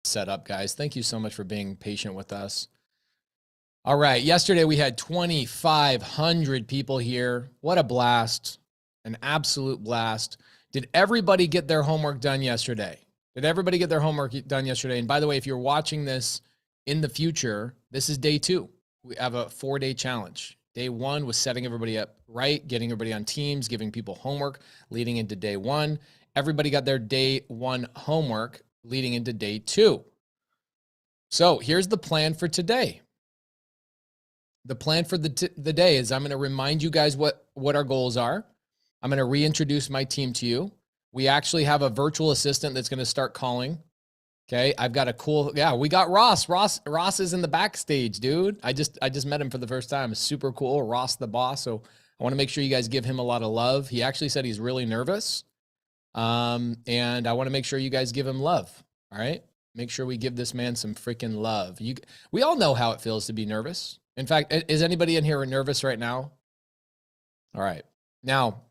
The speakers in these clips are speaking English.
set up, guys. Thank you so much for being patient with us. All right. Yesterday we had 2,500 people here. What a blast. An absolute blast. Did everybody get their homework done yesterday? Did everybody get their homework done yesterday? And by the way, if you're watching this in the future, this is day 2. We have a 4-day challenge. Day 1 was setting everybody up right, getting everybody on teams, giving people homework leading into day 1. Everybody got their day 1 homework leading into day 2. So here's the plan for today. The plan for the day is I'm going to remind you guys what our goals are. I'm going to reintroduce my team to you. We actually have a virtual assistant that's going to start calling. Okay. I've got a cool, we got Ross. Ross is in the backstage, dude. I just met him for the first time. It's super cool. Ross, the boss. So I want to make sure you guys give him a lot of love. He actually said he's really nervous. And I want to make sure you guys give him love. All right. Make sure we give this man some freaking love. We all know how it feels to be nervous. In fact, is anybody in here nervous right now? All right. Now,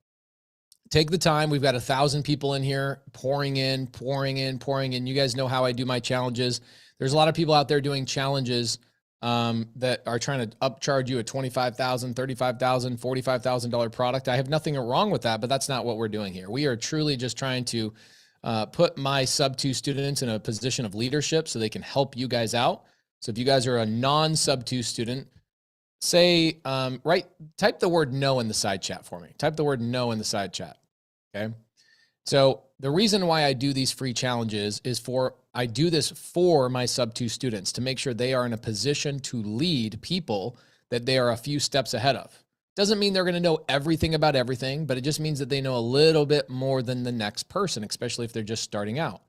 take the time. We've got 1,000 people in here pouring in. You guys know how I do my challenges. There's a lot of people out there doing challenges that are trying to upcharge you a $25,000, $35,000, $45,000 product. I have nothing wrong with that, but that's not what we're doing here. We are truly just trying to put my sub-2 students in a position of leadership so they can help you guys out. So if you guys are a non-sub-2 student, say, type the word no in the side chat for me. Type the word no in the side chat. Okay. So the reason why I do these free challenges is I do this for my sub-2 students to make sure they are in a position to lead people that they are a few steps ahead of. Doesn't mean they're going to know everything about everything, but it just means that they know a little bit more than the next person, especially if they're just starting out.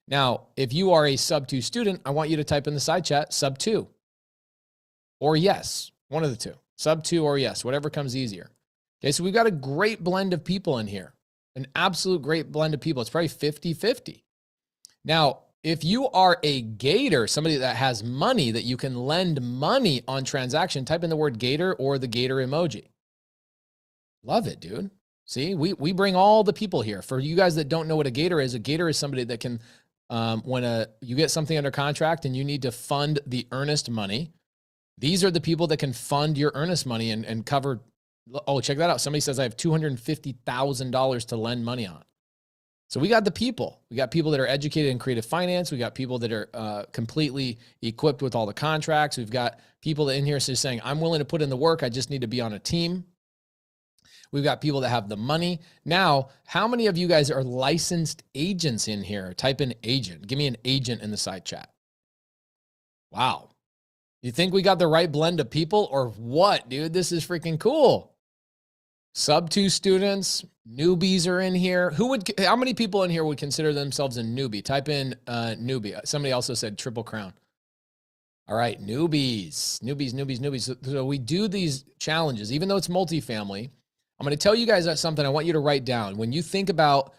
Now, if you are a sub-2 student, I want you to type in the side chat sub-2 or yes, one of the two, sub-2 or yes, whatever comes easier. Okay, so we've got a great blend of people in here, an absolute great blend of people. It's probably 50-50. Now, if you are a gator, somebody that has money that you can lend money on transaction, type in the word gator or the gator emoji. Love it, dude. See, we bring all the people here. For you guys that don't know what a gator is somebody that can, when you get something under contract and you need to fund the earnest money, these are the people that can fund your earnest money and cover. Oh, check that out. Somebody says I have $250,000 to lend money on. So we got the people. We got people that are educated in creative finance. We got people that are completely equipped with all the contracts. We've got people that in here saying, I'm willing to put in the work. I just need to be on a team. We've got people that have the money. Now, how many of you guys are licensed agents in here? Type in agent. Give me an agent in the side chat. Wow. You think we got the right blend of people or what, dude? This is freaking cool. Sub-2 students, newbies are in here. How many people in here would consider themselves a newbie? Type in newbie. Somebody also said Triple Crown. All right, newbies. So we do these challenges, even though it's multifamily. I'm going to tell you guys something I want you to write down. When you think about,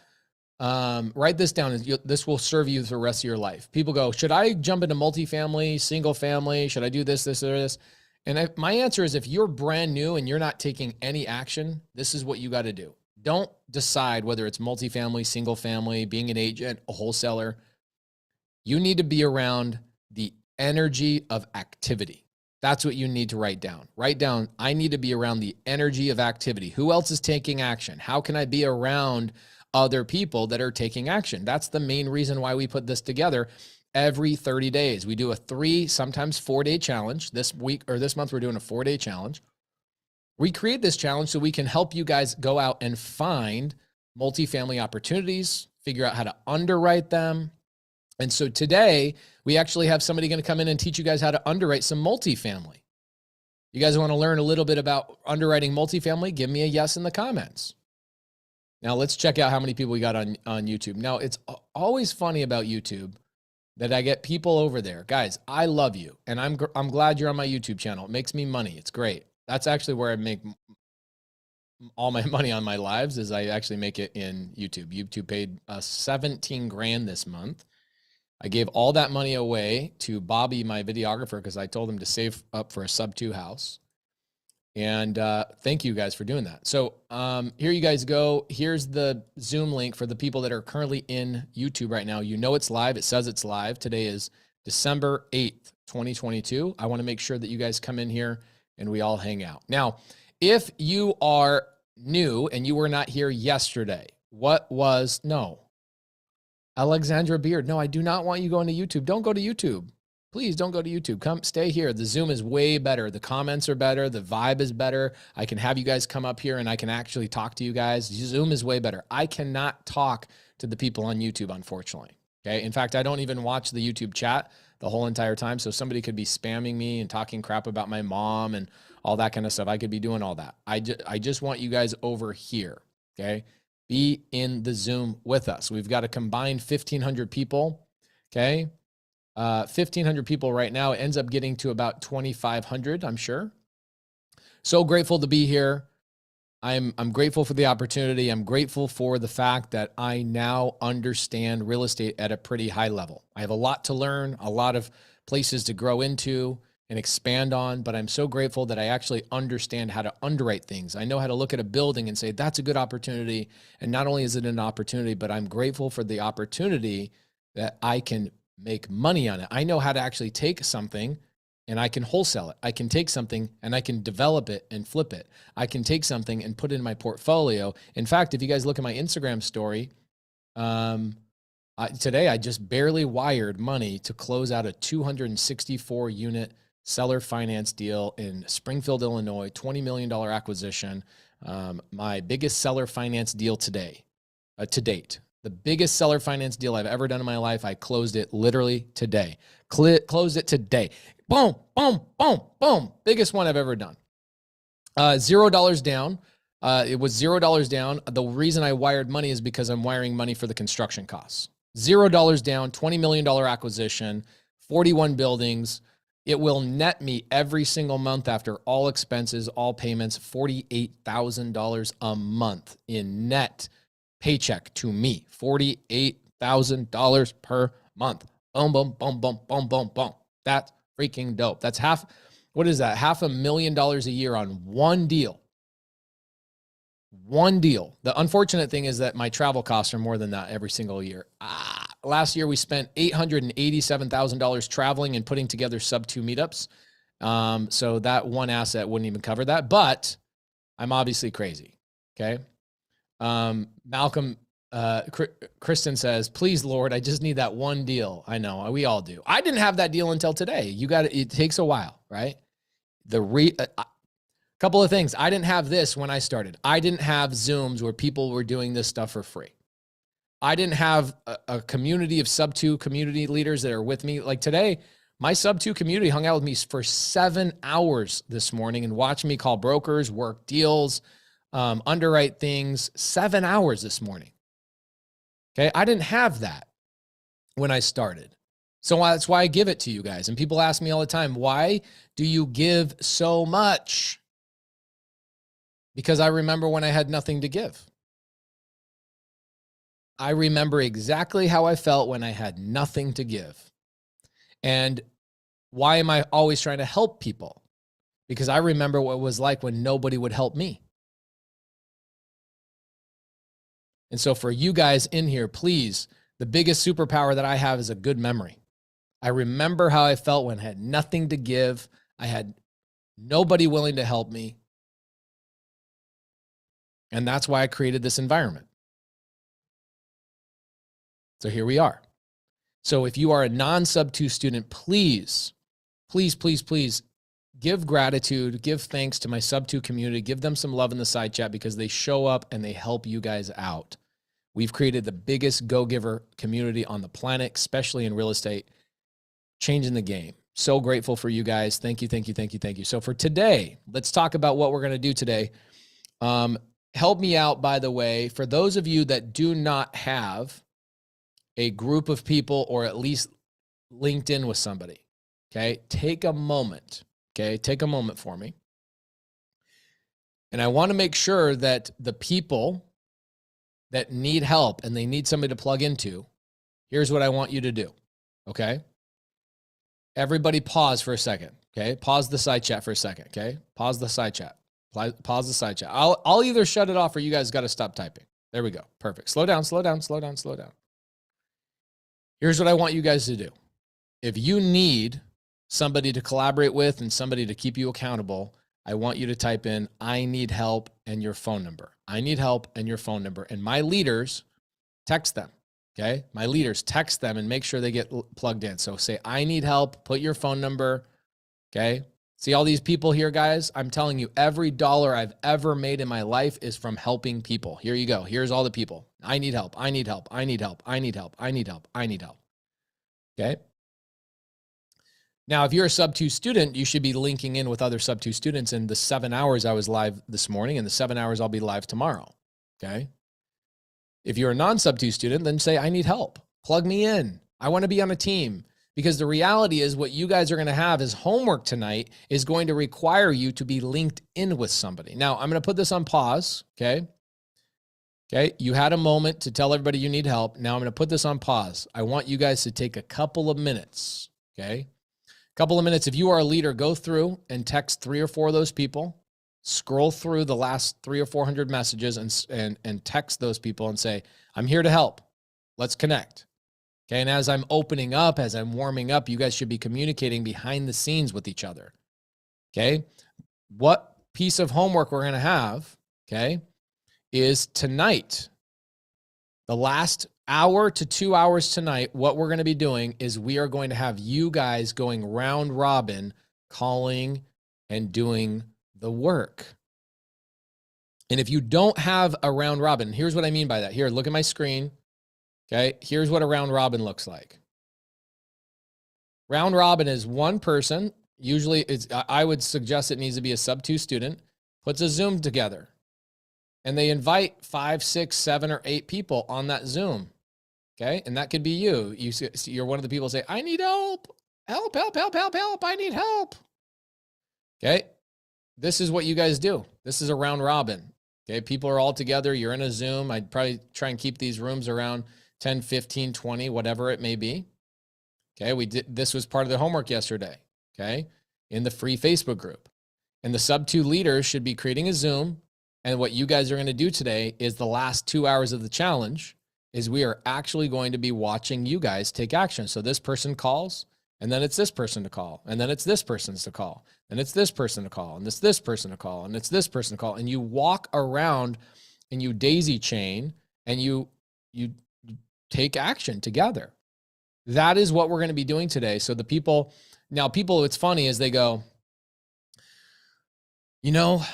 write this down. This will serve you for the rest of your life. People go, should I jump into multifamily, single family? Should I do this, or this? And my answer is if you're brand new and you're not taking any action, this is what you got to do. Don't decide whether it's multifamily, single family, being an agent, a wholesaler. You need to be around the energy of activity. That's what you need to write down. Write down, I need to be around the energy of activity. Who else is taking action? How can I be around other people that are taking action? That's the main reason why we put this together. Every 30 days, we do a 3, sometimes 4-day challenge. This week or this month, we're doing a 4-day challenge. We create this challenge so we can help you guys go out and find multifamily opportunities, figure out how to underwrite them. And so today, we actually have somebody going to come in and teach you guys how to underwrite some multifamily. You guys want to learn a little bit about underwriting multifamily? Give me a yes in the comments. Now let's check out how many people we got on YouTube. Now it's always funny about YouTube that I get people over there. Guys, I love you. And I'm glad you're on my YouTube channel. It makes me money. It's great. That's actually where I make all my money on my lives is I actually make it in YouTube. YouTube paid 17 grand this month. I gave all that money away to Bobby, my videographer, because I told him to save up for a sub-2 house. And thank you guys for doing that. So here you guys go. Here's the Zoom link for the people that are currently in YouTube right now. You know it's live. It says it's live. Today is December 8th, 2022. I want to make sure that you guys come in here and we all hang out. Now, if you are new and you were not here yesterday, Alexandra Beard. No, I do not want you going to YouTube. Don't go to YouTube. Please don't go to YouTube. Come stay here. The Zoom is way better. The comments are better. The vibe is better. I can have you guys come up here and I can actually talk to you guys. Zoom is way better. I cannot talk to the people on YouTube, unfortunately. Okay. In fact, I don't even watch the YouTube chat the whole entire time. So somebody could be spamming me and talking crap about my mom and all that kind of stuff. I could be doing all that. I just want you guys over here. Okay. Be in the Zoom with us. We've got a combined 1,500 people. Okay. 1,500 people right now. It ends up getting to about 2,500, I'm sure. So grateful to be here. I'm grateful for the opportunity. I'm grateful for the fact that I now understand real estate at a pretty high level. I have a lot to learn, a lot of places to grow into and expand on, but I'm so grateful that I actually understand how to underwrite things. I know how to look at a building and say, that's a good opportunity. And not only is it an opportunity, but I'm grateful for the opportunity that I can make money on it. I know how to actually take something and I can wholesale it. I can take something and I can develop it and flip it. I can take something and put it in my portfolio. In fact, if you guys look at my Instagram story, today I just barely wired money to close out a 264 unit seller finance deal in Springfield, Illinois, $20 million acquisition. My biggest seller finance deal to date. The biggest seller finance deal I've ever done in my life. I closed it literally today. Closed it today. Boom, boom, boom, boom. Biggest one I've ever done. $0 down. It was $0 down. The reason I wired money is because I'm wiring money for the construction costs. $0 down, $20 million acquisition, 41 buildings. It will net me every single month after all expenses, all payments, $48,000 a month in net paycheck to me. $48,000 per month. Boom, boom, boom, boom, boom, boom, boom. That's freaking dope. That's what is that? $500,000 a year on one deal. One deal. The unfortunate thing is that my travel costs are more than that every single year. Last year we spent $887,000 traveling and putting together subto meetups. So that one asset wouldn't even cover that, but I'm obviously crazy. Okay. Malcolm, Kristen says, please, Lord, I just need that one deal. I know we all do. I didn't have that deal until today. It takes a while, right? Couple of things. I didn't have this when I started. I didn't have Zooms where people were doing this stuff for free. I didn't have a community of subto community leaders that are with me. Like today, my subto community hung out with me for 7 hours this morning and watched me call brokers, work deals, underwrite things. 7 hours this morning. Okay. I didn't have that when I started. So that's why I give it to you guys. And people ask me all the time, why do you give so much? Because I remember when I had nothing to give. I remember exactly how I felt when I had nothing to give. And why am I always trying to help people? Because I remember what it was like when nobody would help me. And so for you guys in here, please, the biggest superpower that I have is a good memory. I remember how I felt when I had nothing to give. I had nobody willing to help me. And that's why I created this environment. So here we are. So if you are a non-subto student, please, please, please, please give gratitude, give thanks to my subto community, give them some love in the side chat because they show up and they help you guys out. We've created the biggest go-giver community on the planet, especially in real estate, changing the game. So grateful for you guys. Thank you, thank you, thank you, thank you. So for today, let's talk about what we're going to do today. Help me out, by the way, for those of you that do not have a group of people or at least linked in with somebody, okay? Take a moment, okay? Take a moment for me. And I want to make sure that the people that need help and they need somebody to plug into, here's what I want you to do, okay? Everybody pause for a second, okay? Pause the side chat for a second, okay? Pause the side chat. Pause the side chat. I'll either shut it off or you guys got to stop typing. There we go. Perfect. Slow down, slow down, slow down, slow down. Here's what I want you guys to do. If you need somebody to collaborate with and somebody to keep you accountable, I want you to type in, I need help and your phone number. I need help and your phone number. And my leaders, text them. Okay. My leaders, text them and make sure they get plugged in. So say, I need help, put your phone number. Okay. See all these people here, guys? I'm telling you, every dollar I've ever made in my life is from helping people. Here you go. Here's all the people. I need help. I need help. I need help. I need help. I need help. I need help. Okay. Now, if you're a sub-2 student, you should be linking in with other sub-2 students in the 7 hours I was live this morning and the 7 hours I'll be live tomorrow. Okay. If you're a non-sub-2 student, then say, I need help. Plug me in. I want to be on a team. Because the reality is what you guys are going to have as homework tonight is going to require you to be linked in with somebody. Now, I'm going to put this on pause, okay? Okay, you had a moment to tell everybody you need help. Now I'm going to put this on pause. I want you guys to take a couple of minutes, okay? A couple of minutes. If you are a leader, go through and text 3 or 4 of those people. Scroll through the last 300 or 400 messages and text those people and say, I'm here to help. Let's connect. Okay, and as I'm opening up, as I'm warming up, you guys should be communicating behind the scenes with each other. Okay, what piece of homework we're going to have, okay, is tonight, the last hour to 2 hours tonight, what we're going to be doing is we are going to have you guys going round robin, calling and doing the work. And if you don't have a round robin, here's what I mean by that. Here, look at my screen. Okay, here's what a round robin looks like. Round robin is one person, usually I would suggest it needs to be a sub-2 student, puts a Zoom together, and they invite 5, 6, 7, or 8 people on that Zoom. Okay, and that could be you. You're one of the people who say, I need help, help, help, help, help, help, I need help. Okay, this is what you guys do. This is a round robin. Okay, people are all together, you're in a Zoom. I'd probably try and keep these rooms around 10, 15, 20, whatever it may be. Okay, this was part of the homework yesterday, okay, in the free Facebook group. And the sub-2 leaders should be creating a Zoom. And what you guys are going to do today is the last 2 hours of the challenge is we are actually going to be watching you guys take action. So this person calls, and then it's this person to call, and then it's this person's to call, and it's this person to call, and it's this person to call, and it's this person to call. And you walk around and you daisy chain and you take action together. That is what we're going to be doing today. So the people, what's funny is they go, you know,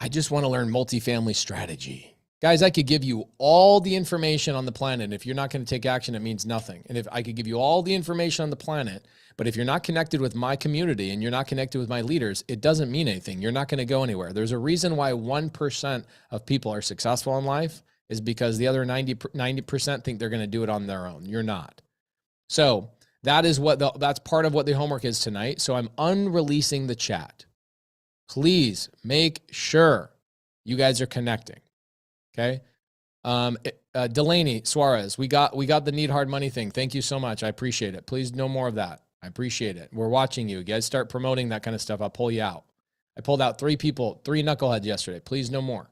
I just want to learn multifamily strategy. Guys, I could give you all the information on the planet. If you're not going to take action, it means nothing. And if I could give you all the information on the planet, but if you're not connected with my community and you're not connected with my leaders, it doesn't mean anything. You're not going to go anywhere. There's a reason why 1% of people are successful in life is because the other 90% think they're going to do it on their own. You're not. So that's part of what the homework is tonight. So I'm unreleasing the chat. Please make sure you guys are connecting. Okay. Delaney Suarez, we got the need hard money thing. Thank you so much. I appreciate it. Please no more of that. I appreciate it. We're watching you. You guys start promoting that kind of stuff. I'll pull you out. I pulled out 3 people, 3 knuckleheads yesterday. Please no more.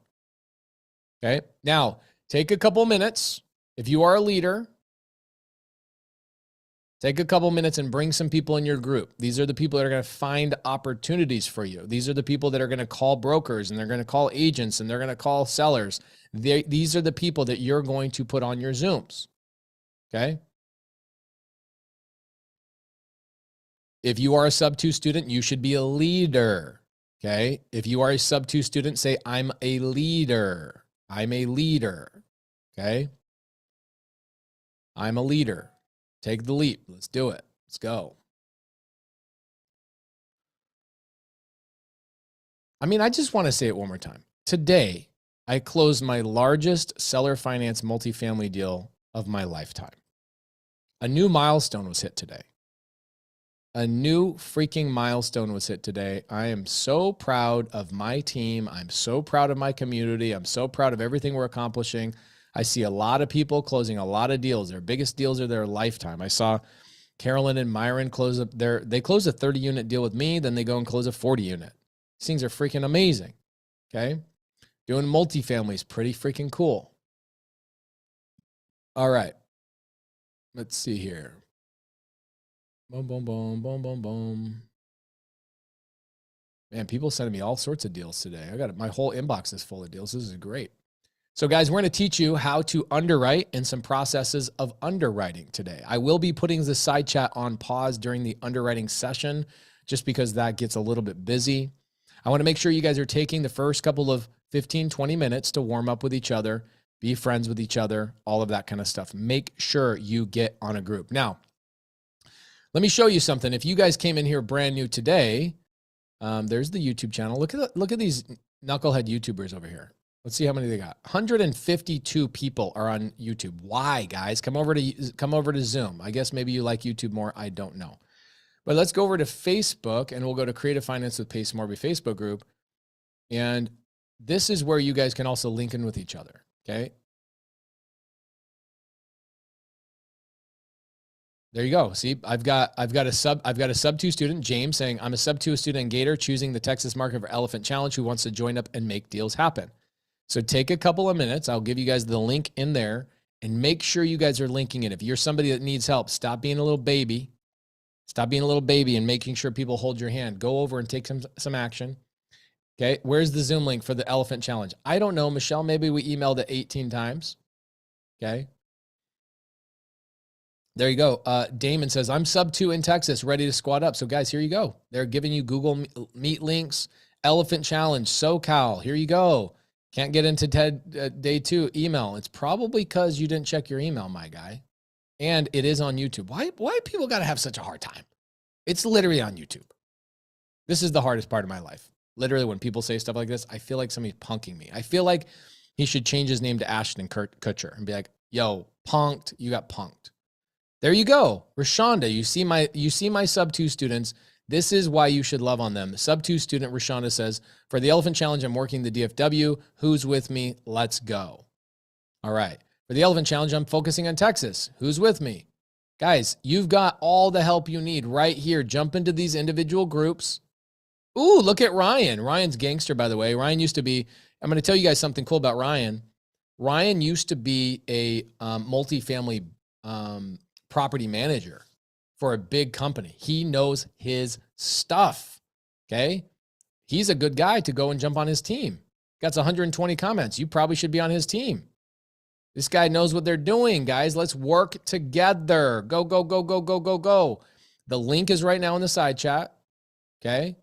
Okay. Now take a couple minutes. If you are a leader, take a couple minutes and bring some people in your group. These are the people that are going to find opportunities for you. These are the people that are going to call brokers and they're going to call agents and they're going to call sellers. These are the people that you're going to put on your Zooms. Okay. If you are a sub-2 student, you should be a leader. Okay. If you are a sub-2 student, say, I'm a leader. I'm a leader. Okay. I'm a leader. Take the leap. Let's do it. Let's go. I mean, I just want to say it one more time. Today, I closed my largest seller finance multifamily deal of my lifetime. A new milestone was hit today. A new freaking milestone was hit today. I am so proud of my team. I'm so proud of my community. I'm so proud of everything we're accomplishing. I see a lot of people closing a lot of deals. Their biggest deals of their lifetime. I saw Carolyn and Myron they close a 30-unit deal with me, then they go and close a 40-unit. These things are freaking amazing. Okay. Doing multifamily is pretty freaking cool. All right. Let's see here. Boom, boom, boom, boom, boom, boom. Man, people sending me all sorts of deals today. I got my whole inbox is full of deals. This is great. So guys, we're going to teach you how to underwrite and some processes of underwriting today. I will be putting the side chat on pause during the underwriting session just because that gets a little bit busy. I want to make sure you guys are taking the first couple of 15, 20 minutes to warm up with each other, be friends with each other, all of that kind of stuff. Make sure you get on a group. Now, let me show you something. If you guys came in here brand new today, there's the YouTube channel. Look at these knucklehead YouTubers over here. Let's see how many they got. 152 people are on YouTube. Why, guys? Come over to Zoom. I guess maybe you like YouTube more. I don't know. But let's go over to Facebook and we'll go to Creative Finance with Pace Morby Facebook group. And this is where you guys can also link in with each other. Okay. There you go. See, I've got a sub 2 student, James, saying, I'm a sub 2 student in Gator choosing the Texas market for Elephant Challenge who wants to join up and make deals happen. So take a couple of minutes. I'll give you guys the link in there and make sure you guys are linking it. If you're somebody that needs help, stop being a little baby. Stop being a little baby and making sure people hold your hand. Go over and take some action. Okay. Where's the Zoom link for the Elephant Challenge? I don't know, Michelle. Maybe we emailed it 18 times. Okay. There you go. Damon says, I'm sub 2 in Texas, ready to squat up. So guys, here you go. They're giving you Google Meet links, Elephant Challenge, SoCal. Here you go. Can't get into TED day 2 email. It's probably because you didn't check your email, my guy. And it is on YouTube. Why people got to have such a hard time? It's literally on YouTube. This is the hardest part of my life. Literally, when people say stuff like this, I feel like somebody's punking me. I feel like he should change his name to Ashton Kutcher and be like, yo, punked, you got punked. There you go. Rashonda, you see my sub 2 students. This is why you should love on them. Sub 2 student Rashonda says, for the Elephant Challenge, I'm working the DFW. Who's with me? Let's go. All right. For the Elephant Challenge, I'm focusing on Texas. Who's with me? Guys, you've got all the help you need right here. Jump into these individual groups. Ooh, look at Ryan. Ryan's gangster, by the way. Ryan used to be, I'm going to tell you guys something cool about Ryan. Ryan used to be a multifamily property manager for a big company. He knows his stuff. Okay. He's a good guy to go and jump on his team. Got 120 comments. You probably should be on his team. This guy knows what they're doing, guys. Let's work together. Go, go, go, go, go, go, go. The link is right now in the side chat. Okay.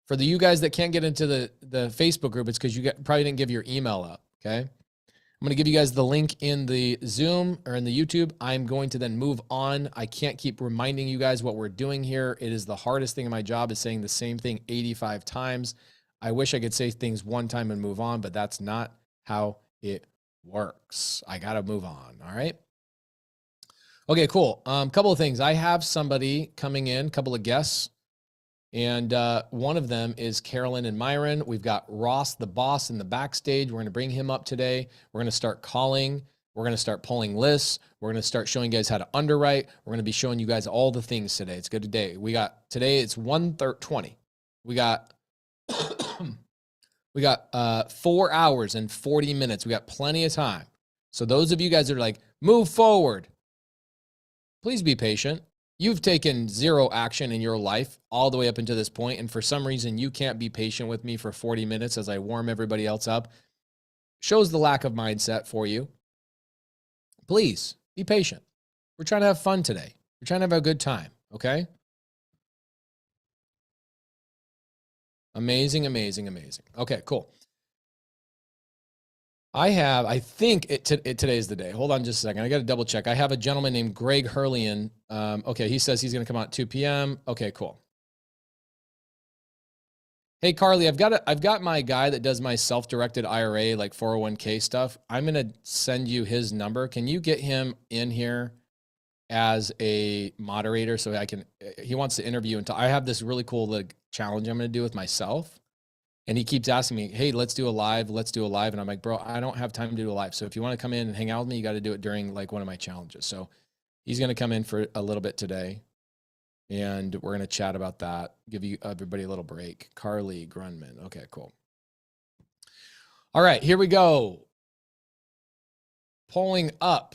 For you guys that can't get into the Facebook group, it's because you probably didn't give your email up. Okay. I'm going to give you guys the link in the Zoom or in the YouTube. I'm going to then move on. I can't keep reminding you guys what we're doing here. It is the hardest thing in my job is saying the same thing 85 times. I wish I could say things one time and move on, but that's not how it works. I got to move on. All right. Okay, cool. Couple of things. I have somebody coming in, couple of guests. And one of them is Carolyn and Myron. We've got Ross, the boss, in the backstage. We're going to bring him up today. We're going to start calling. We're going to start pulling lists. We're going to start showing you guys how to underwrite. We're going to be showing you guys all the things today. It's a good day. Today it's 1:20. We got 4 hours and 40 minutes. We got plenty of time. So those of you guys that are like, move forward, please be patient. You've taken zero action in your life all the way up until this point, and for some reason you can't be patient with me for 40 minutes as I warm everybody else up. Shows the lack of mindset for you. Please be patient. We're trying to have fun today. We're trying to have a good time, okay? Amazing, amazing, amazing. Okay, cool. I think today is the day. Hold on just a second. I got to double check. I have a gentleman named Greg Herlean. Okay, he says he's going to come out at 2 p.m. Okay, cool. Hey, Carly, I've got my guy that does my self-directed IRA, like 401k stuff. I'm going to send you his number. Can you get him in here as a moderator so he wants to interview and I have this really cool challenge I'm going to do with myself. And he keeps asking me, hey, let's do a live. And I'm like, bro, I don't have time to do a live. So if you want to come in and hang out with me, you got to do it during like one of my challenges. So he's going to come in for a little bit today. And we're going to chat about that. Give you everybody a little break. Carly Grunman. Okay, cool. All right, here we go. Pulling up.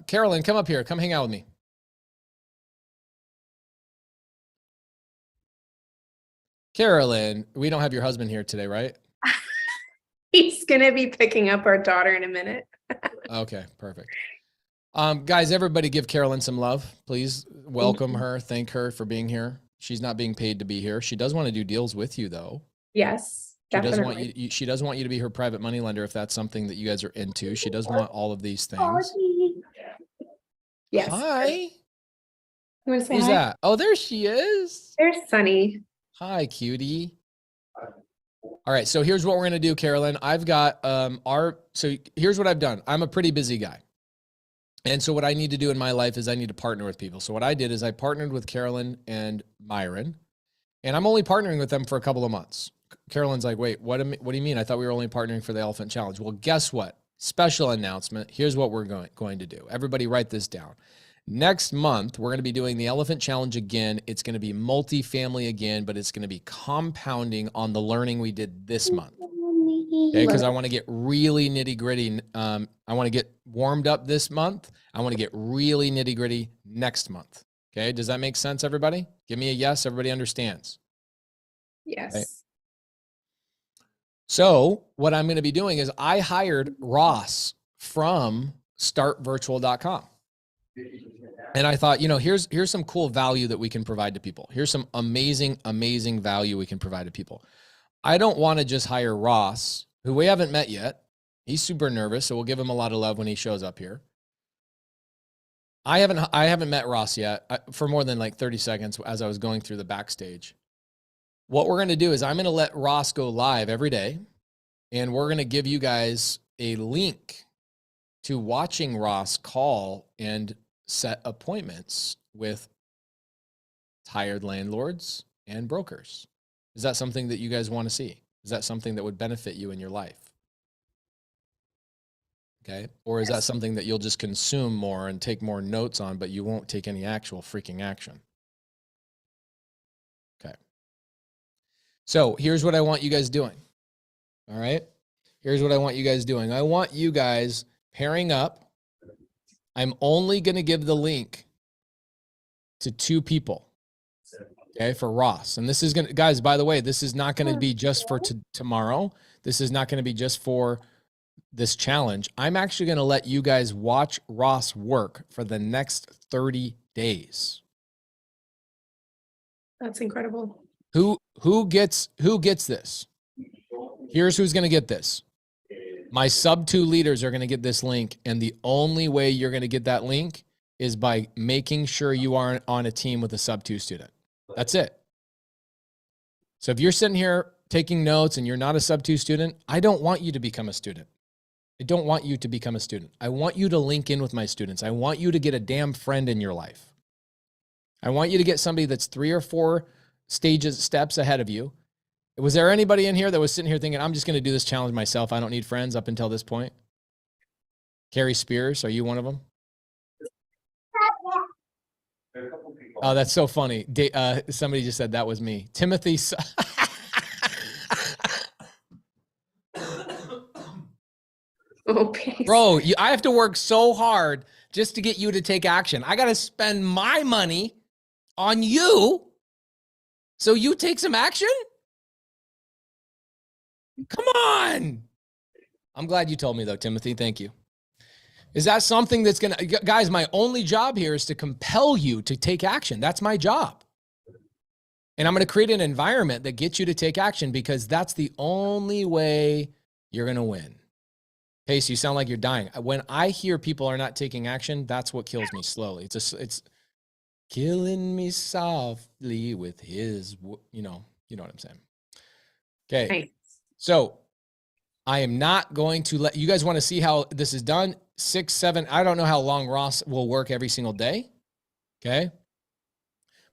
Carolyn, come up here. Come hang out with me. Carolyn, we don't have your husband here today, right? He's going to be picking up our daughter in a minute. Okay, perfect. Guys, everybody give Carolyn some love, please. Welcome her. Thank her for being here. She's not being paid to be here. She does want to do deals with you, though. Yes, She definitely. does want you. She does want you to be her private money lender if that's something that you guys are into. She does want all of these things. Yes. Hi. You want to say Who's hi? that? Oh, there she is. There's Sunny. Hi, cutie. All right, so here's what we're gonna do, Carolyn. I've got so here's what I've done. I'm a pretty busy guy. And so what I need to do in my life is I need to partner with people. So what I did is I partnered with Carolyn and Myron, and I'm only partnering with them for a couple of months. Carolyn's like, wait, what do you mean? I thought we were only partnering for the Elephant Challenge. Well, guess what? Special announcement. Here's what we're going to do. Everybody write this down. Next month, we're going to be doing the Elephant Challenge again. It's going to be multifamily again, but it's going to be compounding on the learning we did this month. Okay, because I want to get really nitty gritty. I want to get warmed up this month. I want to get really nitty gritty next month. Okay, does that make sense, everybody? Give me a yes. Everybody understands. Yes. Okay. So what I'm going to be doing is I hired Ross from startvirtual.com. And I thought, here's some cool value that we can provide to people. Here's some amazing, amazing value we can provide to people. I don't want to just hire Ross, who we haven't met yet. He's super nervous, so we'll give him a lot of love when he shows up here. I haven't met Ross yet for more than like 30 seconds as I was going through the backstage. What we're going to do is I'm going to let Ross go live every day, and we're going to give you guys a link to watching Ross call and set appointments with tired landlords and brokers. Is that something that you guys want to see? Is that something that would benefit you in your life? Okay. Or is that something that you'll just consume more and take more notes on, but you won't take any actual freaking action? Okay. So here's what I want you guys doing. All right. Here's what I want you guys doing. I want you guys pairing up. I'm only going to give the link to 2 people. Okay, for Ross. And this is going to, guys, by the way, this is not going to be just for tomorrow. This is not going to be just for this challenge. I'm actually going to let you guys watch Ross work for the next 30 days. That's incredible. Who gets this? Here's who's going to get this. My sub-2 leaders are going to get this link. And the only way you're going to get that link is by making sure you are on a team with a sub-2 student. That's it. So if you're sitting here taking notes and you're not a sub-2 student, I don't want you to become a student. I don't want you to become a student. I want you to link in with my students. I want you to get a damn friend in your life. I want you to get somebody that's 3 or 4 steps ahead of you. Was there anybody in here that was sitting here thinking, I'm just going to do this challenge myself, I don't need friends up until this point? Carrie Spears, are you one of them? Oh, that's so funny. Somebody just said that was me. Timothy. Bro, I have to work so hard just to get you to take action. I got to spend my money on you so you take some action? Come on. I'm glad you told me though, Timothy. Thank you. Is that something that's going to, guys, my only job here is to compel you to take action. That's my job. And I'm going to create an environment that gets you to take action because that's the only way you're going to win. Pace, you sound like you're dying. When I hear people are not taking action, that's what kills me slowly. It's killing me softly with his, you know what I'm saying? Okay. Nice. So I am not going to let you guys want to see how this is done. 6, 7. I don't know how long Ross will work every single day. Okay.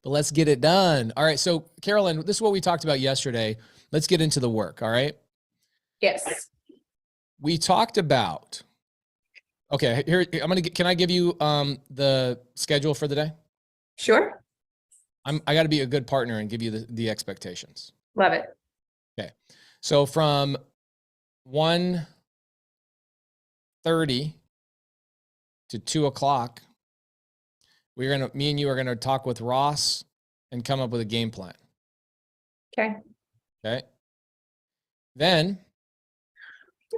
But let's get it done. All right. So Carolyn, this is what we talked about yesterday. Let's get into the work. All right. Yes. We talked about, okay, here, can I give you the schedule for the day? Sure. I got to be a good partner and give you the expectations. Love it. Okay. So from 1:30 to 2:00, me and you are going to talk with Ross and come up with a game plan. Okay. Okay. Then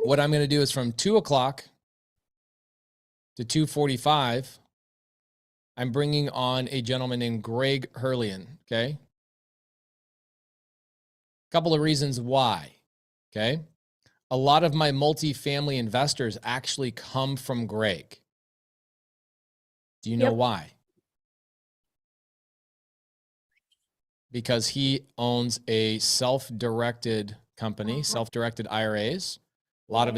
what I'm going to do is from 2:00 to 2:45, I'm bringing on a gentleman named Greg Herlean. Okay. Couple of reasons why. Okay. A lot of my multifamily investors actually come from Greg. Do you know why? Because he owns a self-directed company, self-directed IRAs. A lot of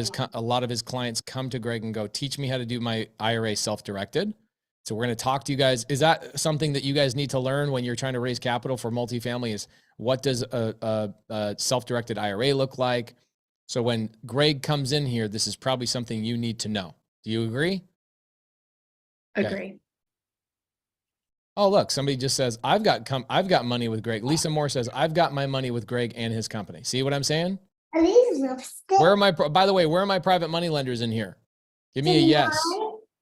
his clients come to Greg and go, teach me how to do my IRA self-directed. So we're going to talk to you guys. Is that something that you guys need to learn when you're trying to raise capital for multifamily? Is what does a self-directed IRA look like? So when Greg comes in here, this is probably something you need to know. Do you agree? Agree. Okay. Oh, look, somebody just says, I've got money with Greg. Lisa Moore says, I've got my money with Greg and his company. See what I'm saying? By the way, where are my private money lenders in here? Give me a yes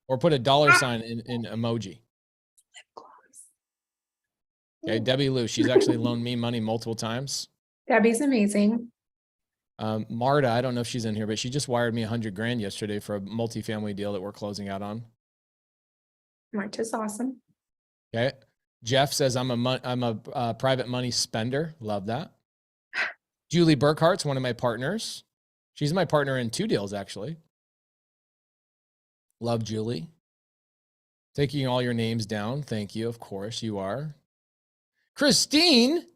or put a $sign in emoji. Okay. Debbie Lou, she's actually loaned me money multiple times. Debbie's amazing. Marta, I don't know if she's in here, but she just wired me $100,000 yesterday for a multifamily deal that we're closing out on. Marta's awesome. Okay. Jeff says I'm a private money spender. Love that. Julie Burkhart's one of my partners. She's my partner in 2 deals, actually. Love Julie. Taking all your names down. Thank you. Of course you are. Christine.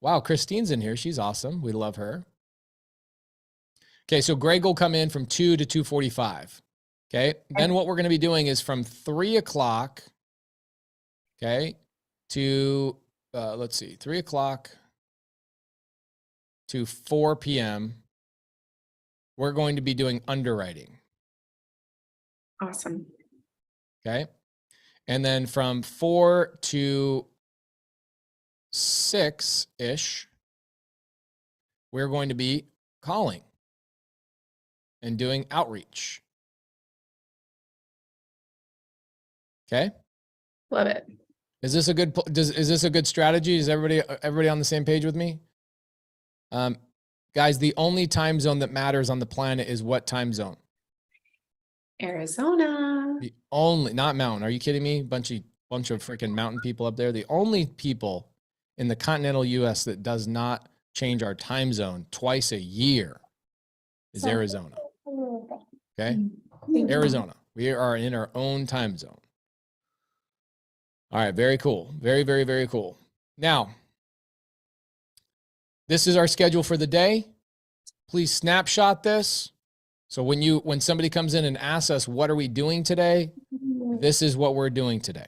Wow. Christine's in here. She's awesome. We love her. Okay. So Greg will come in from 2 to 2:45. Okay. Then what we're going to be doing is from 3:00. Okay. To, let's see, 3:00 to 4 p.m. We're going to be doing underwriting. Awesome. Okay. And then from 4 to 6-ish, we're going to be calling and doing outreach. Okay. Love it. Is this a good strategy? Is everybody on the same page with me? Guys, the only time zone that matters on the planet is what time zone? Arizona. The only, not mountain. Are you kidding me? Bunch of freaking mountain people up there. The only people in the continental US that does not change our time zone twice a year is Arizona. Okay. Arizona. We are in our own time zone. All right. Very cool. Very, very, very cool. Now, this is our schedule for the day. Please snapshot this. So when somebody comes in and asks us, what are we doing today? This is what we're doing today.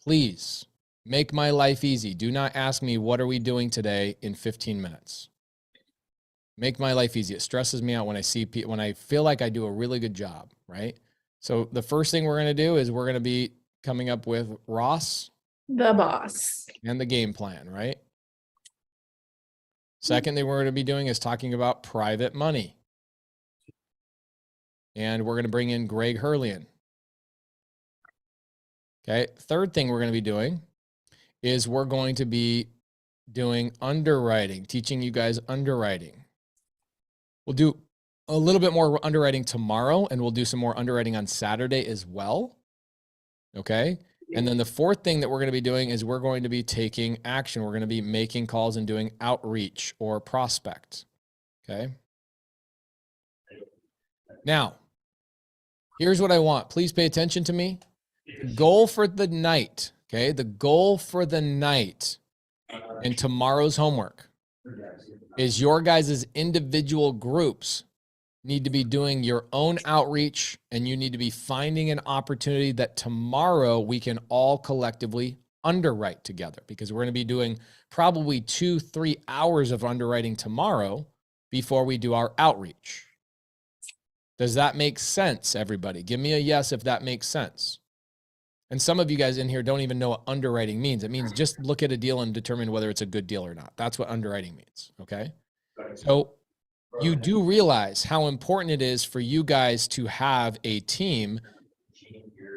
Please make my life easy. Do not ask me, what are we doing today in 15 minutes? Make my life easy. It stresses me out when I feel like I do a really good job, right? So the first thing we're going to do is we're going to be coming up with Ross, the boss, and the game plan, right? Second thing we're going to be doing is talking about private money. And we're going to bring in Greg Herlean. Okay. Third thing we're going to be doing is we're going to be doing underwriting, teaching you guys underwriting. We'll do a little bit more underwriting tomorrow, and we'll do some more underwriting on Saturday as well. Okay. And then the fourth thing that we're going to be doing is we're going to be taking action. We're going to be making calls and doing outreach or prospect. Okay. Now, here's what I want. Please pay attention to me. The goal for the night. Okay. The goal for the night and tomorrow's homework is your guys' individual groups need to be doing your own outreach, and you need to be finding an opportunity that tomorrow we can all collectively underwrite together, because we're going to be doing probably 2-3 hours of underwriting tomorrow before we do our outreach. Does that make sense, everybody? Give me a yes if that makes sense. And some of you guys in here don't even know what underwriting means. It means just look at a deal and determine whether it's a good deal or not. That's what underwriting means. Okay. So you do realize how important it is for you guys to have a team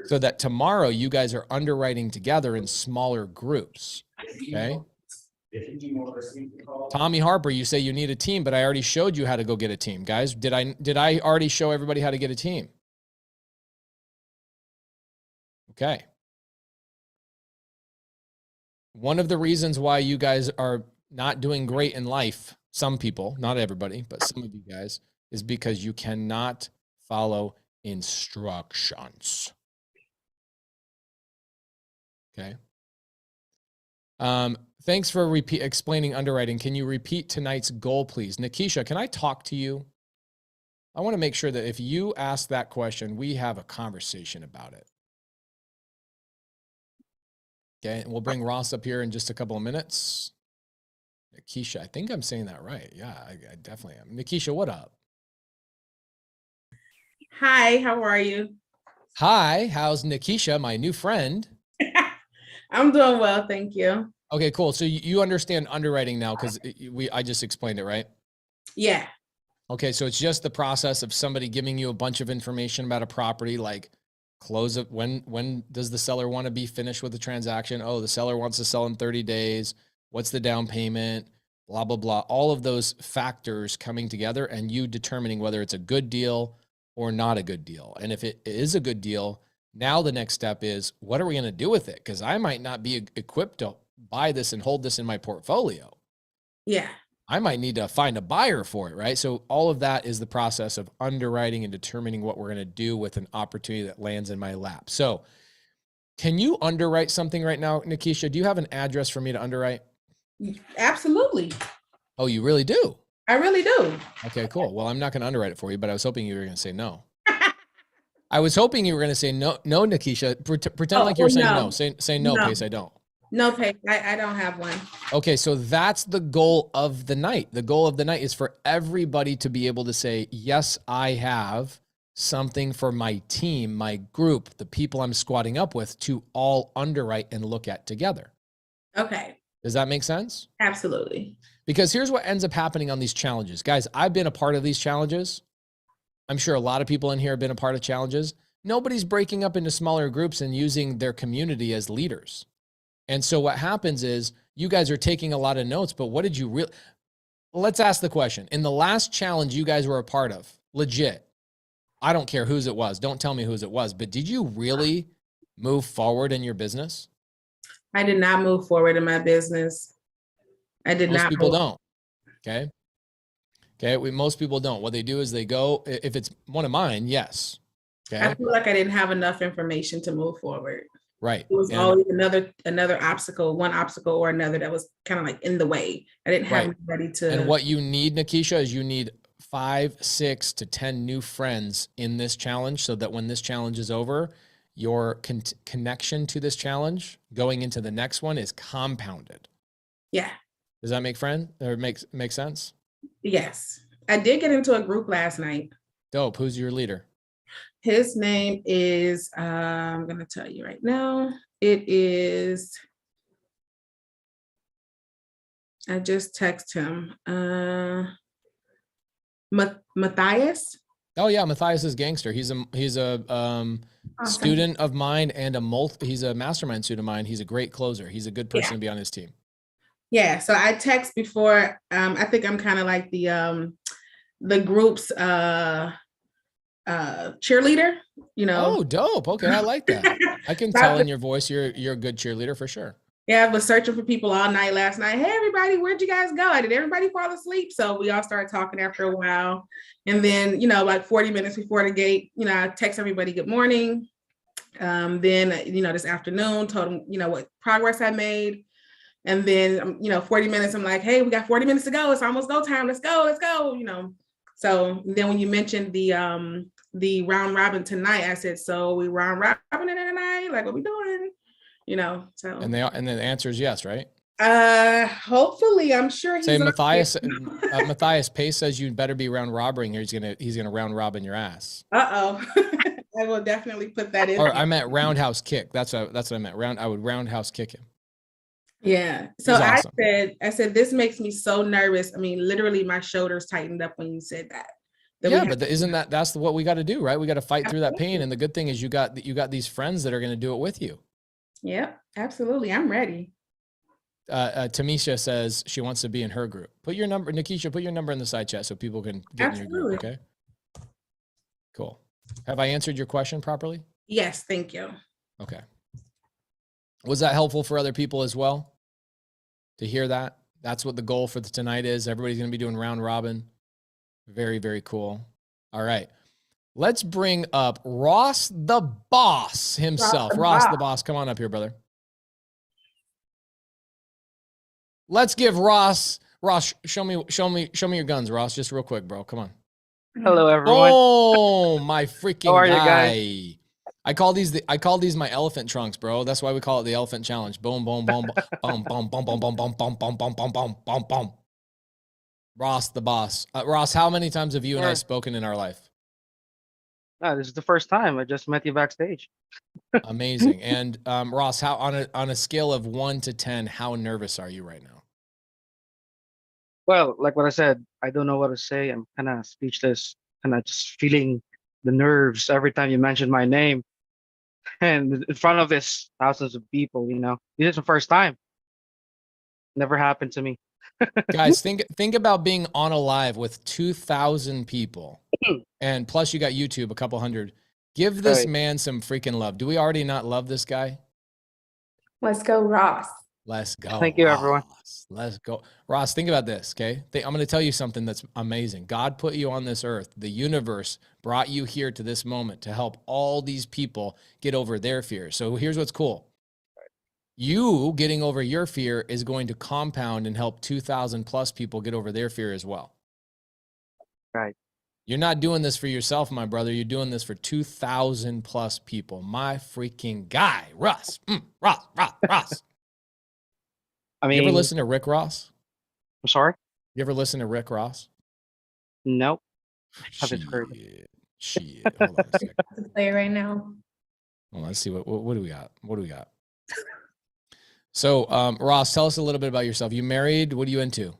so that tomorrow you guys are underwriting together in smaller groups. Okay. Tommy Harper, you say you need a team, but I already showed you how to go get a team. Guys, did I already show everybody how to get a team? Okay. One of the reasons why you guys are not doing great in life, some people, not everybody, but some of you guys, is because you cannot follow instructions. Okay. Thanks for explaining underwriting. Can you repeat tonight's goal, please? Nikisha, can I talk to you? I want to make sure that if you ask that question, we have a conversation about it. Okay, and we'll bring Ross up here in just a couple of minutes. Nikisha, I think I'm saying that right. Yeah, I definitely am. Nikisha, what up? Hi, how are you? Hi, how's Nikisha, my new friend? I'm doing well, thank you. Okay, cool. So you understand underwriting now because I just explained it, right? Yeah. Okay, so it's just the process of somebody giving you a bunch of information about a property, like close it. When does the seller want to be finished with the transaction? Oh, the seller wants to sell in 30 days. What's the down payment? Blah, blah, blah. All of those factors coming together and you determining whether it's a good deal or not a good deal. And if it is a good deal, now the next step is, what are we going to do with it? Because I might not be equipped to buy this and hold this in my portfolio. Yeah. I might need to find a buyer for it, right? So all of that is the process of underwriting and determining what we're going to do with an opportunity that lands in my lap. So can you underwrite something right now, Nikisha? Do you have an address for me to underwrite? Absolutely. Oh, you really do? I really do. Okay, cool. Well, I'm not going to underwrite it for you, but I was hoping you were going to say no. I was hoping you were going to say no, Nikisha. Pretend like you're saying no. Say no, Pace, I don't. No, Pace, I don't have one. Okay, so that's the goal of the night. The goal of the night is for everybody to be able to say, yes, I have something for my team, my group, the people I'm squatting up with to all underwrite and look at together. Okay. Does that make sense? Absolutely. Because here's what ends up happening on these challenges. Guys, I've been a part of these challenges. I'm sure a lot of people in here have been a part of challenges. Nobody's breaking up into smaller groups and using their community as leaders. And so what happens is you guys are taking a lot of notes, but what did you really, let's ask the question. In the last challenge you guys were a part of, legit, I don't care whose it was. Don't tell me whose it was, but did you really move forward in your business? I did not move forward in my business. I did not. Most people don't. Okay. Okay. Most people don't. What they do is they go, if it's one of mine, yes. Okay. I feel like I didn't have enough information to move forward. Right. It was always another obstacle, one obstacle or another that was kind of like in the way. I didn't have anybody to. And what you need, Nikisha, is you need 5, 6 to 10 new friends in this challenge so that when this challenge is over, your connection to this challenge going into the next one is compounded. Yeah. Does that make sense? Yes. I did get into a group last night. Dope. Who's your leader? His name is, I'm going to tell you right now. It is, I just texted him, Matthias. Oh yeah. Matthias is gangster. He's a awesome student of mine and he's a mastermind student of mine. He's a great closer. He's a good person to be on his team. Yeah. So I text before, I think I'm kind of like the group's, cheerleader, you know. Oh, dope. Okay, I like that. I can tell in your voice you're a good cheerleader for sure. Yeah, I was searching for people all night last night. Hey, everybody, where'd you guys go? Did everybody fall asleep? So we all started talking after a while. And then, like 40 minutes before the gate, I text everybody good morning. Then, this afternoon, told them, what progress I made. And then, 40 minutes, I'm like, hey, we got 40 minutes to go. It's almost go time. Let's go. So then when you mentioned the round robin tonight, I said, so we round robin tonight? Like, what we doing? So. And the answer is yes, right? Hopefully, I'm sure he's. Say Matthias, Matthias Pace says you better be round robbing or he's gonna round robin your ass. Uh-oh. I will definitely put that in. Or I meant roundhouse kick. That's what I meant. I would roundhouse kick him. Yeah. So He's awesome. I said, this makes me so nervous. I mean, literally my shoulders tightened up when you said that. Yeah, but that's what we got to do, right? We got to fight through that pain. And the good thing is you got these friends that are going to do it with you. Yeah, absolutely. I'm ready. Tamisha says she wants to be in her group. Put your number, Nikisha, put your number in the side chat so people can get in your group. Okay. Cool. Have I answered your question properly? Yes. Thank you. Okay. Was that helpful for other people as well to hear that? That's what the goal for tonight is. Everybody's going to be doing round robin. Very, very cool. All right. Let's bring up Ross the boss himself. Ross the boss. Come on up here, brother. Let's give Ross, show me your guns, Ross, just real quick, bro. Come on. Hello, everyone. Oh, my freaking How are you guy. guys? I call these my elephant trunks, bro. That's why we call it the elephant challenge. Boom, boom, boom, boom, boom, boom, boom, boom, boom, boom, boom, boom, boom, boom, boom, boom. Ross the boss. Ross, how many times have you and I spoken in our life? No, this is the first time. I just met you backstage. Amazing. And Ross, how on a scale of 1 to 10, how nervous are you right now? Well, like what I said, I don't know what to say. I'm kind of speechless, kind of just feeling the nerves every time you mention my name. And in front of this thousands of people, this is the first time. Never happened to me. Guys, think about being on a live with 2,000 people, and plus you got YouTube, a couple hundred. Give this man some freaking love. Do we already not love this guy? Let's go, Ross. Let's go. Thank you, Ross. everyone. Let's go. Ross, think about this, okay? I'm going to tell you something that's amazing. God put you on this earth. The universe brought you here to this moment to help all these people get over their fears. So here's what's cool. You getting over your fear is going to compound and help 2,000 plus people get over their fear as well. Right. You're not doing this for yourself, my brother. You're doing this for 2,000 plus people. My freaking guy, Russ. Ross. I mean, you ever listen to Rick Ross? I'm sorry? You ever listen to Rick Ross? Nope. Shit. Hold on a second. Let's play it right now. Well, let's see. What do we got? What do we got? So, Ross, tell us a little bit about yourself. You married? What are you into?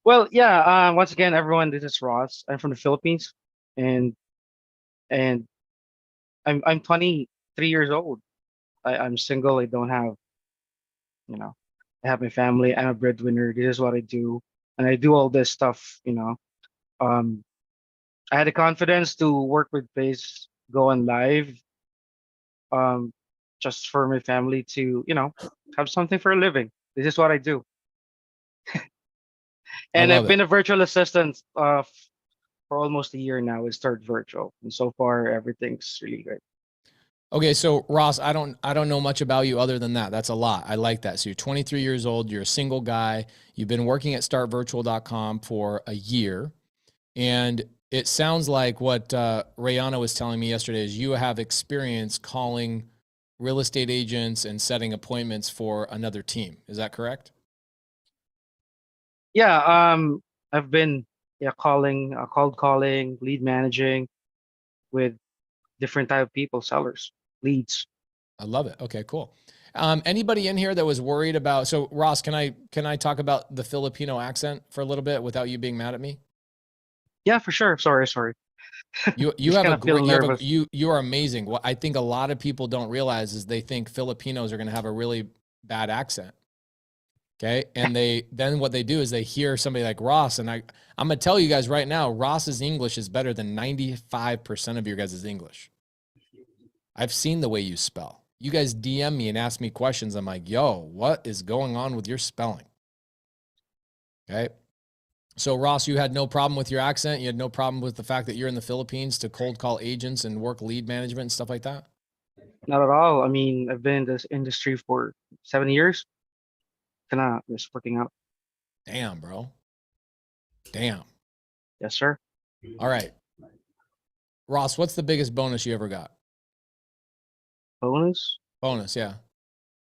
Well, yeah. Once again, everyone, this is Ross. I'm from the Philippines, and I'm 23 years old. I'm single. I don't have, I have my family. I'm a breadwinner. This is what I do, and I do all this stuff. I had the confidence to work with Pace, go on live, just for my family to, have something for a living. This is what I do. And I've been a virtual assistant for almost a year now with Start Virtual, and so far everything's really good. Okay, so Ross, I don't know much about you other than that. That's a lot. I like that. So you're 23 years old. You're a single guy. You've been working at startvirtual.com for a year, and it sounds like what Rayana was telling me yesterday is you have experience calling real estate agents and setting appointments for another team. Is that correct? Yeah, I've been cold calling, lead managing with different type of people, sellers, leads. I love it. Okay, cool. Anybody in here that was worried about, so Ross, can I talk about the Filipino accent for a little bit without you being mad at me? Yeah, for sure. Sorry. You have a great, you are amazing. What I think a lot of people don't realize is they think Filipinos are going to have a really bad accent. Okay. And then what they do is they hear somebody like Ross, and I'm going to tell you guys right now, Ross's English is better than 95% of your guys' English. I've seen the way you spell. You guys DM me and ask me questions. I'm like, yo, what is going on with your spelling? Okay. So Ross, you had no problem with your accent. You had no problem with the fact that you're in the Philippines to cold call agents and work lead management and stuff like that? Not at all. I mean, I've been in this industry for 7 years. It's working out. Damn, bro. Damn. Yes, sir. All right. Ross, what's the biggest bonus you ever got? Bonus? Bonus, yeah.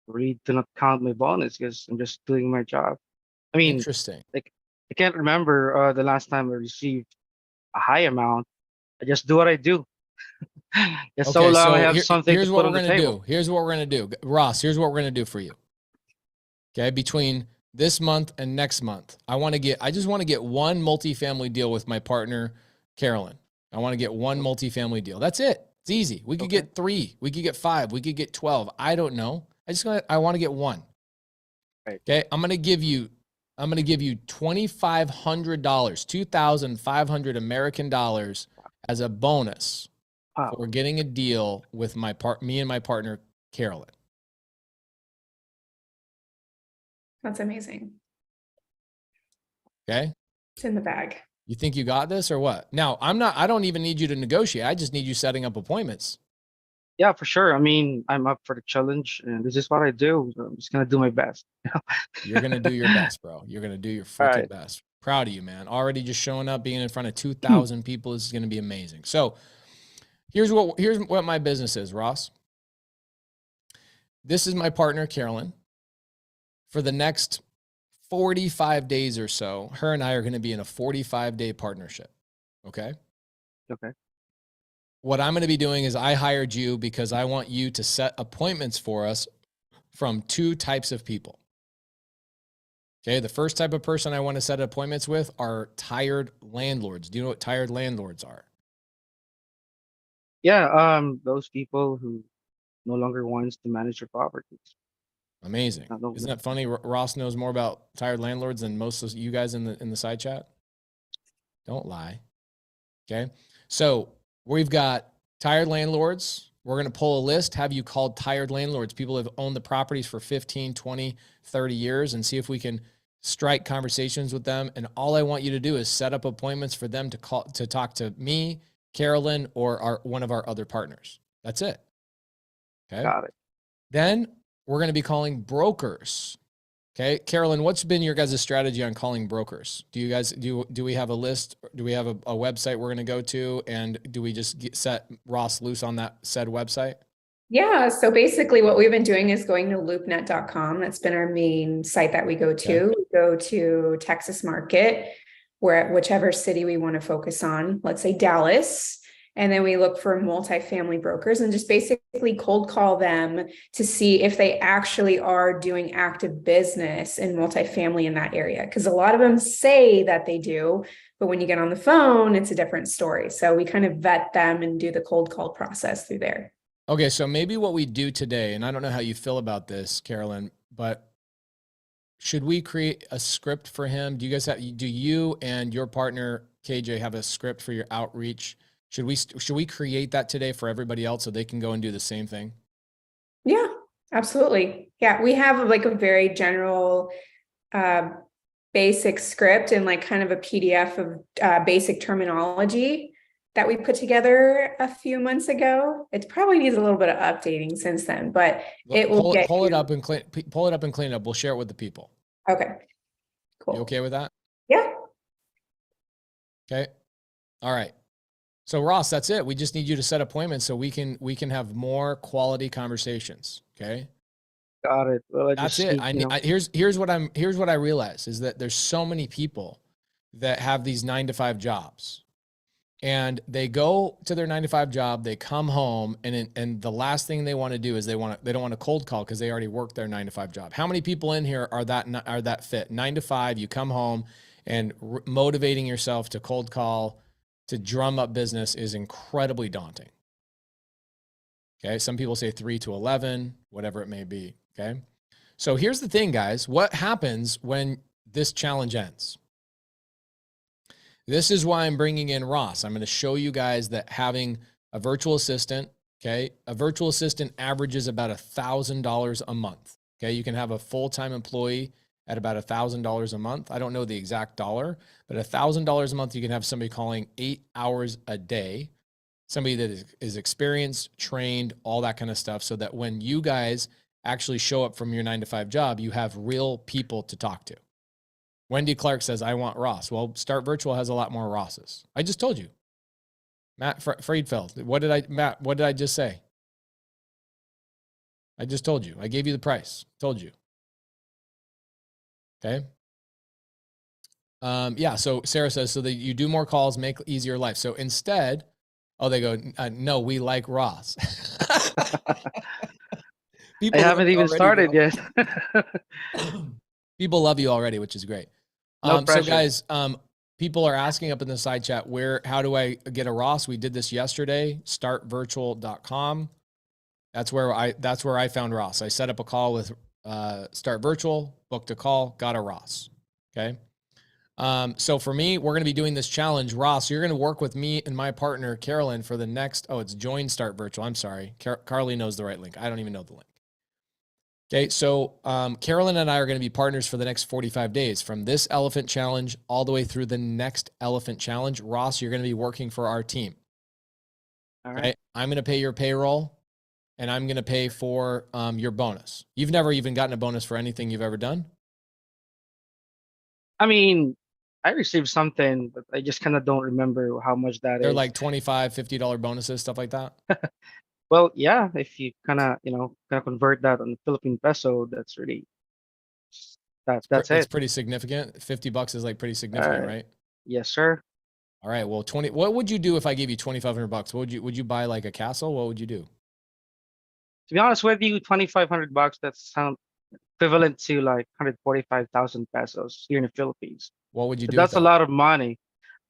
Really do not count my bonus because I'm just doing my job. I mean, interesting. Like, I can't remember the last time I received a high amount, I just do what I do. It's so Okay, long I so have something to here's put what on we're the gonna table. do. Here's what we're gonna do, Ross. Here's what we're gonna do for you. Okay, between this month and next month, I just want to get one multifamily deal with my partner, Carolyn. I want to get one multifamily deal. That's it. It's easy. We could Okay. get 3, we could get 5, we could get 12. I don't know. I want to get one. Right. Okay, I'm gonna give you $2,500, 2,500 American dollars as a bonus Wow. for getting a deal with me and my partner, Carolyn. That's amazing. Okay. It's in the bag. You think you got this or what? Now, I don't even need you to negotiate. I just need you setting up appointments. Yeah, for sure. I mean, I'm up for the challenge, and this is what I do. So I'm just gonna do my best. You're going to do your best, bro. You're going to do your All freaking right. best. Proud of you, man. Already just showing up, being in front of 2,000 people. This is going to be amazing. So here's what my business is, Ross. This is my partner, Carolyn. For the next 45 days or so, her and I are going to be in a 45-day partnership. Okay. Okay. What I'm going to be doing is I hired you because I want you to set appointments for us from 2 types of people. Okay. The first type of person I want to set appointments with are tired landlords. Do you know what tired landlords are? Yeah. Those people who no longer wants to manage their properties. Amazing. I don't Isn't know. that funny? Ross knows more about tired landlords than most of you guys in the side chat. Don't lie. Okay. So we've got tired landlords. We're going to pull a list, have you called tired landlords, people who have owned the properties for 15, 20, 30 years, and see if we can strike conversations with them. And all I want you to do is set up appointments for them to talk to me, Carolyn, or one of our other partners. That's it. Okay. Got it. Then we're going to be calling brokers. Okay. Carolyn, what's been your guys' strategy on calling brokers? Do you guys, do we have a list? Do we have a website we're going to go to? And do we just set Ross loose on that said website? Yeah. So basically what we've been doing is going to loopnet.com. That's been our main site that we go to. Okay. We go to Texas market, where whichever city we want to focus on, let's say Dallas. And then we look for multifamily brokers and just basically cold call them to see if they actually are doing active business in multifamily in that area. Because a lot of them say that they do, but when you get on the phone, it's a different story. So we kind of vet them and do the cold call process through there. Okay. So maybe what we do today, and I don't know how you feel about this, Carolyn, but should we create a script for him? Do you and your partner, KJ, have a script for your outreach? Should we create that today for everybody else so they can go and do the same thing? Yeah, absolutely. Yeah, we have like a very general basic script and like kind of a PDF of basic terminology that we put together a few months ago. It probably needs a little bit of updating since then, but it will pull it up and clean it up. We'll share it with the people. Okay, cool. You okay with that? Yeah. Okay. All right. So Ross, that's it. We just need you to set appointments so we can have more quality conversations. Okay. Got it. Well, That's it. Here's what I realize is that there's so many people that have these 9-to-5 jobs, and they go to their 9-to-5 job, they come home, and the last thing they want to do is they don't want to cold call because they already worked their 9-to-5 job. How many people in here are that fit? 9-to-5, you come home, and motivating yourself to cold call, to drum up business is incredibly daunting. Okay. Some people say 3 to 11, whatever it may be. Okay. So here's the thing, guys. What happens when this challenge ends? This is why I'm bringing in Ross. I'm going to show you guys that having a virtual assistant, okay, a virtual assistant averages about $1,000 a month. Okay. You can have a full-time employee at about $1,000 a month. I don't know the exact dollar, but $1,000 a month, you can have somebody calling 8 hours a day, somebody that is experienced, trained, all that kind of stuff, so that when you guys actually show up from your 9-to-5 job, you have real people to talk to. Wendy Clark says, I want Ross. Well, Start Virtual has a lot more Rosses. I just told you. Matt Friedfeld. What did I just say? I just told you. I gave you the price. Told you. Okay. Yeah. So Sarah says, so that you do more calls, make easier life. So instead, Oh, they go, no, we like Ross. I haven't even started bro. yet. People love you already, which is great. No So pressure. guys, people are asking up in the side chat, how do I get a Ross? We did this yesterday, startvirtual.com. That's where I found Ross. I set up a call with Start Virtual, booked a call, got a Ross. Okay. So for me, we're going to be doing this challenge. Ross, you're going to work with me and my partner, Carolyn, for the next, it's join Start Virtual. I'm sorry. Carly knows the right link. I don't even know the link. Okay. So Carolyn and I are going to be partners for the next 45 days from this elephant challenge all the way through the next elephant challenge. Ross, you're going to be working for our team. All right. Okay. I'm going to pay your payroll and I'm going to pay for your bonus. You've never even gotten a bonus for anything you've ever done? I mean, I received something, but I just kind of don't remember how much that They're is. like $25, $50 bonuses, stuff like that. Well, yeah, if you kind of convert that on the Philippine peso, that's really that's It's it. pretty significant. $50 is like pretty significant, right? Yes, sir. All right. Well, what would you do if I gave you $2,500? Would you buy like a castle? What would you do? To be honest with you, $2,500, that's equivalent to like 145,000 pesos here in the Philippines. What would you So do? that's a lot of money.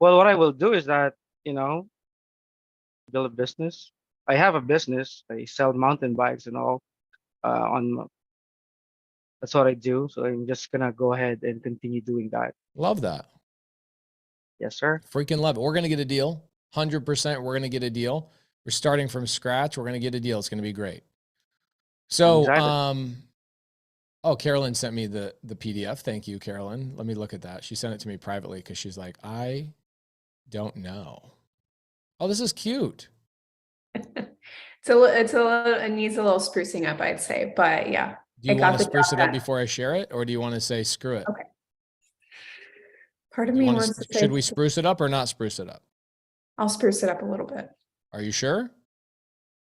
Well, what I will do is that, build a business. I have a business. I sell mountain bikes and all. That's what I do. So I'm just gonna go ahead and continue doing that. Love that. Yes, sir. Freaking love it. We're gonna get a deal. 100%. We're gonna get a deal. We're starting from scratch. We're gonna get a deal. It's gonna be great. So, Carolyn sent me the PDF. Thank you, Carolyn. Let me look at that. She sent it to me privately because she's like, I don't know. Oh, this is cute. It needs a little sprucing up, I'd say, but yeah. Do you want to spruce it up before I share it, or do you want to say screw it? Okay. Part of me wants to say, should we spruce it up or not spruce it up? I'll spruce it up a little bit. Are you sure?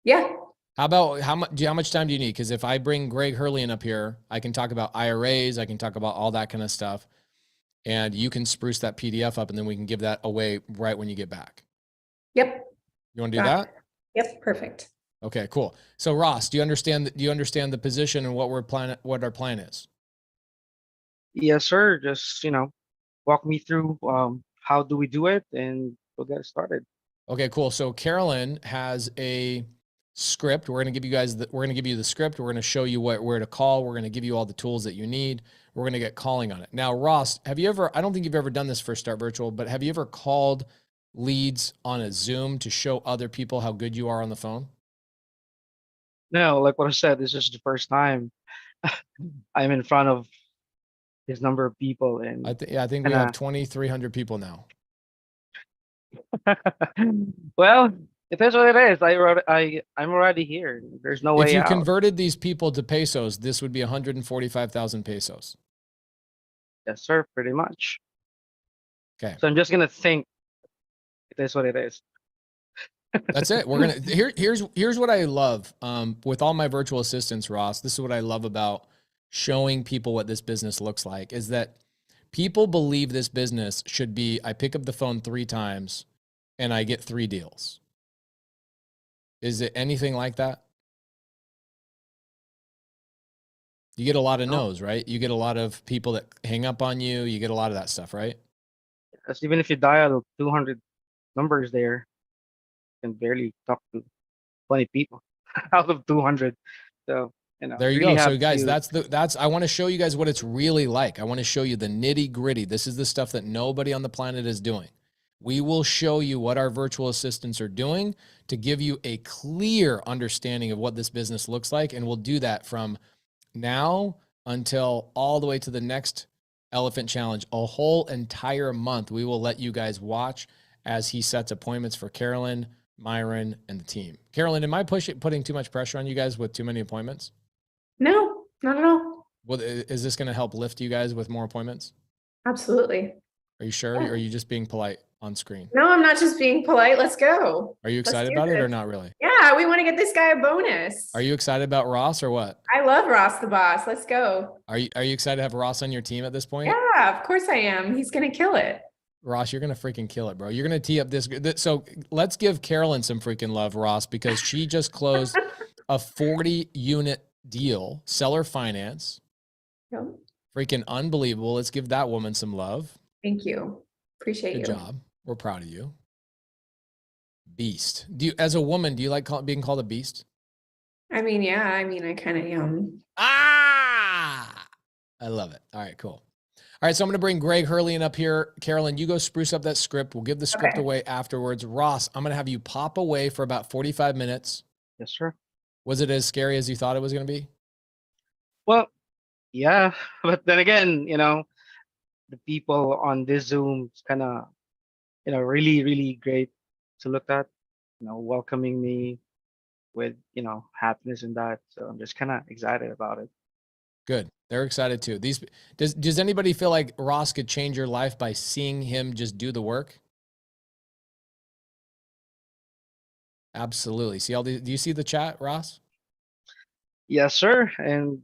Yeah. How much time do you need? Because if I bring Greg Herlean up here, I can talk about IRAs, I can talk about all that kind of stuff, and you can spruce that PDF up, and then we can give that away right when you get back. Yep. You want to do that? Yep. Perfect. Okay, cool. So Ross, do you understand the position and what our plan is? Yes, sir. Just, walk me through how do we do it, and we'll get started. Okay, cool. So Carolyn has a script. We're going to give you the script. We're going to show you where to call. We're going to give you all the tools that you need. We're going to get calling on it. Now, Ross, I don't think you've ever done this for Start Virtual, but have you ever called leads on a Zoom to show other people how good you are on the phone? No, like what I said, this is the first time I'm in front of this number of people, and I think we have 2,300 people now. well, it is what it is. I'm already here. There's no way out. If you converted these people to pesos, this would be 145,000 pesos. Yes, sir. Pretty much. Okay. So I'm just gonna think. It is what it is. That's it. We're gonna here's what I love. With all my virtual assistants, Ross, this is what I love about showing people what this business looks like, is that people believe this business should be, I pick up the phone 3 times and I get 3 deals. Is it anything like that? You get a lot of no's, right? You get a lot of people that hang up on you. You get a lot of that stuff, right? Because even if you dial 200 numbers there, you can barely talk to 20 people out of 200. So, there you go. So guys, I want to show you guys what it's really like. I want to show you the nitty gritty. This is the stuff that nobody on the planet is doing. We will show you what our virtual assistants are doing to give you a clear understanding of what this business looks like. And we'll do that from now until all the way to the next Elephant Challenge, a whole entire month. We will let you guys watch as he sets appointments for Carolyn, Myron, and the team. Carolyn, am I putting too much pressure on you guys with too many appointments? No, not at all. Well, is this going to help lift you guys with more appointments? Absolutely. Are you sure? Yeah. Or are you just being polite on screen? No, I'm not just being polite. Let's go. Are you excited about it or not really? Yeah, we want to get this guy a bonus. Are you excited about Ross or what? I love Ross the boss. Let's go. Are you excited to have Ross on your team at this point? Yeah, of course I am. He's going to kill it. Ross, you're going to freaking kill it, bro. You're going to tee up this. So let's give Carolyn some freaking love, Ross, because she just closed a 40-unit deal, seller finance. Yep. Freaking unbelievable. Let's give that woman some love. Thank you. Appreciate you. Good job. We're proud of you. Beast. As a woman, do you like being called a beast? I mean, yeah, I kind of am. Ah, I love it. All right, cool. All right, so I'm going to bring Greg Herlean up here. Carolyn, you go spruce up that script. We'll give the script away afterwards. Ross, I'm going to have you pop away for about 45 minutes. Yes, sir. Was it as scary as you thought it was going to be? Well, yeah, but then again, the people on this Zoom is kind of, really, really great to look at, welcoming me with, happiness and that. So I'm just kind of excited about it. Good. They're excited too. Does anybody feel like Ross could change your life by seeing him just do the work? Absolutely. Do you see the chat, Ross? Yes, sir. And,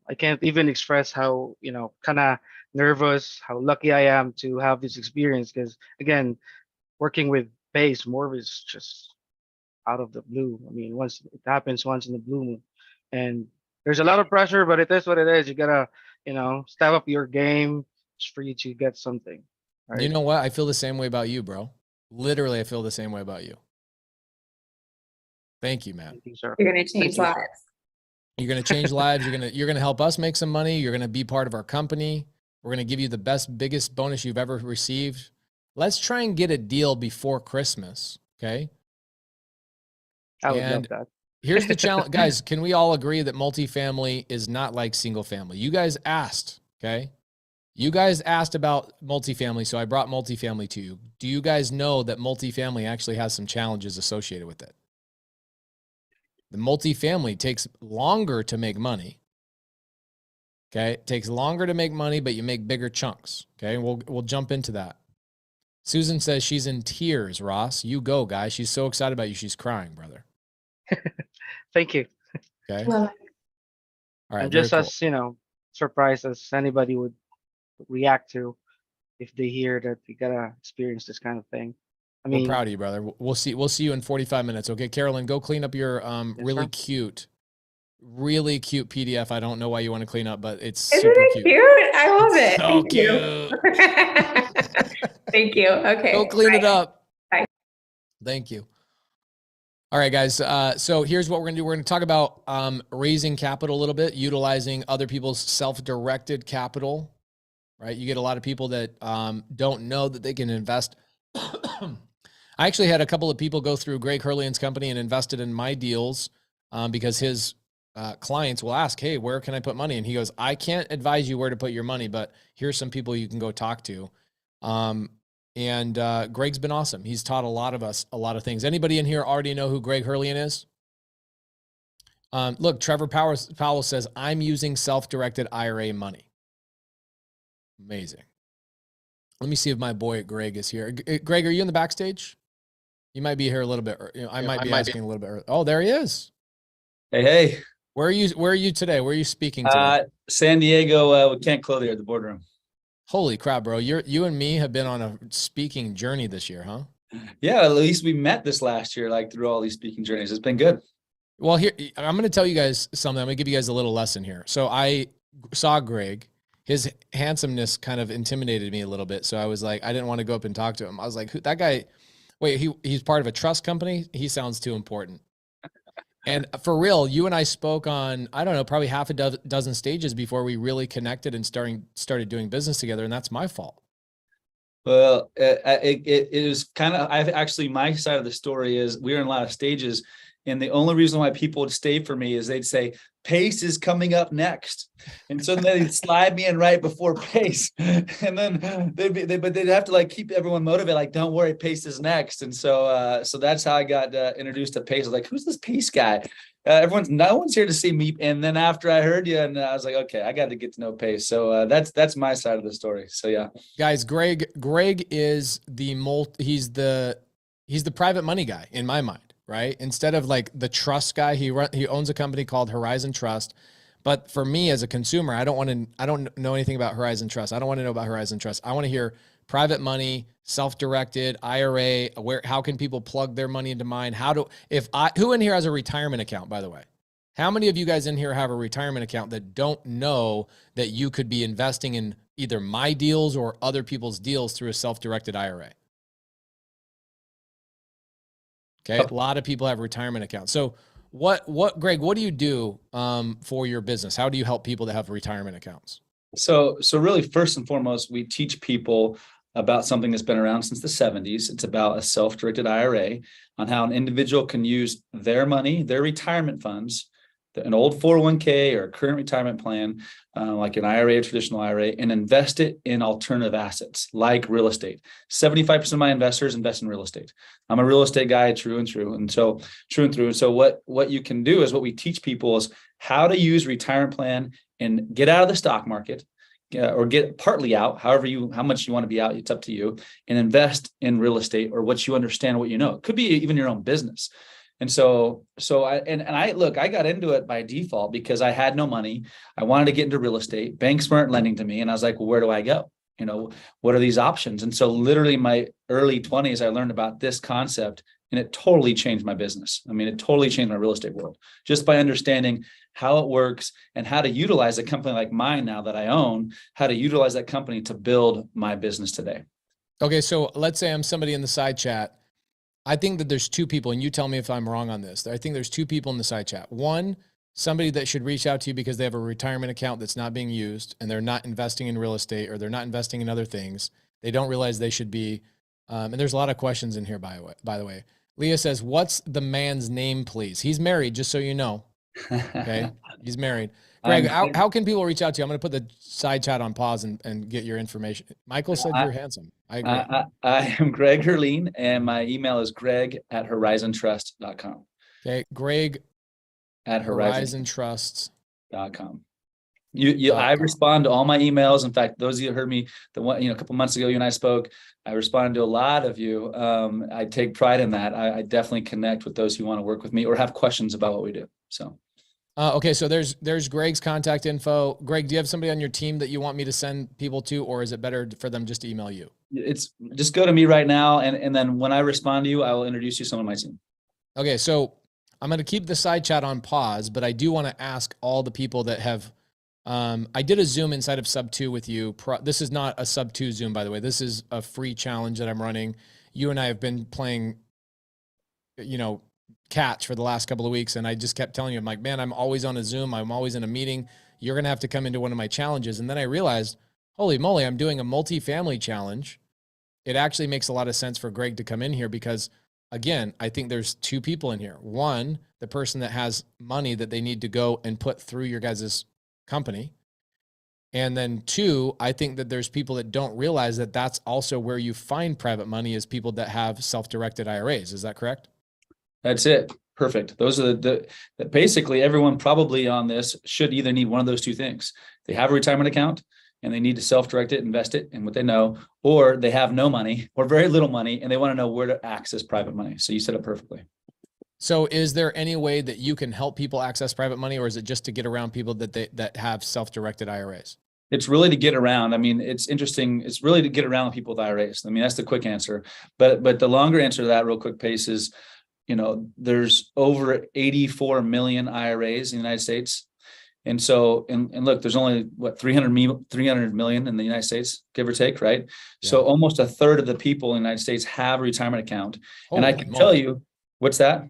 I can't even express how, kind of nervous, how lucky I am to have this experience. Because again, working with Morby is just out of the blue. I mean, it happens once in the blue moon. And there's a lot of pressure, but it is what it is. You gotta, step up your game just for you to get something. Right? You know what? I feel the same way about you, bro. Literally, I feel the same way about you. Thank you, man. Thank you, sir. You're going to change lives. You're going to change lives. You're going to help us make some money. You're going to be part of our company. We're going to give you the biggest bonus you've ever received. Let's try and get a deal before Christmas. Okay. I would love that. Here's the challenge, guys. Can we all agree that multifamily is not like single family? You guys asked, okay? You guys asked about multifamily, so I brought multifamily to you. Do you guys know that multifamily actually has some challenges associated with it? The multifamily takes longer to make money. Okay, it takes longer to make money, but you make bigger chunks. Okay, we'll jump into that. Susan says she's in tears. Ross, you go, guys. She's so excited about you. She's crying, brother. Thank you. Okay. Well, All right. I'm just cool. as surprised as anybody would react to if they hear that you gotta experience this kind of thing. I mean, we're proud of you, brother. We'll see you in 45 minutes. Okay, Carolyn, go clean up your really cute PDF. I don't know why you want to clean up, but it's isn't super it cute? I love it. So Thank cute. you. Thank you. Okay. Go clean it up. Bye. Thank you. All right, guys. So here's what we're going to do. We're going to talk about raising capital a little bit, utilizing other people's self-directed capital, right? You get a lot of people that don't know that they can invest. I actually had a couple of people go through Greg Herlean's company and invested in my deals because his clients will ask, hey, where can I put money? And he goes, I can't advise you where to put your money, but here's some people you can go talk to. And Greg's been awesome. He's taught a lot of us a lot of things. Anybody in here already know who Greg Herlean is? Look, Trevor Powell says, I'm using self-directed IRA money. Amazing. Let me see if my boy Greg is here. Greg, are you in the backstage? You might be here a little bit. I might be asking a little bit early. Oh, there he is. Hey. Where are you today? Where are you speaking today? San Diego with Kent Clothier at the boardroom. Holy crap, bro. You and me have been on a speaking journey this year, huh? Yeah, at least we met this last year, like through all these speaking journeys. It's been good. Well, here, I'm going to tell you guys something. I'm going to give you guys a little lesson here. So I saw Greg. His handsomeness kind of intimidated me a little bit. So I was like, I didn't want to go up and talk to him. I was like, that guy, wait, he's part of a trust company? He sounds too important. And for real, you and I spoke on, I don't know, probably half a dozen stages before we really connected and started doing business together. And that's my fault. Well, it is kind of, my side of the story is we were in a lot of stages. And the only reason why people would stay for me is they'd say, Pace is coming up next. And so then they'd slide me in right before Pace. And then they'd have to like keep everyone motivated. Like, don't worry, Pace is next. And so that's how I got introduced to Pace. I was like, who's this Pace guy? No one's here to see me. And then after I heard you, and I was like, okay, I got to get to know Pace. So that's my side of the story. So yeah, guys, Greg is he's the private money guy in my mind. Right? Instead of like the trust guy, he owns a company called Horizon Trust. But for me as a consumer, I don't know anything about Horizon Trust. I don't want to know about Horizon Trust. I want to hear private money, self-directed, IRA, how can people plug their money into mine? Who in here has a retirement account, by the way? How many of you guys in here have a retirement account that don't know that you could be investing in either my deals or other people's deals through a self-directed IRA? Okay. A lot of people have retirement accounts. So Greg, what do you do for your business? How do you help people that have retirement accounts? So really, first and foremost, we teach people about something that's been around since the 70s. It's about a self-directed IRA, on how an individual can use their money, their retirement funds, an old 401k or a current retirement plan, like an IRA, a traditional IRA, and invest it in alternative assets like real estate. 75% of my investors invest in real estate. I'm a real estate guy, true and true. And so what you can do is, what we teach people is how to use retirement plan and get out of the stock market, or get partly out, how much you want to be out, it's up to you, and invest in real estate or what you understand, what you know. It could be even your own business. And I got into it by default because I had no money. I wanted to get into real estate. Banks weren't lending to me. And I was like, well, where do I go? What are these options? And so literally in my early 20s, I learned about this concept, and it totally changed my business. I mean, it totally changed my real estate world, just by understanding how it works and how to utilize a company like mine now that I own, how to utilize that company to build my business today. Okay. So let's say I'm somebody in the side chat. I think that there's two people, and you tell me if I'm wrong on this. I think there's two people in the side chat. One, somebody that should reach out to you because they have a retirement account that's not being used and they're not investing in real estate, or they're not investing in other things. They don't realize they should be. And there's a lot of questions in here, by the way. Leah says, what's the man's name, please? He's married, just so you know. Okay. He's married. Greg, how can people reach out to you? I'm going to put the side chat on pause and get your information. Michael said you're handsome. I agree. I am Greg Herlean, and my email is greg@horizontrust.com. Okay. Greg at horizontrust.com. I respond to all my emails. In fact, those of you who heard me a couple months ago, you and I spoke, I responded to a lot of you. I take pride in that. I definitely connect with those who want to work with me or have questions about what we do. So. Okay. So there's Greg's contact info. Greg, do you have somebody on your team that you want me to send people to, or is it better for them just to email you? It's just go to me right now. And then when I respond to you, I will introduce you to someone on my team. Okay. So I'm going to keep the side chat on pause, but I do want to ask all the people that have, I did a Zoom inside of Subto with you. This is not a Subto Zoom, by the way. This is a free challenge that I'm running. You and I have been playing, catch for the last couple of weeks. And I just kept telling you, I'm like, man, I'm always on a Zoom. I'm always in a meeting. You're going to have to come into one of my challenges. And then I realized, holy moly, I'm doing a multifamily challenge. It actually makes a lot of sense for Greg to come in here because, again, I think there's two people in here. One, the person that has money that they need to go and put through your guys' company. And then two, I think that there's people that don't realize that that's also where you find private money, is people that have self-directed IRAs. Is that correct? That's it. Perfect. Those are basically everyone probably on this should either need one of those two things. They have a retirement account and they need to self-direct it, invest it in what they know, or they have no money or very little money and they want to know where to access private money. So you said it perfectly. So is there any way that you can help people access private money, or is it just to get around people that have self-directed IRAs? It's really to get around. I mean, it's interesting. It's really to get around people with IRAs. I mean, that's the quick answer. But the longer answer to that real quick pace is, there's over 84 million IRAs in the United States. And so, and look, there's only 300 million in the United States, give or take, right? Yeah. So almost a third of the people in the United States have a retirement account. And I can tell you, what's that?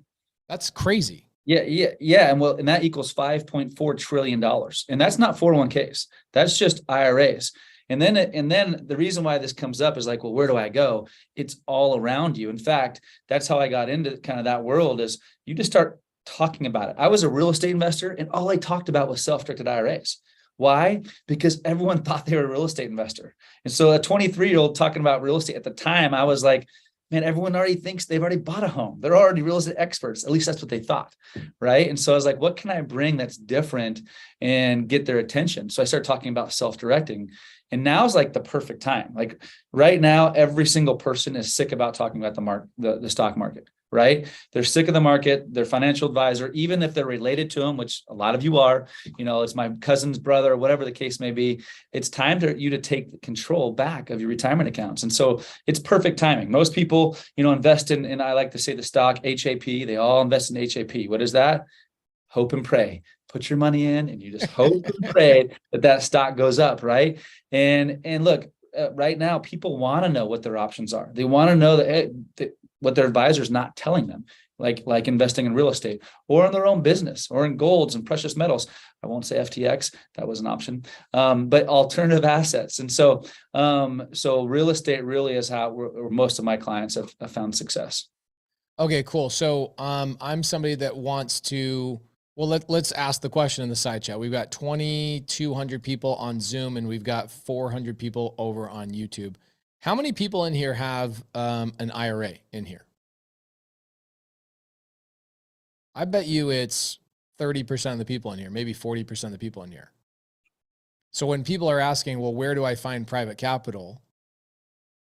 That's crazy. Yeah. And that equals $5.4 trillion. And that's not 401ks. That's just IRAs. And then the reason why this comes up is like, well, where do I go? It's all around you. In fact, that's how I got into kind of that world, is you just start talking about it. I was a real estate investor and all I talked about was self-directed IRAs. Why? Because everyone thought they were a real estate investor. And so a 23-year-old talking about real estate at the time, I was like, man, everyone already thinks they've already bought a home. They're already real estate experts. At least that's what they thought, right? And so I was like, what can I bring that's different and get their attention? So I started talking about self-directing. And now is like the perfect time. Like right now, every single person is sick about talking about the stock market. right? They're sick of the market, their financial advisor, even if they're related to them, which a lot of you are, it's my cousin's brother, whatever the case may be. It's time for you to take control back of your retirement accounts. And so it's perfect timing. Most people, invest in, I like to say the stock HAP, they all invest in HAP. What is that? Hope and pray. Put your money in and you just hope and pray that stock goes up, right? And look, right now, people want to know what their options are. They want to know that what their advisor is not telling them, like investing in real estate or in their own business or in golds and precious metals. I won't say FTX, that was an option, but alternative assets. And so real estate really is how most of my clients have found success. Okay, cool. So I'm somebody that wants to, well, let's ask the question in the side chat. We've got 2,200 people on Zoom and we've got 400 people over on YouTube. How many people in here have an IRA in here? I bet you it's 30% of the people in here, maybe 40% of the people in here. So when people are asking, well, where do I find private capital?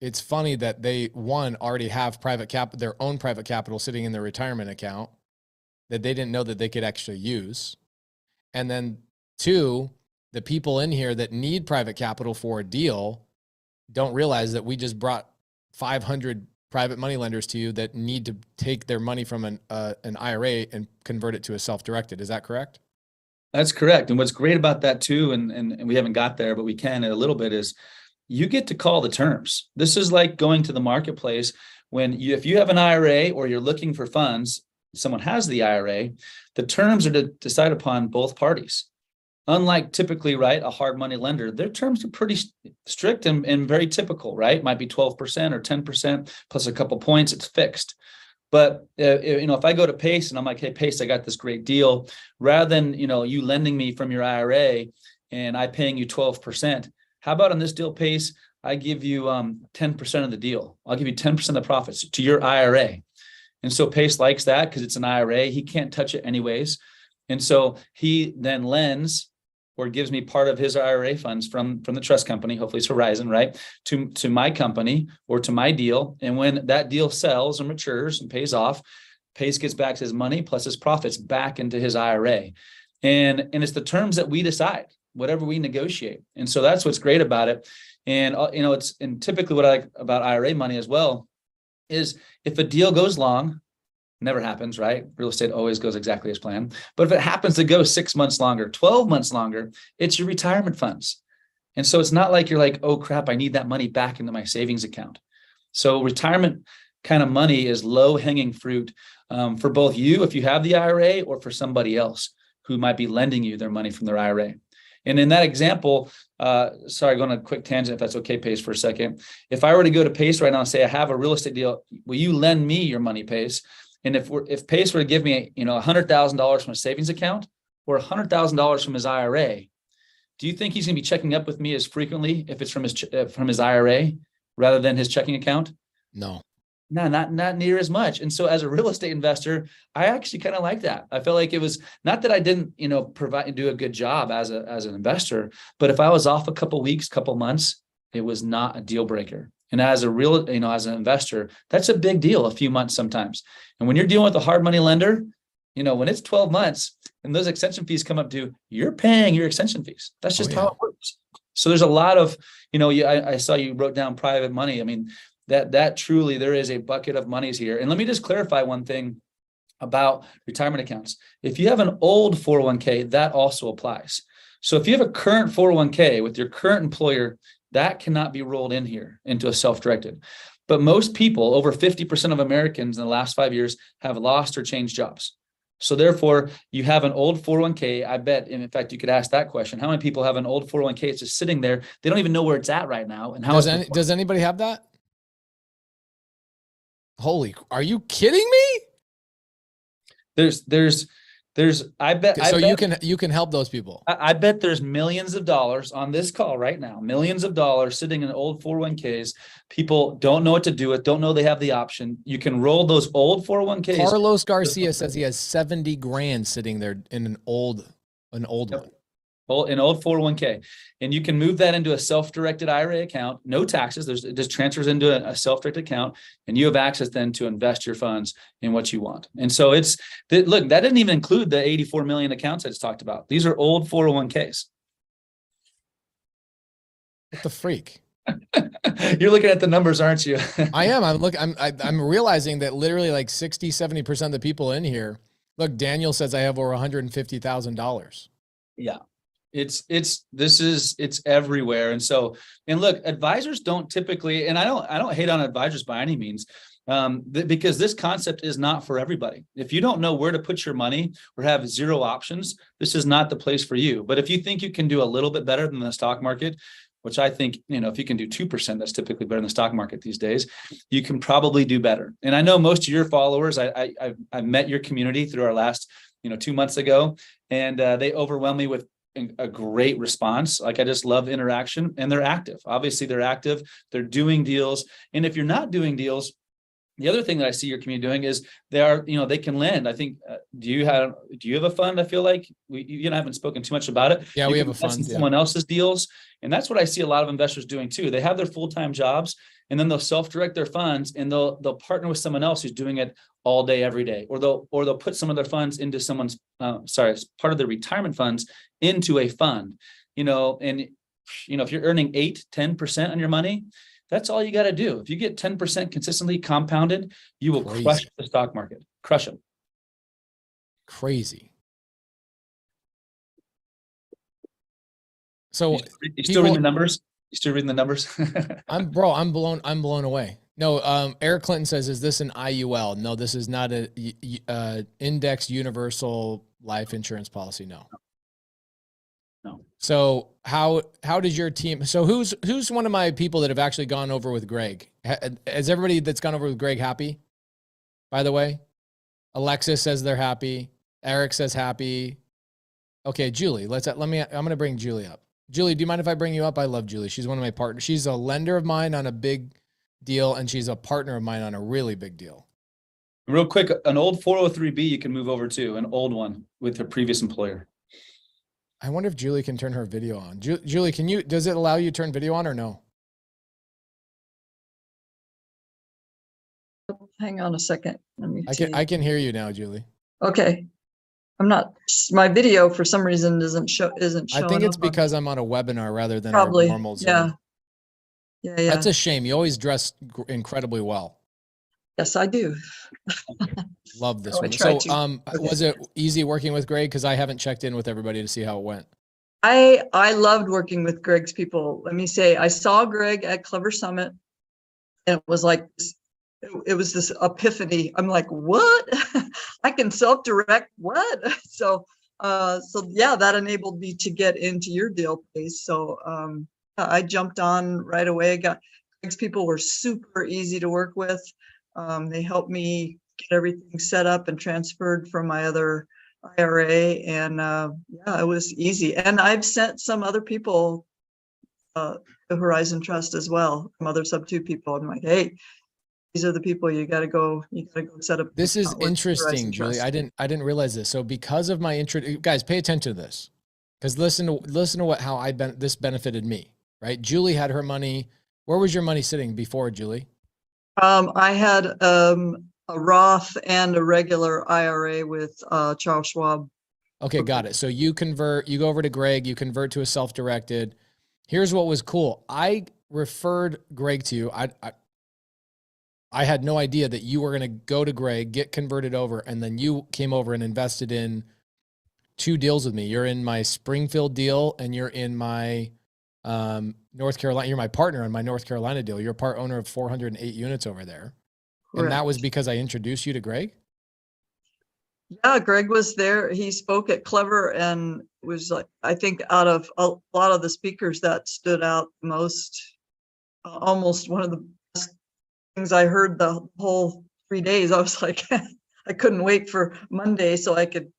It's funny that they, one, already have their own private capital sitting in their retirement account that they didn't know that they could actually use. And then two, the people in here that need private capital for a deal don't realize that we just brought 500 private money lenders to you that need to take their money from an IRA and convert it to a self-directed. Is that correct? That's correct. And what's great about that too, and we haven't got there, but we can in a little bit, is you get to call the terms. This is like going to the marketplace if you have an IRA or you're looking for funds, someone has the IRA, the terms are to decide upon both parties. Unlike typically, right, a hard money lender, their terms are pretty strict and very typical, right? Might be 12% or 10% plus a couple points, it's fixed. But if I go to Pace and I'm like, hey, Pace, I got this great deal, rather than you lending me from your IRA and I paying you 12%, how about on this deal, Pace, I give you 10% of the deal. I'll give you 10% of the profits to your IRA. And so Pace likes that because it's an IRA. He can't touch it anyways. And so he then lends or gives me part of his IRA funds from the trust company, hopefully it's Horizon, right, to my company or to my deal. And when that deal sells or matures and pays off, Pace gets back his money plus his profits back into his IRA. And it's the terms that we decide, whatever we negotiate. And so that's what's great about it. And and typically what I like about IRA money as well is if a deal goes long, never happens, right? Real estate always goes exactly as planned. But if it happens to go 6 months longer, 12 months longer, it's your retirement funds. And so it's not like you're like, oh crap, I need that money back into my savings account. So retirement kind of money is low hanging fruit for both you, if you have the IRA, or for somebody else who might be lending you their money from their IRA. And in that example, sorry, going on a quick tangent, if that's okay, Pace, for a second. If I were to go to Pace right now and say, I have a real estate deal, will you lend me your money, Pace? And if Pace were to give me, $100,000 from a savings account or $100,000 from his IRA, do you think he's going to be checking up with me as frequently if it's from his IRA rather than his checking account? No. No, not near as much. And so as a real estate investor, I actually kind of like that. I felt like it was not that I didn't, do a good job as an investor, but if I was off a couple weeks, couple months, it was not a deal breaker. And as as an investor, that's a big deal, a few months sometimes. And when you're dealing with a hard money lender, when it's 12 months and those extension fees come up due, you're paying your extension fees. That's just how it works. So there's a lot of, I saw you wrote down private money. I mean, that truly, there is a bucket of monies here. And let me just clarify one thing about retirement accounts. If you have an old 401k, that also applies. So if you have a current 401k with your current employer, that cannot be rolled in here into a self-directed. But most people, over 50% of Americans in the last 5 years, have lost or changed jobs. So therefore, you have an old 401k. I bet, and in fact, you could ask that question. How many people have an old 401k? It's just sitting there. They don't even know where it's at right now. And how does anybody have that? Holy, are you kidding me? I bet. You can help those people. I bet there's millions of dollars on this call right now, millions of dollars sitting in old 401ks. People don't know what to do with, don't know they have the option. You can roll those old 401ks. Carlos Garcia says he has 70 grand sitting there in an old one. an old 401k, and you can move that into a self-directed IRA account, no taxes. It just transfers into a self-directed account, and you have access then to invest your funds in what you want. And so look, that didn't even include the 84 million accounts I just talked about. These are old 401ks. What the freak? You're looking at the numbers, aren't you? I am. I'm realizing that literally like 60, 70% of the people in here. Look, Daniel says I have over $150,000. Yeah. It's everywhere. And look, advisors don't typically, and I don't hate on advisors by any means, because this concept is not for everybody. If you don't know where to put your money or have zero options, this is not the place for you. But if you think you can do a little bit better than the stock market, which I think, if you can do 2%, that's typically better than the stock market these days, you can probably do better. And I know most of your followers, I've met your community through our last, 2 months ago, and they overwhelm me with a great response. Like, I just love interaction, and they're active. Obviously they're active, they're doing deals. And if you're not doing deals, the other thing that I see your community doing is they can lend. I think, do you have a fund? I feel like you haven't spoken too much about it. Yeah, we have a fund. Someone else's deals. And that's what I see a lot of investors doing too. They have their full-time jobs, and then they'll self-direct their funds, and they'll partner with someone else who's doing it all day, every day. Or they'll put some of their funds into someone's, part of their retirement funds into a fund, and if you're earning 8-10% on your money, that's all you got to do. If you get 10% consistently compounded, you will crush the stock market. Crush them. Crazy. So you still reading the numbers? You still reading the numbers? I'm blown away. No, Eric Clinton says, is this an IUL? No, this is not a indexed universal life insurance policy. No. So how does your team, so who's one of my people that have actually gone over with Greg? Is everybody that's gone over with Greg happy? By the way, Alexis says they're happy. Eric says happy. Okay, Julie, I'm going to bring Julie up. Julie, do you mind if I bring you up? I love Julie. She's one of my partners. She's a lender of mine on a big deal, and she's a partner of mine on a really big deal. Real quick, an old 403B you can move over to, an old one with her previous employer. I wonder if Julie can turn her video on. Julie, does it allow you to turn video on or no? Hang on a second. Let me I can hear you now, Julie. Okay. My video for some reason isn't showing. I think it's because I'm on a webinar rather than probably our normal Zoom. Yeah. That's a shame. You always dress incredibly well. Yes, I do. Love this one. So, was it easy working with Greg? Because I haven't checked in with everybody to see how it went. I loved working with Greg's people. Let me say, I saw Greg at Clever Summit, and it was like, it was this epiphany. I'm like, what? I can self-direct what? So yeah, that enabled me to get into your deal place. So I jumped on right away. Greg's people were super easy to work with. They helped me get everything set up and transferred from my other IRA, and yeah, it was easy. And I've sent some other people to Horizon Trust as well, some other subto people. I'm like, hey, these are the people you got to go set up. This is interesting, Julie. I didn't realize this. So because of my intro, guys, pay attention to this, because listen to how this benefited me, right? Julie had her money. Where was your money sitting before, Julie? I had a Roth and a regular IRA with Charles Schwab. Okay, got it. So you go over to Greg, you convert to a self-directed. Here's what was cool. I referred Greg to you. I had no idea that you were going to go to Greg, get converted over, and then you came over and invested in 2 deals with me. You're in my Springfield deal, and you're in my North Carolina. You're my partner in my North Carolina deal. You're a part owner of 408 units over there. Correct. And that was because I introduced you to Greg? Yeah, Greg was there. He spoke at Clever, and was like, I think out of a lot of the speakers that stood out most, almost one of the best things I heard the whole 3 days. I was like, I couldn't wait for Monday so I could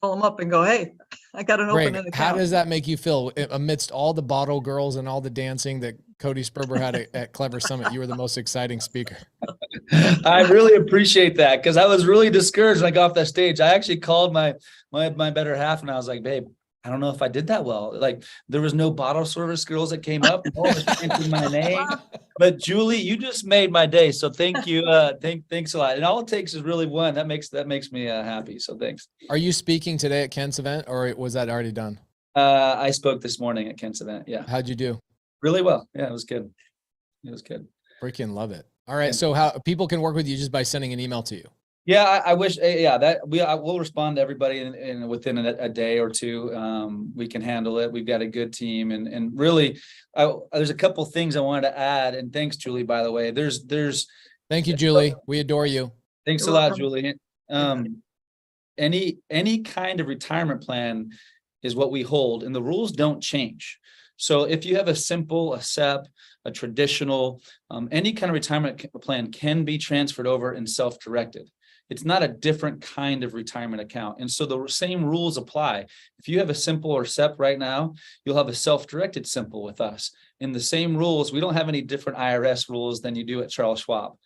call him up and go, hey, I got an open account. How does that make you feel amidst all the bottle girls and all the dancing that Cody Sperber had at Clever Summit? You were the most exciting speaker. I really appreciate that, because I was really discouraged when I got off that stage. I actually called my better half, and I was like, babe, I don't know if I did that well. Like there was no bottle service girls that came up. No one was chanting my name. But Julie, you just made my day. So thank you. Thanks a lot. And all it takes is really one. That makes me happy. So thanks. Are you speaking today at Kent's event, or was that already done? I spoke this morning at Kent's event. Yeah. How'd you do? Really well. Yeah, it was good. It was good. Freaking love it. All right. So how people can work with you just by sending an email to you? Yeah, I wish. Yeah, I will respond to everybody in within a day or two. We can handle it. We've got a good team, and really, there's a couple things I wanted to add. And thanks, Julie. By the way, there's. Thank you, Julie. We adore you. Thanks a lot, Julie. Any kind of retirement plan is what we hold, and the rules don't change. So if you have a simple, a SEP, a traditional, any kind of retirement plan can be transferred over and self-directed. It's not a different kind of retirement account. And so the same rules apply. If you have a simple or SEP right now, you'll have a self-directed simple with us. In the same rules, we don't have any different IRS rules than you do at Charles Schwab,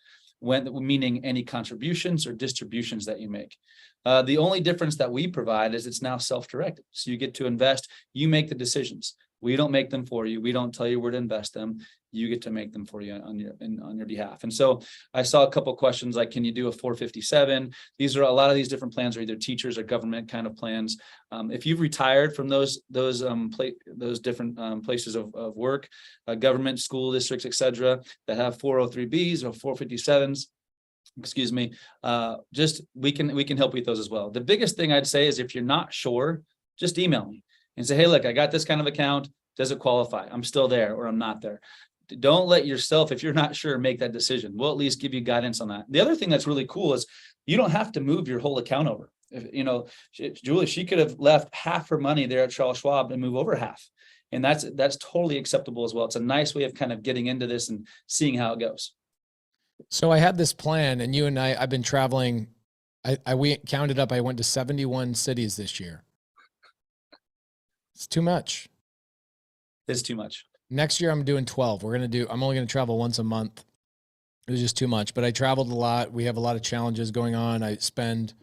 meaning any contributions or distributions that you make. The only difference that we provide is it's now self-directed. So you get to invest, you make the decisions. We don't make them for you. We don't tell you where to invest them. You get to make them for you on your behalf. And so I saw a couple of questions like, can you do a 457? These are a lot of these different plans are either teachers or government kind of plans. If you've retired from those different places of work, government, school districts, etc., that have 403Bs or 457s, excuse me, we can help you with those as well. The biggest thing I'd say is if you're not sure, just email me and say, hey, look, I got this kind of account. Does it qualify? I'm still there or I'm not there. Don't let yourself, if you're not sure, make that decision. We'll at least give you guidance on that. The other thing that's really cool is you don't have to move your whole account over. Julie, she could have left half her money there at Charles Schwab and move over half. And that's totally acceptable as well. It's a nice way of kind of getting into this and seeing how it goes. So I had this plan, and you and I've been traveling. We counted up, I went to 71 cities this year. It's too much. It's too much. Next year I'm doing 12. I'm only going to travel once a month. It was just too much, but I traveled a lot. We have a lot of challenges going on. I spend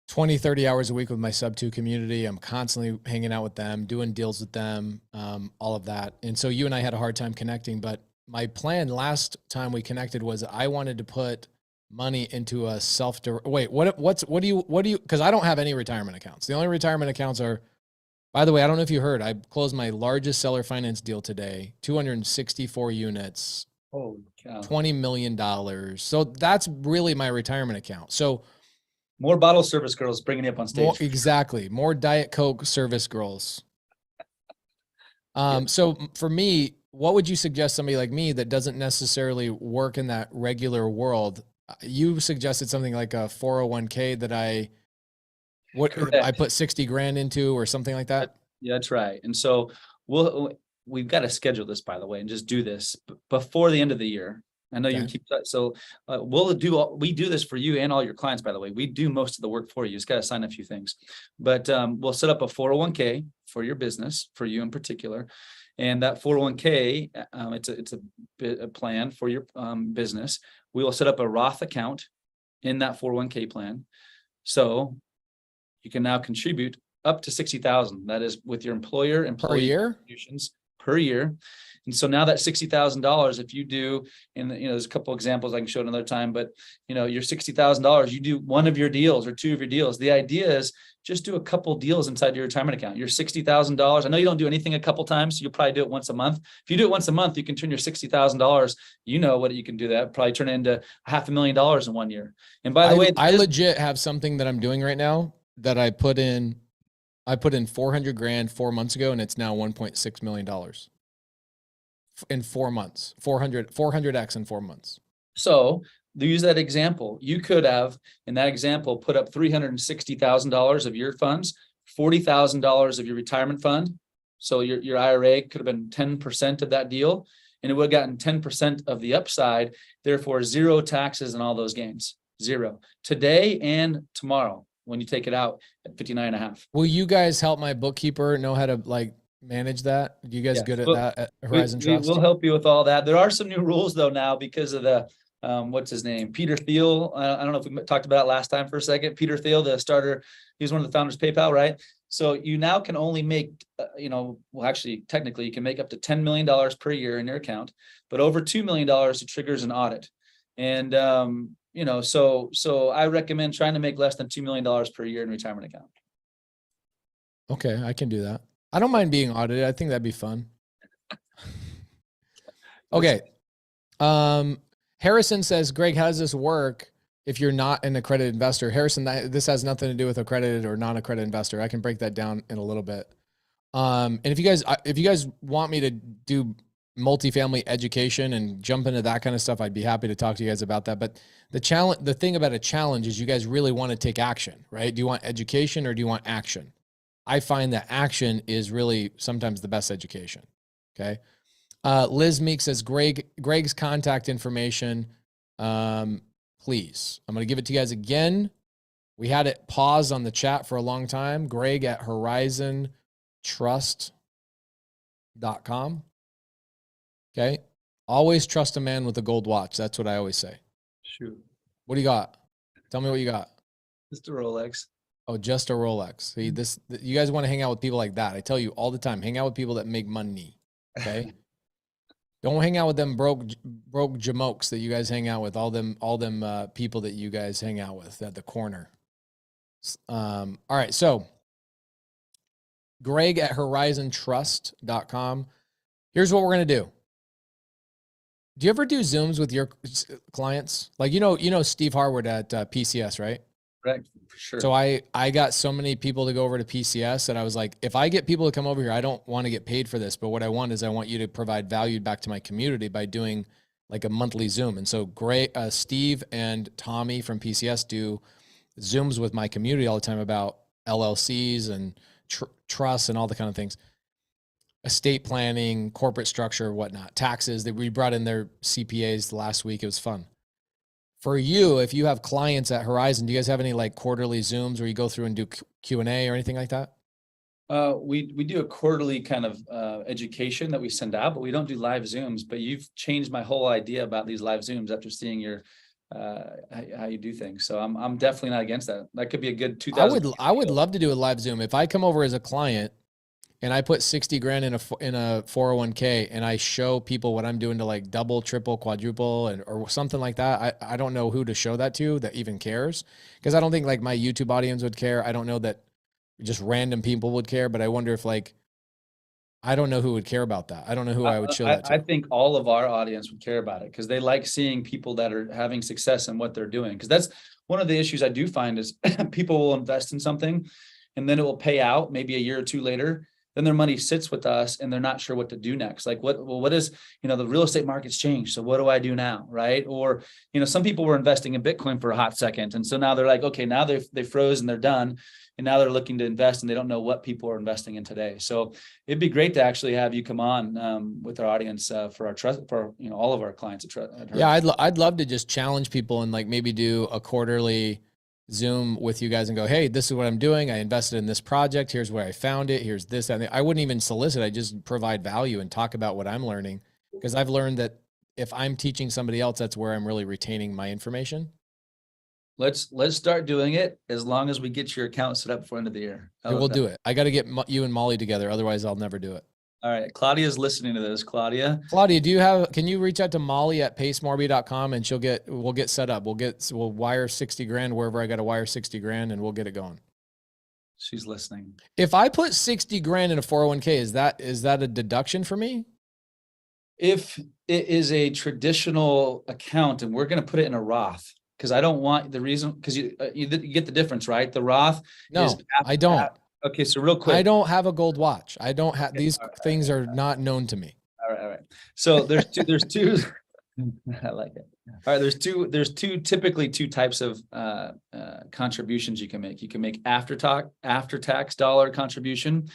20, 30 hours a week with my subto community. I'm constantly hanging out with them, doing deals with them, all of that. And so you and I had a hard time connecting, but my plan last time we connected was I wanted to put money into a what do you, cause I don't have any retirement accounts. The only retirement accounts are, by the way, I don't know if you heard, I closed my largest seller finance deal today, 264 units, Holy cow. $20 million. So that's really my retirement account. So more bottle service girls bringing you up on stage. Exactly. More Diet Coke service girls. So for me, what would you suggest somebody like me that doesn't necessarily work in that regular world? You suggested something like a 401k that I put 60 grand into or something like that. Yeah, that's right. And so we've got to schedule this, by the way, and just do this before the end of the year. I know you keep that. So we do this for you and all your clients, by the way. We do most of the work for you. You just got to sign a few things, but we'll set up a 401k for your business, for you in particular. And that 401k, it's a plan for your business. We will set up a Roth account in that 401k plan. So you can now contribute up to 60,000. That is with your employee contributions per year. And so now that $60,000, if you do, and there's a couple examples I can show another time, but your $60,000, you do one of your deals or two of your deals. The idea is just do a couple deals inside your retirement account. Your $60,000. I know you don't do anything a couple times, so you'll probably do it once a month. If you do it once a month, you can turn your $60,000. You know what you can do that. Probably turn it into $500,000 in 1 year. And by the way, I legit have something that I'm doing right now that I put in 400 grand 4 months ago, and it's now $1.6 million. In 4 months, 400x in 4 months. So use that example. You could have, in that example, put up $360,000 of your funds, $40,000 of your retirement fund. So your IRA could have been 10% of that deal, and it would have gotten 10% of the upside. Therefore, zero taxes on all those gains. Zero. Today and tomorrow, when you take it out at 59.5. Will you guys help my bookkeeper know how to manage that? You guys good at that at Horizon Trust? We'll help you with all that. There are some new rules though now because of the what's his name? Peter Thiel. I don't know if we talked about it last time for a second. Peter Thiel, the starter, he was one of the founders of PayPal, right? So you now can only make, well, actually, technically, you can make up to $10 million per year in your account, but over $2 million, it triggers an audit. And, so I recommend trying to make less than $2 million per year in retirement account. Okay, I can do that. I don't mind being audited. I think that'd be fun. Okay. Harrison says, Greg, how does this work if you're not an accredited investor? Harrison, this has nothing to do with accredited or non-accredited investor. I can break that down in a little bit. And if you guys want me to do multifamily education and jump into that kind of stuff, I'd be happy to talk to you guys about that. But the thing about a challenge is you guys really want to take action, right? Do you want education or do you want action? I find that action is really sometimes the best education. Okay. Liz Meek says, Greg's contact information. Please, I'm going to give it to you guys again. We had it paused on the chat for a long time. Greg at horizontrust.com. Okay. Always trust a man with a gold watch. That's what I always say. Shoot. What do you got? Tell me what you got. Just a Rolex. Oh, just a Rolex. See, you guys want to hang out with people like that. I tell you all the time, hang out with people that make money. Okay. Don't hang out with them broke jamokes that you guys hang out with, all them people that you guys hang out with at the corner. All right. So Greg at horizontrust.com. Here's what we're going to do. Do you ever do Zooms with your clients? Like, Steve Harwood at PCS, right? Right. For sure. So I got so many people to go over to PCS that I was like, if I get people to come over here, I don't want to get paid for this, but what I want is I want you to provide value back to my community by doing like a monthly Zoom. And so Steve and Tommy from PCS do Zooms with my community all the time about LLCs and trusts and all the kind of things, estate planning, corporate structure, whatnot, taxes. That we brought in their CPAs last week. It was fun. For you, if you have clients at Horizon, do you guys have any like quarterly Zooms where you go through and do Q&A or anything like that? We do a quarterly kind of education that we send out, but we don't do live Zooms. But you've changed my whole idea about these live Zooms after seeing your how you do things. So I'm definitely not against that. That could be a good 2000. I would love to do a live Zoom. If I come over as a client and I put 60 grand in a 401k and I show people what I'm doing to like double, triple, quadruple, or something like that. I don't know who to show that to that even cares, because I don't think like my YouTube audience would care. I don't know that just random people would care, but I wonder if like, I don't know who would care about that. I don't know who I would show that to. I think all of our audience would care about it because they like seeing people that are having success in what they're doing. Because that's one of the issues I do find is people will invest in something and then it will pay out maybe a year or two later. Then their money sits with us and they're not sure what to do next. Like what is, the real estate market's changed. So what do I do now? Right. Or, some people were investing in Bitcoin for a hot second. And so now they're like, okay, now they froze and they're done. And now they're looking to invest and they don't know what people are investing in today. So it'd be great to actually have you come on with our audience for our trust, for all of our clients. Yeah, I'd love to just challenge people and like maybe do a quarterly Zoom with you guys and go, hey, this is what I'm doing. I invested in this project. Here's where I found it. Here's this. I wouldn't even solicit. I just provide value and talk about what I'm learning, because I've learned that if I'm teaching somebody else, that's where I'm really retaining my information. Let's start doing it as long as we get your account set up before the end of the year. We'll do it. I got to get you and Molly together. Otherwise I'll never do it. All right. Claudia's listening to this. Claudia, can you reach out to Molly at pacemorby.com and we'll get set up. We'll wire 60 grand wherever I got to wire 60 grand and we'll get it going. She's listening. If I put 60 grand in a 401k, is that a deduction for me? If it is a traditional account and we're going to put it in a Roth, because I don't want the reason, because you get the difference, right? The Roth. No, I don't. Okay. So real quick. I don't have a gold watch. I don't have, these things are not known to me. All right. So there's two, I like it. All right. There's typically two types of contributions you can make. You can make after tax dollar contribution,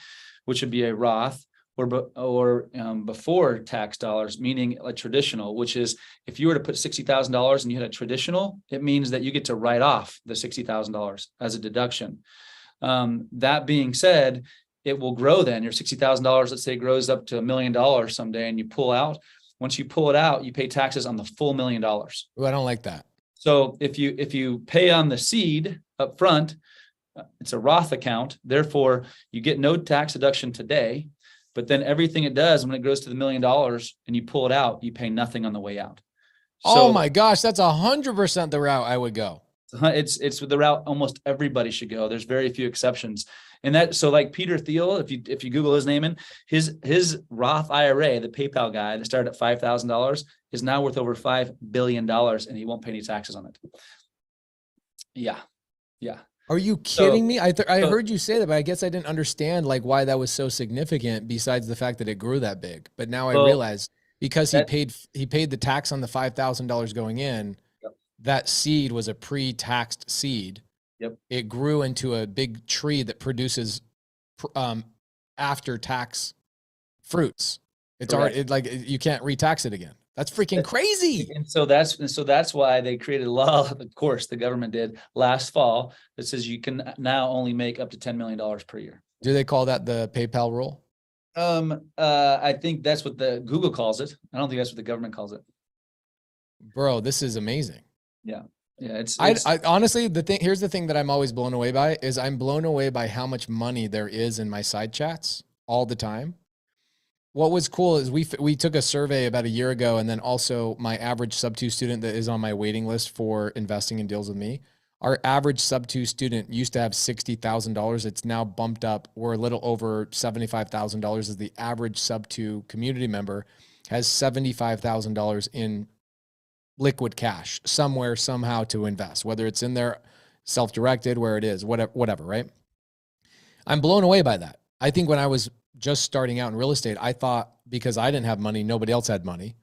which would be a Roth, or before tax dollars, meaning a traditional, which is if you were to put $60,000 and you had a traditional, it means that you get to write off the $60,000 as a deduction. That being said, it will grow then. Your $60,000, let's say, grows up to $1 million someday and you pull out. Once you pull it out, you pay taxes on the full $1 million. Ooh, I don't like that. So if you pay on the seed up front, it's a Roth account. Therefore, you get no tax deduction today, but then everything it does when it goes to the $1 million and you pull it out, you pay nothing on the way out. So Oh my gosh, that's 100% the route I would go. it's the route almost everybody should go. There's very few exceptions. And that, so like Peter Thiel, if you Google his name in, his Roth IRA, the PayPal guy that started at $5,000 is now worth over $5 billion and he won't pay any taxes on it. Yeah. Yeah. Are you kidding me? I heard you say that, but I guess I didn't understand like why that was so significant besides the fact that it grew that big. But now I realize because he paid the tax on the $5,000 going in, Yep. that seed was a pre-taxed seed. Yep. It grew into a big tree that produces after tax fruits. It's Correct. already like you can't re-tax it again. That's freaking crazy. And so that's why they created a law, of course, the government did last fall that says you can now only make up to $10 million per year. Do they call that the PayPal rule? I think that's what the Google calls it. I don't think that's what the government calls it. Bro, this is amazing. Yeah. Yeah. It's I honestly, here's the thing that I'm always blown away by is I'm blown away by how much money there is in my side chats all the time. What was cool is we took a survey about a year ago, and then also my average sub-2 student that is on my waiting list for investing in deals with me. Our average sub-2 student used to have $60,000. It's now bumped up. We're a little over $75,000 as the average sub-2 community member has $75,000 in liquid cash somewhere, somehow to invest, whether it's in their self-directed, where it is, whatever, right? I'm blown away by that. I think when I was just starting out in real estate, I thought because I didn't have money, nobody else had money.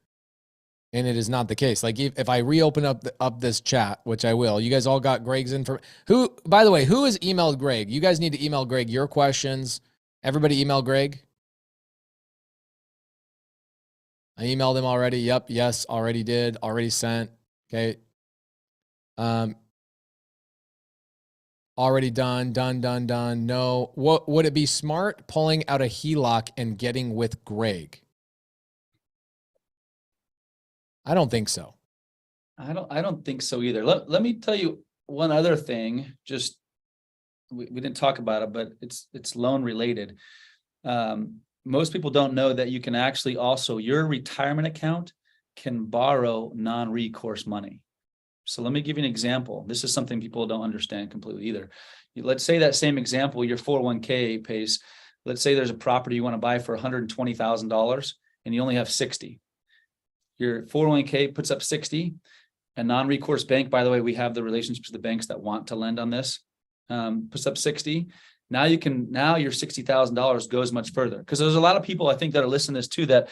And it is not the case. Like if I reopen up this chat, which I will, you guys all got Greg's information. Who, by the way, who has emailed Greg? You guys need to email Greg your questions. Everybody email Greg. I emailed him already. Yep. Yes. Already did. Already sent. Okay. Already done. No. What would it be smart pulling out a HELOC and getting with Greg? I don't think so. I don't think so either. Let me tell you one other thing. Just we didn't talk about it, but it's loan related. Most people don't know that you can actually also, your retirement account can borrow non-recourse money. So let me give you an example. This is something people don't understand completely either. Let's say that same example, your 401k pays, let's say there's a property you want to buy for $120,000 and you only have 60. Your 401k puts up 60. A non-recourse bank, by the way, we have the relationships with the banks that want to lend on this, puts up 60. Now your $60,000 goes much further. Because there's a lot of people I think that are listening to this too that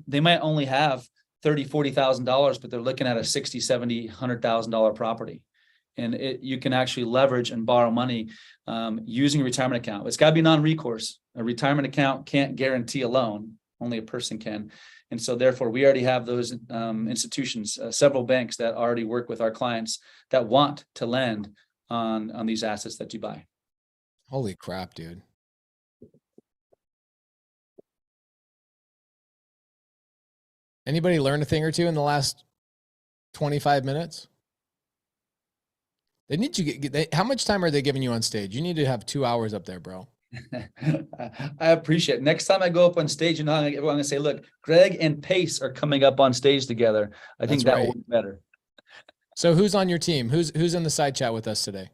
they might only have $30,000, $40,000, but they're looking at a $60,000, $70,000, $100,000 property. And you can actually leverage and borrow money using a retirement account. It's got to be non-recourse. A retirement account can't guarantee a loan. Only a person can. And so therefore, we already have those institutions, several banks that already work with our clients that want to lend on these assets that you buy. Holy crap, dude. Anybody learn a thing or two in the last 25 minutes? They need you how much time are they giving you on stage? You need to have 2 hours up there, bro. I appreciate it. Next time I go up on stage, I'm going to say, look, Greg and Pace are coming up on stage together. I think that will be better. So who's on your team? Who's in the side chat with us today?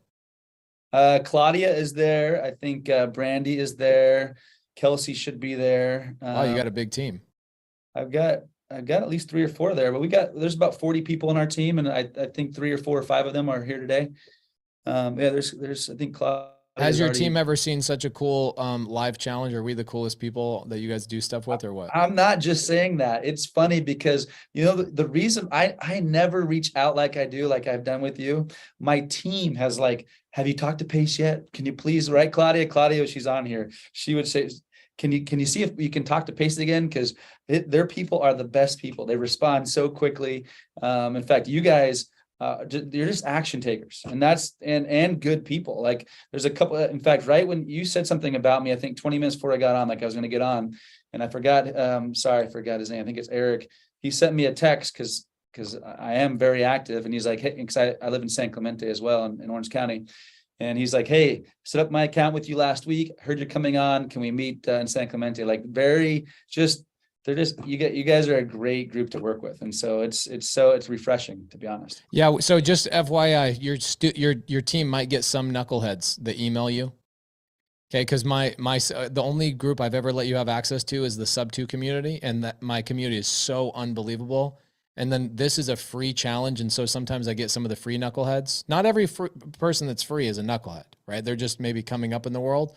Claudia is there. I think Brandy is there. Kelsey should be there. Oh, you got a big team. I've got at least 3 or 4 there, but there's about 40 people on our team, and I think 3 or 4 or 5 of them are here today. There's I think Claudia. Has your team ever seen such a cool live challenge? Are we the coolest people that you guys do stuff with, or what? I'm not just saying that. It's funny because, the reason I never reach out like I do, like I've done with you. My team has have you talked to Pace yet? Can you please, right, Claudia? Claudia, she's on here. She would say, can you see if you can talk to Pace again? Because their people are the best people. They respond so quickly. In fact, you guys, You're just action takers, and that's and good people. Like there's a couple. In fact, right when you said something about me, I think 20 minutes before I got on, like I was going to get on, and I forgot. Sorry, I forgot his name. I think it's Eric. He sent me a text because I am very active, and he's like, hey, because I live in San Clemente as well in Orange County. And he's like, hey, set up my account with you last week. Heard you're coming on. Can we meet in San Clemente? Like they're just, you guys are a great group to work with. And so it's refreshing, to be honest. Yeah. So just FYI, your team might get some knuckleheads that email you. Okay. Cause the only group I've ever let you have access to is the subto community. And that my community is so unbelievable. And then this is a free challenge. And so sometimes I get some of the free knuckleheads. Not every person that's free is a knucklehead, right? They're just maybe coming up in the world.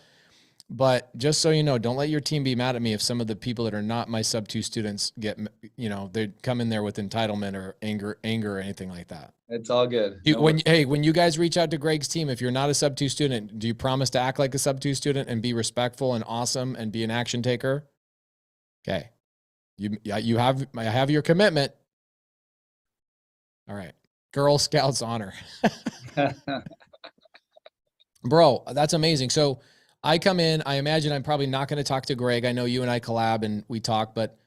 But just so you know, don't let your team be mad at me if some of the people that are not my sub-2 students get, they come in there with entitlement or anger or anything like that. It's all good. When you guys reach out to Greg's team, if you're not a sub-2 student, do you promise to act like a sub-2 student and be respectful and awesome and be an action taker? Okay. I have your commitment. All right. Girl Scouts honor. Bro, that's amazing. So I come in, I imagine I'm probably not going to talk to Greg. I know you and I collab and we talk, but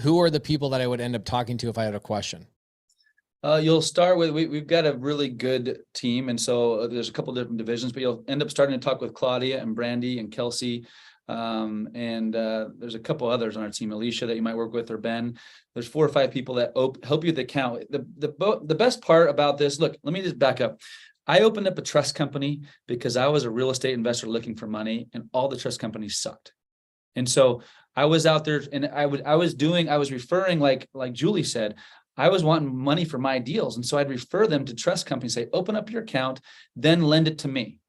who are the people that I would end up talking to if I had a question? You'll start with, we've got a really good team. And so there's a couple different divisions, but you'll end up starting to talk with Claudia and Brandy and Kelsey. There's a couple others on our team, Alicia, that you might work with, or Ben. There's 4 or 5 people that help you with the account. The best part about this, look, let me just back up. I opened up a trust company because I was a real estate investor looking for money, and all the trust companies sucked. And so I was out there, and I was referring, like Julie said, I was wanting money for my deals. And so I'd refer them to trust companies, say, open up your account, then lend it to me.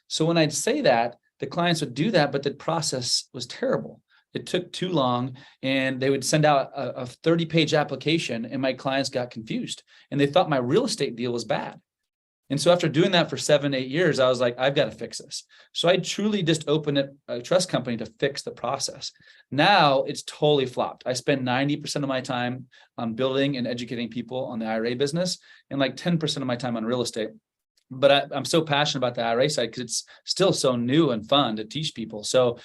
So when I'd say that, the clients would do that, but the process was terrible. It took too long, and they would send out a 30-page application, and my clients got confused, and they thought my real estate deal was bad. And so after doing that for 7-8 years, I was like, I've got to fix this. So I truly just opened a trust company to fix the process. Now it's totally flopped. I spend 90% of my time on building and educating people on the IRA business, and like 10% of my time on real estate. But I'm so passionate about the IRA side because it's still so new and fun to teach people. So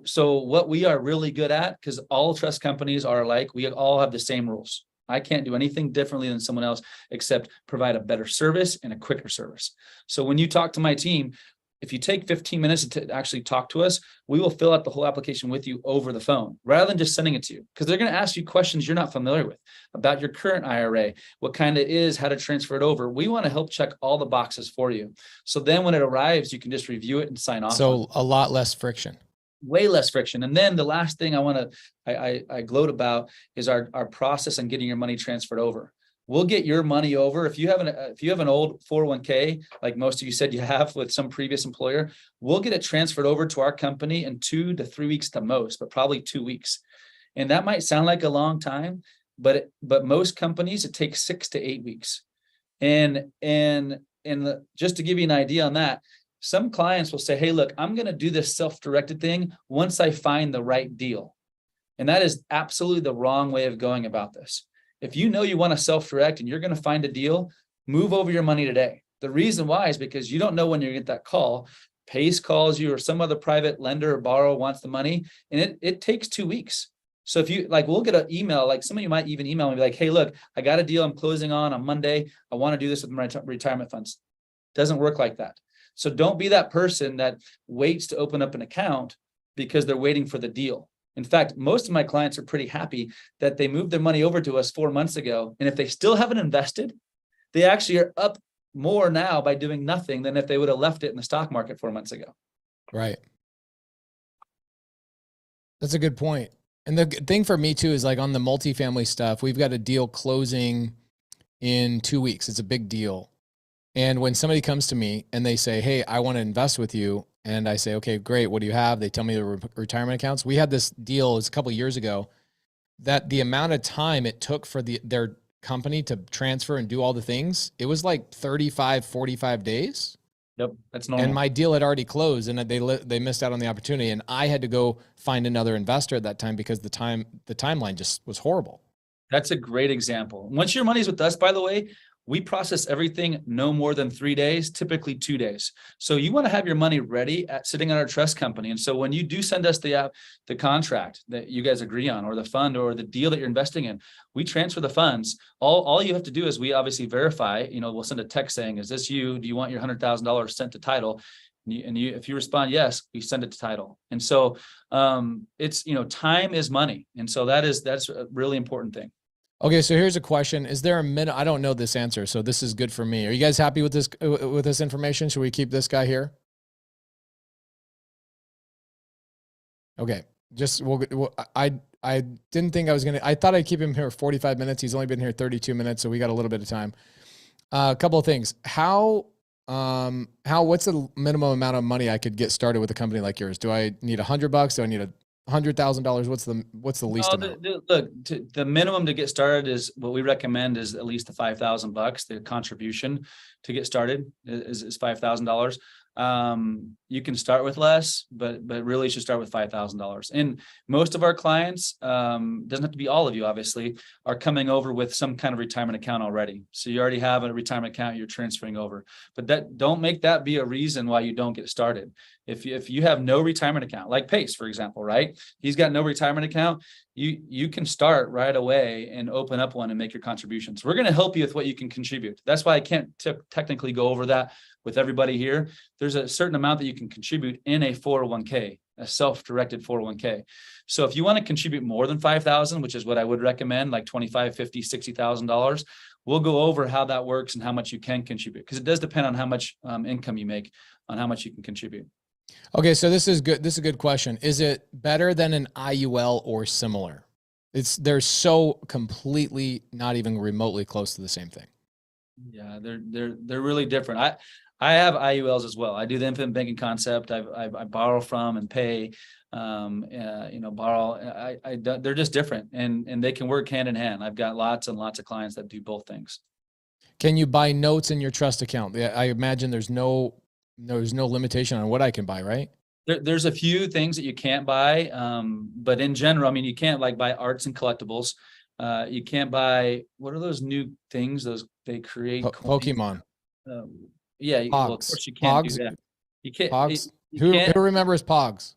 what we are really good at, because all trust companies are alike, we all have the same rules. I can't do anything differently than someone else except provide a better service and a quicker service. So when you talk to my team, if you take 15 minutes to actually talk to us, we will fill out the whole application with you over the phone rather than just sending it to you, because they're going to ask you questions you're not familiar with about your current IRA, what kind it is, how to transfer it over. We want to help check all the boxes for you. So then when it arrives, you can just review it and sign off. So a lot less friction. Way less friction. And then the last thing I gloat about is our process on getting your money transferred over. We'll get your money over. If you have an old 401k, like most of you said you have with some previous employer, we'll get it transferred over to our company in 2 to 3 weeks at the most, but probably 2 weeks. And that might sound like a long time, but most companies, it takes 6 to 8 weeks. And just to give you an idea on that, some clients will say, hey, look, I'm going to do this self-directed thing once I find the right deal. And that is absolutely the wrong way of going about this. If you know you want to self-direct and you're going to find a deal, move over your money today. The reason why is because you don't know when you're going to get that call. Pace calls you, or some other private lender or borrower wants the money, and it takes 2 weeks. So if you we'll get an email, like some of you might even email me like, hey, look, I got a deal I'm closing on Monday. I want to do this with my retirement funds. Doesn't work like that. So don't be that person that waits to open up an account because they're waiting for the deal. In fact, most of my clients are pretty happy that they moved their money over to us 4 months ago. And if they still haven't invested, they actually are up more now by doing nothing than if they would have left it in the stock market 4 months ago. Right. That's a good point. And the thing for me too is like on the multifamily stuff, we've got a deal closing in 2 weeks. It's a big deal. And when somebody comes to me and they say, hey, I want to invest with you. And I say, okay, great. What do you have? They tell me the retirement accounts. We had this deal, it was a couple of years ago, that the amount of time it took for their company to transfer and do all the things, it was like 35, 45 days. Yep, that's normal. And my deal had already closed, and they missed out on the opportunity. And I had to go find another investor at that time because the timeline just was horrible. That's a great example. Once your money's with us, by the way, We process everything no more than 3 days, typically 2 days. So you want to have your money ready at sitting on our trust company. And so when you do send us the contract that you guys agree on, or the fund, or the deal that you're investing in, we transfer the funds. All you have to do is we obviously verify, we'll send a text saying, is this you? Do you want your $100,000 sent to title? And if you respond yes, we send it to title. And so it's, time is money. And so that's a really important thing. Okay, so here's a question. Is there a minute? I don't know this answer, so this is good for me. Are you guys happy with this information? Should we keep this guy here? Okay, I didn't think I was gonna. I thought I'd keep him here 45 minutes. He's only been here 32 minutes, so we got a little bit of time. A couple of things. What's the minimum amount of money I could get started with a company like yours? Do I need $100? Do I need $100,000? What's the least amount? Look, the minimum to get started is what we recommend is at least the $5,000. The contribution to get started is $5,000. You can start with less, but really should start with $5,000. And most of our clients, doesn't have to be all of you, obviously, are coming over with some kind of retirement account already. So you already have a retirement account you're transferring over, but don't make that be a reason why you don't get started. If you have no retirement account, like Pace, for example, right? He's got no retirement account. You can start right away and open up one and make your contributions. We're going to help you with what you can contribute. That's why I can't technically go over that with everybody here. There's a certain amount that you can contribute in a 401k, a self-directed 401k. So if you want to contribute more than 5,000, which is what I would recommend, like $25,000, $50,000, $60,000, we'll go over how that works and how much you can contribute, because it does depend on how much income you make, on how much you can contribute. Okay, so this is good. This is a good question. Is it better than an IUL or similar? They're so completely not even remotely close to the same thing. Yeah, they're really different. I have IULs as well. I do the infinite banking concept. I borrow from and pay, borrow. They're just different, and they can work hand in hand. I've got lots and lots of clients that do both things. Can you buy notes in your trust account? I imagine there's no limitation on what I can buy, right? There's a few things that you can't buy, but in general, I mean, you can't buy arts and collectibles. You can't buy, what are those new things? They create Pokemon. Yeah, Pogs. well, of course you can't Pogs. do that. You can't. Pogs. You can't. Who remembers Pogs?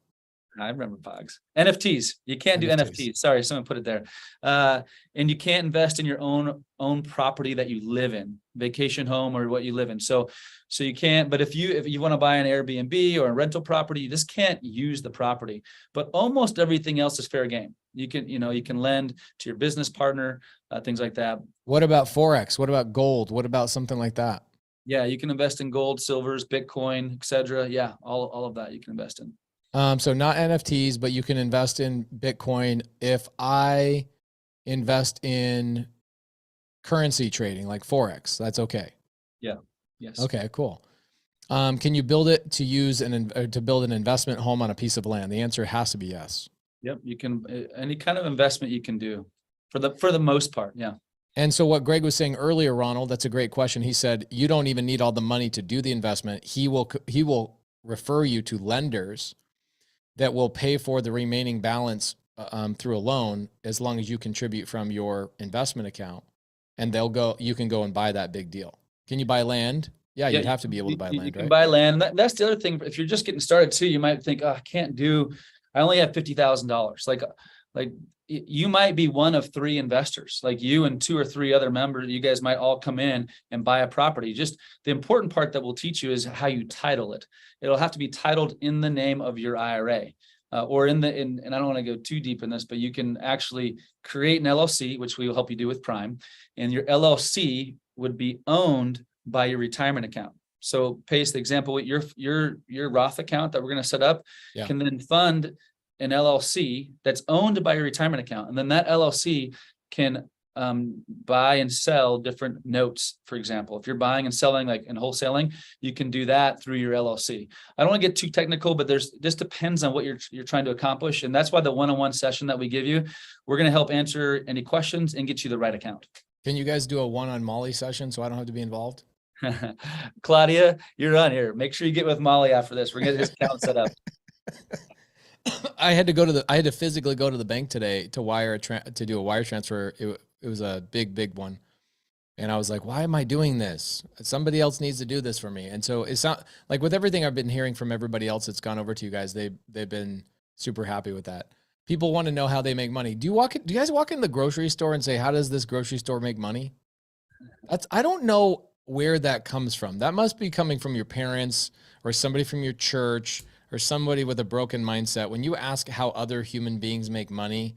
I remember Pogs. NFTs. You can't do NFTs. Sorry, someone put it there. And you can't invest in your own property that you live in, vacation home or what you live in. So you can't. But if you want to buy an Airbnb or a rental property, you just can't use the property. But almost everything else is fair game. You can lend to your business partner, things like that. What about Forex? What about gold? What about something like that? Yeah, you can invest in gold, silvers, Bitcoin, etc. Yeah, all of that you can invest in. So not NFTs, but you can invest in Bitcoin. If I invest in currency trading like Forex, that's okay. Yeah. Yes. Okay, cool. Can you build it to build an investment home on a piece of land? The answer has to be yes. Yep. You can, any kind of investment you can do for the most part. Yeah. And so what Greg was saying earlier, Ronald, that's a great question. He said, you don't even need all the money to do the investment. He will refer you to lenders that will pay for the remaining balance through a loan, as long as you contribute from your investment account, and you can go and buy that big deal. Can you buy land? Yeah, you'd have to be able to buy land, you can right? buy land. That's the other thing. If you're just getting started too, you might think, I only have $50,000. Like you might be one of 3 investors, like you and 2 or 3 other members. You guys might all come in and buy a property. Just the important part that we'll teach you is how you title it. It'll have to be titled in the name of your IRA, or and I don't want to go too deep in this, but you can actually create an LLC, which we will help you do with Prime, and your LLC would be owned by your retirement account. So Pace, the example, your Roth account that we're going to set up can then fund an LLC that's owned by your retirement account. And then that LLC can buy and sell different notes. For example, if you're buying and selling, like in wholesaling, you can do that through your LLC. I don't want to get too technical, but this depends on what you're trying to accomplish. And that's why the one-on-one session that we give you, we're going to help answer any questions and get you the right account. Can you guys do a one-on Molly session so I don't have to be involved? Claudia, you're on here. Make sure you get with Molly after this. We're going to get his account set up. I had to physically go to the bank today to do a wire transfer. It was a big one. And I was like, why am I doing this? Somebody else needs to do this for me. And so it's not like with everything I've been hearing from everybody else that's gone over to you guys, they've been super happy with that. People want to know how they make money. Do you guys walk in the grocery store and say, how does this grocery store make money? I don't know where that comes from. That must be coming from your parents or somebody from your church or somebody with a broken mindset. When you ask how other human beings make money,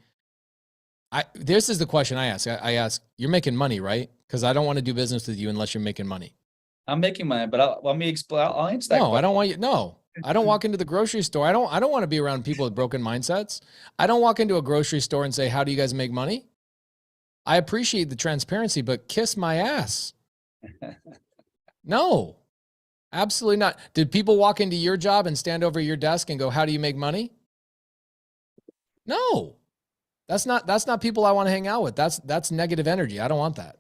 this is the question I ask. I ask, you're making money, right? Because I don't want to do business with you unless you're making money. I'm making money, but let me explain. I'll answer that. No, question. I don't want you. No, I don't walk into the grocery store. I don't want to be around people with broken mindsets. I don't walk into a grocery store and say, how do you guys make money? I appreciate the transparency, but kiss my ass. No, absolutely not. Did people walk into your job and stand over your desk and go, how do you make money? No, that's not people I want to hang out with. That's negative energy. I don't want that.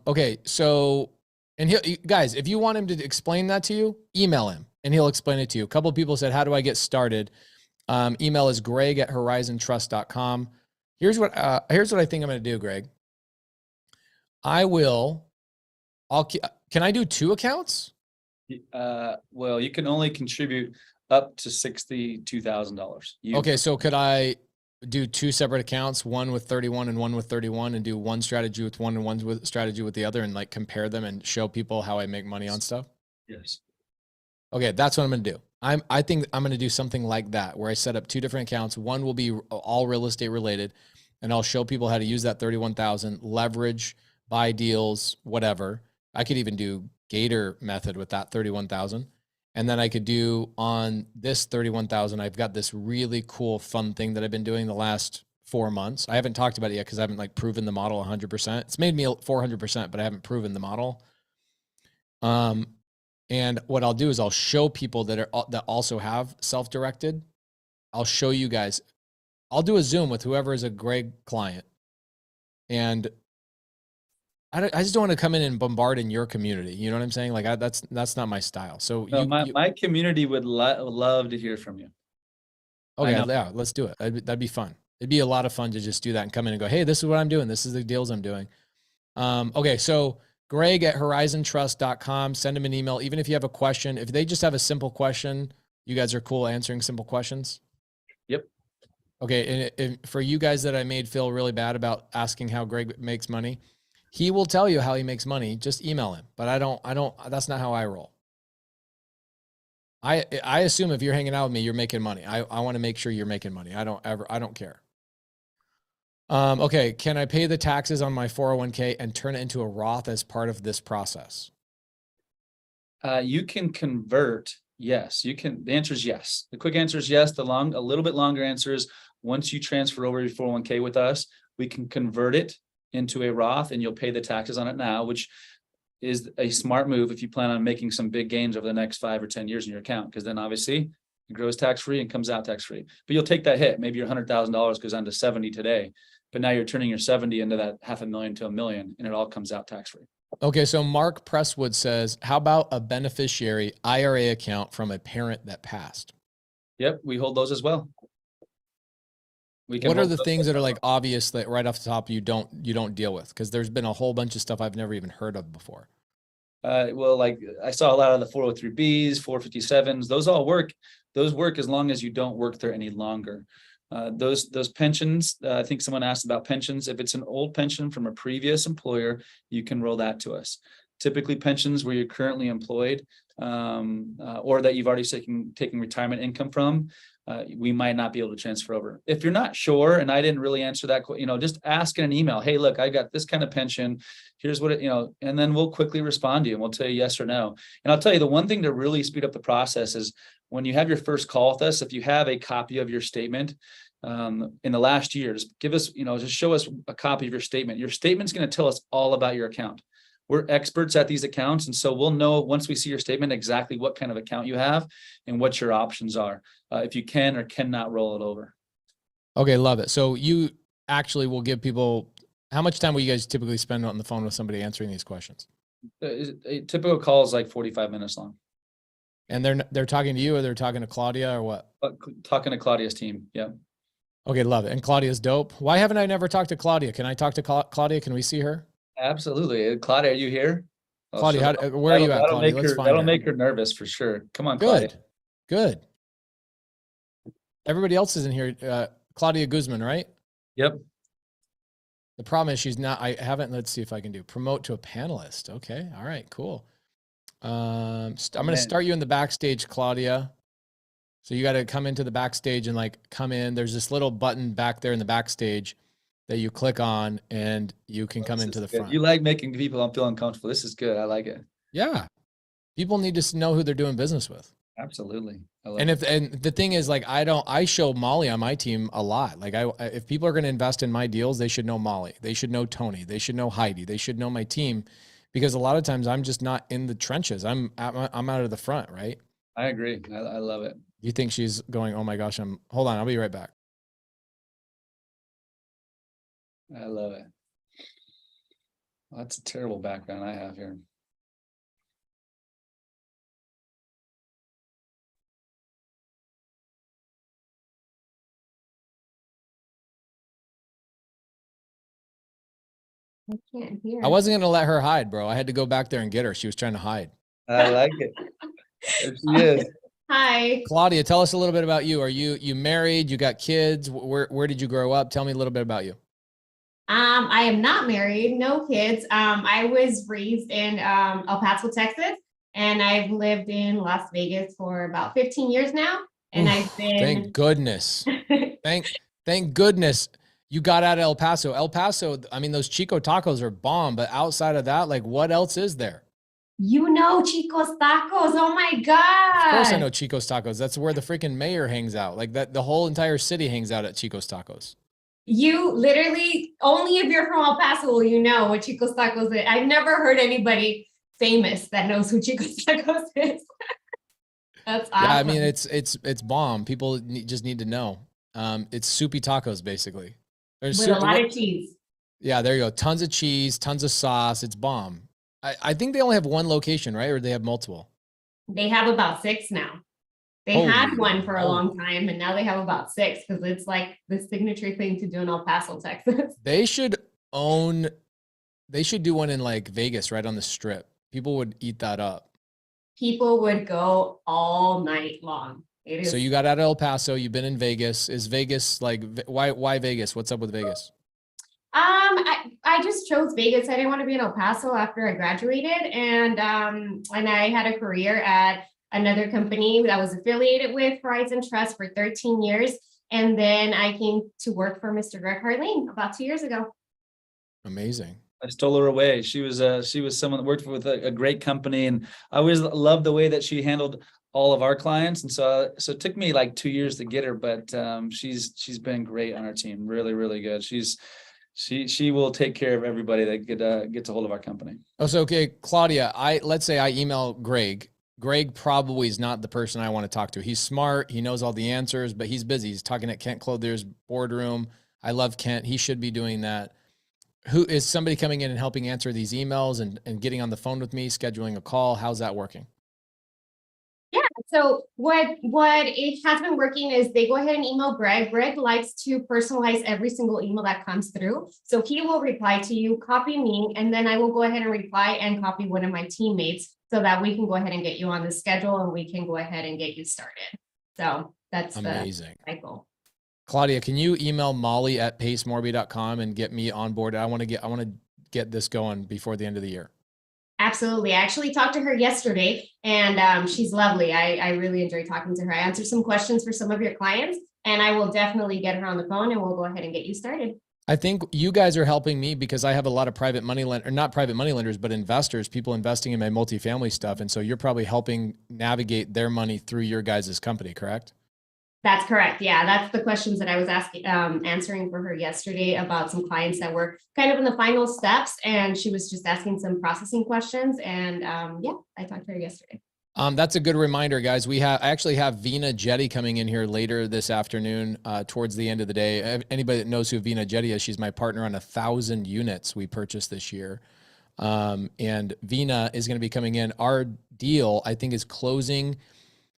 Okay. So, and guys, if you want him to explain that to you, email him and he'll explain it to you. A couple of people said, how do I get started? Email is greg@horizontrust.com. Here's what I think I'm going to do, Greg. Can I do 2 accounts? Well, you can only contribute up to $62,000. Okay. So could I do 2 separate accounts, one with 31 and one with 31, and do one strategy with one and one with strategy with the other, and like compare them and show people how I make money on stuff? Yes. Okay. That's what I'm going to do. I think I'm going to do something like that, where I set up 2 different accounts. One will be all real estate related, and I'll show people how to use that 31,000, leverage, buy deals, whatever. I could even do Gator method with that 31,000. And then I could do on this 31,000, I've got this really cool, fun thing that I've been doing the last 4 months. I haven't talked about it yet because I haven't like proven the model 100%. It's made me 400%, but I haven't proven the model. And what I'll do is I'll show people that also have self-directed. I'll show you guys. I'll do a Zoom with whoever is a Greg client, and I just don't want to come in and bombard in your community. You know what I'm saying? Like that's not my style. So No, my community would love to hear from you. Okay, yeah, let's do it. That'd be fun. It'd be a lot of fun to just do that and come in and go, hey, this is what I'm doing. This is the deals I'm doing. Okay, so Greg@horizontrust.com. Send him an email. Even if you have a question, if they just have a simple question, you guys are cool answering simple questions. Yep. Okay, and for you guys that I made feel really bad about asking how Greg makes money, he will tell you how he makes money. Just email him. But I don't, that's not how I roll. I assume if you're hanging out with me, you're making money. I want to make sure you're making money. I don't care. Okay. Can I pay the taxes on my 401k and turn it into a Roth as part of this process? You can convert. Yes, you can. The answer is yes. The quick answer is yes. A little bit longer answer is once you transfer over your 401k with us, we can convert it into a Roth and you'll pay the taxes on it now, which is a smart move if you plan on making some big gains over the next 5 or 10 years in your account, because then obviously it grows tax-free and comes out tax-free. But you'll take that hit. Maybe your $100,000 goes down to 70 today, but now you're turning your 70 into that $500,000 to $1 million, and it all comes out tax-free. Okay, so Mark Presswood says, how about a beneficiary IRA account from a parent that passed? Yep, we hold those as well. What are the things that are like obvious that right off the top you don't deal with? Because there's been a whole bunch of stuff I've never even heard of before. Well, like I saw a lot of the 403Bs, 457s. Those all work. Those work as long as you don't work there any longer. Those pensions. I think someone asked about pensions. If it's an old pension from a previous employer, you can roll that to us. Typically, pensions where you're currently employed, or that you've already taken retirement income from. We might not be able to transfer over. If you're not sure, and I didn't really answer that, just ask in an email, hey, look, I got this kind of pension. Here's what and then we'll quickly respond to you and we'll tell you yes or no. And I'll tell you, the one thing to really speed up the process is when you have your first call with us, if you have a copy of your statement in the last year, just give us, just show us a copy of your statement. Your statement's going to tell us all about your account. We're experts at these accounts. And so we'll know once we see your statement exactly what kind of account you have and what your options are, if you can or cannot roll it over. Okay, love it. So you actually will give people, how much time will you guys typically spend on the phone with somebody answering these questions? A typical call is like 45 minutes long. And they're talking to you, or they're talking to Claudia, or what? Talking to Claudia's team. Yeah. Okay, love it. And Claudia's dope. Why haven't I never talked to Claudia? Can I talk to Claudia? Can we see her? Absolutely. Claudia, are you here? Oh, Claudia, sure. where are you at, That'll Claudia? make Let's her, find that'll her. make her nervous for sure. Come on, Claudia. Good. Good. Everybody else is in here. Claudia Guzman, right? Yep. The problem is she's not, I haven't, let's see if I can do promote to a panelist. Okay. All right, cool. I'm going to start you in the backstage, Claudia. So you got to come into the backstage and like come in. There's this little button back there in the backstage that you click on and you can come into the front. You like making people feel uncomfortable. This is good. I like it. Yeah. People need to know who they're doing business with. Absolutely. And the thing is, like, I show Molly on my team a lot. Like if people are going to invest in my deals, they should know Molly. They should know Tony. They should know Heidi. They should know my team, because a lot of times I'm just not in the trenches. I'm out of the front. Right. I agree. I love it. You think she's going, oh my gosh, hold on. I'll be right back. I love it. Well, that's a terrible background I have here. I can't hear. I wasn't going to let her hide, bro. I had to go back there and get her. She was trying to hide. I like it. There she is. Hi. Claudia, tell us a little bit about you. Are you married? You got kids? Where did you grow up? Tell me a little bit about you. I am not married, no kids. I was raised in El Paso, Texas, and I've lived in Las Vegas for about 15 years now. And I've been Thank goodness. Thank goodness you got out of El Paso. El Paso, I mean, those Chico tacos are bomb, but outside of that, like, what else is there? You know Chico's Tacos. Oh my God. Of course I know Chico's Tacos. That's where the freaking mayor hangs out. Like that, the whole entire city hangs out at Chico's Tacos. You literally, only if you're from El Paso will you know what Chico's Tacos is. I've never heard anybody famous that knows who Chico's Tacos is. That's awesome. Yeah, I mean, it's bomb. People just need to know. It's soupy tacos, basically. There's with a lot of cheese. Yeah, there you go. Tons of cheese, tons of sauce. It's bomb. I think they only have one location, right? Or they have multiple? They have about 6 now. They had one for a long time, and now they have about 6 because it's like the signature thing to do in El Paso, Texas. They should do one in like Vegas, right on the strip. People would eat that up. People would go all night long. So you got out of El Paso, you've been in Vegas. Is Vegas like, why Vegas? What's up with Vegas? I just chose Vegas. I didn't want to be in El Paso after I graduated, and I had a career at another company that I was affiliated with, Horizon Trust, for 13 years. And then I came to work for Mr. Greg Herlean about 2 years ago. Amazing. I stole her away. She was someone that worked with a great company, and I always loved the way that she handled all of our clients. And so it took me like 2 years to get her, but she's been great on our team. Really, really good. She will take care of everybody that gets a hold of our company. Oh, so okay, Claudia, let's say I email Greg. Greg probably is not the person I want to talk to. He's smart. He knows all the answers, but he's busy. He's talking at Kent Clothier's boardroom. I love Kent. He should be doing that. Who is somebody coming in and helping answer these emails and getting on the phone with me, scheduling a call? How's that working? Yeah. So what it has been working is they go ahead and email Greg. Greg likes to personalize every single email that comes through. So he will reply to you, copy me, and then I will go ahead and reply and copy one of my teammates so that we can go ahead and get you on the schedule and we can go ahead and get you started. So that's amazing. The cycle. Claudia, can you email Molly at pacemorby.com and get me on board? I want to get this going before the end of the year. Absolutely. I actually talked to her yesterday, and she's lovely. I really enjoyed talking to her. I answered some questions for some of your clients, and I will definitely get her on the phone and we'll go ahead and get you started. I think you guys are helping me because I have a lot of private money not private money lenders, but investors, people investing in my multifamily stuff. And so you're probably helping navigate their money through your guys' company, correct? That's correct. Yeah, that's the questions that I was answering for her yesterday about some clients that were kind of in the final steps, and she was just asking some processing questions. And yeah, I talked to her yesterday. That's a good reminder, guys. I actually have Vina Jetty coming in here later this afternoon, towards the end of the day. Anybody that knows who Vina Jetty is, she's my partner on 1,000 units we purchased this year. And Vina is going to be coming in. Our deal, I think, is closing.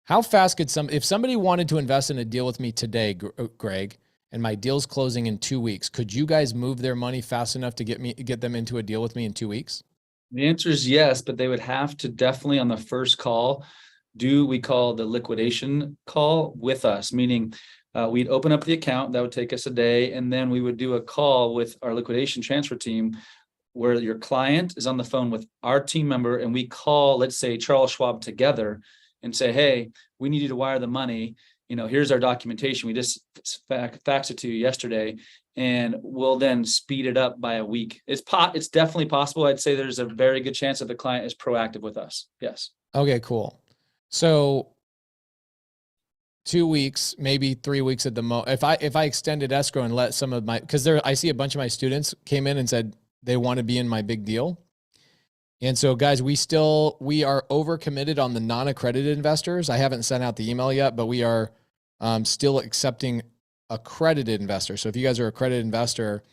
How fast could if somebody wanted to invest in a deal with me today, Greg, and my deal's closing in 2 weeks. Could you guys move their money fast enough to get them into a deal with me in 2 weeks? The answer is yes, but they would have to definitely on the first call do we call the liquidation call with us, meaning we'd open up the account. That would take us a day. And then we would do a call with our liquidation transfer team where your client is on the phone with our team member. And we call, let's say, Charles Schwab together and say, hey, we need you to wire the money. Here's our documentation. We just faxed it to you yesterday. And we'll then speed it up by a week. It's definitely possible. I'd say there's a very good chance that the client is proactive with us. Yes. Okay, cool. So 2 weeks, maybe 3 weeks at the most. If I extended escrow and let some of because I see a bunch of my students came in and said they want to be in my big deal. And so guys, we are overcommitted on the non-accredited investors. I haven't sent out the email yet, but we are still accepting accredited investors. So if you guys are an accredited investor,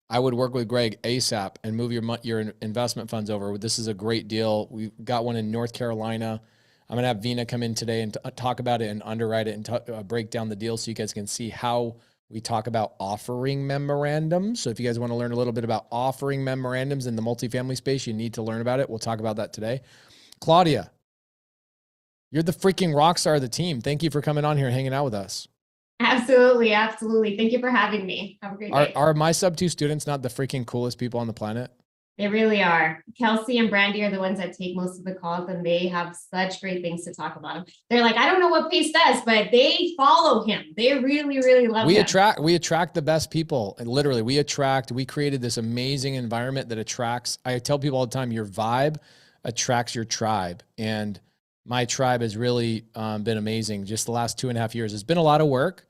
I would work with Greg ASAP and move your investment funds over. This is a great deal. We've got one in North Carolina. I'm going to have Vina come in today and talk about it and underwrite it and break down the deal so you guys can see how we talk about offering memorandums. So if you guys want to learn a little bit about offering memorandums in the multifamily space, you need to learn about it. We'll talk about that today. Claudia, you're the freaking rock star of the team. Thank you for coming on here and hanging out with us. Absolutely. Absolutely. Thank you for having me. Have a great day. Are my sub-2 students not the freaking coolest people on the planet? They really are. Kelsey and Brandy are the ones that take most of the calls, and they have such great things to talk about him. They're like, I don't know what Pace does, but they follow him. They really, really love him. We attract the best people. And literally we created this amazing environment that attracts. I tell people all the time, your vibe attracts your tribe. And my tribe has really been amazing. Just the last 2.5 years. It's been a lot of work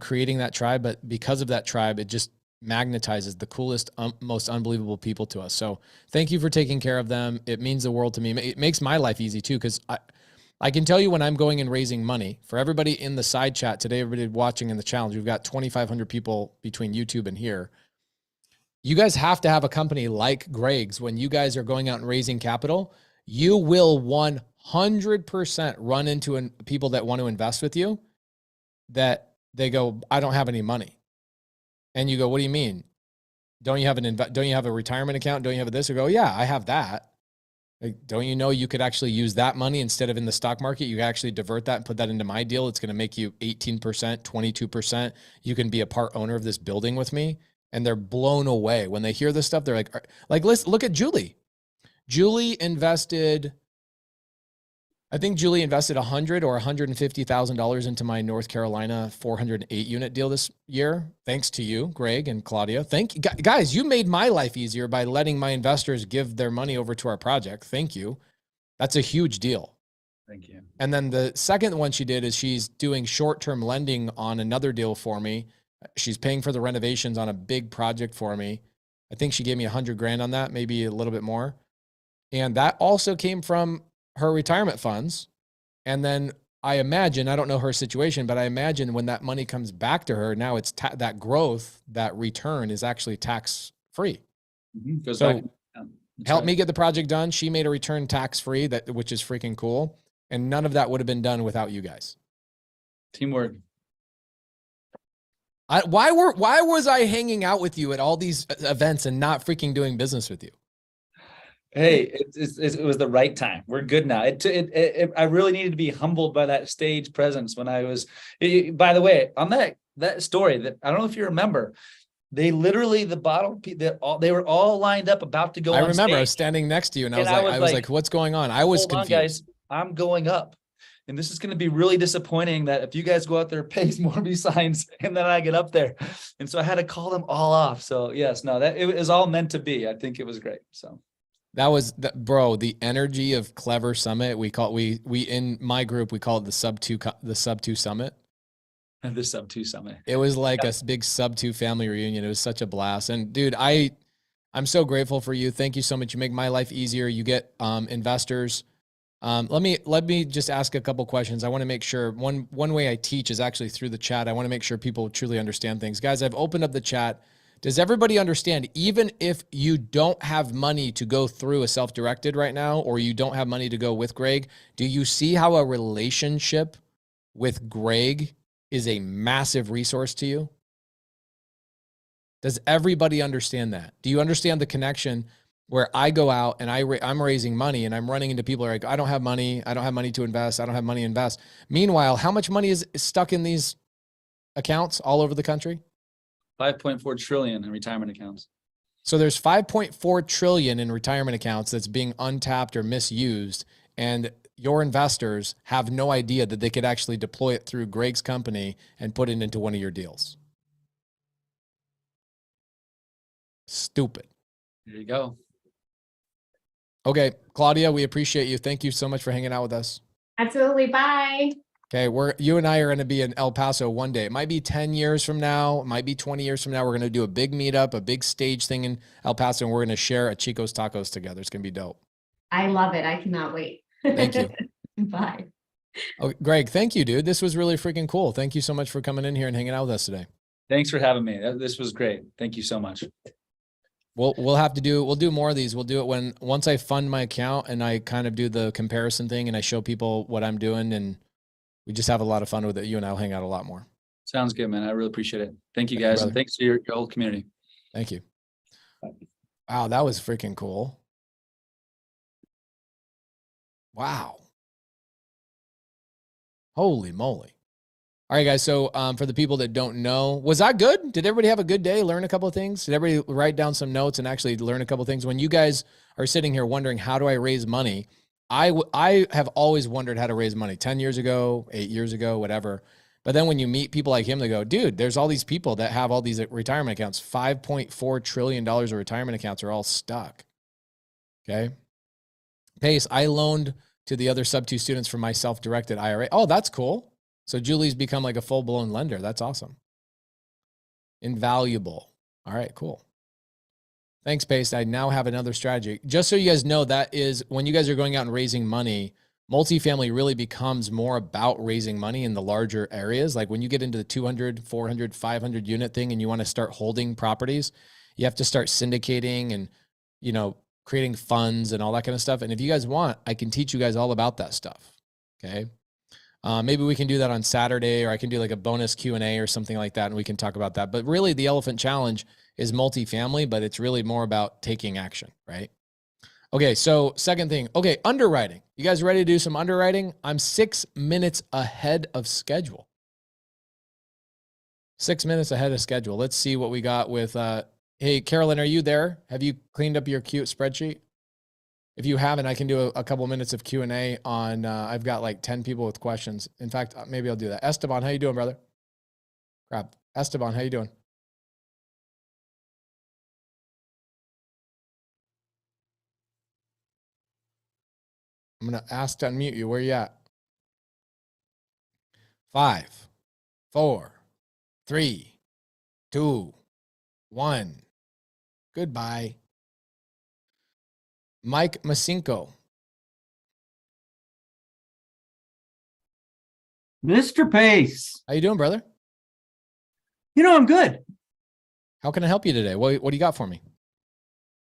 creating that tribe, but because of that tribe, it just magnetizes the coolest, most unbelievable people to us. So thank you for taking care of them. It means the world to me. It makes my life easy too, because I can tell you when I'm going and raising money for everybody in the side chat today, everybody watching in the challenge, we've got 2,500 people between YouTube and here. You guys have to have a company like Greg's. When you guys are going out and raising capital, you will 100% run into people that want to invest with you that they go, I don't have any money. And you go, what do you mean? Don't you have a retirement account? Don't you have this? Or go, yeah, I have that. Like, don't you know you could actually use that money instead of in the stock market? You can actually divert that and put that into my deal. It's going to make you 18%, 22%. You can be a part owner of this building with me. And they're blown away. When they hear this stuff, they're like, let's look at Julie. Julie invested, I think Julie invested $100,000 or $150,000 into my North Carolina 408 unit deal this year. Thanks to you, Greg and Claudia. Thank you guys. You made my life easier by letting my investors give their money over to our project. Thank you. That's a huge deal. Thank you. And then the second one she did is she's doing short-term lending on another deal for me. She's paying for the renovations on a big project for me. I think she gave me $100,000 on that, maybe a little bit more. And that also came from her retirement funds. And then I imagine, I don't know her situation, but I imagine when that money comes back to her, now it's that growth, that return is actually tax free. Mm-hmm. So help me get the project done. She made a return tax free, which is freaking cool. And none of that would have been done without you guys. Teamwork. Why was I hanging out with you at all these events and not freaking doing business with you? Hey, it was the right time. We're good now. I really needed to be humbled by that stage presence when I was. By the way, on that story, that I don't know if you remember, they literally they were all lined up about to go. I remember I was standing next to you, and I was like, "What's going on?" I was confused. Guys, I'm going up, and this is going to be really disappointing. That if you guys go out there, paste Morby signs, and then I get up there, and so I had to call them all off. So yes, no, that it was all meant to be. I think it was great. So. That was the energy of Clever Summit. We in my group, we call it the sub-2 summit. The sub-2 summit. It was like a big sub-2 family reunion. It was such a blast. And dude, I'm so grateful for you. Thank you so much. You make my life easier. You get investors. Let me just ask a couple questions. I want to make sure one way I teach is actually through the chat. I want to make sure people truly understand things. Guys, I've opened up the chat. Does everybody understand, even if you don't have money to go through a self-directed right now, or you don't have money to go with Greg, do you see how a relationship with Greg is a massive resource to you? Does everybody understand that? Do you understand the connection where I go out and I'm raising money and I'm running into people who are like, I don't have money. I don't have money to invest. I don't have money to invest. Meanwhile, how much money is stuck in these accounts all over the country? 5.4 trillion in retirement accounts. So there's 5.4 trillion in retirement accounts that's being untapped or misused. And your investors have no idea that they could actually deploy it through Greg's company and put it into one of your deals. Stupid. There you go. Okay, Claudia, we appreciate you. Thank you so much for hanging out with us. Absolutely. Bye. Okay, you and I are going to be in El Paso one day. It might be 10 years from now. It might be 20 years from now. We're going to do a big meetup, a big stage thing in El Paso, and we're going to share a Chico's Tacos together. It's going to be dope. I love it. I cannot wait. Thank you. Bye. Oh, Greg, thank you, dude. This was really freaking cool. Thank you so much for coming in here and hanging out with us today. Thanks for having me. This was great. Thank you so much. We'll do more of these. We'll do it once I fund my account and I kind of do the comparison thing and I show people what I'm doing, and we just have a lot of fun with it. You and I'll hang out a lot more. Sounds good, man. I really appreciate it. Thank you guys. And thanks to your whole community. Thank you. Wow. That was freaking cool. Wow. Holy moly. All right, guys. So for the people that don't know, was that good? Did everybody have a good day? Learn a couple of things? Did everybody write down some notes and actually learn a couple of things? When you guys are sitting here wondering, how do I raise money? I have always wondered how to raise money 10 years ago, 8 years ago, whatever. But then when you meet people like him, they go, dude, there's all these people that have all these retirement accounts. $5.4 trillion of retirement accounts are all stuck. Okay. Pace, I loaned to the other sub-2 students for my self-directed IRA. Oh, that's cool. So Julie's become like a full-blown lender. That's awesome. Invaluable. All right, cool. Thanks, Pace. I now have another strategy. Just so you guys know, that is when you guys are going out and raising money, multifamily really becomes more about raising money in the larger areas. Like when you get into the 200, 400, 500 unit thing and you want to start holding properties, you have to start syndicating and, creating funds and all that kind of stuff. And if you guys want, I can teach you guys all about that stuff. Okay. Maybe we can do that on Saturday, or I can do like a bonus Q&A or something like that, and we can talk about that. But really the elephant challenge is multifamily, but it's really more about taking action, right? Okay, so second thing. Okay, underwriting. You guys ready to do some underwriting? I'm 6 minutes ahead of schedule. 6 minutes ahead of schedule. Let's see what we got with, hey, Carolyn, are you there? Have you cleaned up your cute spreadsheet? If you haven't, I can do a couple minutes of Q&A on, I've got like 10 people with questions. In fact, maybe I'll do that. Esteban, how you doing, brother? Crap. Esteban, how you doing? I'm going to ask to unmute you. Where you at? 5, 4, 3, 2, 1. Goodbye. Mike Masinko. Mr. Pace. How you doing, brother? I'm good. How can I help you today? What do you got for me?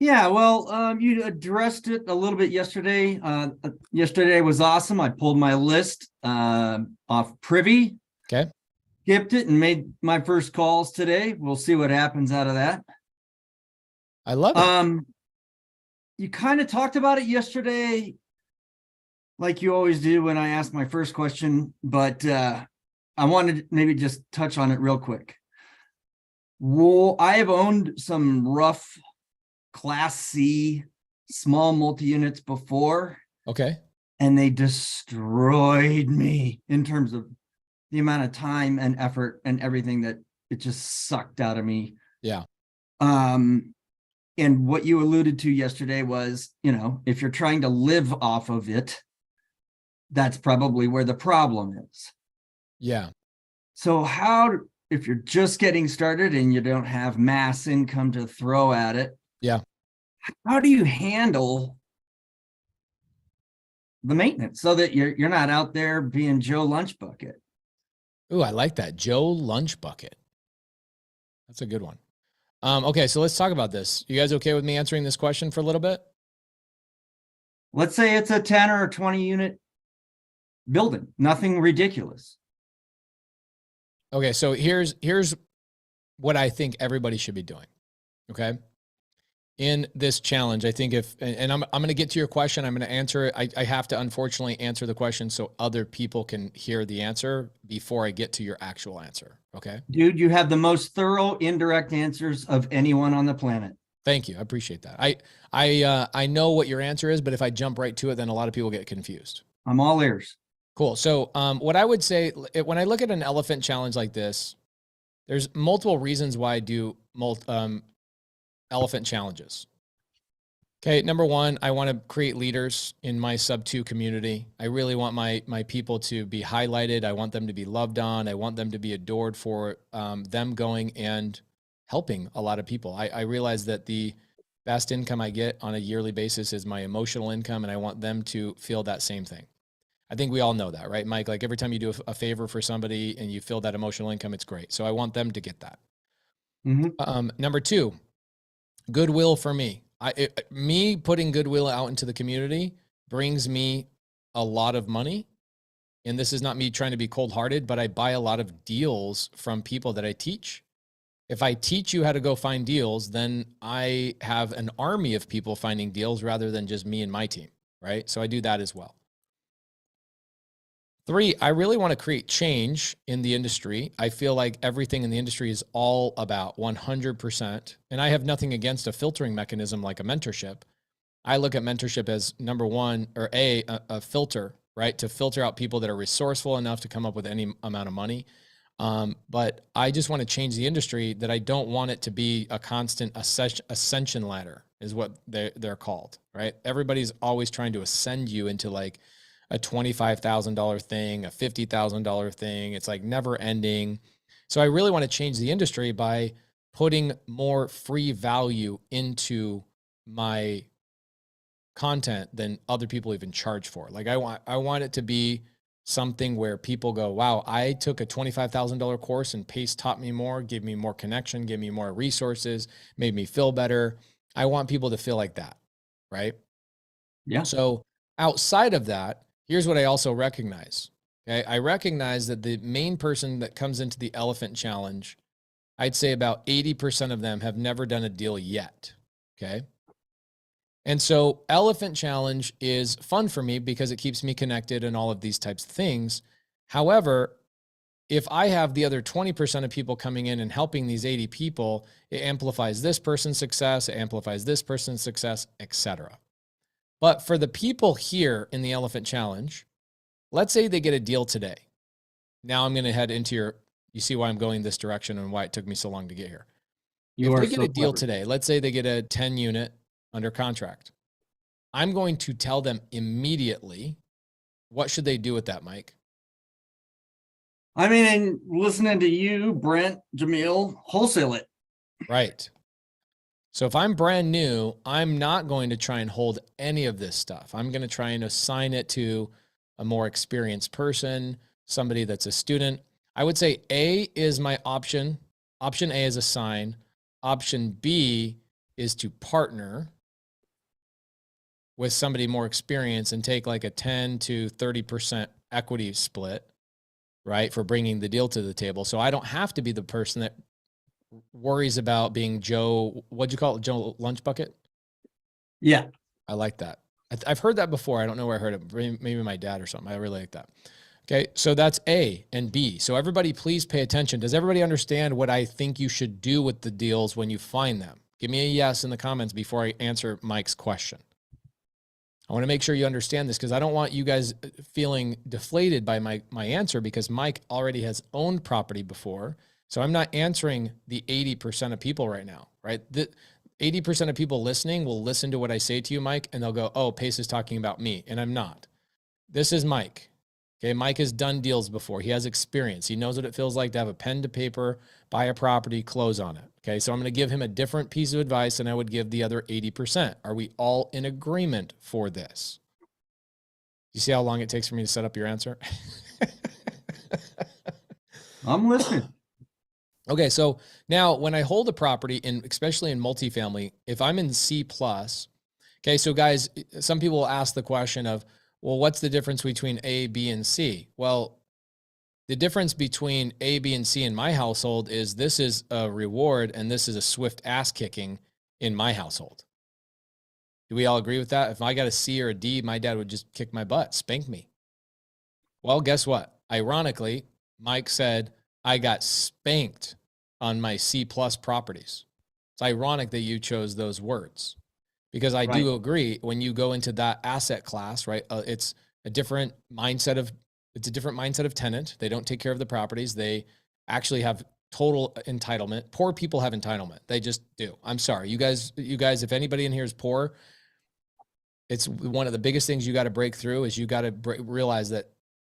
Yeah, well, you addressed it a little bit yesterday. Yesterday was awesome. I pulled my list off Privy. Okay. Skipped it and made my first calls today. We'll see what happens out of that. I love it. You kind of talked about it yesterday, like you always do when I ask my first question, but I wanted to maybe just touch on it real quick. Well, I have owned some rough Class C small multi-units before. Okay. And they destroyed me in terms of the amount of time and effort and everything that it just sucked out of me. Yeah. And what you alluded to yesterday was, if you're trying to live off of it, that's probably where the problem is. Yeah. So if you're just getting started and you don't have mass income to throw at it, yeah, how do you handle the maintenance so that you're not out there being Joe Lunch Bucket? Ooh, I like that. Joe Lunch Bucket. That's a good one. Okay, so let's talk about this. You guys okay with me answering this question for a little bit? Let's say it's a 10 or 20 unit building, nothing ridiculous. Okay, so here's what I think everybody should be doing. Okay. In this challenge, I think and I'm going to get to your question. I'm going to answer it. I have to unfortunately answer the question so other people can hear the answer before I get to your actual answer. Okay. Dude, you have the most thorough indirect answers of anyone on the planet. Thank you. I appreciate that. I know what your answer is, but if I jump right to it, then a lot of people get confused. I'm all ears. Cool. So what I would say when I look at an elephant challenge like this, there's multiple reasons why I do elephant challenges. Okay. Number one, I want to create leaders in my subto community. I really want my people to be highlighted. I want them to be loved on. I want them to be adored for them going and helping a lot of people. I realize that the best income I get on a yearly basis is my emotional income, and I want them to feel that same thing. I think we all know that, right, Mike? Like every time you do a favor for somebody and you feel that emotional income, it's great. So I want them to get that. Mm-hmm. Number two, goodwill for me. Me putting goodwill out into the community brings me a lot of money. And this is not me trying to be cold-hearted, but I buy a lot of deals from people that I teach. If I teach you how to go find deals, then I have an army of people finding deals rather than just me and my team, right? So I do that as well. Three, I really want to create change in the industry. I feel like everything in the industry is all about 100%. And I have nothing against a filtering mechanism like a mentorship. I look at mentorship as number one, or a filter, right? To filter out people that are resourceful enough to come up with any amount of money. But I just want to change the industry, that I don't want it to be a constant ascension ladder is what they're called, right? Everybody's always trying to ascend you into like a $25,000 thing, a $50,000 thing. It's like never ending. So I really want to change the industry by putting more free value into my content than other people even charge for. Like I want it to be something where people go, wow, I took a $25,000 course and Pace taught me more, gave me more connection, gave me more resources, made me feel better. I want people to feel like that, right? Yeah. So outside of that, here's what I also recognize. Okay. I recognize that the main person that comes into the elephant challenge, I'd say about 80% of them have never done a deal yet. Okay. And so elephant challenge is fun for me because it keeps me connected and all of these types of things. However, if I have the other 20% of people coming in and helping these 80 people, it amplifies this person's success, it amplifies this person's success, etc. But for the people here in the elephant challenge, let's say they get a deal today. Now I'm going to head into you see why I'm going this direction and why it took me so long to get here. If they get a deal today, let's say they get a 10 unit under contract, I'm going to tell them immediately, what should they do with that, Mike? I mean, listening to you, Brent, Jamil, wholesale it. Right. So if I'm brand new, I'm not going to try and hold any of this stuff. I'm going to try and assign it to a more experienced person, somebody that's a student. I would say A is my option. Option A is assign. Option B is to partner with somebody more experienced and take like a 10 to 30% equity split, right? For bringing the deal to the table. So I don't have to be the person that worries about being Joe, what'd you call it? Joe Lunch Bucket? Yeah. I like that. I've heard that before. I don't know where I heard it. Maybe my dad or something. I really like that. Okay. So that's A and B. So everybody please pay attention. Does everybody understand what I think you should do with the deals when you find them? Give me a yes in the comments before I answer Mike's question. I want to make sure you understand this because I don't want you guys feeling deflated by my answer, because Mike already has owned property before. So I'm not answering the 80% of people right now, right? The 80% of people listening will listen to what I say to you, Mike, and they'll go, oh, Pace is talking about me. And I'm not. This is Mike. Okay. Mike has done deals before. He has experience. He knows what it feels like to have a pen to paper, buy a property, close on it. Okay. So I'm going to give him a different piece of advice than I would give the other 80%. Are we all in agreement for this? You see how long it takes for me to set up your answer? I'm listening. Okay. So now when I hold a property, especially in multifamily, if I'm in C+, okay. So guys, some people will ask the question of, well, what's the difference between A, B, and C? Well, The difference between A, B, and C in my household is this is a reward and this is a swift ass kicking in my household. Do we all agree with that? If I got a C or a D, my dad would just kick my butt, spank me. Well, guess what? Ironically, Mike said I got spanked on my C+ properties. It's ironic that you chose those words because I do agree when you go into that asset class, right? It's a different mindset of tenant. They don't take care of the properties. They actually have total entitlement. Poor people have entitlement. They just do. I'm sorry. You guys, if anybody in here is poor, it's one of the biggest things you got to break through is you got to realize that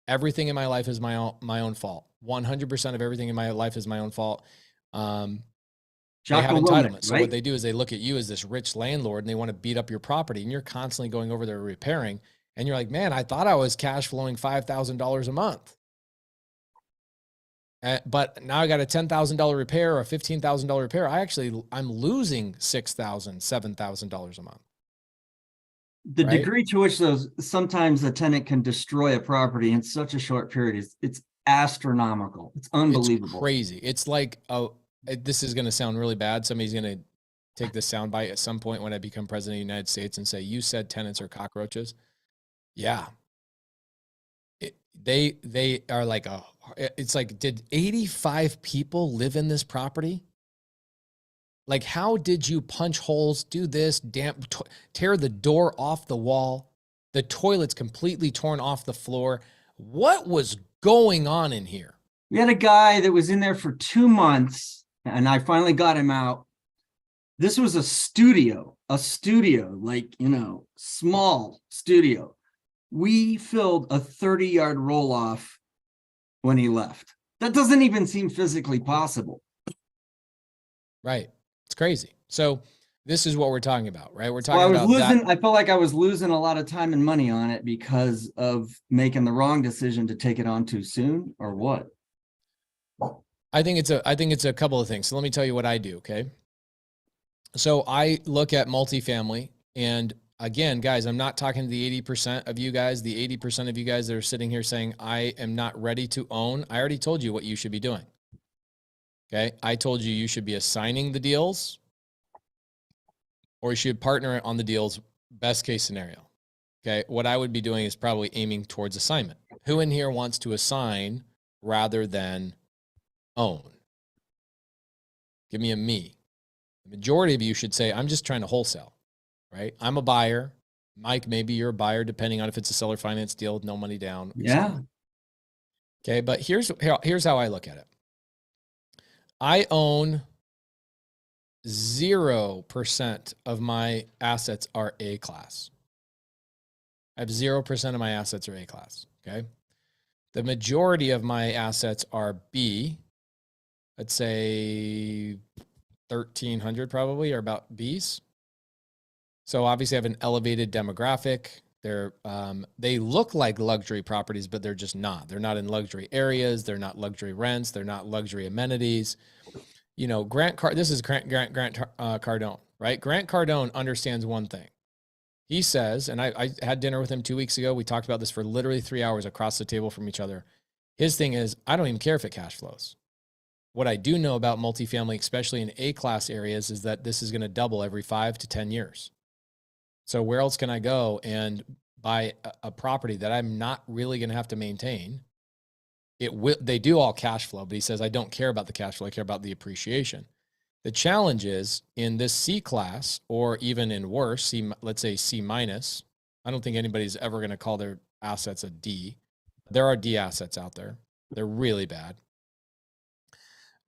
everything in my life is my own fault. 100% of everything in my life is my own fault. They have entitlement. So what they do is they look at you as this rich landlord and they want to beat up your property and you're constantly going over there repairing. And you're like, man, I thought I was cash flowing $5,000 a month. But now I got a $10,000 repair or a $15,000 repair. I'm losing $6,000, $7,000 a month. The degree to which sometimes a tenant can destroy a property in such a short period it's astronomical. It's unbelievable. It's crazy. It's like, this is going to sound really bad. Somebody's going to take this soundbite at some point when I become president of the United States and say, you said tenants are cockroaches. Yeah. They are like it's like, did 85 people live in this property? Like, how did you punch holes, do this, tear the door off the wall? The toilet's completely torn off the floor. What was going on in here? We had a guy that was in there for 2 months and I finally got him out. This was a studio, like, small studio. We filled a 30-yard roll-off when he left. That doesn't even seem physically possible. Right. It's crazy. So this is what we're talking about, right? We're talking about that. I felt like I was losing a lot of time and money on it because of making the wrong decision to take it on too soon, or what? I think it's a couple of things. So let me tell you what I do, okay? So I look at multifamily, and again, guys, I'm not talking to the 80% of you guys, the 80% of you guys that are sitting here saying, I am not ready to own. I already told you what you should be doing. Okay. I told you should be assigning the deals or you should partner on the deals, best case scenario. Okay. What I would be doing is probably aiming towards assignment. Who in here wants to assign rather than own? Give me a me. The majority of you should say, I'm just trying to wholesale, right? I'm a buyer. Mike, maybe you're a buyer, depending on if it's a seller finance deal, no money down. Yeah. Okay. But here's how I look at it. I own 0% of my assets are A class. I have 0% of my assets are A class. Okay. The majority of my assets are B. Let's say 1,300 probably are about Bs. So obviously I have an elevated demographic. They look like luxury properties, but they're just not. They're not in luxury areas. They're not luxury rents. They're not luxury amenities. This is Grant Cardone, right? Grant Cardone understands one thing. He says, and I had dinner with him 2 weeks ago. We talked about this for literally 3 hours across the table from each other. His thing is, I don't even care if it cash flows. What I do know about multifamily, especially in A-class areas, is that this is going to double every 5 to 10 years. So where else can I go and buy a property that I'm not really going to have to maintain? They do all cash flow, but he says, I don't care about the cash flow. I care about the appreciation. The challenge is in this C class, or even in worse, let's say C minus. I don't think anybody's ever going to call their assets a D. There are D assets out there. They're really bad.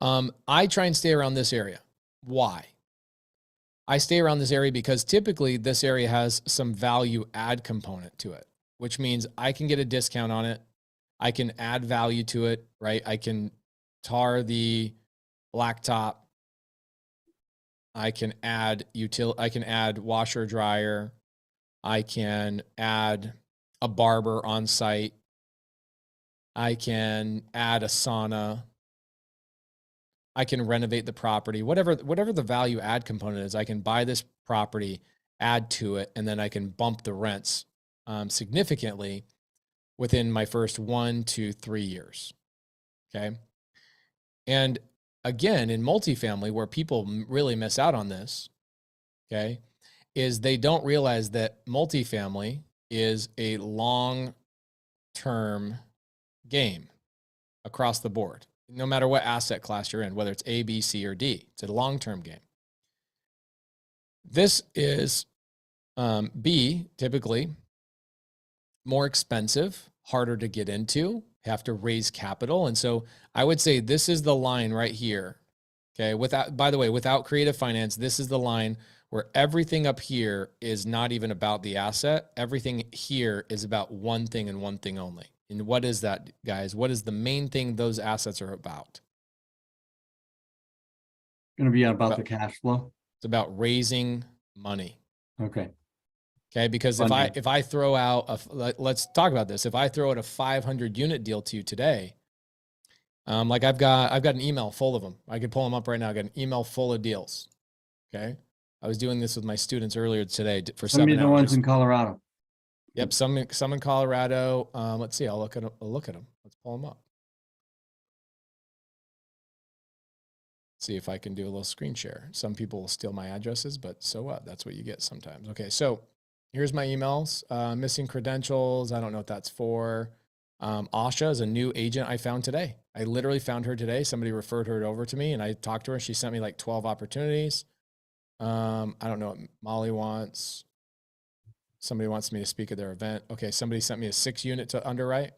I try and stay around this area. Why? I stay around this area because typically this area has some value add component to it, which means I can get a discount on it. I can add value to it, right? I can tar the blacktop. I can add washer dryer. I can add a barber on site. I can add a sauna. I can renovate the property, whatever the value add component is. I can buy this property, add to it, and then I can bump the rents significantly within my first 1 to 3 years. Okay. And again, in multifamily, where people really miss out on this, okay, is they don't realize that multifamily is a long-term game across the board, no matter what asset class you're in, whether it's A, B, C, or D. It's a long-term game. This is B, typically more expensive, harder to get into, have to raise capital. And so I would say this is the line right here. Okay. By the way, without creative finance, this is the line where everything up here is not even about the asset. Everything here is about one thing and one thing only. And what is that, guys? What is the main thing those assets are about? Going to be about the cash flow. It's about raising money. Okay. Okay. Because if I throw out let's talk about this. If I throw out a 500 unit deal to you today, like I've got an email full of them. I could pull them up right now. I got an email full of deals. Okay. I was doing this with my students earlier today for 7 hours. Some of the ones in Colorado. Yep. Some in Colorado. Let's see. I'll look at them. Let's pull them up. See if I can do a little screen share. Some people will steal my addresses, but so what? That's what you get sometimes. Okay. So here's my emails, missing credentials. I don't know what that's for. Asha is a new agent I found today. I literally found her today. Somebody referred her over to me and I talked to her. She sent me like 12 opportunities. I don't know what Molly wants. Somebody wants me to speak at their event. Okay. Somebody sent me a 6 unit to underwrite.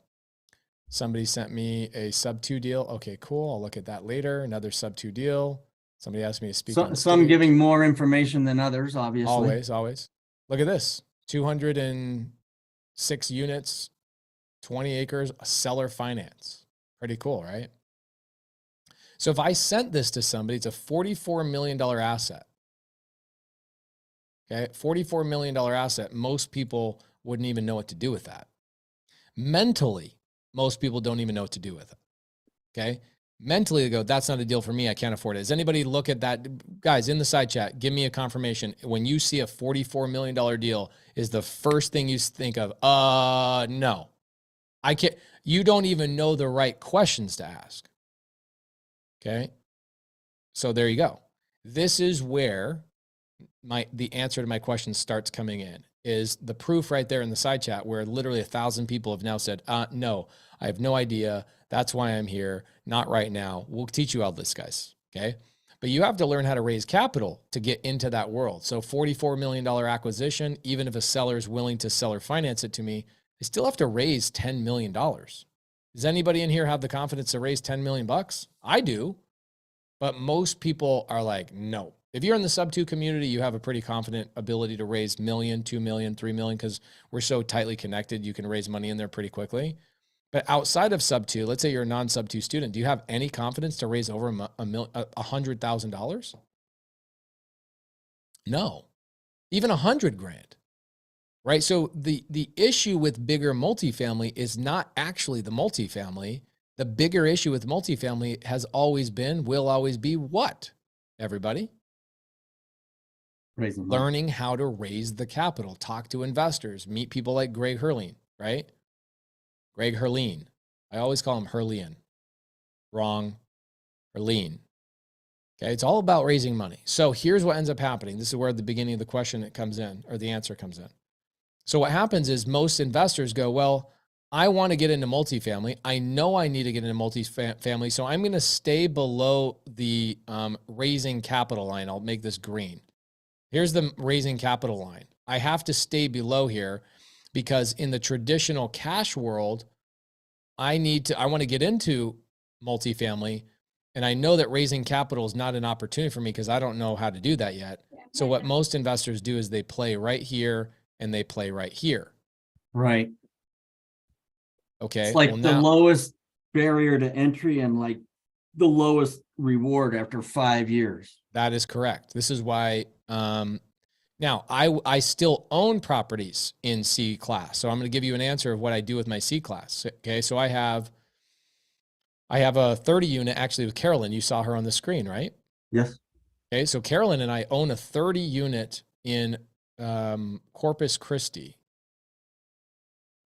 Somebody sent me a sub 2 deal. Okay, cool. I'll look at that later. Another sub 2 deal. Somebody asked me to speak. Some giving more information than others, obviously. Always. Look at this. 206 units, 20 acres, seller finance. Pretty cool, right? So if I sent this to somebody, it's a $44 million asset. Okay, $44 million asset. Most people wouldn't even know what to do with that. Mentally, most people don't even know what to do with it. Okay. Mentally they go, that's not a deal for me. I can't afford it. Does anybody look at that? Guys, in the side chat, give me a confirmation. When you see a $44 million deal, is the first thing you think of, no, I can't, you don't even know the right questions to ask. Okay. So there you go. This is where the answer to my question starts coming in, is the proof right there in the side chat where literally 1,000 people have now said, no, I have no idea. That's why I'm here. Not right now. We'll teach you all this, guys. Okay. But you have to learn how to raise capital to get into that world. So $44 million acquisition, even if a seller is willing to seller finance it to me, I still have to raise $10 million. Does anybody in here have the confidence to raise 10 million bucks? I do. But most people are like, no. If you're in the sub 2 community, you have a pretty confident ability to raise million, 2 million, 3 million, because we're so tightly connected. You can raise money in there pretty quickly. But outside of sub 2, let's say you're a non-sub 2 student, do you have any confidence to raise over $100,000? No, even 100 grand, right? So the issue with bigger multifamily is not actually the multifamily. The bigger issue with multifamily has always been, will always be what, everybody? Learning how to raise the capital, talk to investors, meet people like Greg Herlean, right? Greg Herlean. I always call him Herlean. Wrong. Herlean. Okay. It's all about raising money. So here's what ends up happening. This is where the beginning of the question comes in, or the answer comes in. So what happens is most investors go, well, I want to get into multifamily. I know I need to get into multifamily. So I'm going to stay below the raising capital line. I'll make this green. Here's the raising capital line. I have to stay below here because in the traditional cash world, I want to get into multifamily. And I know that raising capital is not an opportunity for me because I don't know how to do that yet. So what most investors do is they play right here and they play right here. Right. Okay. It's like the lowest barrier to entry and like the lowest reward after 5 years. That is correct. This is why, now I still own properties in C class. So I'm going to give you an answer of what I do with my C class. Okay. So I have a 30 unit actually with Carolyn. You saw her on the screen, right? Yes. Okay. So Carolyn and I own a 30 unit in Corpus Christi.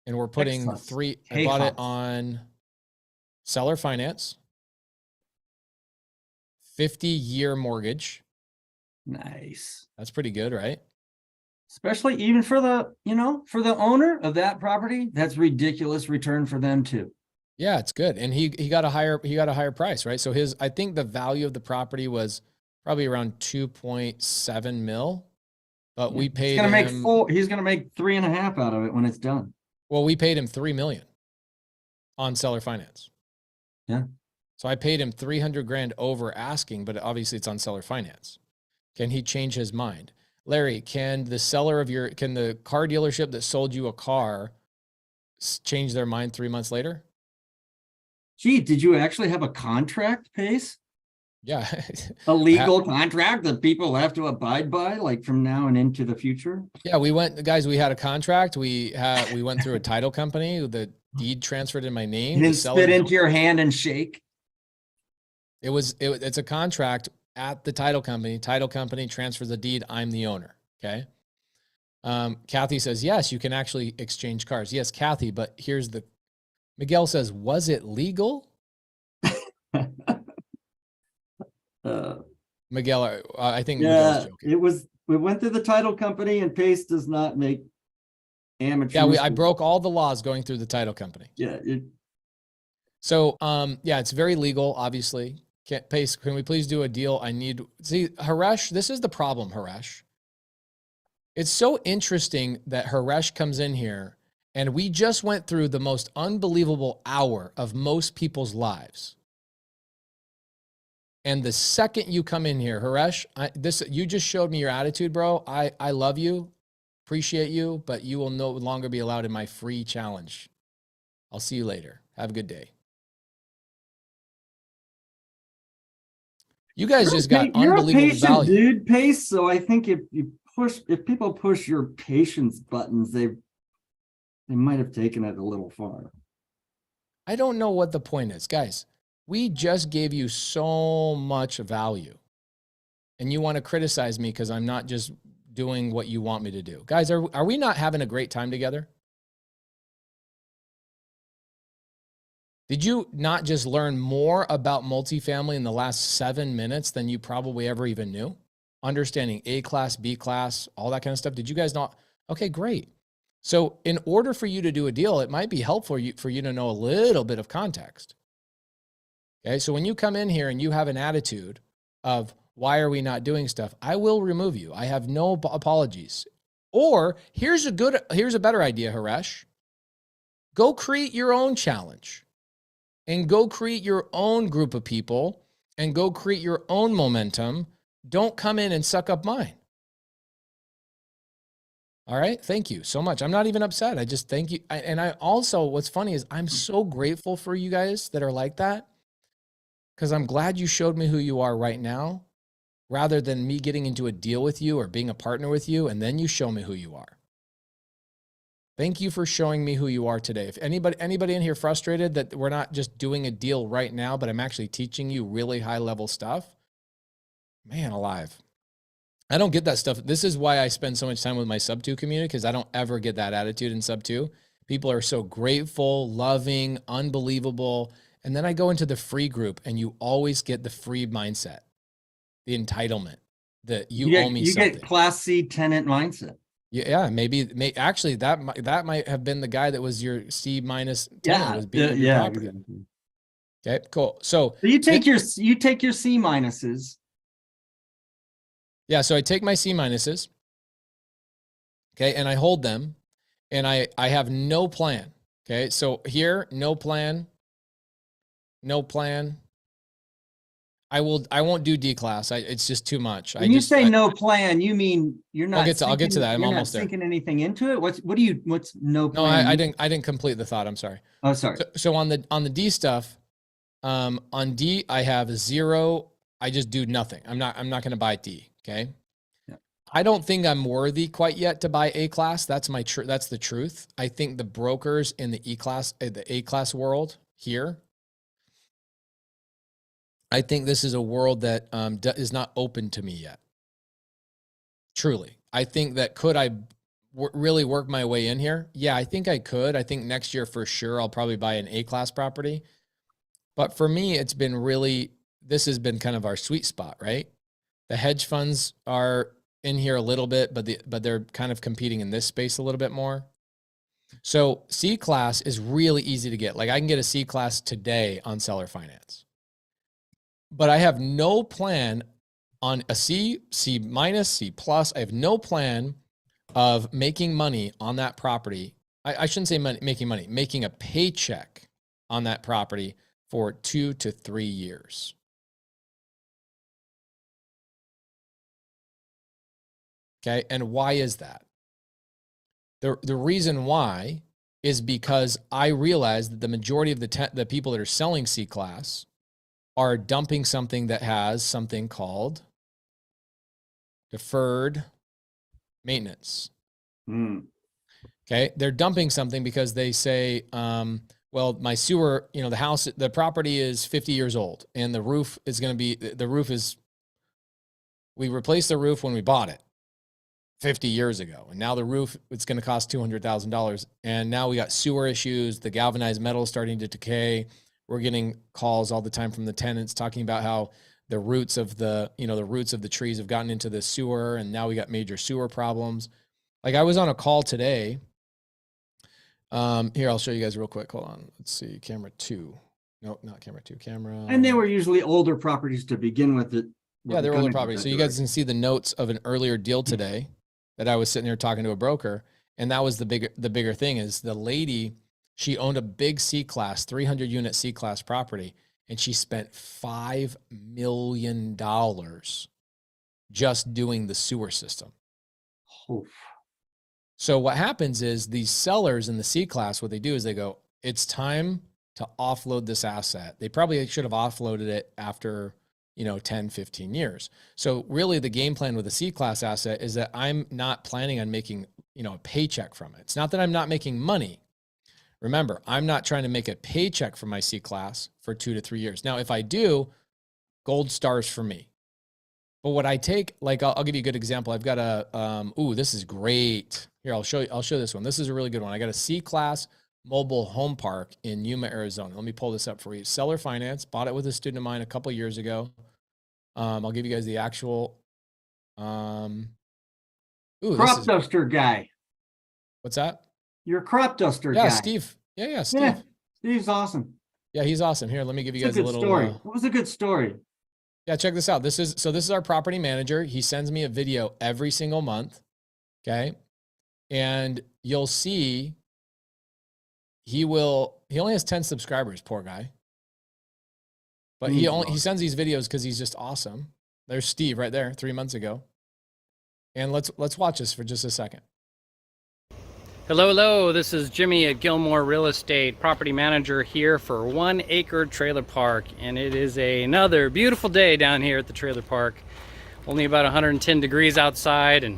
And we're putting Excellent. I bought it on seller finance, 50-year mortgage. Nice. That's pretty good, right? Especially even for the, for the owner of that property, that's ridiculous return for them too. Yeah, it's good. And he got a higher price, right? So I think the value of the property was probably around 2.7 mil, but we paid He's gonna make 3.5 out of it when it's done. Well, we paid him 3 million on seller finance. Yeah. So I paid him 300 grand over asking, but obviously it's on seller finance. Can he change his mind? Larry, can the car dealership that sold you a car change their mind 3 months later? Gee, did you actually have a contract, Pace? Yeah. A legal contract that people have to abide by, like from now and into the future? Yeah, we had a contract. We went through a title company. The deed transferred in my name. You didn't spit into your hand and shake? It's a contract at the title company. Title company transfers the deed. I'm the owner. Okay. Kathy says, yes, you can actually exchange cars. Yes, Kathy, but Miguel says, was it legal? Miguel, I think Miguel's joking. We went through the title company, and Pace does not make amateur. Yeah, I broke all the laws going through the title company. Yeah. So, it's very legal, obviously. Pace, can we please do a deal? Haresh, this is the problem, Haresh. It's so interesting that Haresh comes in here and we just went through the most unbelievable hour of most people's lives. And the second you come in here, Haresh, you just showed me your attitude, bro. I love you, appreciate you, but you will no longer be allowed in my free challenge. I'll see you later. Have a good day. You guys just got unbelievable you're a patient value. Dude, Pace. So I think if people push your patience buttons, they might have taken it a little far. I don't know what the point is, guys. We just gave you so much value, and you want to criticize me because I'm not just doing what you want me to do. Guys, are we not having a great time together? Did you not just learn more about multifamily in the last 7 minutes than you probably ever even knew? Understanding A class, B class, all that kind of stuff. Did you guys not? Okay, great. So in order for you to do a deal, it might be helpful for you to know a little bit of context. Okay, so when you come in here and you have an attitude of, why are we not doing stuff? I will remove you. I have no apologies. Or here's a better idea, Haresh. Go create your own challenge. And go create your own group of people and go create your own momentum. Don't come in and suck up mine. All right. Thank you so much. I'm not even upset. I just thank you. And I also, what's funny is I'm so grateful for you guys that are like that, because I'm glad you showed me who you are right now, rather than me getting into a deal with you or being a partner with you, and then you show me who you are. Thank you for showing me who you are today. If anybody in here frustrated that we're not just doing a deal right now, but I'm actually teaching you really high level stuff, man alive. I don't get that stuff. This is why I spend so much time with my subto community, because I don't ever get that attitude in subto. People are so grateful, loving, unbelievable. And then I go into the free group and you always get the free mindset, the entitlement that you owe me something. You get class C tenant mindset. Yeah, maybe actually that might have been the guy that was your C minus 10 was being your property. Exactly. Okay, cool. So you take your C minuses. Yeah, so I take my C minuses. Okay, and I hold them, and I have no plan. Okay, so here, no plan. I won't do D class. It's just too much. When you say no plan, you mean you're not. I'll get to that. I'm almost there. Thinking anything into it. What's no plan? No, I didn't complete the thought. I'm sorry. Oh, sorry. So on the D stuff, on D I have 0. I just do nothing. I'm not going to buy D. Okay. Yeah. I don't think I'm worthy quite yet to buy A class. That's that's the truth. I think the brokers in the A class world here, I think this is a world that is not open to me yet. Truly. I think that could I really work my way in here? Yeah, I think I could. I think next year for sure I'll probably buy an A-class property. But for me, it's been really, this has been kind of our sweet spot, right? The hedge funds are in here a little bit, but they're kind of competing in this space a little bit more. So C class is really easy to get. Like I can get a C class today on seller finance, but I have no plan on a C, C minus, C plus. I have no plan of making money on that property. I shouldn't say making money, making a paycheck on that property for 2 to 3 years. Okay. And why is that? The reason why is because I realize that the majority of the people that are selling C class are dumping something that has something called deferred maintenance. Okay. They're dumping something because they say, well, my sewer, you know, the property is 50 years old and the roof is going to be, we replaced the roof when we bought it 50 years ago. And now the roof, it's going to cost $200,000. And now we got sewer issues. The galvanized metal is starting to decay. We're getting calls all the time from the tenants talking about how the roots of the trees have gotten into the sewer. And now we got major sewer problems. Like I was on a call today. Here, I'll show you guys real quick. Hold on. Let's see. Camera 2. No, not camera 2. Camera. And they were usually older properties to begin with. Yeah, they were older properties. So you guys can see the notes of an earlier deal today that I was sitting here talking to a broker. And that was the bigger thing is the lady, she owned a big C-class, 300 unit C-class property. And she spent $5 million just doing the sewer system. Oh. So what happens is these sellers in the C-class, what they do is they go, it's time to offload this asset. They probably should have offloaded it after 10, 15 years. So really the game plan with a C-class asset is that I'm not planning on making, a paycheck from it. It's not that I'm not making money. Remember, I'm not trying to make a paycheck from my C-class for 2 to 3 years. Now, if I do, gold stars for me. But what I take, like, I'll give you a good example. I've got this is great. Here, I'll show this one. This is a really good one. I got a C-class mobile home park in Yuma, Arizona. Let me pull this up for you. Seller finance, bought it with a student of mine a couple years ago. I'll give you guys the actual. Crop duster guy. What's that? Your crop duster guy. Yeah, Steve. Yeah, Steve. Yeah, Steve's awesome. Yeah, he's awesome. Here, let me give you guys a little story. What was a good story? Yeah, check this out. This is our property manager. He sends me a video every single month. Okay. And you'll see he only has 10 subscribers, poor guy. But he sends these videos because he's just awesome. There's Steve right there 3 months ago. And let's watch this for just a second. Hello, this is Jimmy at Gilmore Real Estate, property manager here for 1 Acre Trailer Park. And it is another beautiful day down here at the trailer park. Only about 110 degrees outside and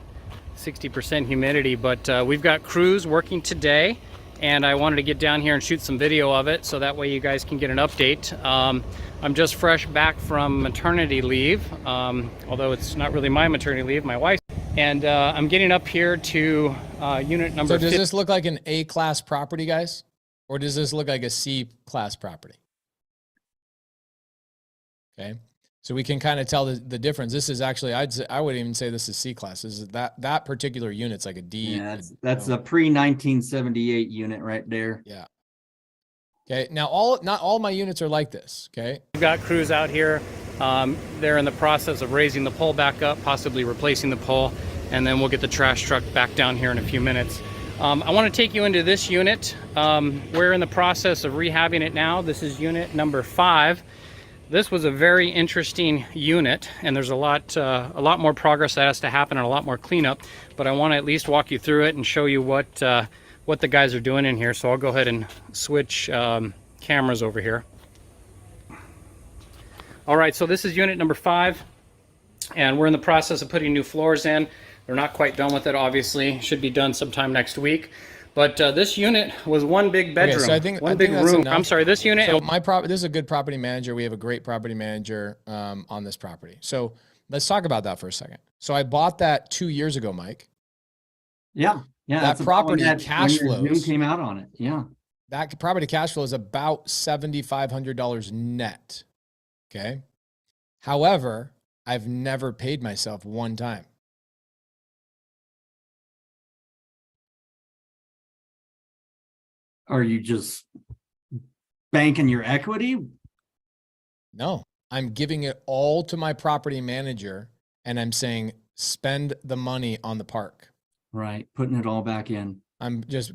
60% humidity, but we've got crews working today. And I wanted to get down here and shoot some video of it so that way you guys can get an update. I'm just fresh back from maternity leave, although it's not really my maternity leave, my wife's. And I'm getting up here to unit number. So does this look like an A-class property, guys? Or does this look like a C-class property? Okay. So we can kind of tell the difference. This is actually, I would even say this is C-class. This is that particular unit's like a D. Yeah, that's a pre-1978 unit right there. Yeah. Okay. Now, not all my units are like this. Okay. We've got crews out here. They're in the process of raising the pole back up, possibly replacing the pole, and then we'll get the trash truck back down here in a few minutes. I want to take you into this unit. We're in the process of rehabbing it now. This is unit number 5. This was a very interesting unit, and there's a lot more progress that has to happen and a lot more cleanup, but I want to at least walk you through it and show you what the guys are doing in here. So I'll go ahead and switch cameras over here. All right, so this is unit number 5, and we're in the process of putting new floors in. They're not quite done with it, obviously. Should be done sometime next week. But this unit was one big bedroom, so I think big room. Enough. I'm sorry, this unit. So this is a good property manager. We have a great property manager on this property. So let's talk about that for a second. So I bought that 2 years ago, Mike. Yeah. That property cash flows. Noon came out on it. Yeah. that property cash flow is about $7,500 net. Okay. However, I've never paid myself one time. Are you just banking your equity? No, I'm giving it all to my property manager and I'm saying, spend the money on the park. Right. Putting it all back in. I'm just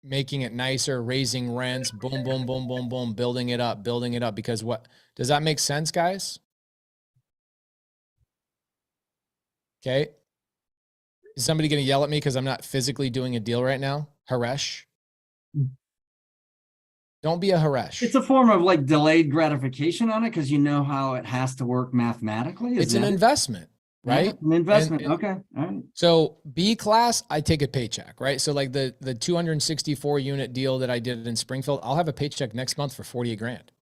making it nicer, raising rents, boom, boom, boom, boom, boom, building it up. Because what, does that make sense, guys? Okay. Is somebody going to yell at me because I'm not physically doing a deal right now? Haresh? Don't be a Haresh. It's a form of like delayed gratification on it because you know how it has to work mathematically. It's an investment, right? Yeah, an investment. And Okay. All right. so B class, I take a paycheck, right? So like the 264 unit deal that I did in Springfield, I'll have a paycheck next month for 48 grand.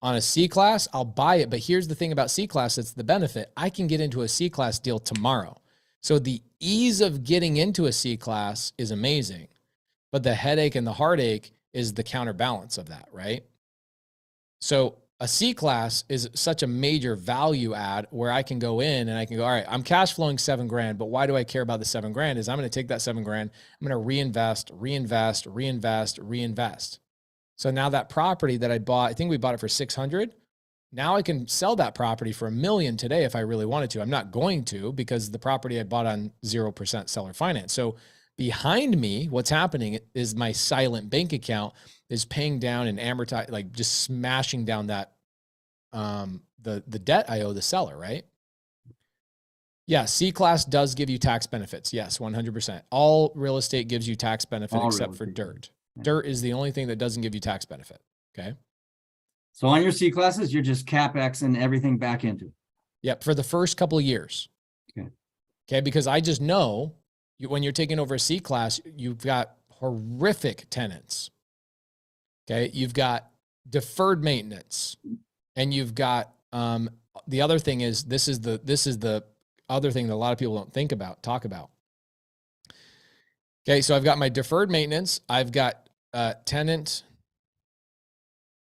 On a C class, I'll buy it. But here's the thing about C class, it's the benefit. I can get into a C class deal tomorrow. So the ease of getting into a C class is amazing, but the headache and the heartache is the counterbalance of that, right? So a C class is such a major value add where I can go in and I can go, all right, I'm cash flowing 7 grand, but why do I care about the 7 grand? Is I'm going to take that 7 grand, I'm going to reinvest. So now that property that I bought, I think we bought it for 600. Now I can sell that property for $1 million today if I really wanted to. I'm not going to because the property I bought on 0% seller finance. So behind me, what's happening is my silent bank account is paying down and amortize, like just smashing down that the debt I owe the seller, right? Yeah, C class does give you tax benefits. Yes, 100%. All real estate gives you tax benefit except for dirt. Yeah. Dirt is the only thing that doesn't give you tax benefit. Okay. So on your C classes, you're just CapEx and everything back into it. Yep. For the first couple of years. Okay. Okay. Because I just know when you're taking over a C class, you've got horrific tenants. Okay. You've got deferred maintenance and you've got, the other thing is, this is the other thing that a lot of people don't talk about. Okay. So I've got my deferred maintenance. I've got tenant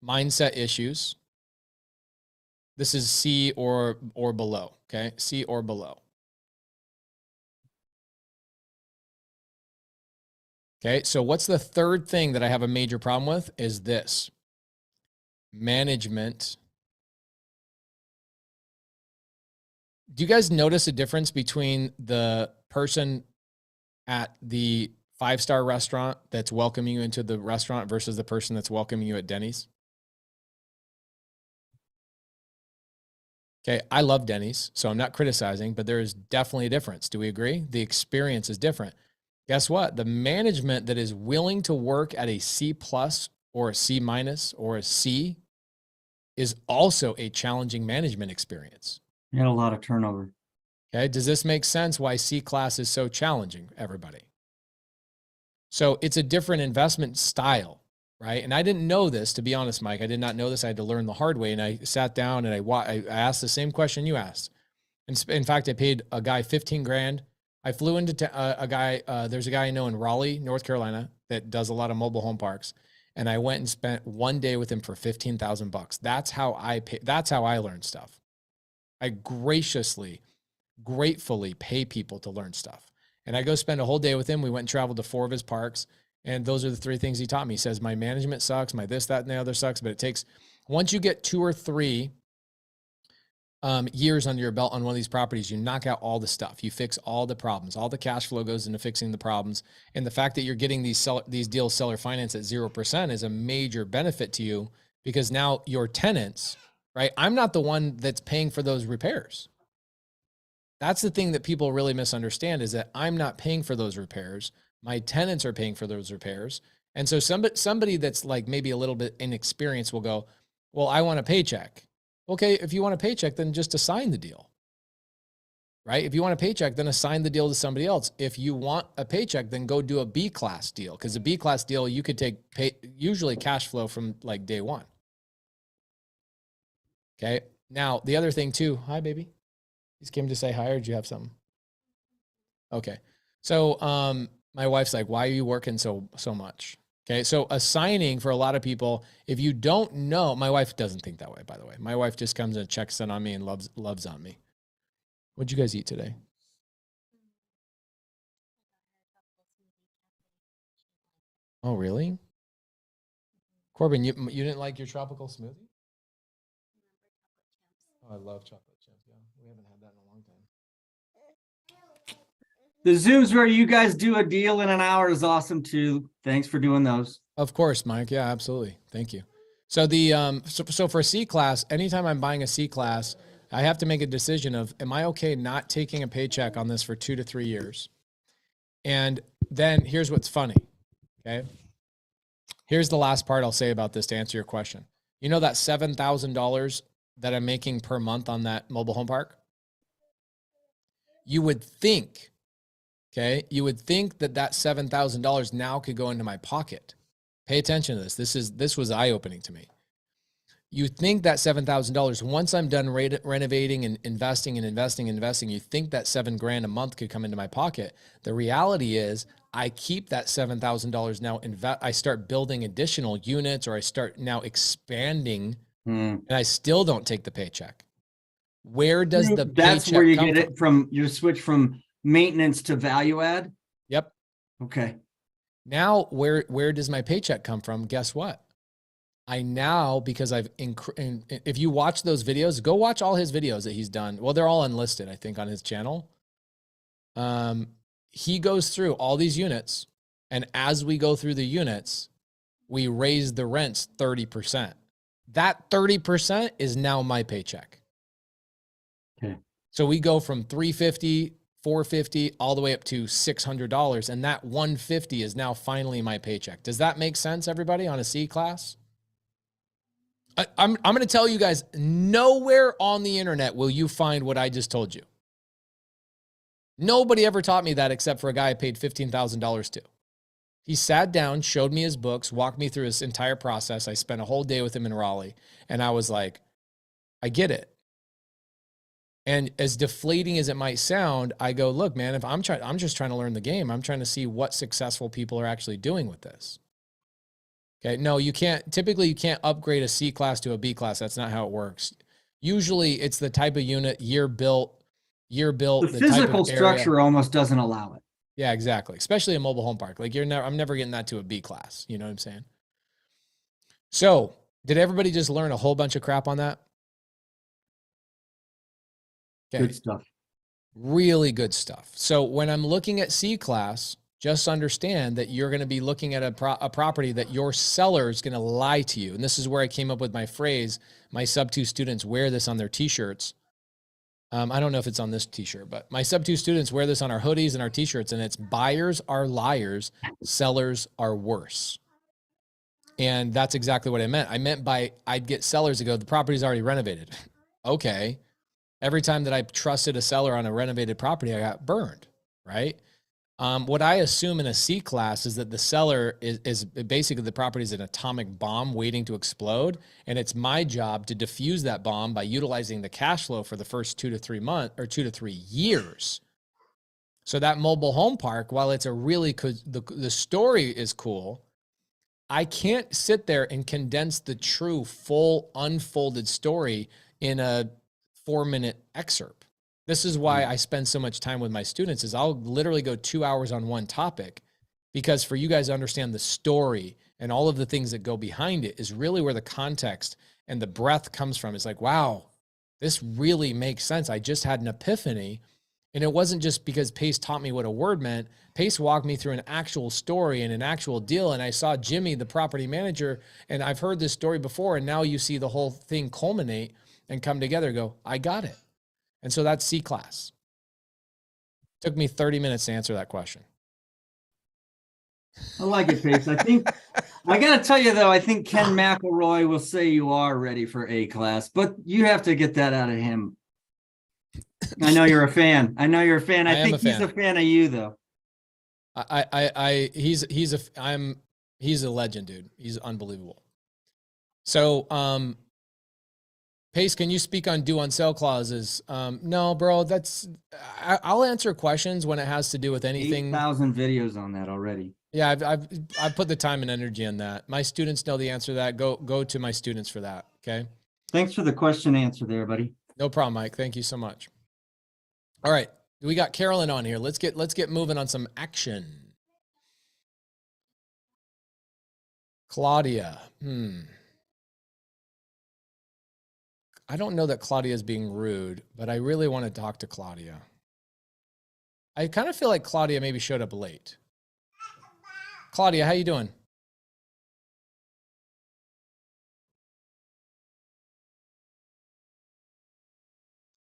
mindset issues. This is C or below. Okay. C or below. Okay. So what's the third thing that I have a major problem with is this management. Do you guys notice a difference between the person at the 5-star restaurant that's welcoming you into the restaurant versus the person that's welcoming you at Denny's? Okay, I love Denny's, so I'm not criticizing, but there is definitely a difference. Do we agree? The experience is different. Guess what? The management that is willing to work at a C+ or a C- or a C is also a challenging management experience. You had a lot of turnover. Okay, does this make sense why C class is so challenging, everybody? So it's a different investment style, right? And I didn't know this, to be honest, Mike. I did not know this. I had to learn the hard way. And I sat down and I asked the same question you asked. And in fact, I paid a guy 15 grand. I flew into a guy, there's a guy I know in Raleigh, North Carolina, that does a lot of mobile home parks. And I went and spent 1 day with him for $15,000. That's how I pay. That's how I learn stuff. I gratefully pay people to learn stuff. And I go spend a whole day with him. We went and traveled to 4 of his parks. And those are the 3 things he taught me. He says, my management sucks, my this, that, and the other sucks. But it takes, once you get 2 or 3 years under your belt on one of these properties, you knock out all the stuff. You fix all the problems. All the cash flow goes into fixing the problems. And the fact that you're getting these deals seller finance at 0% is a major benefit to you because now your tenants, right? I'm not the one that's paying for those repairs. That's the thing that people really misunderstand is that I'm not paying for those repairs. My tenants are paying for those repairs. And so somebody that's like maybe a little bit inexperienced will go, well, I want a paycheck. Okay, if you want a paycheck, then just assign the deal, right? If you want a paycheck, then assign the deal to somebody else. If you want a paycheck, then go do a B class deal because a B class deal, you could usually cash flow from like day one. Okay. Now, the other thing too, hi, baby. You just came to say hi or did you have something? Okay. So my wife's like, why are you working so much? Okay. So assigning for a lot of people, if you don't know, my wife doesn't think that way, by the way. My wife just comes and checks in on me and loves on me. What'd you guys eat today? Oh, really? Corbin, you didn't like your tropical smoothie? Oh, I love chocolate chips. Yeah, we haven't had that in a long time. The Zooms where you guys do a deal in an hour is awesome too. Thanks for doing those. Of course, Mike. Yeah, absolutely. Thank you. So the so for C class, anytime I'm buying a C class, I have to make a decision of, am I okay not taking a paycheck on this for 2 to 3 years? And then here's what's funny. Okay. Here's the last part I'll say about this to answer your question. You know that $7,000 that I'm making per month on that mobile home park? You would think, okay, you would think that that $7,000 now could go into my pocket. Pay attention to this. This was eye-opening to me. You think that $7,000, once I'm done renovating and investing, you think that $7,000 a month could come into my pocket. The reality is I keep that $7,000 now, I start building additional units, or I start now expanding, and I still don't take the paycheck. Where does the That's paycheck where you come get it from. You switch from maintenance to value add. Yep. Okay. Now, where does my paycheck come from? Guess what? I now, because if you watch those videos, go watch all his videos that he's done. Well, they're all unlisted, I think, on his channel. He goes through all these units, and as we go through the units, we raise the rents 30%. That 30% is now my paycheck. Okay. So we go from $350, $450, all the way up to $600, and that $150 is now finally my paycheck. Does that make sense, everybody, on a C class? I'm going to tell you guys, nowhere on the internet will you find what I just told you. Nobody ever taught me that except for a guy I paid $15,000 to. He sat down, showed me his books, walked me through his entire process. I spent a whole day with him in Raleigh, and I was like, I get it. And as deflating as it might sound, I go, look, man, if I'm just trying to learn the game. I'm trying to see what successful people are actually doing with this. Okay. No, you can't. Typically, you can't upgrade a C class to a B class. That's not how it works. Usually it's the type of unit, year built. The physical structure almost doesn't allow it. Yeah, exactly. Especially a mobile home park. Like I'm never getting that to a B class. You know what I'm saying? So did everybody just learn a whole bunch of crap on that? Okay. Good stuff. Really good stuff. So when I'm looking at C class, just understand that you're going to be looking at a property that your seller is going to lie to you. And this is where I came up with my phrase. My sub-2 students wear this on their t-shirts. I don't know if it's on this t-shirt, but my sub-2 students wear this on our hoodies and our t-shirts, and it's buyers are liars, sellers are worse. And that's exactly what I meant. I meant by I'd get sellers to go, the property's already renovated. Okay. Every time that I trusted a seller on a renovated property, I got burned, right? What I assume in a C class is that the seller is basically the property is an atomic bomb waiting to explode. And it's my job to defuse that bomb by utilizing the cash flow for the first 2 to 3 months or 2 to 3 years. So that mobile home park, while it's a really good, the story is cool, I can't sit there and condense the true full unfolded story in a 4-minute excerpt. This is why I spend so much time with my students is I'll literally go 2 hours on one topic, because for you guys to understand the story and all of the things that go behind it is really where the context and the breadth comes from. It's like, wow, this really makes sense. I just had an epiphany. And it wasn't just because Pace taught me what a word meant. Pace walked me through an actual story and an actual deal. And I saw Jimmy, the property manager, and I've heard this story before. And now you see the whole thing culminate and come together, go, I got it. And so that's C class. Took me 30 minutes to answer that question. I like it, Pace. I think I got to tell you, though, I think Ken McElroy will say you are ready for A class, but you have to get that out of him. I know you're a fan. I know you're a fan. I think he's a fan of you, though. He's a legend, dude. He's unbelievable. So, Pace, can you speak on due on sale clauses? No, bro, I'll answer questions when it has to do with anything. 8,000 videos on that already. Yeah, I've put the time and energy in that. My students know the answer to that. Go to my students for that. Okay. Thanks for the question answer there, buddy. No problem, Mike. Thank you so much. All right. We got Carolyn on here. Let's get moving on some action. Claudia. I don't know that Claudia is being rude, but I really want to talk to Claudia. I kind of feel like Claudia maybe showed up late. Claudia, how you doing?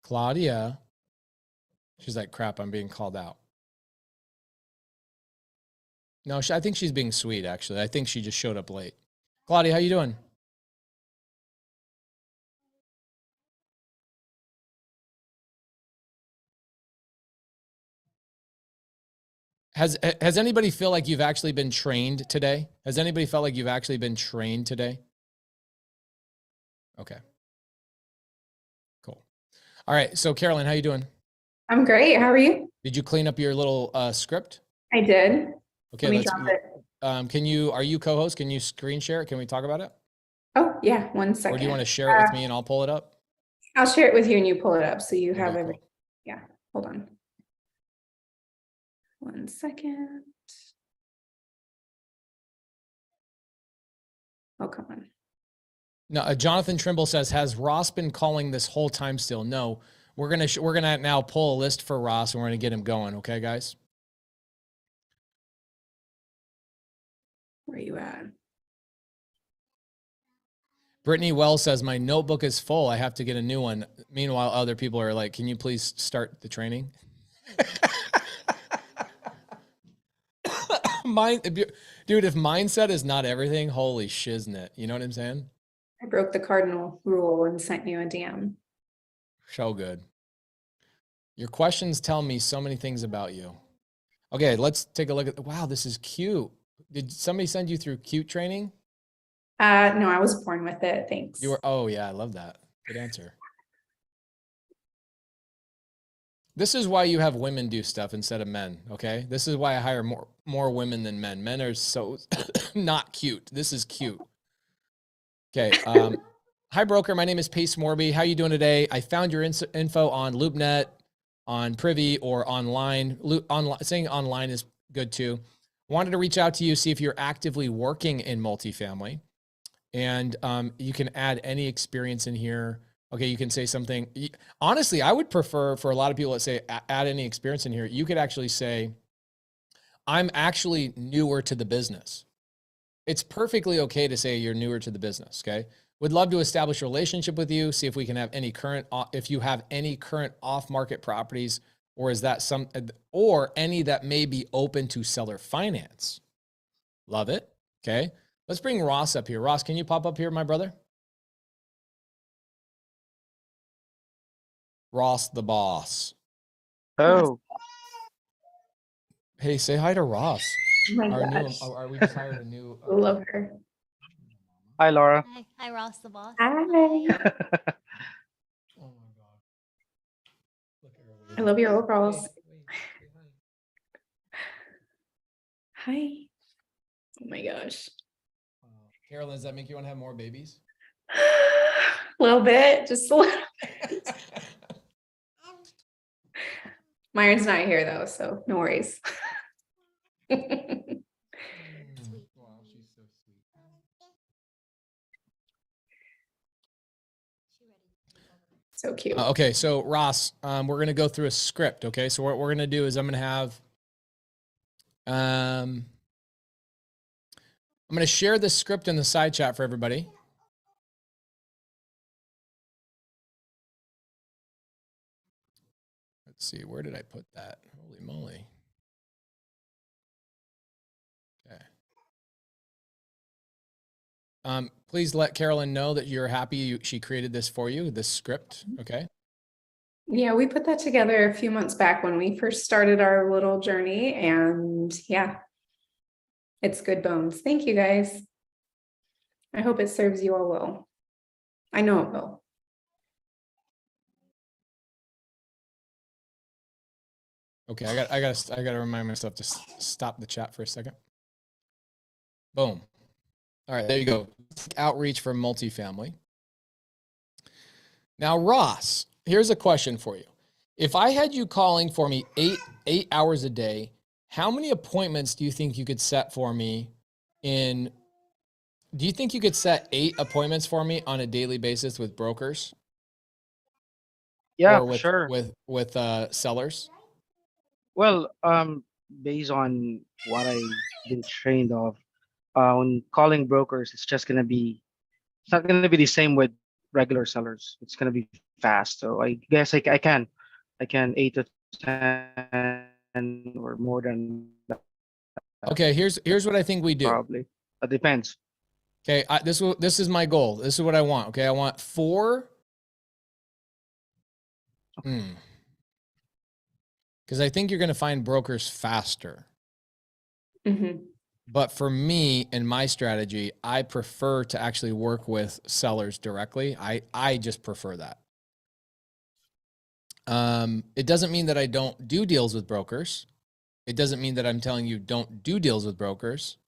Claudia. She's like, crap, I'm being called out. No, I think she's being sweet, actually. I think she just showed up late. Claudia, how you doing? Has anybody feel like you've actually been trained today? Has anybody felt like you've actually been trained today? Okay. Cool. All right. So Carolyn, how you doing? I'm great. How are you? Did you clean up your little script? I did. Okay. Let me drop it. Are you co-host? Can you screen share it? Can we talk about it? Oh, yeah. 1 second. Or do you want to share it with me and I'll pull it up? I'll share it with you and you pull it up so you have Okay, everything. cool. Yeah. Hold on. 1 second. Oh, come on. No, Jonathan Trimble says, has Ross been calling this whole time still? No, we're gonna now pull a list for Ross and we're gonna get him going. Okay, guys. Where are you at? Brittany Wells says, my notebook is full. I have to get a new one. Meanwhile, other people are like, can you please start the training? Dude, if mindset is not everything, holy shiznit. You know what I'm saying? I broke the cardinal rule and sent you a DM. So good. Your questions tell me so many things about you. Okay, let's take a look at, wow, this is cute. Did somebody send you through cute training? No, I was born with it. Thanks. You were, oh yeah, I love that. Good answer. This is why you have women do stuff instead of men, okay? This is why I hire more women than men. Men are so not cute. This is cute. Okay. Hi, broker. My name is Pace Morby. How you doing today? I found your info on LoopNet, on Privy, or online. Saying online is good too. Wanted to reach out to you, see if you're actively working in multifamily. And you can add any experience in here. Okay, you can say something. Honestly, I would prefer for a lot of people that say add any experience in here. You could actually say, I'm actually newer to the business. It's perfectly okay to say you're newer to the business. Okay, would love to establish a relationship with you. See if we can have any current, if you have any current off-market properties, or is that or any that may be open to seller finance. Love it. Okay, let's bring Ross up here. Ross, can you pop up here, my brother? Ross the boss. Oh, Hey, say hi to Ross. Oh my Our gosh. new, we just hired a new. I love her. hi, Laura. Hi, Ross the boss. Hi. Oh my God. Look at her. I love your overalls. Wait, say hi. Hi. Oh my gosh. Wow. Carolyn, does that make you want to have more babies? A little bit, just a little. Myron's not here though, so no worries. Wow, she's so sweet. So cute. Okay, so Ross, we're going to go through a script. Okay, so what we're going to do is I'm going to have, I'm going to share this script in the side chat for everybody. Let's see, where did I put that? Holy moly. Okay. Please let Carolyn know that you're happy she created this for you, this script. Okay. Yeah, we put that together a few months back when we first started our little journey, and yeah, it's good bones. Thank you guys. I hope it serves you all well. I know it will. Okay, I got to remind myself to stop the chat for a second. Boom. All right, there you go. Outreach for multifamily. Now, Ross, here's a question for you. If I had you calling for me eight hours a day, how many appointments do you think you could set for me do you think you could set 8 appointments for me on a daily basis with brokers? Yeah, Or for sure. with sellers? Well, based on what I've been trained of, when calling brokers, it's not gonna be the same with regular sellers. It's gonna be fast. So I guess I can 8 to 10 or more than that, Okay, here's what I think we do. probably. It depends. Okay, this is my goal. This is what I want. Okay, I want 4. Because I think you're going to find brokers faster. Mm-hmm. But for me and my strategy, I prefer to actually work with sellers directly. I just prefer that. It doesn't mean that I don't do deals with brokers. It doesn't mean that I'm telling you don't do deals with brokers.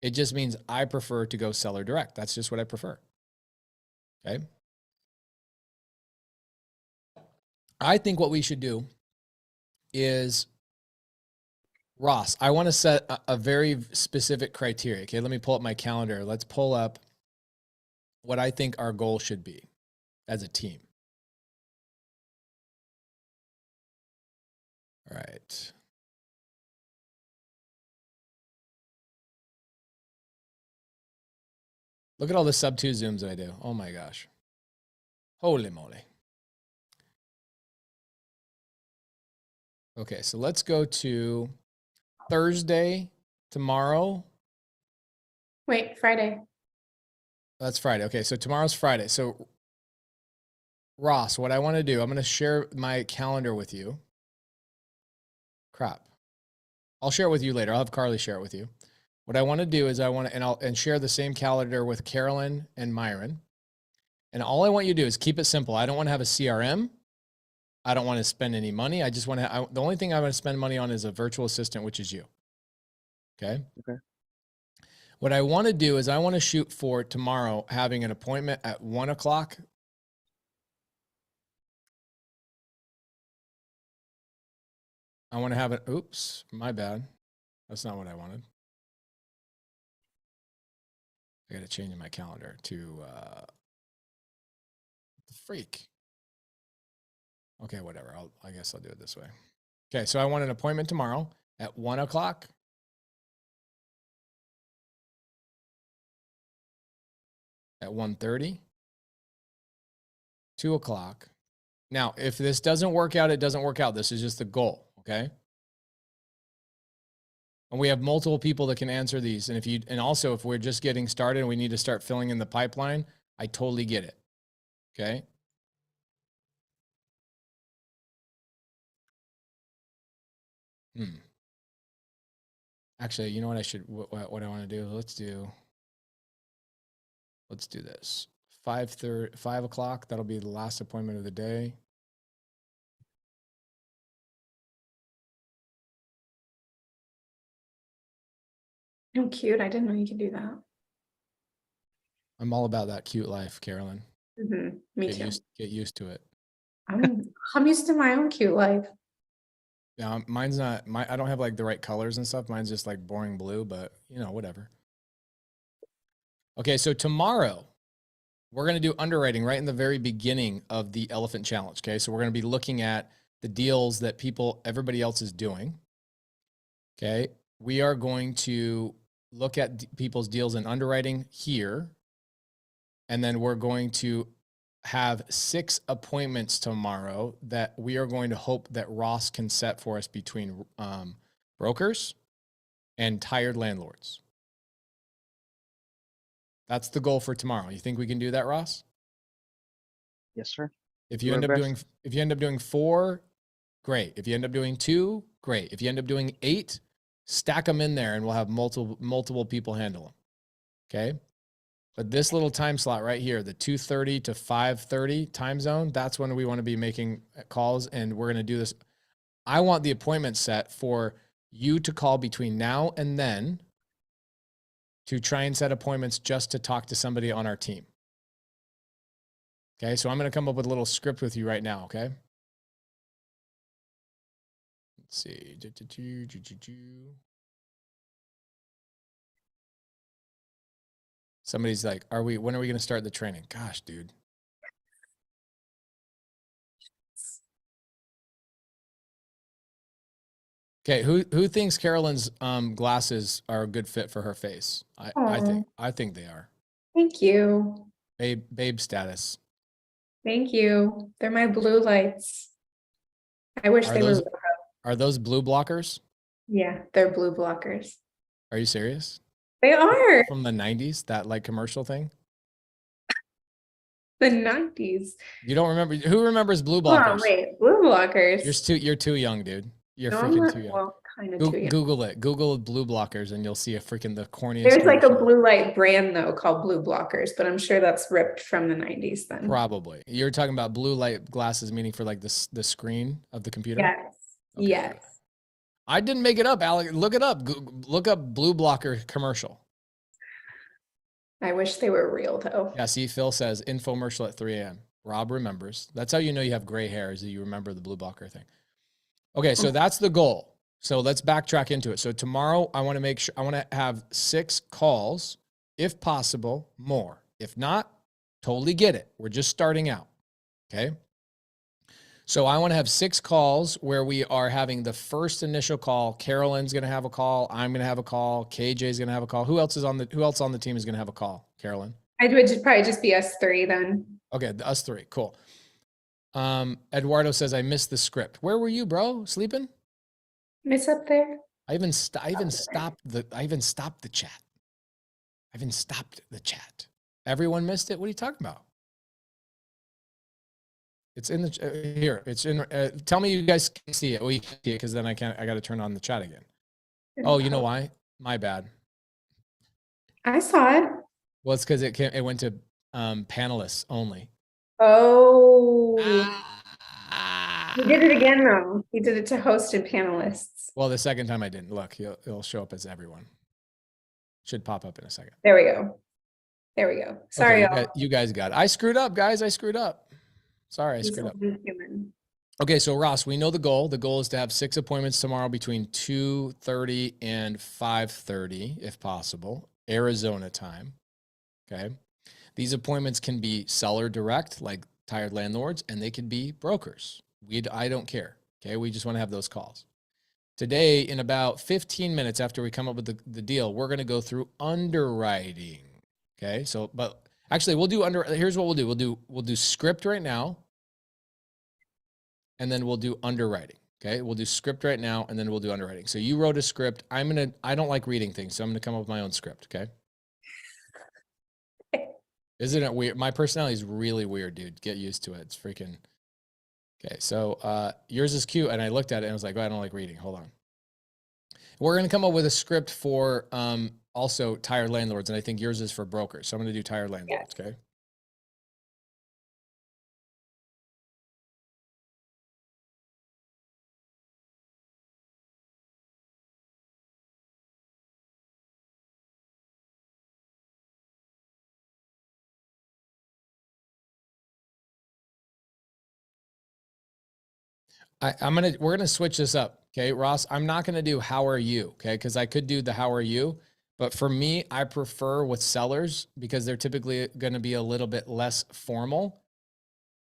It just means I prefer to go seller direct. That's just what I prefer. Okay. I think what we should do is, Ross, I want to set a very specific criteria. Okay, let me pull up my calendar. Let's pull up what I think our goal should be as a team. All right. Look at all the sub-2 zooms I do. Oh my gosh. Holy moly. Okay, so let's go to Thursday, tomorrow. Wait, Friday. That's Friday. Okay, so tomorrow's Friday. So Ross, what I want to do, I'm going to share my calendar with you. Crap. I'll share it with you later. I'll have Carly share it with you. What I want to do is I'll share the same calendar with Carolyn and Myron. And all I want you to do is keep it simple. I don't want to have a CRM. I don't want to spend any money. I just want to, the only thing I want to spend money on is a virtual assistant, which is you. Okay. Okay. What I want to do is I want to shoot for tomorrow having an appointment at 1 o'clock. I want to have it. Oops, my bad. That's not what I wanted. I got to change my calendar to the freak. Okay, whatever. I guess I'll do it this way. Okay, so I want an appointment tomorrow at 1 o'clock. At 1:30, 2 o'clock. Now, if this doesn't work out, it doesn't work out. This is just the goal, okay? And we have multiple people that can answer these. And also if we're just getting started and we need to start filling in the pipeline, I totally get it. Okay. Actually, you know what what I want to do? Let's do this. 5 o'clock. That'll be the last appointment of the day. Oh, cute. I didn't know you could do that. I'm all about that cute life, Carolyn. Mm-hmm. Me too. Get used to it. I'm used to my own cute life. Yeah, mine's not. I don't have like the right colors and stuff. Mine's just like boring blue, but you know, whatever. Okay, so tomorrow we're going to do underwriting right in the very beginning of the Elephant Challenge. Okay, so we're going to be looking at the deals that everybody else is doing. Okay, we are going to look at people's deals in underwriting here, and then we're going to have 6 appointments tomorrow that we are going to hope that Ross can set for us between brokers and tired landlords. That's the goal for tomorrow. You think we can do that, Ross? Yes, sir. If you end up doing 4, great. If you end up doing 2, great. If you end up doing 8, stack them in there and we'll have multiple people handle them. Okay? But this little time slot right here, the 2:30 to 5:30 time zone, that's when we want to be making calls, and we're going to do this. I want the appointment set for you to call between now and then to try and set appointments just to talk to somebody on our team. Okay, so I'm going to come up with a little script with you right now, okay? Let's see. Somebody's like, when are we going to start the training? Gosh, dude. Okay, who thinks Carolyn's glasses are a good fit for her face? I think they are. Thank you. Babe status. Thank you. They're my blue lights. I wish Are they those- were. Are those blue blockers? Yeah, they're blue blockers. Are you serious? They are. From the 90s, that like commercial thing? The 90s. You don't remember? Who remembers blue Hold on, blockers? wait. Blue blockers. You're too young, dude. You're No, I'm freaking not- too young. well, kind of too young. Google it. Google blue blockers and you'll see a freaking the corniest. There's like a commercial. blue light brand though called blue blockers, but I'm sure that's ripped from the 90s then. Probably. You're talking about blue light glasses, meaning for like the screen of the computer? Yes. Okay. Yes. I didn't make it up, Alec. Look it up. Look up blue blocker commercial. I wish they were real though. Yeah, see, Phil says infomercial at 3 a.m. Rob remembers. That's how you know you have gray hair, is that you remember the blue blocker thing. Okay, so that's the goal. So let's backtrack into it. So tomorrow I want to make sure I want to have 6 calls, if possible, more. If not, totally get it. We're just starting out. Okay. So I want to have 6 calls where we are having the first initial call. Carolyn's going to have a call. I'm going to have a call. KJ's going to have a call. Who else on the team is going to have a call? Carolyn. It would probably just be us 3 then. Okay, us 3. Cool. Eduardo says I missed the script. Where were you, bro? Sleeping? Miss up there? I even stopped the chat. I even stopped the chat. Everyone missed it. What are you talking about? It's in the here. It's in. Tell me you guys can see it. Well, you can see it because then I got to turn on the chat again. Oh, you know why? My bad. I saw it. Well, it's because it went to panelists only. Oh. Ah. He did it again though. He did it to host and panelists. Well, the second time I didn't. Look, it'll show up as everyone. Should pop up in a second. There we go. There we go. Sorry, Okay, you guys got it. I screwed up, guys. I screwed up. Sorry, I screwed up. Human. Okay, so Ross, we know the goal. The goal is to have 6 appointments tomorrow between 2:30 and 5:30, if possible, Arizona time. Okay. These appointments can be seller direct, like Tired Landlords, and they can be brokers. I don't care. Okay. We just want to have those calls. Today, in about 15 minutes after we come up with the deal, we're going to go through underwriting. Okay. So, but actually we'll do here's what we'll do. We'll do script right now. And then we'll do underwriting. Okay. We'll do script right now. And then we'll do underwriting. So you wrote a script. I don't like reading things. So I'm going to come up with my own script. Okay. Isn't it weird? My personality is really weird, dude. Get used to it. It's freaking. Okay. So yours is cute. And I looked at it and I was like, oh, I don't like reading. Hold on. We're going to come up with a script for also Tired Landlords. And I think yours is for brokers. So I'm going to do Tired Landlords. Okay. We're gonna switch this up, okay, Ross. I'm not gonna do how are you, okay, because I could do the how are you, but for me, I prefer with sellers because they're typically gonna be a little bit less formal.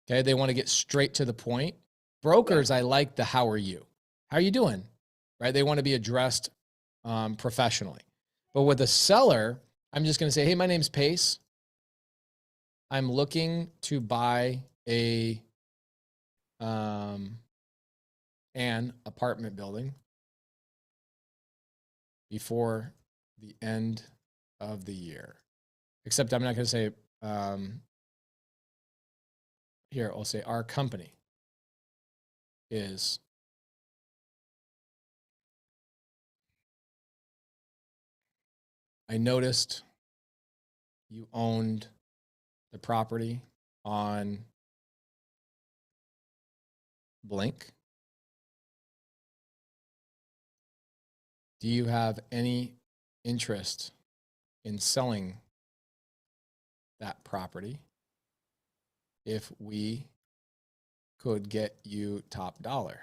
Okay, they want to get straight to the point. Brokers, I like the how are you? How are you doing? Right? They want to be addressed professionally. But with a seller, I'm just gonna say, hey, my name's Pace. I'm looking to buy an apartment building before the end of the year. Except I'm not going to say, here, I'll say our company is I noticed you owned the property on blank. Do you have any interest in selling that property if we could get you top dollar?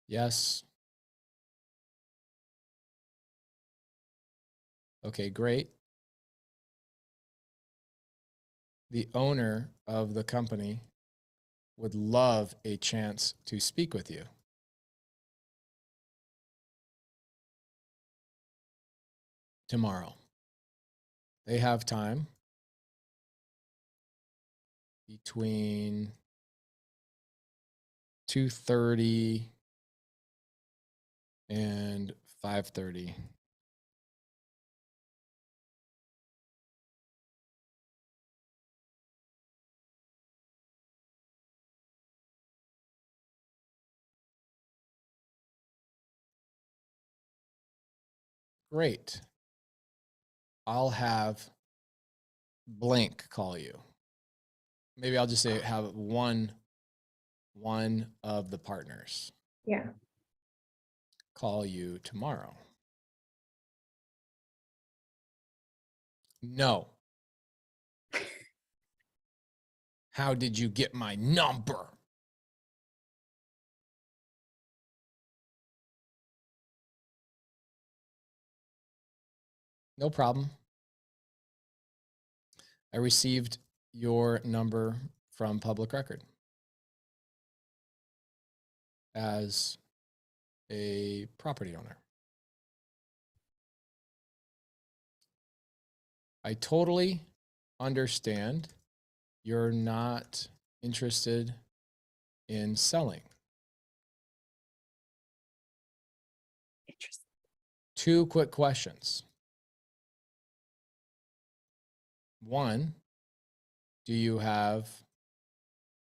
Yes. Okay, great. The owner of the company would love a chance to speak with you. Tomorrow. They have time between 2:30 and 5:30. Great. I'll have blank call you. Maybe I'll just say have one of the partners Yeah. call you tomorrow. No. How did you get my number? No problem. I received your number from public record as a property owner. I totally understand you're not interested in selling. Interesting. 2 quick questions. 1, do you have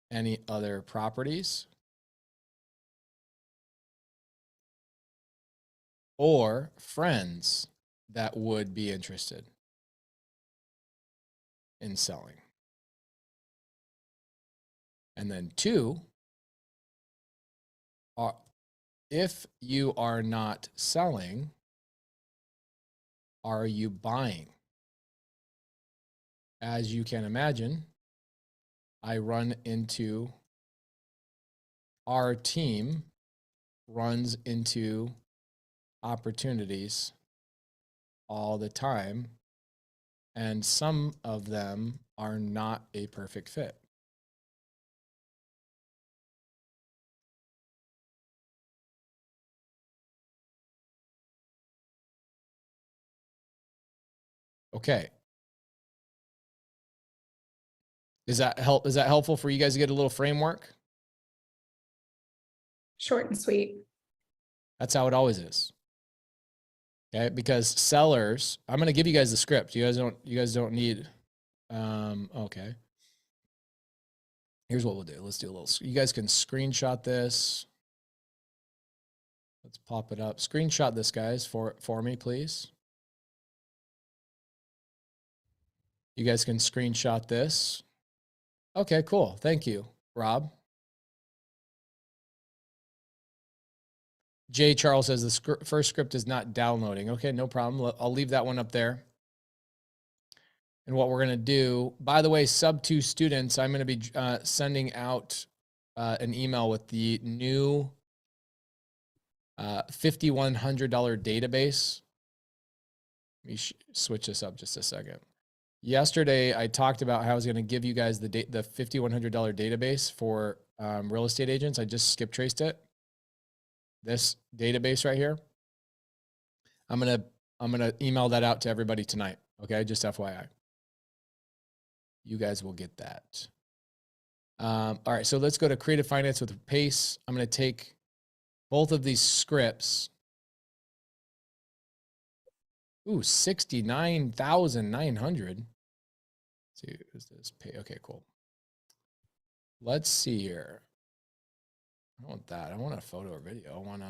any other properties or friends that would be interested in selling? And then 2, if you are not selling, are you buying? As you can imagine, our team runs into opportunities all the time, and some of them are not a perfect fit. Okay. Is that helpful for you guys to get a little framework? Short and sweet. That's how it always is. Okay, because sellers, I'm going to give you guys the script. You guys don't need okay. Here's what we'll do. Let's do a little, you guys can screenshot this. Let's pop it up. Screenshot this, guys, for me, please. You guys can screenshot this. Okay, cool. Thank you, Rob. Jay Charles says the first script is not downloading. Okay, no problem. I'll leave that one up there. And what we're going to do, by the way, subto students, I'm going to be sending out an email with the new $5,100 database. Let me switch this up just a second. Yesterday, I talked about how I was going to give you guys the $5,100 database for real estate agents. I just skip traced it. This database right here. I'm gonna email that out to everybody tonight. Okay, just FYI. You guys will get that. All right, so let's go to Creative Finance with Pace. I'm going to take both of these scripts. Ooh, 69,900. See, is this pay? Okay, cool. Let's see here. I don't want that. I want a photo or video. I want to.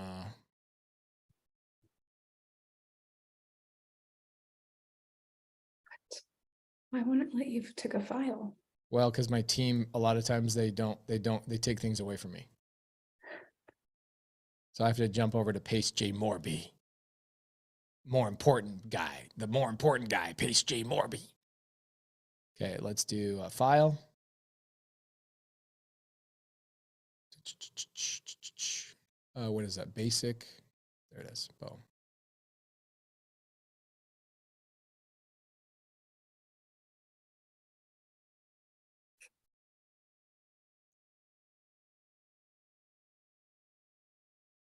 Why wouldn't it let you take a file? Well, because my team, a lot of times they take things away from me. So I have to jump over to paste J Morby. The more important guy, paste J Morby. Okay, let's do a file. What is that? Basic. There it is. Boom.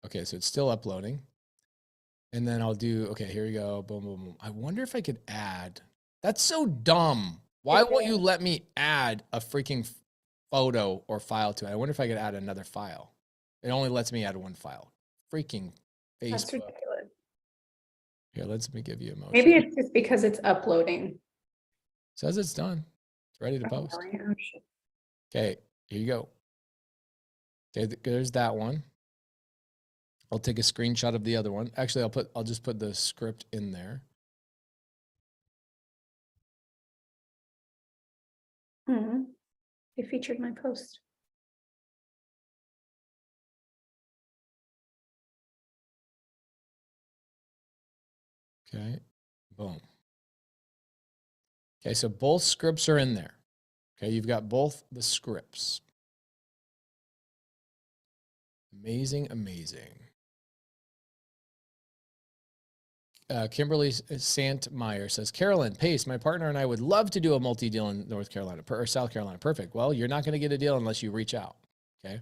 Okay, so it's still uploading. And then I'll do, okay, here we go. Boom, boom, boom. I wonder if I could add. That's so dumb. Why won't you let me add a freaking photo or file to it? I wonder if I could add another file. It only lets me add one file. Freaking That's Facebook. ridiculous. Here, let me give you a motion. Maybe it's just because it's uploading. Says it's done. It's ready to Oh, post. really? Oh, shit. Okay, here you go. Okay, there's that one. I'll take a screenshot of the other one. Actually, I'll just put the script in there. They featured my post. Okay, boom. Okay, so both scripts are in there. Okay, you've got both the scripts. Amazing, amazing. Kimberly Santmeyer says, Carolyn, Pace, my partner and I would love to do a multi-deal in North Carolina or South Carolina. Perfect. Well, you're not going to get a deal unless you reach out. Okay.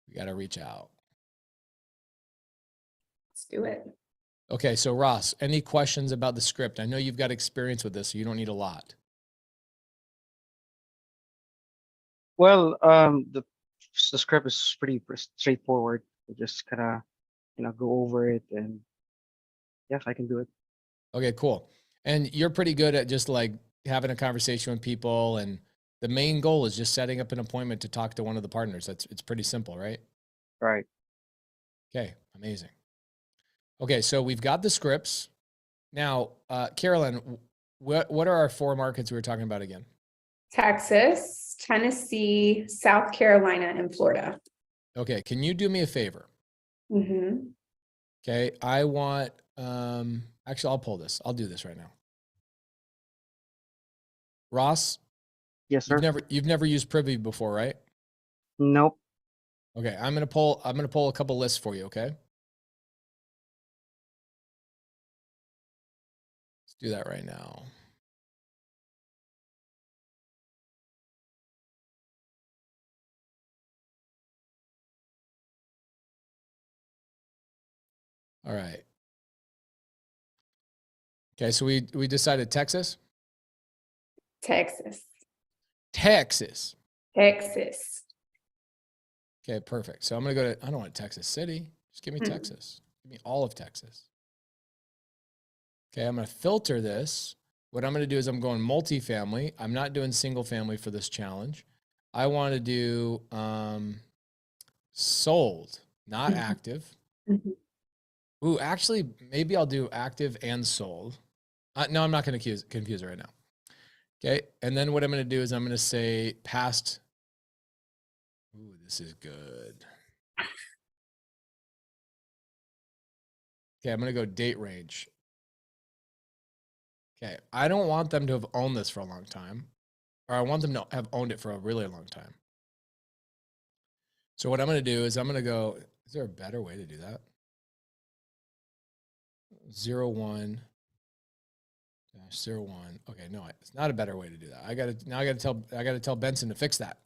You got to reach out. Let's do it. Okay. So Ross, any questions about the script? I know you've got experience with this, so you don't need a lot. Well, the script is pretty straightforward. We just kind of, go over it, and yes, I can do it. Okay, cool. And you're pretty good at just like having a conversation with people, and the main goal is just setting up an appointment to talk to one of the partners. It's pretty simple, right? Right. Okay, amazing. Okay, so we've got the scripts. Now, Carolyn, what are our 4 markets we were talking about again? Texas, Tennessee, South Carolina, and Florida. Okay, can you do me a favor? Mm-hmm. Okay, I want, actually, I'll pull this. I'll do this right now. Ross? Yes, sir. You've never used Privy before, right? Nope. Okay, I'm gonna pull a couple lists for you, okay? Let's do that right now. All right. Okay, so we decided Texas? Texas. Texas. Texas. Okay, perfect. So I'm gonna go to, I don't want Texas City. Just give me Texas. Give me all of Texas. Okay, I'm gonna filter this. What I'm gonna do is I'm going multifamily. I'm not doing single family for this challenge. I want to do sold, not active. Ooh, actually, maybe I'll do active and sold. No, I'm not going to confuse it right now. Okay, and then what I'm going to do is I'm going to say past. Ooh, this is good. Okay, I'm going to go date range. Okay, I don't want them to have owned this for a long time, or I want them to have owned it for a really long time. So what I'm going to do is I'm going to go, is there a better way to do that? 01 -01. Okay, no, it's not a better way to do that. I got to tell Benson to fix that.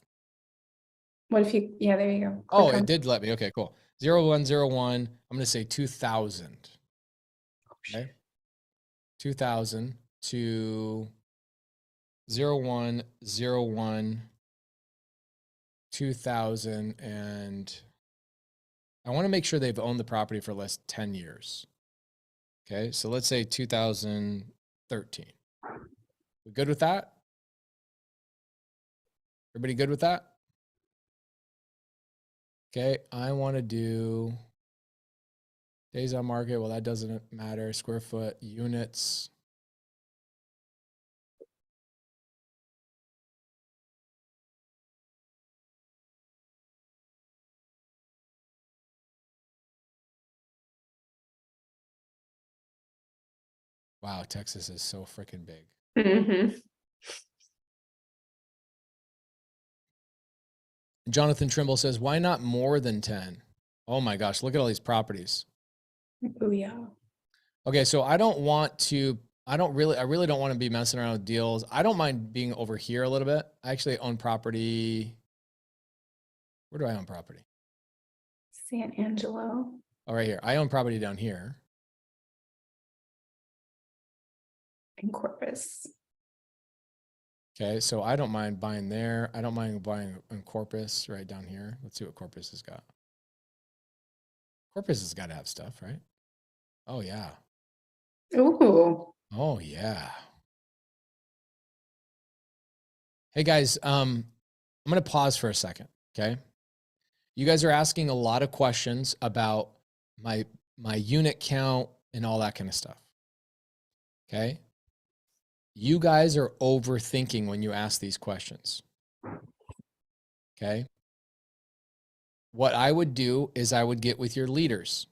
What if you, yeah, there you go. Oh, it did let me. Okay, cool. 0101. I'm going to say 2000. Okay. 2000 to 0101 2000, and I want to make sure they've owned the property for less 10 years. Okay, so let's say 2013. We good with that? Everybody good with that? Okay, I want to do days on market. Well, that doesn't matter. Square foot, units. Wow, Texas is so freaking big. Mhm. Jonathan Trimble says, why not more than 10? Oh my gosh, look at all these properties. Oh yeah. Okay, so I really don't want to be messing around with deals. I don't mind being over here a little bit. I actually own property. Where do I own property? San Angelo. Oh, right here. I own property down here. And Corpus. Okay, so I don't mind buying there. I don't mind buying in Corpus right down here. Let's see what Corpus has got. Corpus has got to have stuff, right? Oh, yeah. Ooh. Oh, yeah. Hey, guys, I'm going to pause for a second, okay? You guys are asking a lot of questions about my unit count and all that kind of stuff, okay? You guys are overthinking when you ask these questions, okay? What I would do is I would get with your leaders,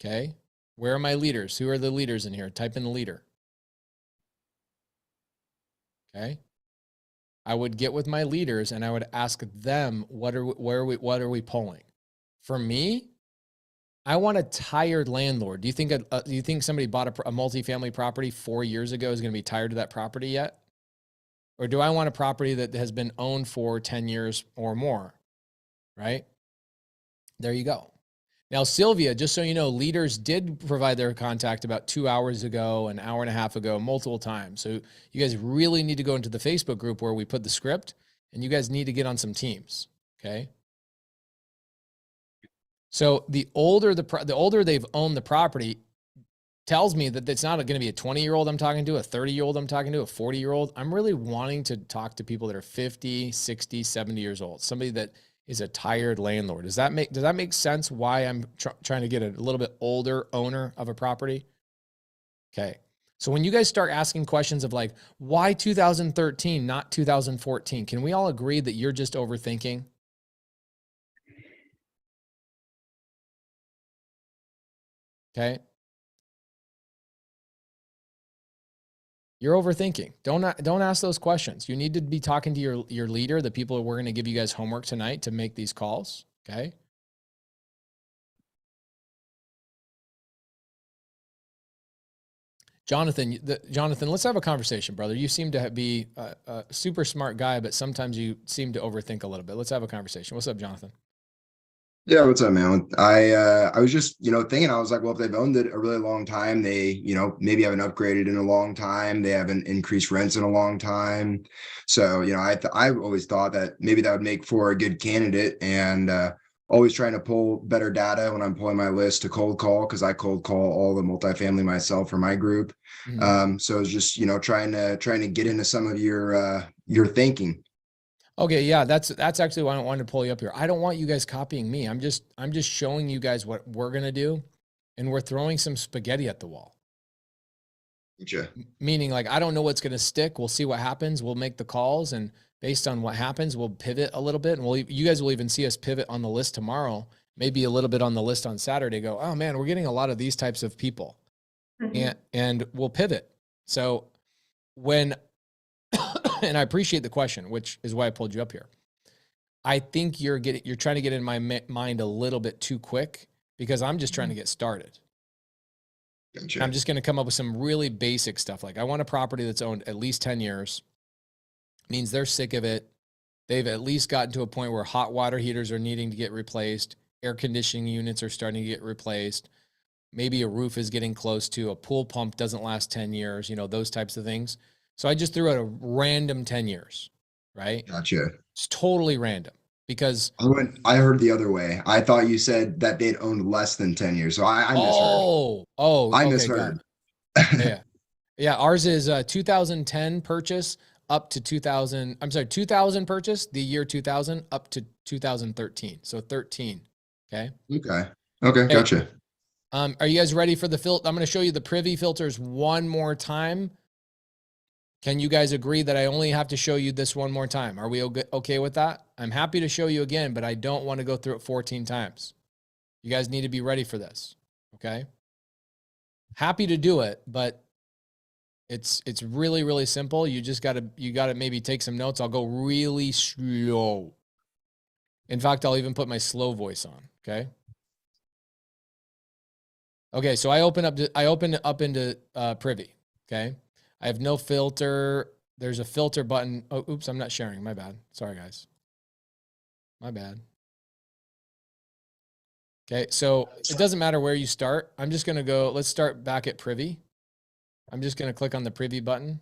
okay? Where are my leaders? Who are the leaders in here? Type in the leader. Okay. I would get with my leaders and I would ask them, what are we pulling? For me, I want a tired landlord. Do you think somebody bought a multifamily property 4 years ago is going to be tired of that property yet? Or do I want a property that has been owned for 10 years or more? Right? There you go. Now, Sylvia, just so you know, leaders did provide their contact about 2 hours ago, an hour and a half ago, multiple times. So you guys really need to go into the Facebook group where we put the script, and you guys need to get on some teams, okay? So the older they've owned the property tells me that it's not going to be a 20-year-old I'm talking to, a 30-year-old I'm talking to, a 40-year-old. I'm really wanting to talk to people that are 50, 60, 70 years old, somebody that is a tired landlord. Does that make sense why I'm trying to get a little bit older owner of a property? Okay. So when you guys start asking questions of like, why 2013, not 2014? Can we all agree that you're just overthinking? Okay. You're overthinking. Don't ask those questions. You need to be talking to your leader, the people we're going to give you guys homework tonight to make these calls. Okay. Jonathan, let's have a conversation, brother. You seem to be a super smart guy, but sometimes you seem to overthink a little bit. Let's have a conversation. What's up, Jonathan? Yeah, what's up, man? I was just, thinking, I was like, well, if they've owned it a really long time, they, maybe haven't upgraded in a long time, they haven't increased rents in a long time. So, I always thought that maybe that would make for a good candidate, and always trying to pull better data when I'm pulling my list to cold call, because I cold call all the multifamily myself for my group. Mm-hmm. So it's just, trying to get into some of your thinking. Okay, yeah, that's actually why I wanted to pull you up here. I don't want you guys copying me. I'm just showing you guys what we're gonna do, and we're throwing some spaghetti at the wall. Gotcha. Meaning, like, I don't know what's gonna stick. We'll see what happens. We'll make the calls, and based on what happens, we'll pivot a little bit, and you guys will even see us pivot on the list tomorrow. Maybe a little bit on the list on Saturday. Go, oh man, we're getting a lot of these types of people, and we'll pivot. So when and I appreciate the question, which is why I pulled you up here. I think you're trying to get in my mind a little bit too quick, because I'm just trying to get started. Gotcha. I'm just going to come up with some really basic stuff. Like, I want a property that's owned at least 10 years. Means they're sick of it. They've at least gotten to a point where hot water heaters are needing to get replaced. Air conditioning units are starting to get replaced. Maybe a roof is getting close to, a pool pump doesn't last 10 years, those types of things. So I just threw out a random 10 years, right? Gotcha. It's totally random, because I heard the other way. I thought you said that they'd owned less than 10 years. So I misheard. I okay, misheard. Yeah. Ours is 2010 purchase up to 2000 purchase, the year 2000 up to 2013. So 13. Okay. Okay. Hey, Gotcha. Are you guys ready for the filter? I'm going to show you the privy filters one more time. Can you guys agree that I only have to show you this one more time? Are we okay with that? I'm happy to show you again, but I don't want to go through it 14 times. You guys need to be ready for this. Okay. Happy to do it, but It's really, really simple. You gotta maybe take some notes. I'll go really slow. In fact, I'll even put my slow voice on. Okay. Okay. So I open up into privy. Okay. I have no filter. There's a filter button. Oh, oops. I'm not sharing. My bad. Sorry, guys. My bad. Okay. So it doesn't matter where you start. I'm just going to go, let's start back at privy. I'm just going to click on the privy button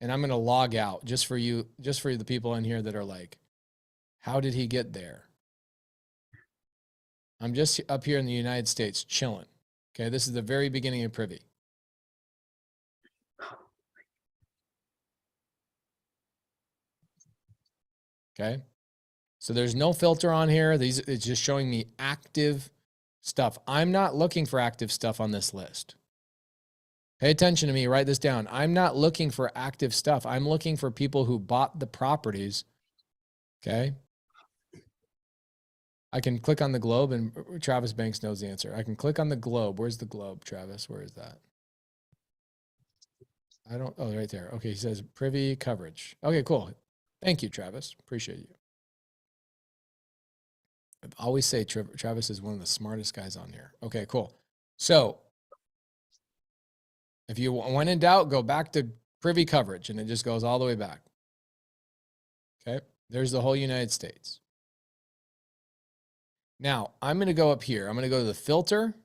and I'm going to log out just for you, just for the people in here that are like, how did he get there? I'm just up here in the United States chilling. Okay. This is the very beginning of privy. Okay. So there's no filter on here. It's just showing me active stuff. I'm not looking for active stuff on this list. Pay attention to me. Write this down. I'm not looking for active stuff. I'm looking for people who bought the properties. Okay. I can click on the globe and Travis Banks knows the answer. I can click on the globe. Where's the globe, Travis? Where is that? Oh, right there. Okay. He says privy coverage. Okay, cool. Thank you, Travis. Appreciate you. I always say Travis is one of the smartest guys on here. Okay, cool. So if you when in doubt, go back to privy coverage and it just goes all the way back. Okay, there's the whole United States. Now I'm going to go up here. I'm going to go to the filter.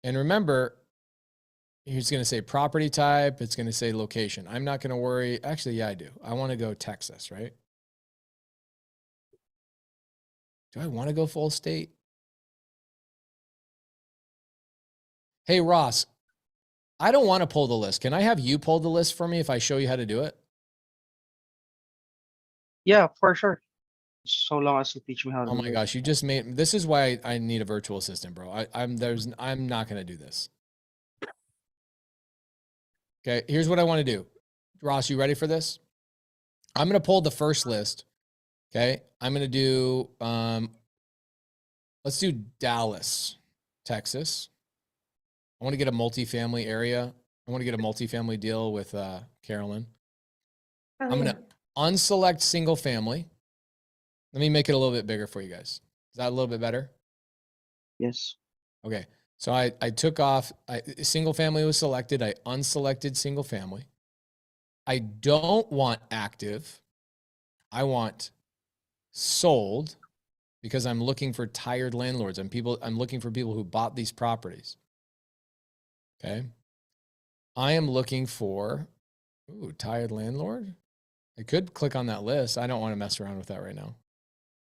And remember, he's going to say property type. It's going to say location. I'm not going to worry. Actually, yeah, I do. I want to go Texas, right? Do I want to go full state? Hey, Ross, I don't want to pull the list. Can I have you pull the list for me if I show you how to do it? Yeah, for sure. So long as you teach me how to Oh do my it. gosh, you just made, this is why I need a virtual assistant, bro. I'm not going to do this. Okay, here's what I want to do. Ross, you ready for this? I'm going to pull the first list. Okay, I'm going to do, let's do Dallas, Texas. I want to get a multifamily area. I want to get a multifamily deal with Carolyn. I'm going to unselect single family. Let me make it a little bit bigger for you guys. Is that a little bit better? Yes. Okay. So I took off, single family was selected. I unselected single family. I don't want active. I want sold because I'm looking for tired landlords and I'm looking for people who bought these properties. Okay. I am looking for, tired landlord. I could click on that list. I don't want to mess around with that right now.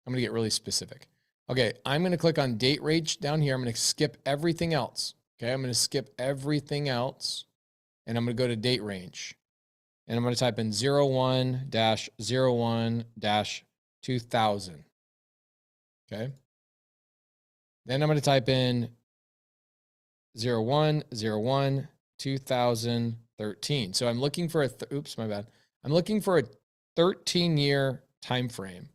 I'm going to get really specific. Okay. I'm going to click on date range down here. I'm going to skip everything else. Okay. I'm going to skip everything else and I'm going to go to date range and I'm going to type in 01-01-2000. Okay. Then I'm going to type in 01-01-2013. So I'm looking for oops, my bad. I'm looking for a 13-year time frame.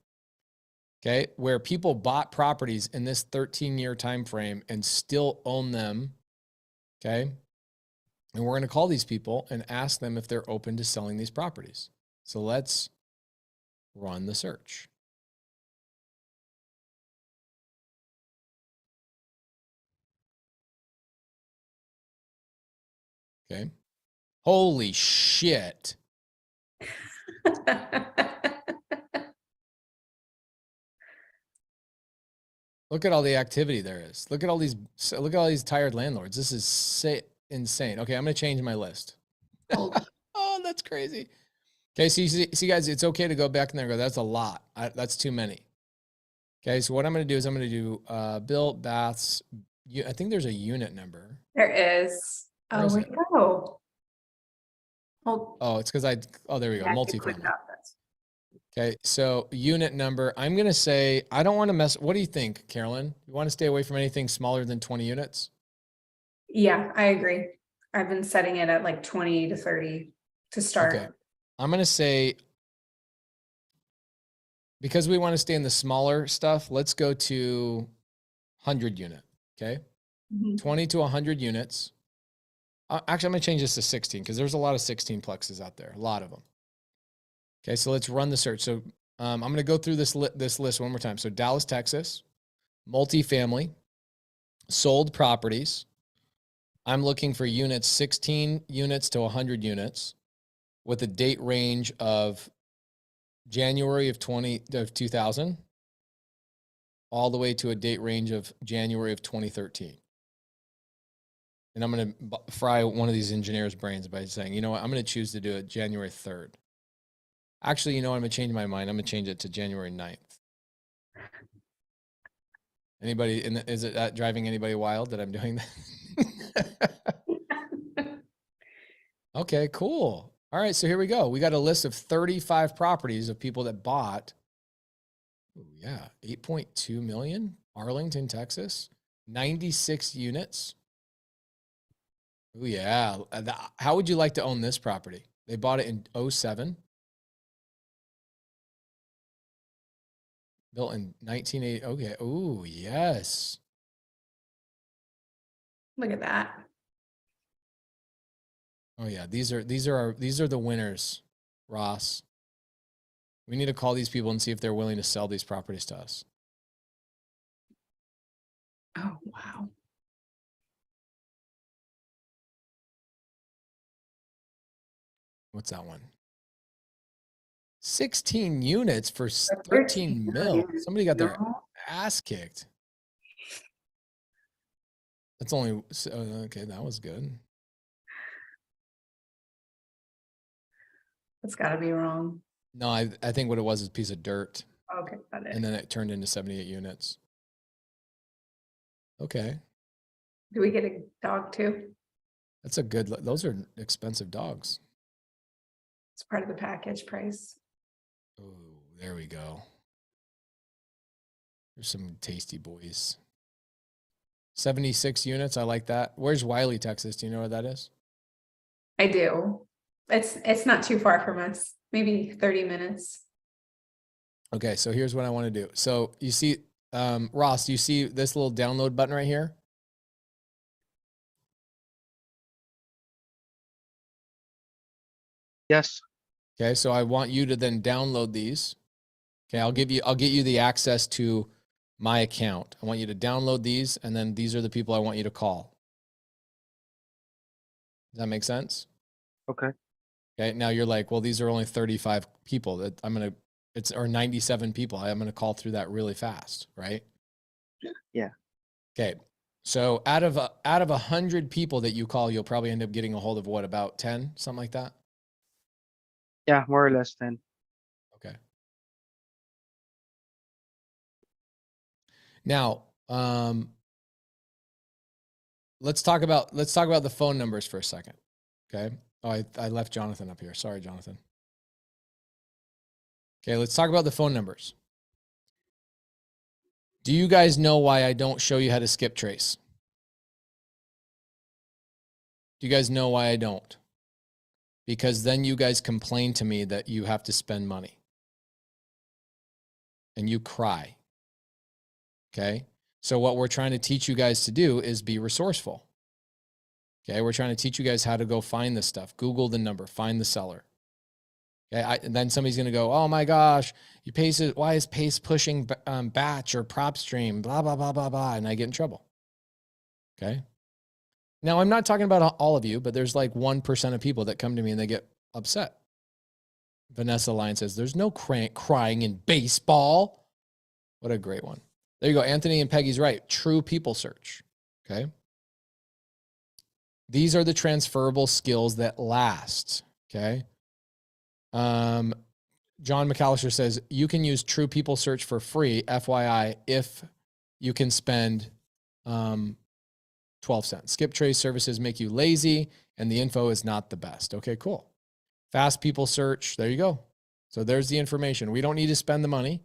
Okay, where people bought properties in this 13-year time frame and still own them. Okay, and we're going to call these people and ask them if they're open to selling these properties. So let's run the search. Okay. Holy shit. Look at all the activity there is. Look at all these tired landlords. This is insane. Okay, I'm going to change my list. Oh, that's crazy. Okay, so you see guys, it's okay to go back in there and go, that's a lot. That's too many. Okay, so what I'm going to do is I'm going to do built baths. I think there's a unit number. There is. Oh, where'd it go? Oh, it's because there we go. Yeah, I could click Multifamily. that. Okay, so unit number, I'm going to say, I don't want to mess. What do you think, Carolyn? You want to stay away from anything smaller than 20 units? Yeah, I agree. I've been setting it at like 20 to 30 to start. Okay. I'm going to say, because we want to stay in the smaller stuff, let's go to 100 unit. Okay. 20 to 100 units. Actually, I'm going to change this to 16 because there's a lot of 16 plexes out there, a lot of them. Okay, so let's run the search. So I'm going to go through this list one more time. So Dallas, Texas, multifamily, sold properties. I'm looking for units, 16 units to 100 units with a date range of January of 2000 all the way to a date range of January of 2013. And I'm going to fry one of these engineers' brains by saying, you know what, I'm going to choose to do it January 3rd. Actually, you know what, I'm going to change my mind. I'm going to change it to January 9th. Anybody, is it driving anybody wild that I'm doing that? Okay, cool. All right, so here we go. We got a list of 35 properties of people that bought. Oh, yeah, 8.2 million, Arlington, Texas, 96 units. Oh, yeah. How would you like to own this property? They bought it in 07. Built in 1980. Okay. Oh, yes. Look at that. Oh, yeah. These are the winners, Ross. We need to call these people and see if they're willing to sell these properties to us. Oh, wow. What's that one? 16 units for 13 mil. Somebody got their ass kicked. That's only, okay, that was good. That's got to be wrong. No, I think what it was is a piece of dirt. Okay, got it. And then it turned into 78 units. Okay. Do we get a dog too? That's a good, those are expensive dogs. It's part of the package price. Oh, there we go. There's some tasty boys. 76 units. I like that. Where's Wiley, Texas? Do you know where that is? I do. It's not too far from us. Maybe 30 minutes. Okay, so here's what I want to do. So you see, Ross, do you see this little download button right here? Yes. Okay, so I want you to then download these. Okay, I'll get you the access to my account. I want you to download these, and then these are the people I want you to call. Does that make sense? Okay. Okay, now you're like, well, these are only 35 people that or 97 people. I'm going to call through that really fast, right? Yeah. Okay. So out of 100 people that you call, you'll probably end up getting a hold of what, about 10, something like that? Yeah, more or less 10. Okay. Now, let's talk about the phone numbers for a second. Okay. Oh, I left Jonathan up here. Sorry, Jonathan. Okay, let's talk about the phone numbers. Do you guys know why I don't show you how to skip trace? Do you guys know why I don't? Because then you guys complain to me that you have to spend money. And you cry. Okay? So what we're trying to teach you guys to do is be resourceful. Okay? We're trying to teach you guys how to go find this stuff. Google the number, find the seller. Okay? And then somebody's going to go, oh my gosh, why is Pace pushing batch or prop stream, blah, blah, blah, blah, blah, and I get in trouble. Okay? Now, I'm not talking about all of you, but there's like 1% of people that come to me and they get upset. Vanessa Lyon says, there's no crying in baseball. What a great one. There you go. Anthony and Peggy's right. True people search. Okay. These are the transferable skills that last. Okay. John McAllister says, you can use True People Search for free, FYI, if you can spend 12 cents. Skip trace services make you lazy and the info is not the best. Okay, cool. Fast People Search. There you go. So there's the information. We don't need to spend the money.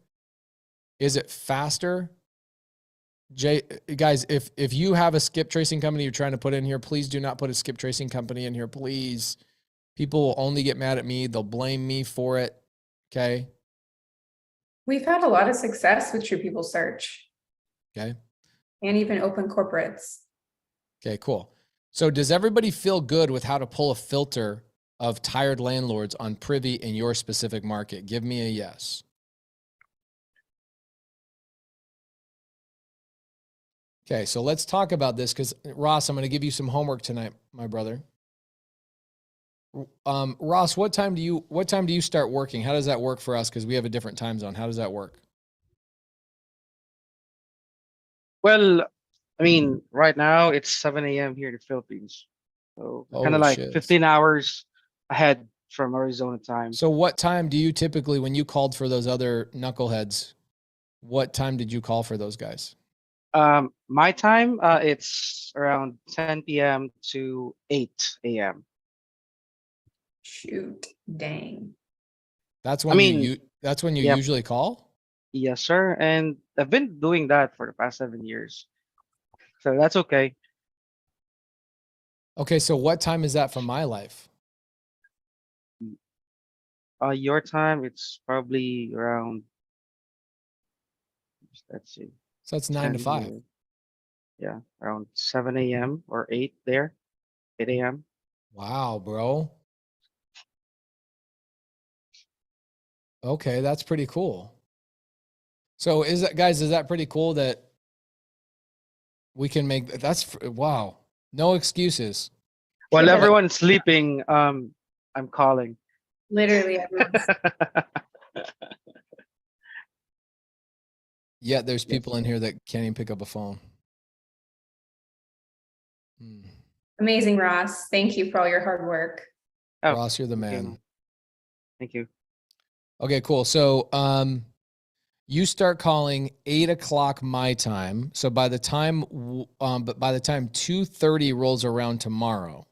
Is it faster? Guys, if you have a skip tracing company you're trying to put in here, please do not put a skip tracing company in here, please. People will only get mad at me. They'll blame me for it. Okay. We've had a lot of success with True People Search. Okay. And even open corporates. Okay, cool. So does everybody feel good with how to pull a filter of tired landlords on Privy in your specific market? Give me a yes. Okay, so let's talk about this because Ross, I'm going to give you some homework tonight, my brother. Ross, what time do you start working? How does that work for us? Because we have a different time zone. How does that work? Well, I mean, right now it's 7 a.m. here in the Philippines. So kind Oh, of like shit. 15 hours ahead from Arizona time. So what time do you typically, when you called for those other knuckleheads, what time did you call for those guys? My time, it's around 10 p.m. to 8 a.m. Shoot, dang. That's I when mean, that's when you yep. usually call? Yes, sir. And I've been doing that for the past 7 years. So that's okay. Okay, so what time is that from my life? Your time, it's probably around, let's see, So that's 9 to 10, 5. yeah, around 7 a.m. or 8 there, 8 a.m. Wow, bro. Okay, that's pretty cool. So is that pretty cool that we can make wow. No excuses. While Yeah. everyone's sleeping, I'm calling. Literally, everyone's Yet there's people in here that can't even pick up a phone. amazing, Ross. Thank you for all your hard work. Oh, Ross, you're the thank you. man. Thank you. Okay, cool. So you start calling 8 o'clock my time. So by the time 2:30 rolls around tomorrow.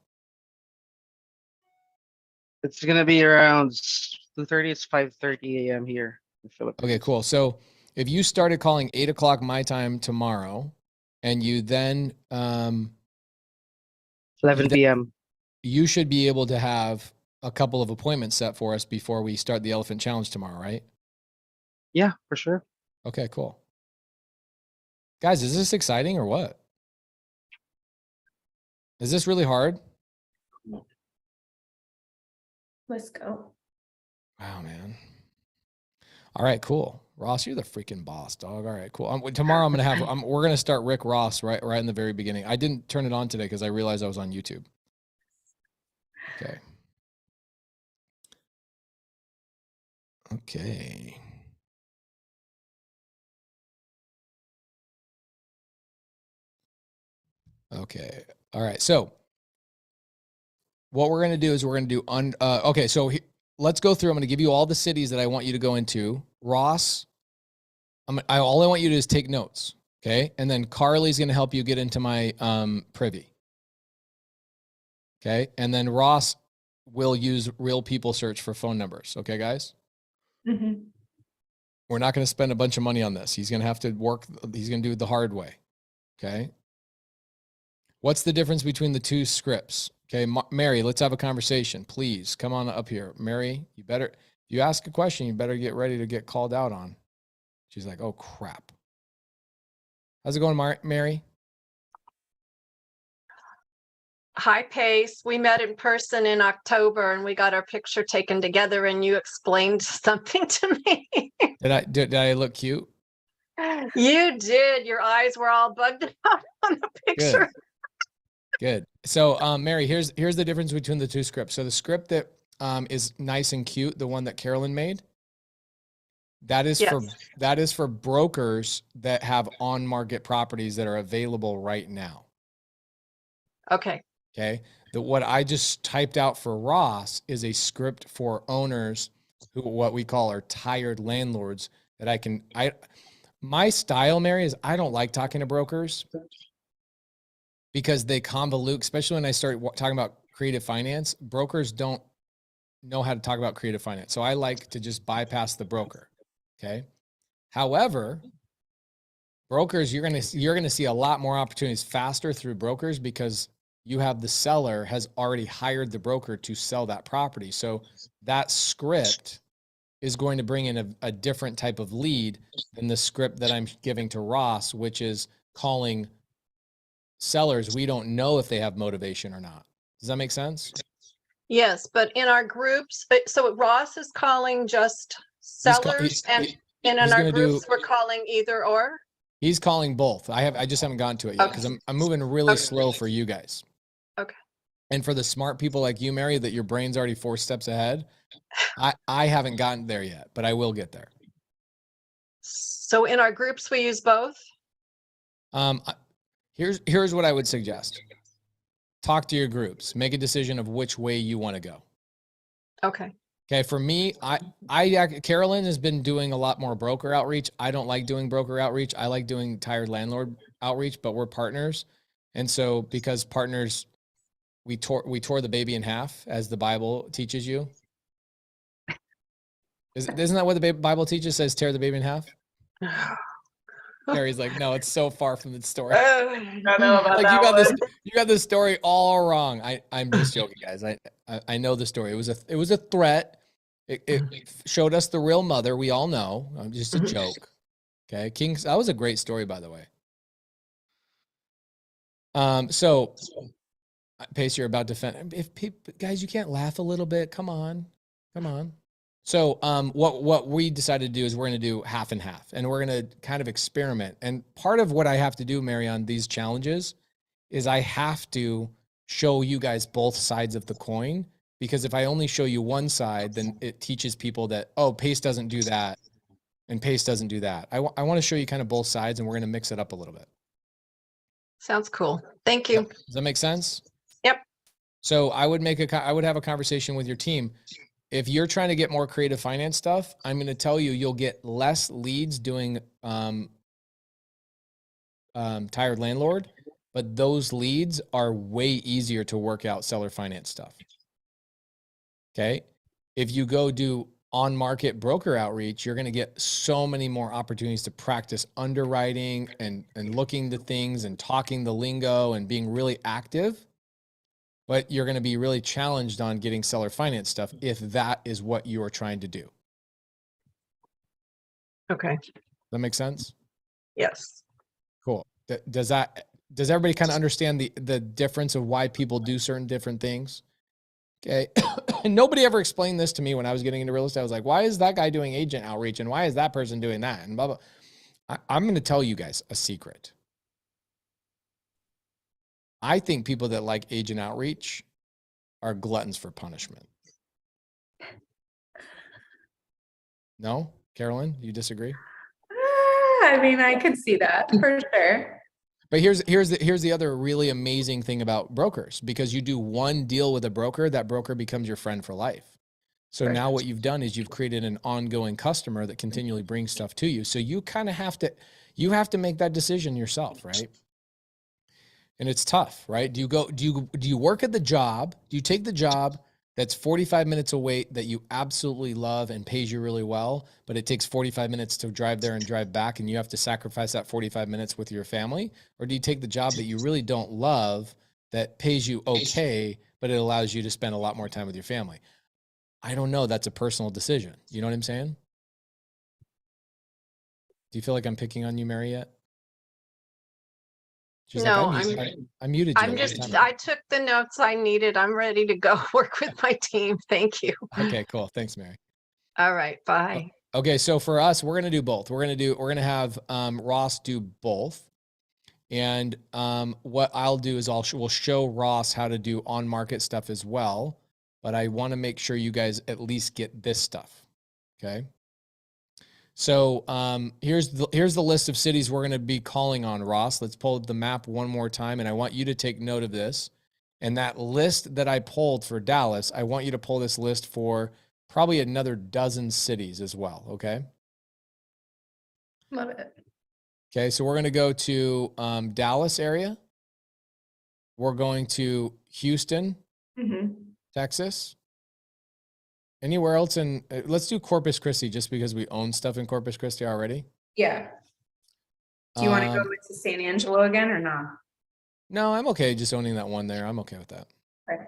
It's gonna be around 2:30. It's 5:30 a.m. here in the Philippines. Okay, cool. So if you started calling 8 o'clock my time tomorrow, and you then 11 p.m. you should be able to have a couple of appointments set for us before we start the Elephant Challenge tomorrow, right? Yeah, for sure. Okay, cool. Guys, is this exciting or what? Is this really hard? Let's go. Wow, man. All right, cool. Ross, you're the freaking boss, dog. All right, cool. Tomorrow I'm gonna have we're gonna start Rick Ross right in the very beginning. I didn't turn it on today because I realized I was on YouTube. Okay. Okay. Okay. All right. So what we're going to do is we're going to do okay. So let's go through. I'm going to give you all the cities that I want you to go into. Ross, all I want you to do is take notes. Okay. And then Carly's going to help you get into my privy. Okay. And then Ross will use real people search for phone numbers. Okay, guys? Mm-hmm. We're not going to spend a bunch of money on this. He's going to have to work. He's going to do it the hard way. Okay. What's the difference between the two scripts? Okay, Mary, let's have a conversation. Please come on up here. Mary, if you ask a question, you better get ready to get called out on. She's like, oh, crap. How's it going, Mary? High pace. We met in person in October and we got our picture taken together and you explained something to me. Did I look cute? You did. Your eyes were all bugged out on the picture. Good. So, Mary, here's the difference between the two scripts. So the script that is nice and cute, the one that Carolyn made, that is for brokers that have on-market properties that are available right now. Okay. Okay. What I just typed out for Ross is a script for owners who what we call are tired landlords that my style, Mary, is I don't like talking to brokers because they convolute, especially when I start talking about creative finance. Brokers don't know how to talk about creative finance. So I like to just bypass the broker. Okay. However, brokers, you're going to see a lot more opportunities faster through brokers because you have the seller has already hired the broker to sell that property. So that script is going to bring in a different type of lead than the script that I'm giving to Ross, which is calling sellers, we don't know if they have motivation or not. Does that make sense? Yes, but in our groups, so Ross is calling just sellers, and in he's our gonna groups, we're calling either or? He's calling both. I just haven't gotten to it yet because I'm moving really slow for you guys. Okay. And for the smart people like you, Mary, that your brain's already 4 steps ahead, I haven't gotten there yet, but I will get there. So in our groups, we use both? Here's what I would suggest. Talk to your groups. Make a decision of which way you want to go. Okay. Okay. For me, Carolyn has been doing a lot more broker outreach. I don't like doing broker outreach. I like doing tired landlord outreach, but we're partners. And so because partners, we tore the baby in half, as the Bible teaches you. Isn't that what the Bible teaches? Says tear the baby in half? Mary's like, no, it's so far from the story. I don't know about Like that you got this story all wrong. I'm just joking, guys. I know the story. It was a threat. It showed us the real mother. We all know. Just a joke. Okay, Kings. That was a great story, by the way. So, Pace, you're about to defend. If people, guys, you can't laugh a little bit. Come on. So, what we decided to do is we're going to do half and half, and we're going to kind of experiment. And part of what I have to do, Mary, on these challenges is I have to show you guys both sides of the coin, because if I only show you one side, then it teaches people that, oh, Pace doesn't do that and Pace doesn't do that. I want to show you kind of both sides, and we're going to mix it up a little bit. Sounds cool. Thank you. Does that make sense? Yep. So I would have a conversation with your team. If you're trying to get more creative finance stuff, I'm going to tell you, you'll get less leads doing tired landlord, but those leads are way easier to work out seller finance stuff. Okay. If you go do on-market broker outreach, you're going to get so many more opportunities to practice underwriting and looking to things and talking the lingo and being really active. But you're going to be really challenged on getting seller finance stuff if that is what you are trying to do. Okay. Does that make sense? Yes. Cool. Does everybody kind of understand the difference of why people do certain different things? Okay. And nobody ever explained this to me when I was getting into real estate. I was like, why is that guy doing agent outreach? And why is that person doing that? And blah, blah. I'm going to tell you guys a secret. I think people that like agent outreach are gluttons for punishment. No? Carolyn, you disagree? I mean, I could see that for sure. But here's the other really amazing thing about brokers, because you do one deal with a broker, that broker becomes your friend for life. So now what you've done is you've created an ongoing customer that continually brings stuff to you. So you kind of have to make that decision yourself, right? And it's tough, right? Do you work at the job? Do you take the job that's 45 minutes away that you absolutely love and pays you really well, but it takes 45 minutes to drive there and drive back, and you have to sacrifice that 45 minutes with your family? Or do you take the job that you really don't love that pays you okay, but it allows you to spend a lot more time with your family? I don't know. That's a personal decision. You know what I'm saying? Do you feel like I'm picking on you, Mary, yet? She's No, like, I muted you. I took the notes I needed. I'm ready to go work with my team. Thank you. Okay, cool. Thanks, Mary. All right. Bye. Okay. So for us, we're going to do both. We're going to have Ross do both. And what I'll do is we'll show Ross how to do on-market stuff as well. But I want to make sure you guys at least get this stuff. Okay. So here's the list of cities we're going to be calling on, Ross. Let's pull the map one more time, and I want you to take note of this. And that list that I pulled for Dallas, I want you to pull this list for probably another dozen cities as well, okay? Love it. Okay, so we're going to go to Dallas area. We're going to Houston, Texas. Anywhere else in, let's do Corpus Christi, just because we own stuff in Corpus Christi already. Yeah. Do you want to go to San Angelo again or not? No, I'm okay just owning that one there. I'm okay with that. Okay.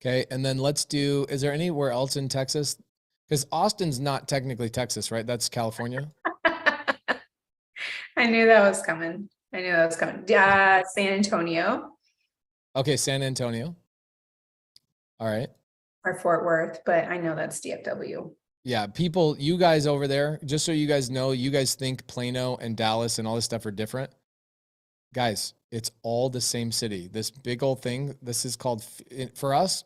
Okay, and then let's do, is there anywhere else in Texas? Because Austin's not technically Texas, right? That's California. I knew that was coming. I knew that was coming. San Antonio Okay, San Antonio. All right. or Fort Worth, but I know that's DFW. Yeah, people, you guys over there, just so you guys know, you guys think Plano and Dallas and all this stuff are different. Guys, it's all the same city. This big old thing, this is called, for us,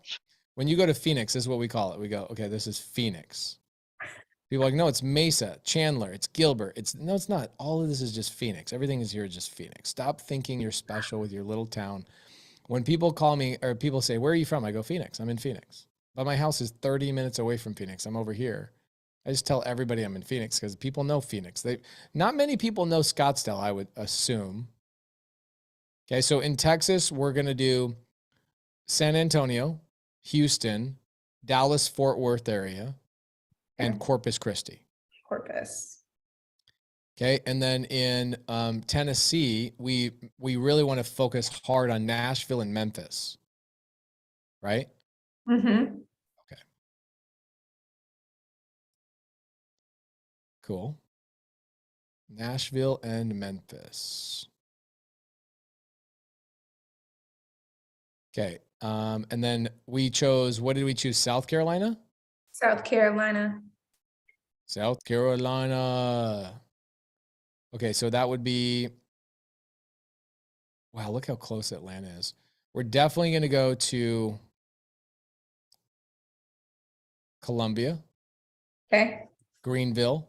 when you go to Phoenix, this is what we call it. We go, okay, this is Phoenix. People are like, no, it's Mesa, Chandler, it's Gilbert. No, it's not. All of this is just Phoenix. Everything is here just Phoenix. Stop thinking you're special with your little town. When people call me or people say, where are you from? I go, Phoenix. I'm in Phoenix. But my house is 30 minutes away from Phoenix. I'm over here. I just tell everybody I'm in Phoenix because people know Phoenix. Not many people know Scottsdale, I would assume. Okay, so in Texas, we're going to do San Antonio, Houston, Dallas, Fort Worth area, and Corpus Christi. Corpus. Okay, and then in Tennessee, we really want to focus hard on Nashville and Memphis, right? Mm-hmm. Okay. Cool. Nashville and Memphis. Okay, and then we chose, what did we choose? South Carolina? South Carolina. South Carolina. Okay, so that would be, wow, look how close Atlanta is. We're definitely going to go to Columbia, Okay. Greenville,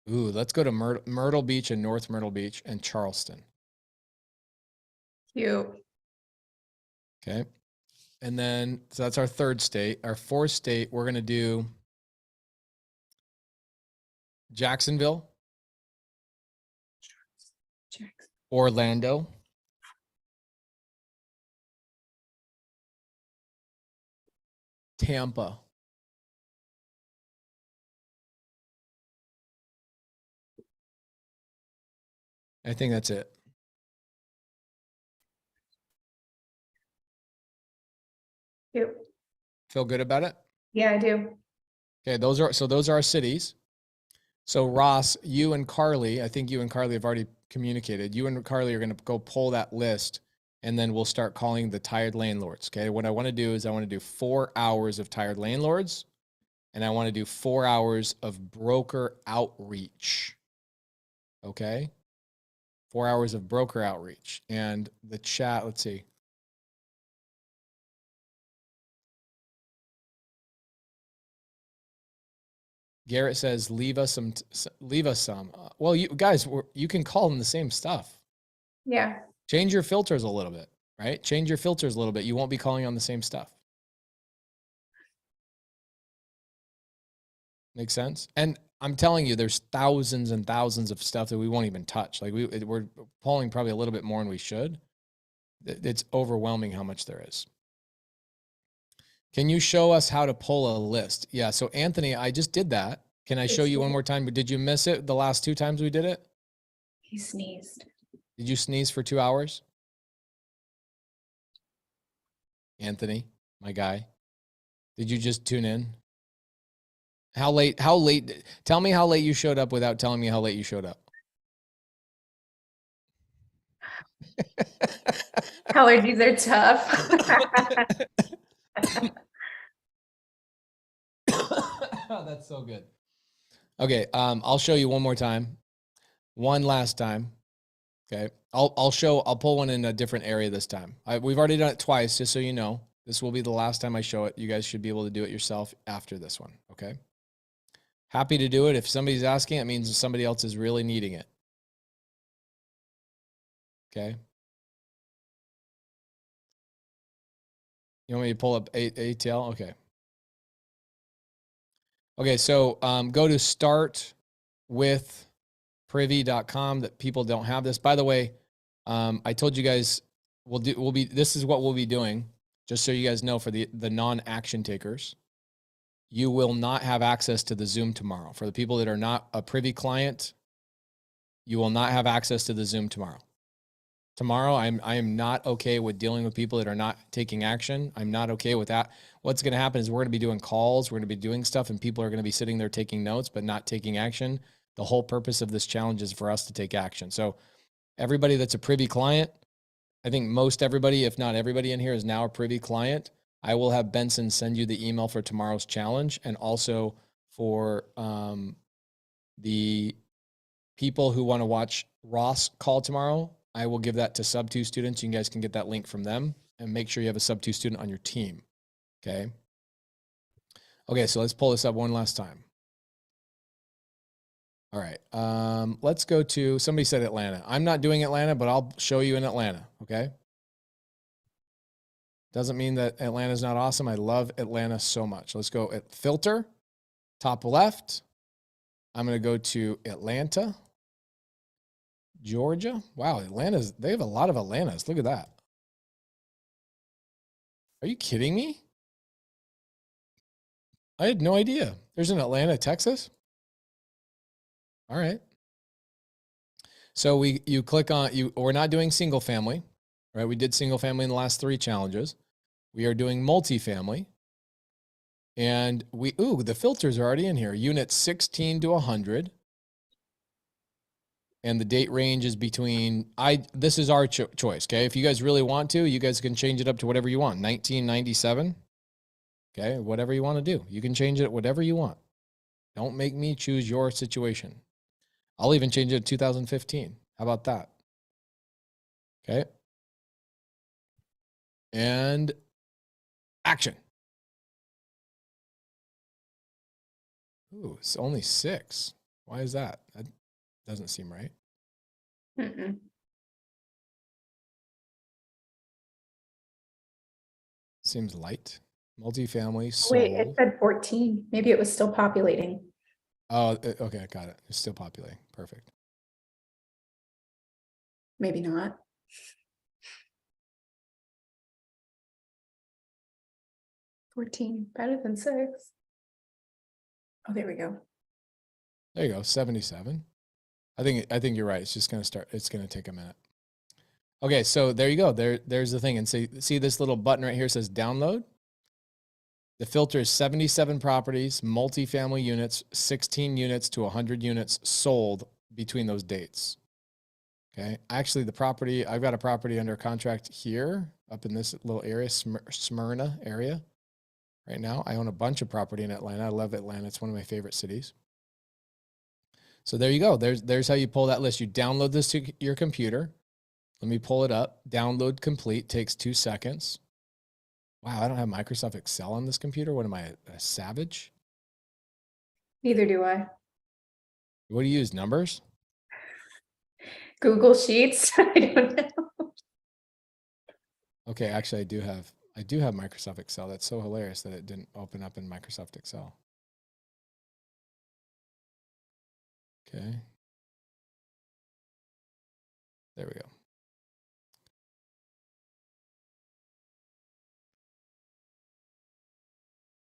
ooh, let's go to Myrtle Beach and North Myrtle Beach and Charleston. Cute. Okay. And then, so that's our third state. Our fourth state, we're going to do Jacksonville, Orlando, Tampa, I think that's it. Cute. Feel good about it? Yeah, I do. Okay, those are our cities. So Ross, you and Carly, I think you and Carly have already communicated. You and Carly are going to go pull that list, and then we'll start calling the tired landlords. Okay, what I want to do is I want to do 4 hours of tired landlords, and I want to do 4 hours of broker outreach. Okay, 4 hours of broker outreach. And the chat, let's see. Garrett says, leave us some. Well, you guys, you can call them the same stuff. Yeah. Change your filters a little bit, right? Change your filters a little bit. You won't be calling on the same stuff. Make sense? And I'm telling you, there's thousands and thousands of stuff that we won't even touch. Like we're pulling probably a little bit more than we should. It's overwhelming how much there is. Can you show us how to pull a list? Yeah. So Anthony, I just did that. Can I show you one more time? But did you miss it the last 2 times we did it? He sneezed. Did you sneeze for 2 hours? Anthony, my guy, did you just tune in? How late, tell me how late you showed up without telling me how late you showed up. Allergies are tough. That's so good. Okay, I'll show you one more time. One last time. Okay, I'll pull one in a different area this time. We've already done it twice, just so you know. This will be the last time I show it. You guys should be able to do it yourself after this one, okay? Happy to do it. If somebody's asking, it means somebody else is really needing it. Okay. You want me to pull up ATL? Okay. Okay, so go to startwithprivy.com. That people don't have this. By the way, I told you guys this is what we'll be doing, just so you guys know, for the non-action takers. You will not have access to the Zoom tomorrow. For the people that are not a Privy client, you will not have access to the Zoom tomorrow. Tomorrow, I am not okay with dealing with people that are not taking action. I'm not okay with that. What's going to happen is we're going to be doing calls, we're going to be doing stuff, and people are going to be sitting there taking notes, but not taking action. The whole purpose of this challenge is for us to take action. So everybody that's a privy client, I think most everybody, if not everybody in here, is now a privy client. I will have Benson send you the email for tomorrow's challenge, and also for the people who want to watch Ross call tomorrow. I will give that to subto students. You guys can get that link from them, and make sure you have a subto student on your team. Okay. Okay. So let's pull this up one last time. All right. Let's go to, somebody said Atlanta. I'm not doing Atlanta, but I'll show you in Atlanta. Okay. Doesn't mean that Atlanta is not awesome. I love Atlanta so much. Let's go at filter, top left. I'm going to go to Atlanta, Georgia. Wow, Atlanta's, they have a lot of Atlantas. Look at that. Are you kidding me? I had no idea. There's an Atlanta, Texas. All right. So you click on, we're not doing single family, right? We did single family in the last 3 challenges. We are doing multifamily. And the filters are already in here. Units 16 to 100. And the date range is between, this is our choice, okay? If you guys really want to, you guys can change it up to whatever you want. 1997, okay? Whatever you want to do. You can change it whatever you want. Don't make me choose your situation. I'll even change it to 2015. How about that? Okay. And action. Ooh, it's only 6. Why is that? That doesn't seem right. Mm-mm. Seems light. Multifamily sold. Wait, it said 14. Maybe it was still populating. Oh, okay, got it. It's still populating. Perfect. Maybe not. $14, better than 6. Oh, there we go. There you go, 77. I think you're right. It's just gonna start. It's gonna take a minute. Okay, so there you go. There's the thing. And see this little button right here says download. The filter is 77 properties, multifamily units, 16 units to 100 units sold between those dates. Okay. Actually, I've got a property under contract here up in this little area, Smyrna area. Right now, I own a bunch of property in Atlanta. I love Atlanta. It's one of my favorite cities. So there you go. There's how you pull that list. You download this to your computer. Let me pull it up. Download complete. Takes 2 seconds. Wow, I don't have Microsoft Excel on this computer. What am I, a savage? Neither do I. What do you use, numbers? Google Sheets. I don't know. Okay, actually, I do have Microsoft Excel. That's so hilarious that it didn't open up in Microsoft Excel. Okay. There we go.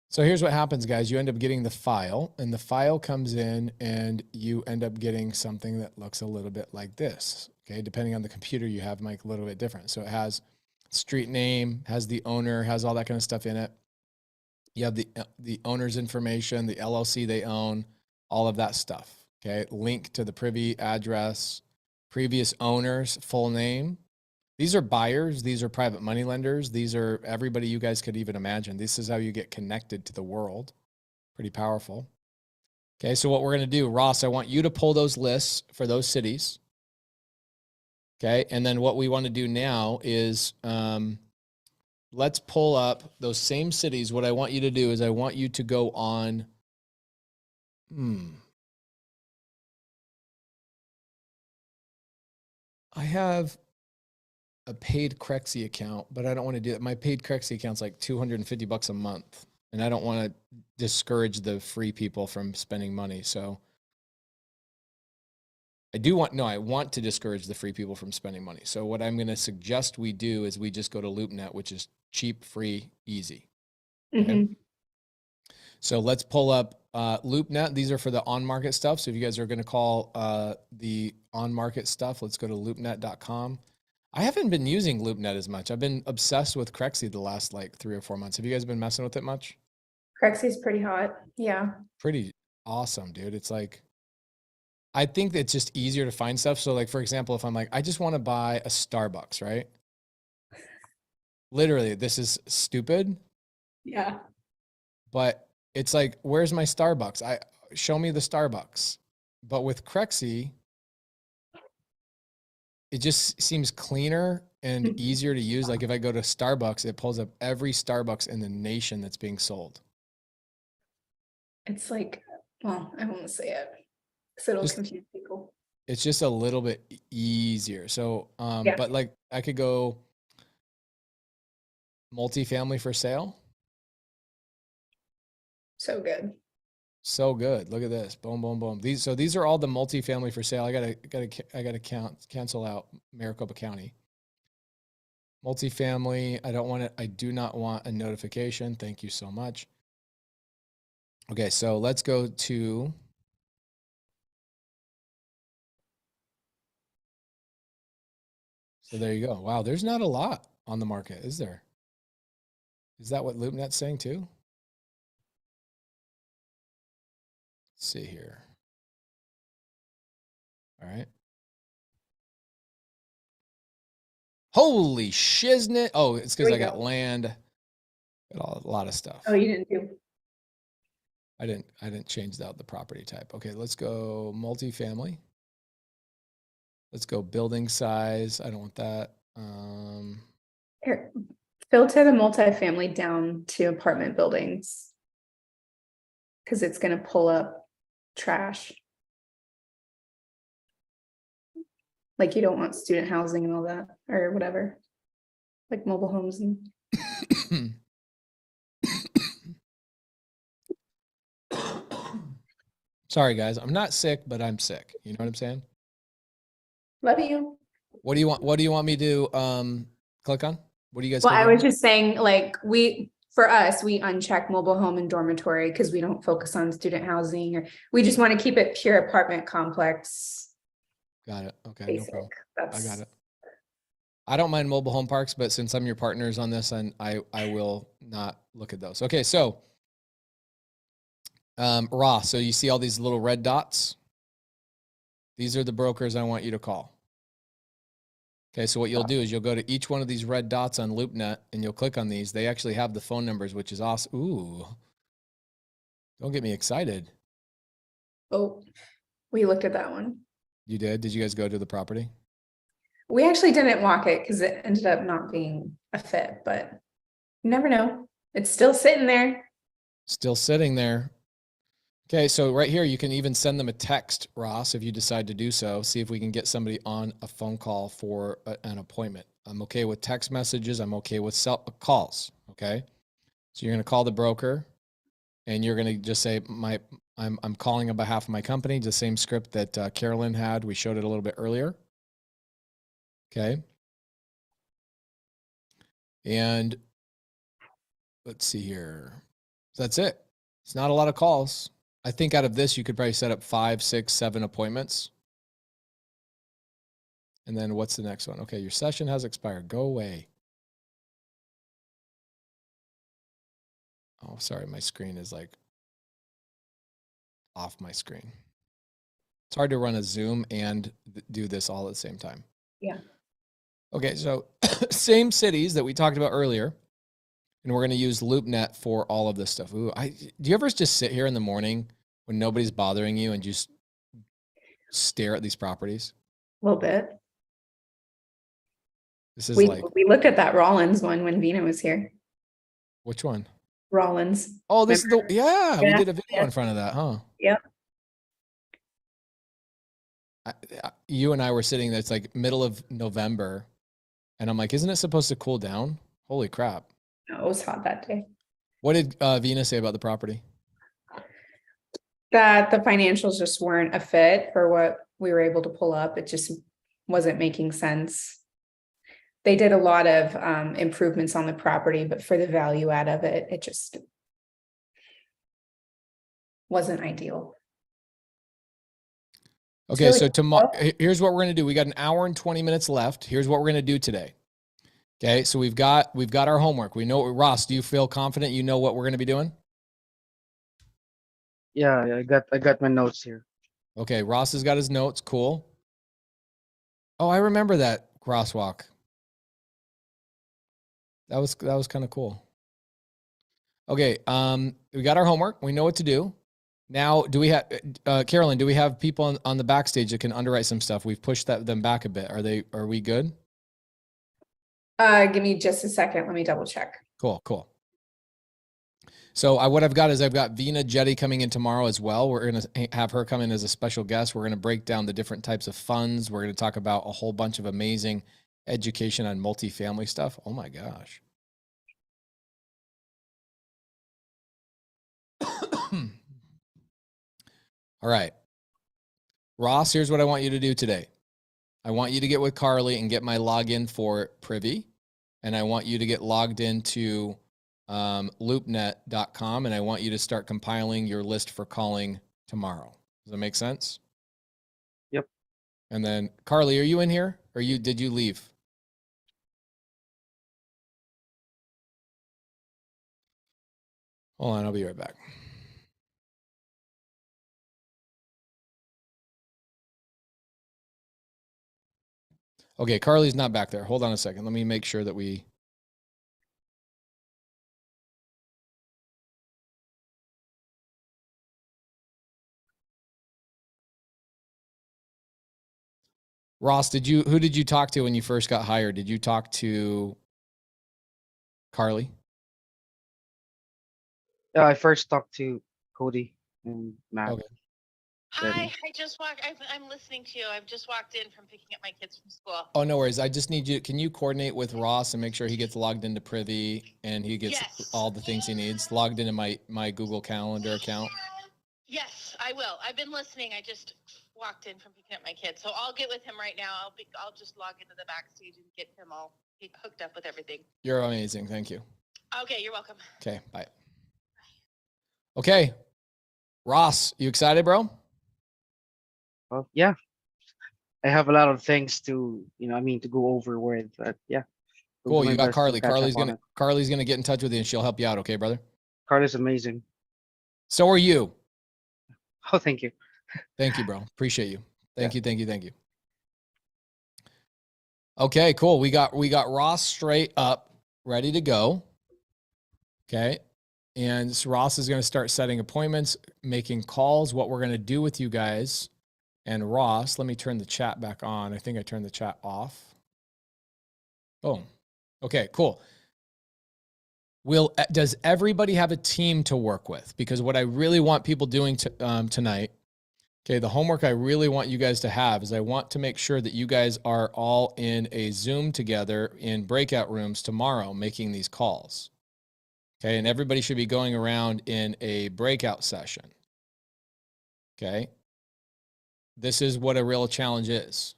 So here's what happens, guys. You end up getting the file, and the file comes in, and you end up getting something that looks a little bit like this. Okay, depending on the computer you have, might a little bit different. So it has street name, has the owner, has all that kind of stuff in it. You have the owner's information, the LLC they own, all of that stuff. Okay, link to the privy address, previous owners, full name. These are buyers. These are private money lenders. These are everybody you guys could even imagine. This is how you get connected to the world. Pretty powerful. Okay, so what we're going to do, Ross, I want you to pull those lists for those cities. Okay, and then what we want to do now is let's pull up those same cities. What I want you to do is I want you to go on. I have a paid Crexy account, but I don't want to do that. My paid Crexy account's like $250 a month, and I don't want to discourage the free people from spending money. So I want to discourage the free people from spending money. So what I'm going to suggest we do is we just go to LoopNet, which is cheap, free, easy. Okay? Mm-hmm. So let's pull up LoopNet. These are for the on-market stuff. So if you guys are going to call the on-market stuff, let's go to loopnet.com. I haven't been using LoopNet as much. I've been obsessed with Crexy the last like 3 or 4 months. Have you guys been messing with it much? Crexy's pretty hot. Yeah. Pretty awesome, dude. It's like, I think it's just easier to find stuff. So like, for example, if I'm like, I just want to buy a Starbucks, right? Literally, this is stupid, Yeah. but it's like, where's my Starbucks? Show me the Starbucks. But with Crexy, it just seems cleaner and easier to use. Like if I go to Starbucks, it pulls up every Starbucks in the nation that's being sold. It's like, well, I won't say it because it'll Just- confuse people. It's just a little bit easier. So, Yeah. but like I could go multifamily for sale. So good. So good. Look at this. Boom, boom, boom. These are all the multifamily for sale. I gotta cancel out Maricopa County. Multifamily. I do not want a notification. Thank you so much. Okay, so let's go to. So there you go. Wow, there's not a lot on the market, is there? Is that what LoopNet's saying too? Let's see here. All right. Holy shiznit. Oh, it's because Here I we got go. land. Got a lot of stuff. Oh, you didn't do. I didn't change out the property type. Okay, let's go multifamily. Let's go building size. I don't want that. Here, filter the multifamily down to apartment buildings. Because it's going to pull up trash. Like you don't want student housing and all that or whatever. Like mobile homes and. Sorry guys, I'm not sick, but I'm sick. You know what I'm saying? Love you. What do you want me to click on? What do you guys? Well, I click was on? just saying, like, for us, we uncheck mobile home and dormitory because we don't focus on student housing, or we just want to keep it pure apartment complex. Got it. Okay, Basic. no problem. That's, I got it. I don't mind mobile home parks, but since I'm your partners on this, and I will not look at those. Okay, so Ross, so you see all these little red dots? These are the brokers I want you to call. Okay, so what you'll do is you'll go to each one of these red dots on LoopNet and you'll click on these. They actually have the phone numbers, which is awesome. Ooh, don't get me excited. oh, we looked at that one. You did? Did you guys go to the property? We actually didn't walk it because it ended up not being a fit, but you never know. It's still sitting there. Still sitting there. Okay, so right here, you can even send them a text, Ross, if you decide to do so. See if we can get somebody on a phone call for an appointment. I'm okay with text messages. I'm okay with calls, okay? So you're going to call the broker, and you're going to just say, I'm calling on behalf of my company, the same script that Carolyn had. We showed it a little bit earlier. Okay. And let's see here. So that's it. It's not a lot of calls. I think out of this, you could probably set up 5, 6, 7 appointments. And then what's the next one? Okay, your session has expired. Go away. Oh, sorry. My screen is like off my screen. It's hard to run a Zoom and do this all at the same time. Yeah. Okay, so same cities that we talked about earlier. And we're going to use LoopNet for all of this stuff. Ooh, do you ever just sit here in the morning when nobody's bothering you and just stare at these properties? A little bit. This is We looked at that Rollins one when Vina was here. Which one? Rollins. Oh, this is Remember? we Yeah, did a video yeah. in front of that, huh? Yep. You and I were sitting there, it's like middle of November. And I'm like, isn't it supposed to cool down? Holy crap. No, it was hot that day. What did Vina say about the property? That the financials just weren't a fit for what we were able to pull up. It just wasn't making sense. They did a lot of improvements on the property, but for the value add of it, it just wasn't ideal. Okay, really so tomorrow, cool. here's what we're gonna do. We got an hour and 20 minutes left. Here's what we're gonna do today. Okay, so we've got our homework. We know, Ross, do you feel confident you know what we're gonna be doing? Yeah, I got my notes here. Okay, Ross has got his notes. Cool. Oh, I remember that crosswalk. That was kind of cool. Okay, we got our homework. We know what to do. Now, do we have Carolyn? Do we have people on the backstage that can underwrite some stuff? We've pushed them back a bit. Are we good? Give me just a second. Let me double check. Cool. So what I've got is I've got Vina Jetty coming in tomorrow as well. We're going to have her come in as a special guest. We're going to break down the different types of funds. We're going to talk about a whole bunch of amazing education on multifamily stuff. Oh my gosh. All right. Ross, here's what I want you to do today. I want you to get with Carly and get my login for Privy. And I want you to get logged into loopnet.com. And I want you to start compiling your list for calling tomorrow. Does that make sense? Yep. And then Carly, are you in here? Or did you leave? Hold on, I'll be right back. Okay, Carly's not back there. Hold on a second. Let me make sure that we... Ross, who did you talk to when you first got hired? Did you talk to Carly? Yeah, I first talked to Cody and Matt. Okay. Hi, I'm listening to you. I've just walked in from picking up my kids from school. Oh, no worries. I just need you. Can you coordinate with Ross and make sure he gets logged into Privy and he gets all the things he needs logged into my Google Calendar account? Yes, I will. I've been listening. I just walked in from picking up my kids, so I'll get with him right now. I'll just log into the backstage and get him all hooked up with everything. You're amazing. Thank you. Okay, you're welcome. Okay, bye. Okay, Ross, you excited, bro? Well, yeah. I have a lot of things to go over with. But yeah. Cool. You got Carly. Carly's gonna get in touch with you and she'll help you out. Okay, brother. Carly's amazing. So are you. Oh, thank you. Thank you, bro. Appreciate you. Thank you. Okay, cool. We got Ross straight up, ready to go. Okay. And so Ross is going to start setting appointments, making calls, what we're going to do with you guys. And Ross, let me turn the chat back on. I think I turned the chat off. Boom. Okay, cool. Does everybody have a team to work with? Because what I really want people doing tonight, okay, the homework I really want you guys to have is I want to make sure that you guys are all in a Zoom together in breakout rooms tomorrow making these calls. Okay, and everybody should be going around in a breakout session. Okay. This is what a real challenge is.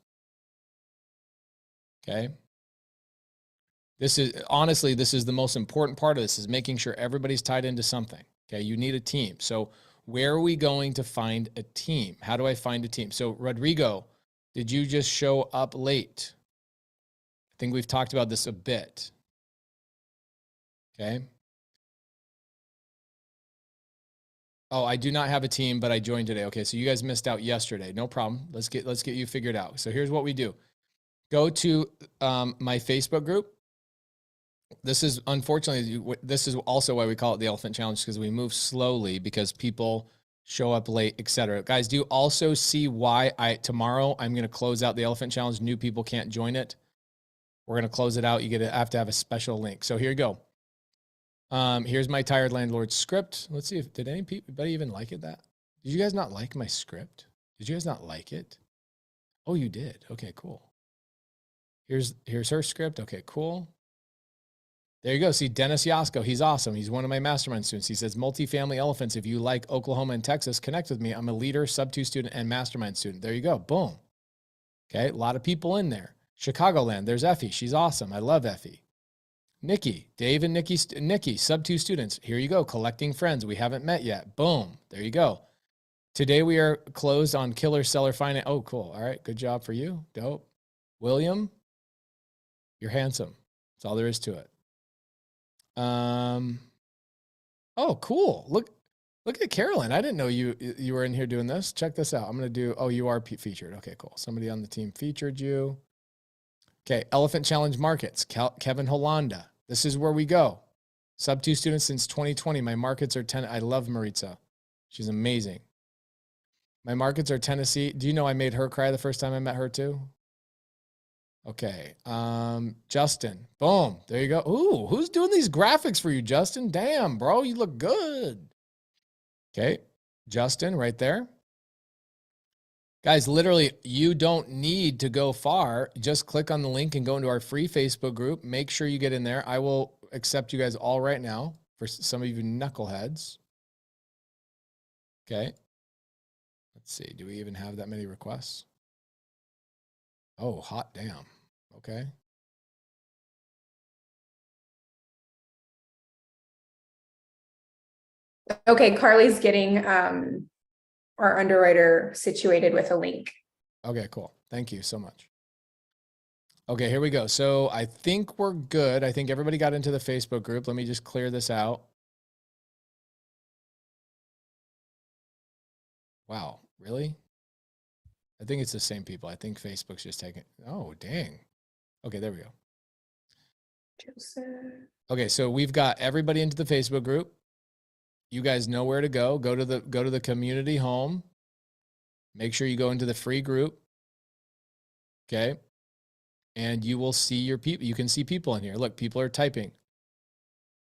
Okay. This is the most important part of this is making sure everybody's tied into something. Okay. You need a team. So where are we going to find a team? How do I find a team? So Rodrigo, did you just show up late? I think we've talked about this a bit. Okay. Oh, I do not have a team, but I joined today. Okay, so you guys missed out yesterday. No problem. Let's get you figured out. So here's what we do. Go to my Facebook group. This is also why we call it the Elephant Challenge, because we move slowly because people show up late, etc. Guys, do you also see why tomorrow I'm going to close out the Elephant Challenge? New people can't join it. We're going to close it out. You have to have a special link. So here you go. Here's my Tired Landlord script. Let's see did anybody even like it Did you guys not like my script? Did you guys not like it? Oh, you did. Okay, cool. Here's her script. Okay, cool. There you go. See, Dennis Yasko. He's awesome. He's one of my mastermind students. He says, multifamily elephants. If you like Oklahoma and Texas, connect with me. I'm a leader, sub-2 student, and mastermind student. There you go. Boom. Okay, a lot of people in there. Chicagoland. There's Effie. She's awesome. I love Effie. Nikki, Dave and Nikki, sub-2 students. Here you go, collecting friends. We haven't met yet. Boom. There you go. Today we are closed on killer seller finance. Oh, cool. All right. Good job for you. Dope. William, you're handsome. That's all there is to it. Oh, cool. Look at Carolyn. I didn't know you were in here doing this. Check this out. I'm going to do, oh, you are featured. Okay, cool. Somebody on the team featured you. Okay. Elephant Challenge Markets, Kevin Holanda. This is where we go. Sub 2 students since 2020. My markets are 10. I love Maritza. She's amazing. My markets are Tennessee. Do you know I made her cry the first time I met her too? Okay. Justin. Boom. There you go. Ooh, who's doing these graphics for you, Justin? Damn, bro, you look good. Okay. Justin right there. Guys, literally, you don't need to go far. Just click on the link and go into our free Facebook group. Make sure you get in there. I will accept you guys all right now for some of you knuckleheads. Okay. Let's see. Do we even have that many requests? Oh, hot damn. Okay. Okay, Carly's getting our underwriter situated with a link. Okay, cool. Thank you so much. Okay, here we go. So I think we're good. I think everybody got into the Facebook group. Let me just clear this out. Wow, really? I think it's the same people. I think Facebook's just taking, oh, dang. Okay, there we go. Joseph. Okay, so we've got everybody into the Facebook group. You guys know where to go. Go to the community home. Make sure you go into the free group. Okay. And you will see your people. You can see people in here. Look, people are typing.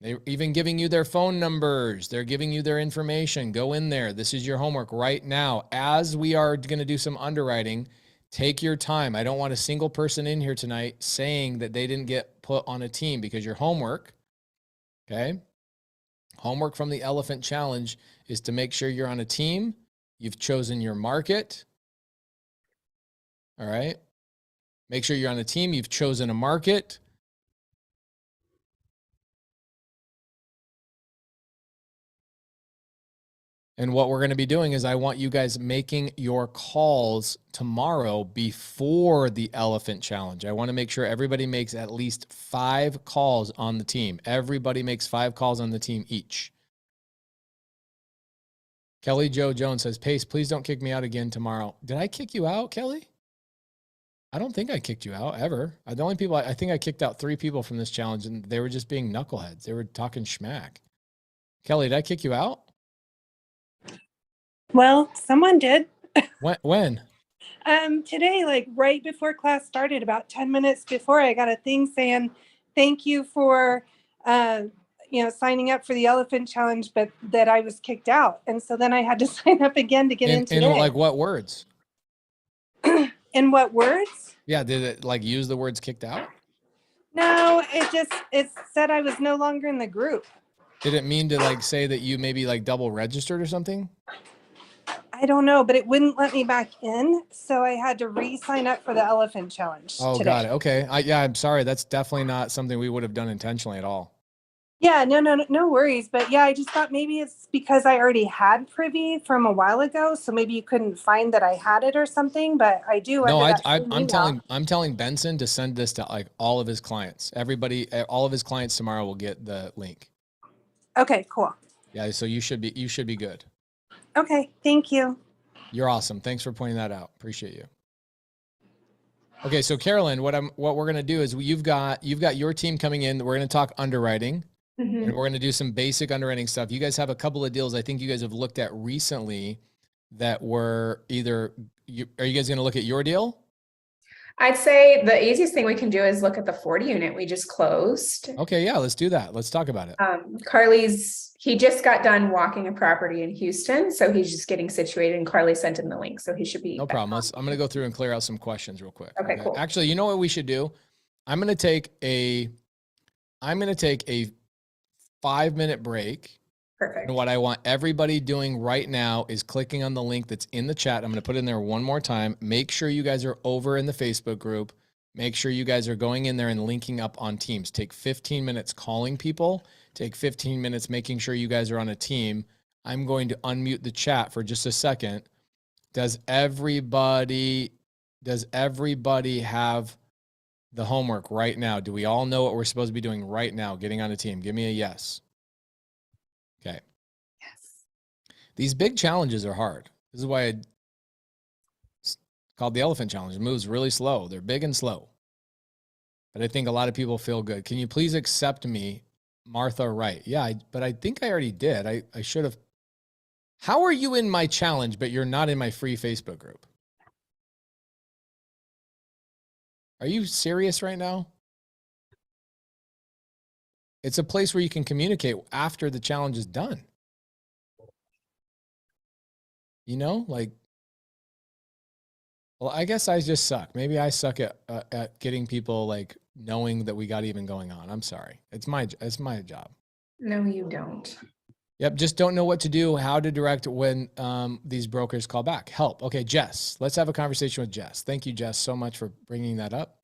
They're even giving you their phone numbers. They're giving you their information. Go in there. This is your homework right now. As we are going to do some underwriting, take your time. I don't want a single person in here tonight saying that they didn't get put on a team, because your homework, okay? Homework from the Elephant Challenge is to make sure you're on a team. You've chosen your market. All right. Make sure you're on a team. You've chosen a market. And what we're going to be doing is I want you guys making your calls tomorrow before the Elephant Challenge. I want to make sure everybody makes at least 5 calls on the team. Everybody makes 5 calls on the team each. Kelly Joe Jones says, Pace, please don't kick me out again tomorrow. Did I kick you out, Kelly? I don't think I kicked you out ever. The only people, I think I kicked out 3 people from this challenge, and they were just being knuckleheads. They were talking schmack. Kelly, did I kick you out? Well, someone did. When? Today, like right before class started, about 10 minutes before, I got a thing saying, thank you for, signing up for the Elephant Challenge, but that I was kicked out. And so then I had to sign up again to get in today. In like what words? In what words? Yeah. Did it like use the words kicked out? No, it said I was no longer in the group. Did it mean to like say that you maybe like double registered or something? I don't know, but it wouldn't let me back in. So I had to re-sign up for the Elephant Challenge today. Got it. Okay. I'm sorry. That's definitely not something we would have done intentionally at all. Yeah, no worries. But yeah, I just thought maybe it's because I already had Privy from a while ago. So maybe you couldn't find that I had it or something, but I do. No, I'm telling Benson to send this to like all of his clients. Everybody, all of his clients tomorrow will get the link. Okay, cool. Yeah. So you should be good. Okay. Thank you. You're awesome. Thanks for pointing that out. Appreciate you. Okay. So Carolyn, what we're going to do is you've got your team coming in. We're going to talk underwriting. Mm-hmm. And we're going to do some basic underwriting stuff. You guys have a couple of deals I think you guys have looked at recently that were are you guys going to look at your deal? I'd say the easiest thing we can do is look at the 40 unit we just closed. Okay, yeah, let's do that. Let's talk about it. He just got done walking a property in Houston, so he's just getting situated, and Carly sent him the link, so he should be. No problem. I'm going to go through and clear out some questions real quick. Okay, cool. Actually, you know what we should do? I'm going to take a 5-minute break. Perfect. And what I want everybody doing right now is clicking on the link that's in the chat. I'm going to put it in there one more time. Make sure you guys are over in the Facebook group. Make sure you guys are going in there and linking up on teams. Take 15 minutes calling people. Take 15 minutes making sure you guys are on a team. I'm going to unmute the chat for just a second. Does everybody have the homework right now? Do we all know what we're supposed to be doing right now? Getting on a team. Give me a yes. Okay. Yes. These big challenges are hard. This is why it's called the elephant challenge. It moves really slow. They're big and slow. But I think a lot of people feel good. Can you please accept me, Martha Wright? Yeah, but I think I already did. I should have. How are you in my challenge, but you're not in my free Facebook group? Are you serious right now? It's a place where you can communicate after the challenge is done. You know, like, well, I guess I just suck. Maybe I suck at getting people like knowing that we got even going on. I'm sorry. It's my job. No, you don't. Yep. Just don't know what to do, how to direct when these brokers call back. Help. Okay, Jess, let's have a conversation with Jess. Thank you, Jess, so much for bringing that up.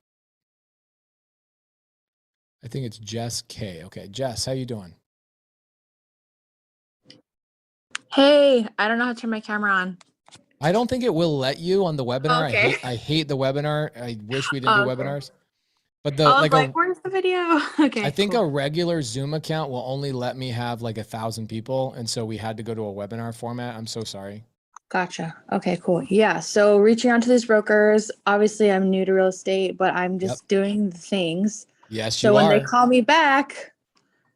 I think it's Jess K. Okay, Jess, how you doing? Hey, I don't know how to turn my camera on. I don't think it will let you on the webinar. Okay. I hate the webinar. I wish we didn't do Okay. webinars. But I was like, where's the video? Okay. I think cool. a regular Zoom account will only let me have like 1,000 people. And so we had to go to a webinar format. I'm so sorry. Gotcha. Okay, cool. Yeah. So reaching out to these brokers, obviously I'm new to real estate, but I'm just doing the things. Yes, So you when are. they call me back,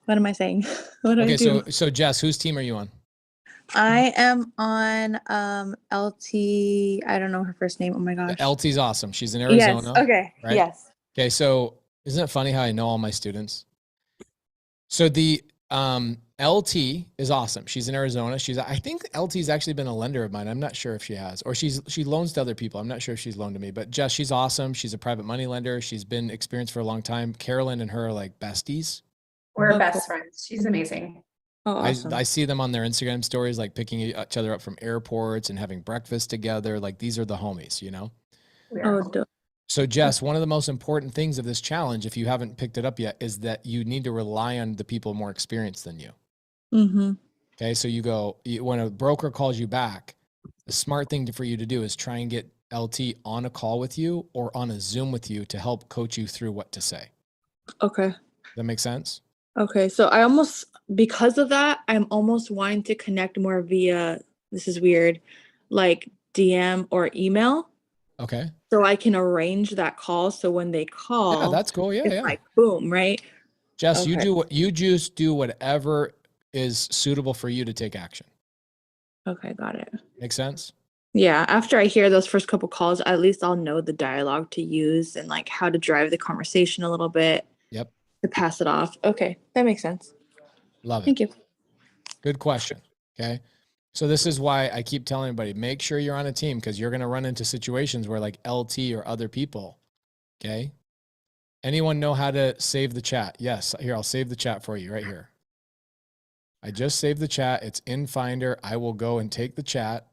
what am I saying? What do I Okay, do? so Jess, whose team are you on? I am on LT. I don't know her first name. Oh my gosh. LT's awesome. She's in Yes. Arizona. Okay. Right? Yes. Okay, so isn't it funny how I know all my students? So the LT is awesome. She's in Arizona. I think LT's actually been a lender of mine. I'm not sure if she has, or she loans to other people. I'm not sure if she's loaned to me, but Jess, she's awesome. She's a private money lender. She's been experienced for a long time. Carolyn and her are like besties. We're best friends. She's amazing. Oh, awesome. I see them on their Instagram stories, like picking each other up from airports and having breakfast together. Like these are the homies, you know? So Jess, one of the most important things of this challenge, if you haven't picked it up yet, is that you need to rely on the people more experienced than you. Mm-hmm. Okay. So when a broker calls you back, the smart thing for you to do is try and get LT on a call with you or on a Zoom with you to help coach you through what to say. Okay. Does that make sense? Okay. So because of that, I'm almost wanting to connect more via, this is weird, like DM or email. Okay. So I can arrange that call. So when they call, Yeah, that's cool. Yeah. it's Yeah. like boom, right? Jess, Okay. you just do whatever is suitable for you to take action. Okay, got it. Make sense? Yeah. After I hear those first couple calls, at least I'll know the dialogue to use and like how to drive the conversation a little bit. Yep. To pass it off. Okay. That makes sense. Love it. Thank you. Good question. Okay. So this is why I keep telling everybody, make sure you're on a team because you're going to run into situations where like LT or other people. Okay. Anyone know how to save the chat? Yes. Here, I'll save the chat for you right here. I just saved the chat. It's in Finder. I will go and take the chat.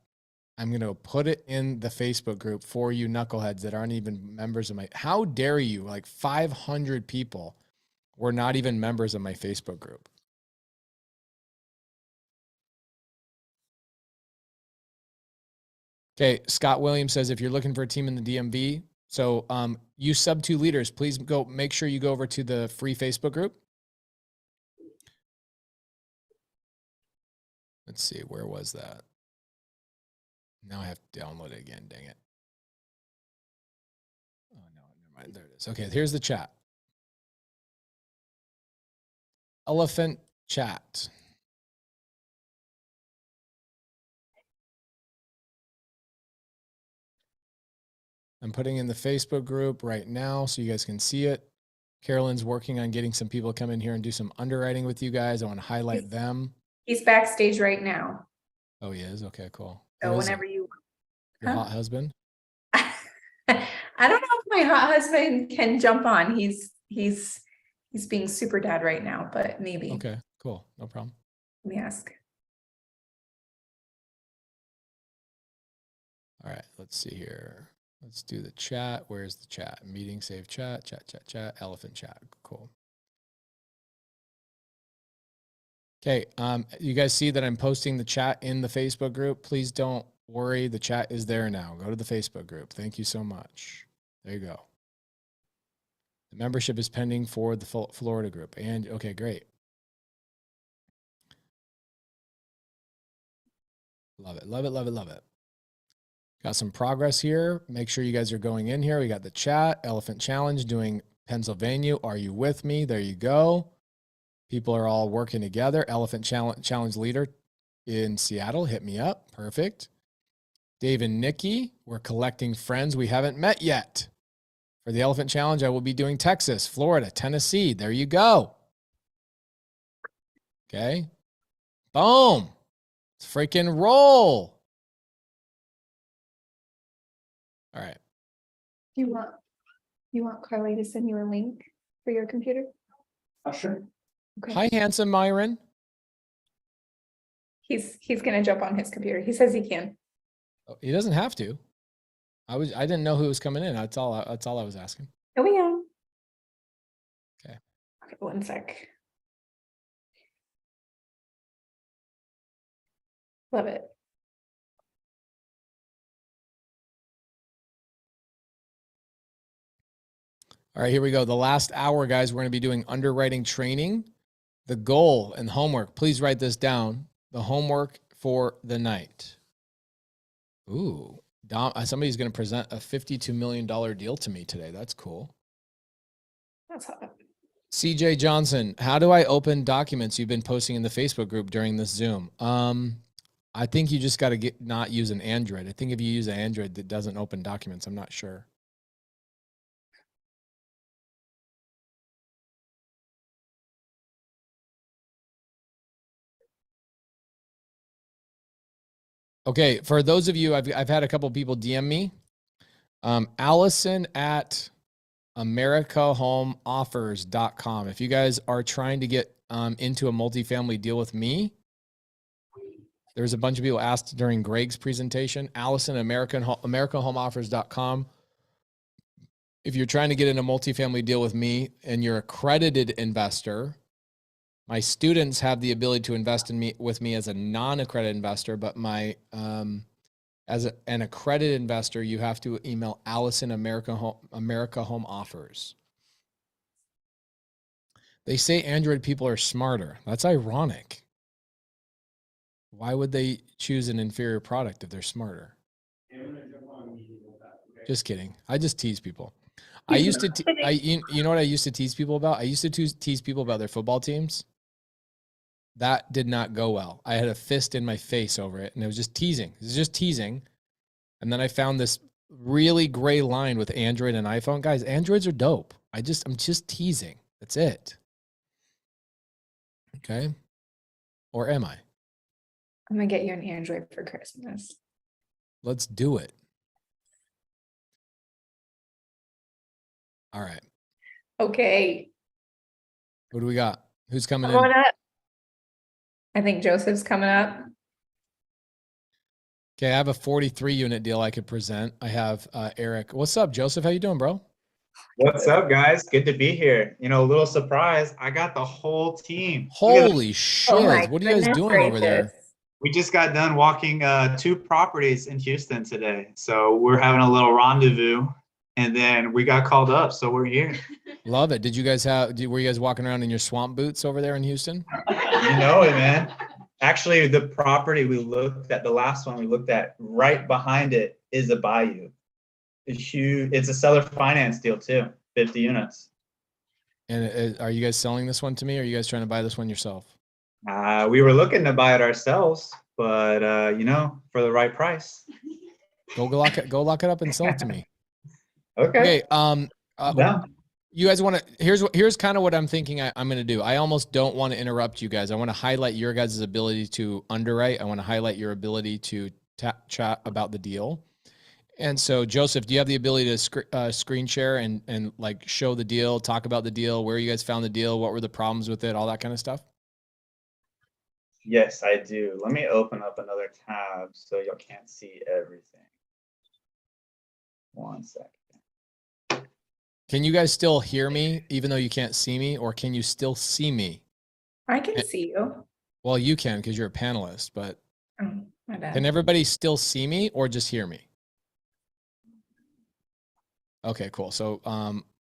I'm going to put it in the Facebook group for you knuckleheads that aren't even members of how dare you? Like 500 people were not even members of my Facebook group. Okay, Scott Williams says, if you're looking for a team in the DMV, so you subto leaders, please make sure you go over to the free Facebook group. Let's see, where was that? Now I have to download it again, dang it. Oh no, never mind, there it is. Okay, here's the chat. Elephant chat. I'm putting in the Facebook group right now so you guys can see it. Carolyn's working on getting some people to come in here and do some underwriting with you guys. I want to highlight them. He's backstage right now. Oh, he is? Okay, cool. So Who is whenever it? you. Your hot husband? I don't know if my hot husband can jump on. He's being super dad right now, but maybe. Okay, cool. No problem. Let me ask. All right, let's see here. Let's do the chat. Where's the chat? Meeting, save chat, chat, elephant chat. Cool. Okay. You guys see that I'm posting the chat in the Facebook group. Please don't worry. The chat is there now. Go to the Facebook group. Thank you so much. There you go. The membership is pending for the Florida group. And okay, great. Love it. Love it. Love it. Love it. Got some progress here. Make sure you guys are going in here. We got the chat, Elephant Challenge doing Pennsylvania. Are you with me? There you go. People are all working together. Elephant Challenge leader in Seattle. Hit me up. Perfect. Dave and Nikki, we're collecting friends we haven't met yet. For the Elephant Challenge, I will be doing Texas, Florida, Tennessee. There you go. Okay. Boom. Let's freaking roll. All right. You want Carly to send you a link for your computer? Sure. Okay. Hi, handsome Myron. He's gonna jump on his computer. He says he can. Oh, he doesn't have to. I didn't know who was coming in. That's all I was asking. Oh, we go. Okay. Okay, one sec. Love it. All right, here we go. The last hour, guys, we're going to be doing underwriting training. The goal and homework, please write this down. The homework for the night. Ooh, somebody's going to present a $52 million deal to me today. That's cool. That's hot. CJ Johnson, how do I open documents you've been posting in the Facebook group during this Zoom? I think you just got to not use an Android. I think if you use an Android that doesn't open documents, I'm not sure. Okay, for those of you, I've had a couple people DM me. Allison at americahomeoffers.com. If you guys are trying to get into a multifamily deal with me, there's a bunch of people asked during Greg's presentation. Allison at americahomeoffers.com. If you're trying to get in a multifamily deal with me and you're an accredited investor, my students have the ability to invest with me as a non-accredited investor, but as an accredited investor, you have to email Allison America Home Offers. They say Android people are smarter. That's ironic. Why would they choose an inferior product if they're smarter? Just kidding. I just tease people. I used to, you know what I used to tease people about? I used to tease people about their football teams. That did not go well. I had a fist in my face over it, and it was just teasing. It was just teasing. And then I found this really gray line with Android and iPhone. Guys, Androids are dope. I'm just teasing. That's it. Okay. Or am I? I'm gonna get you an Android for Christmas. Let's do it. All right. Okay. What do we got? Who's coming Come on in? up. I think Joseph's coming up. Okay, I have a 43 unit deal I could present. I have Eric. What's up, Joseph? How you doing, bro? What's up, guys? Good to be here. You know, a little surprise. I got the whole team. Holy shit. Oh my What are you guys goodness doing over there? gracious. We just got done walking 2 properties in Houston today. So we're having a little rendezvous and then we got called up. So we're here. Love it. Were you guys walking around in your swamp boots over there in Houston? You know it, man. Actually, the property we looked at, the last one we looked at, right behind it is a bayou. It's a seller finance deal too, 50 units. And are you guys selling this one to me, or are you guys trying to buy this one yourself? We were looking to buy it ourselves, but you know, for the right price. Go lock it up and sell it to me. Okay. Okay. You guys want to, here's kind of what I'm thinking I'm going to do. I almost don't want to interrupt you guys. I want to highlight your guys' ability to underwrite. I want to highlight your ability to chat about the deal. And so, Joseph, do you have the ability to screen share and like show the deal, talk about the deal, where you guys found the deal, what were the problems with it, all that kind of stuff? Yes, I do. Let me open up another tab so y'all can't see everything. 1 second. Can you guys still hear me, even though you can't see me, or can you still see me? I can see you. Well, you can because you're a panelist, but Oh, my bad. can everybody still see me or just hear me? Okay, cool. So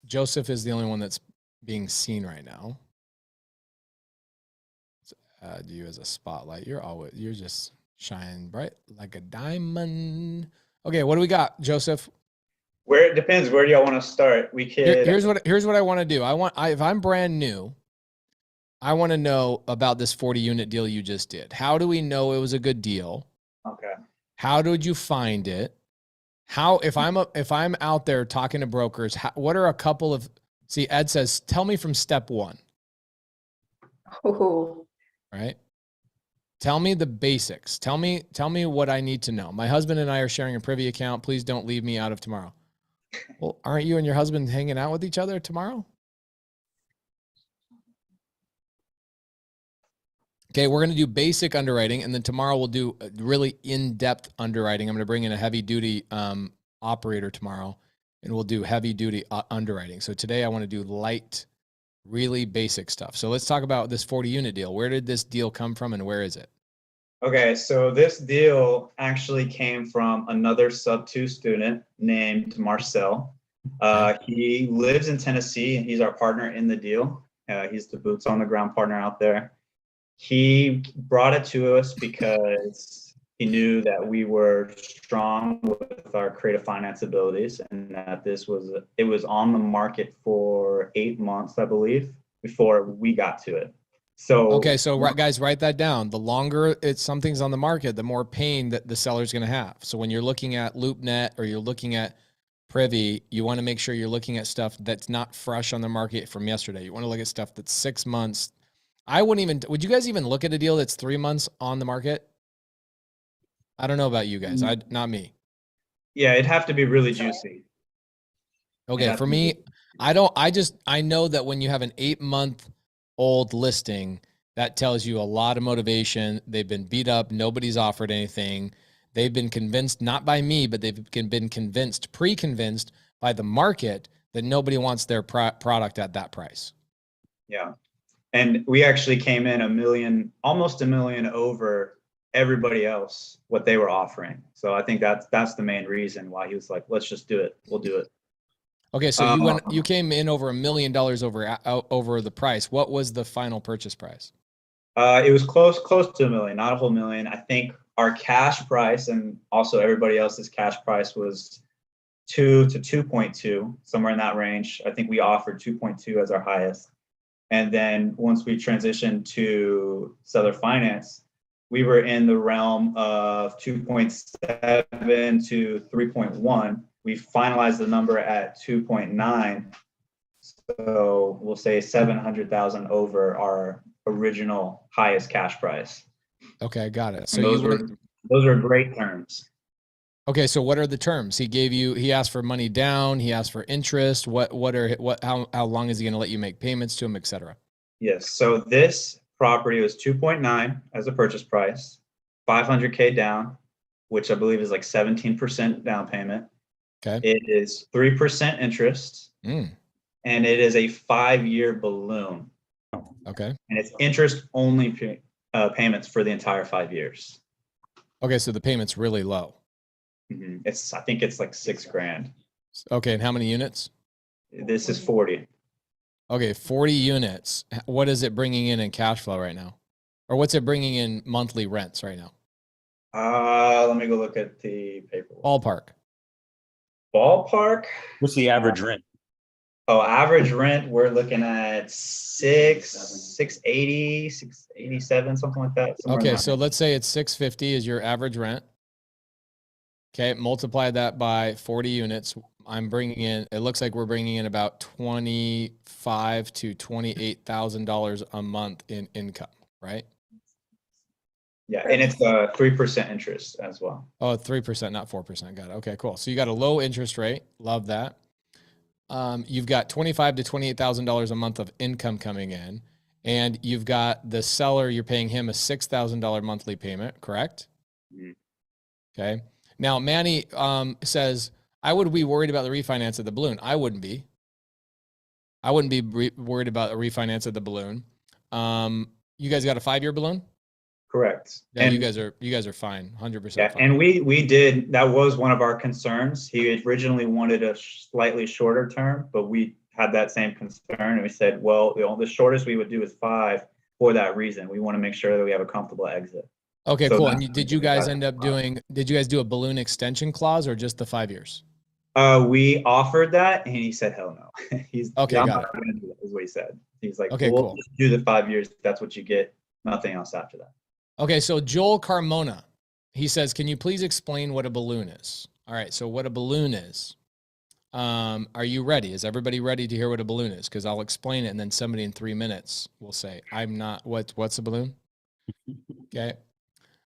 Joseph is the only one that's being seen right now. Let's add you as a spotlight. You're just shining bright like a diamond. Okay, what do we got, Joseph? Where it depends. Where do y'all want to start? We could. Here's what I want to do. If I'm brand new, I want to know about this 40 unit deal you just did. How do we know it was a good deal? Okay. How did you find it? If I'm out there talking to brokers, what are a couple of, see, Ed says, tell me from step one. Oh, Right? Tell me the basics. Tell me what I need to know. My husband and I are sharing a privy account. Please don't leave me out of tomorrow. Well, aren't you and your husband hanging out with each other tomorrow? Okay, we're going to do basic underwriting, and then tomorrow we'll do really in-depth underwriting. I'm going to bring in a heavy-duty operator tomorrow, and we'll do heavy-duty underwriting. So today I want to do light, really basic stuff. So let's talk about this 40-unit deal. Where did this deal come from, and where is it? Okay, so this deal actually came from another sub-2 student named Marcel. He lives in Tennessee, and he's our partner in the deal. He's the boots on the ground partner out there. He brought it to us because he knew that we were strong with our creative finance abilities, and that it was on the market for 8 months, I believe, before we got to it. So okay, so guys, write that down. The longer something's on the market, the more pain that the seller's going to have. So when you're looking at LoopNet or you're looking at Privy, you want to make sure you're looking at stuff that's not fresh on the market from yesterday. You want to look at stuff that's 6 months. Would you guys even look at a deal that's 3 months on the market? I don't know about you guys. Not me. Yeah, it'd have to be really juicy. Okay, for me, I know that when you have an 8-month-old listing, that tells you a lot of motivation. They've been beat up. Nobody's offered anything. They've been convinced, not by me, but they've been pre-convinced by the market that nobody wants their product at that price. Yeah. And we actually came in almost a million over everybody else, what they were offering. So I think that's the main reason why he was like, let's just do it. We'll do it. Okay. So you came in over $1 million over the price. What was the final purchase price? It was close to $1 million, not a whole million. I think our cash price and also everybody else's cash price was 2 to 2.2, somewhere in that range. I think we offered 2.2 as our highest. And then once we transitioned to seller finance, we were in the realm of 2.7 to 3.1. We finalized the number at 2.9. So we'll say 700,000 over our original highest cash price. Okay, got it. So those were great terms. Okay, so what are the terms? He asked for money down, he asked for interest. How long is he going to let you make payments to him, et cetera? Yes. So this property was 2.9 as a purchase price, 500K down, which I believe is like 17% down payment. Okay. It is 3% interest. And it is a 5-year balloon. Okay. And it's interest only payments for the entire 5 years. Okay, so the payment's really low. I think it's like $6,000. Okay, and how many units? This is 40. Okay, 40 units. What is it bringing in cash flow right now? Or what's it bringing in monthly rents right now? Let me go look at the paperwork. Ballpark? What's the average rent? Oh, average rent, we're looking at 680, 687, something like that. Okay, so let's say it's 650 is your average rent. Okay, multiply that by 40 units. It looks like we're bringing in about $25,000 to $28,000 a month in income, right? Yeah, and it's 3% interest as well. Oh, 3%, not 4%. Got it. Okay, cool. So you got a low interest rate. Love that. You've got $25,000 to $28,000 a month of income coming in, and you've got the seller, you're paying him a $6,000 monthly payment, correct? Okay. Now, Manny says, I would be worried about the refinance of the balloon. I wouldn't be. Worried about a refinance of the balloon. You guys got a 5-year balloon? Correct. Yeah, And you guys are fine, 100% yeah, fine. and we did, that was one of our concerns. He originally wanted a slightly shorter term, but we had that same concern. And we said, well, the shortest we would do is 5 for that reason. We want to make sure that we have a comfortable exit. Okay, So cool. that's And the did you reason we guys got end it up to 5. did you guys do a balloon extension clause or just the 5 years? We offered that and he said, hell no. Okay, I'm got not going to do that, is what he said. He's like, Okay, we'll cool. just do the 5 years. That's what you get. Nothing else after that. Okay, so Joel Carmona, he says, can you please explain what a balloon is? All right, so what a balloon is. Are you ready? Is everybody ready to hear what a balloon is? Because I'll explain it and then somebody in 3 minutes will say, I'm not, what's a balloon? Okay.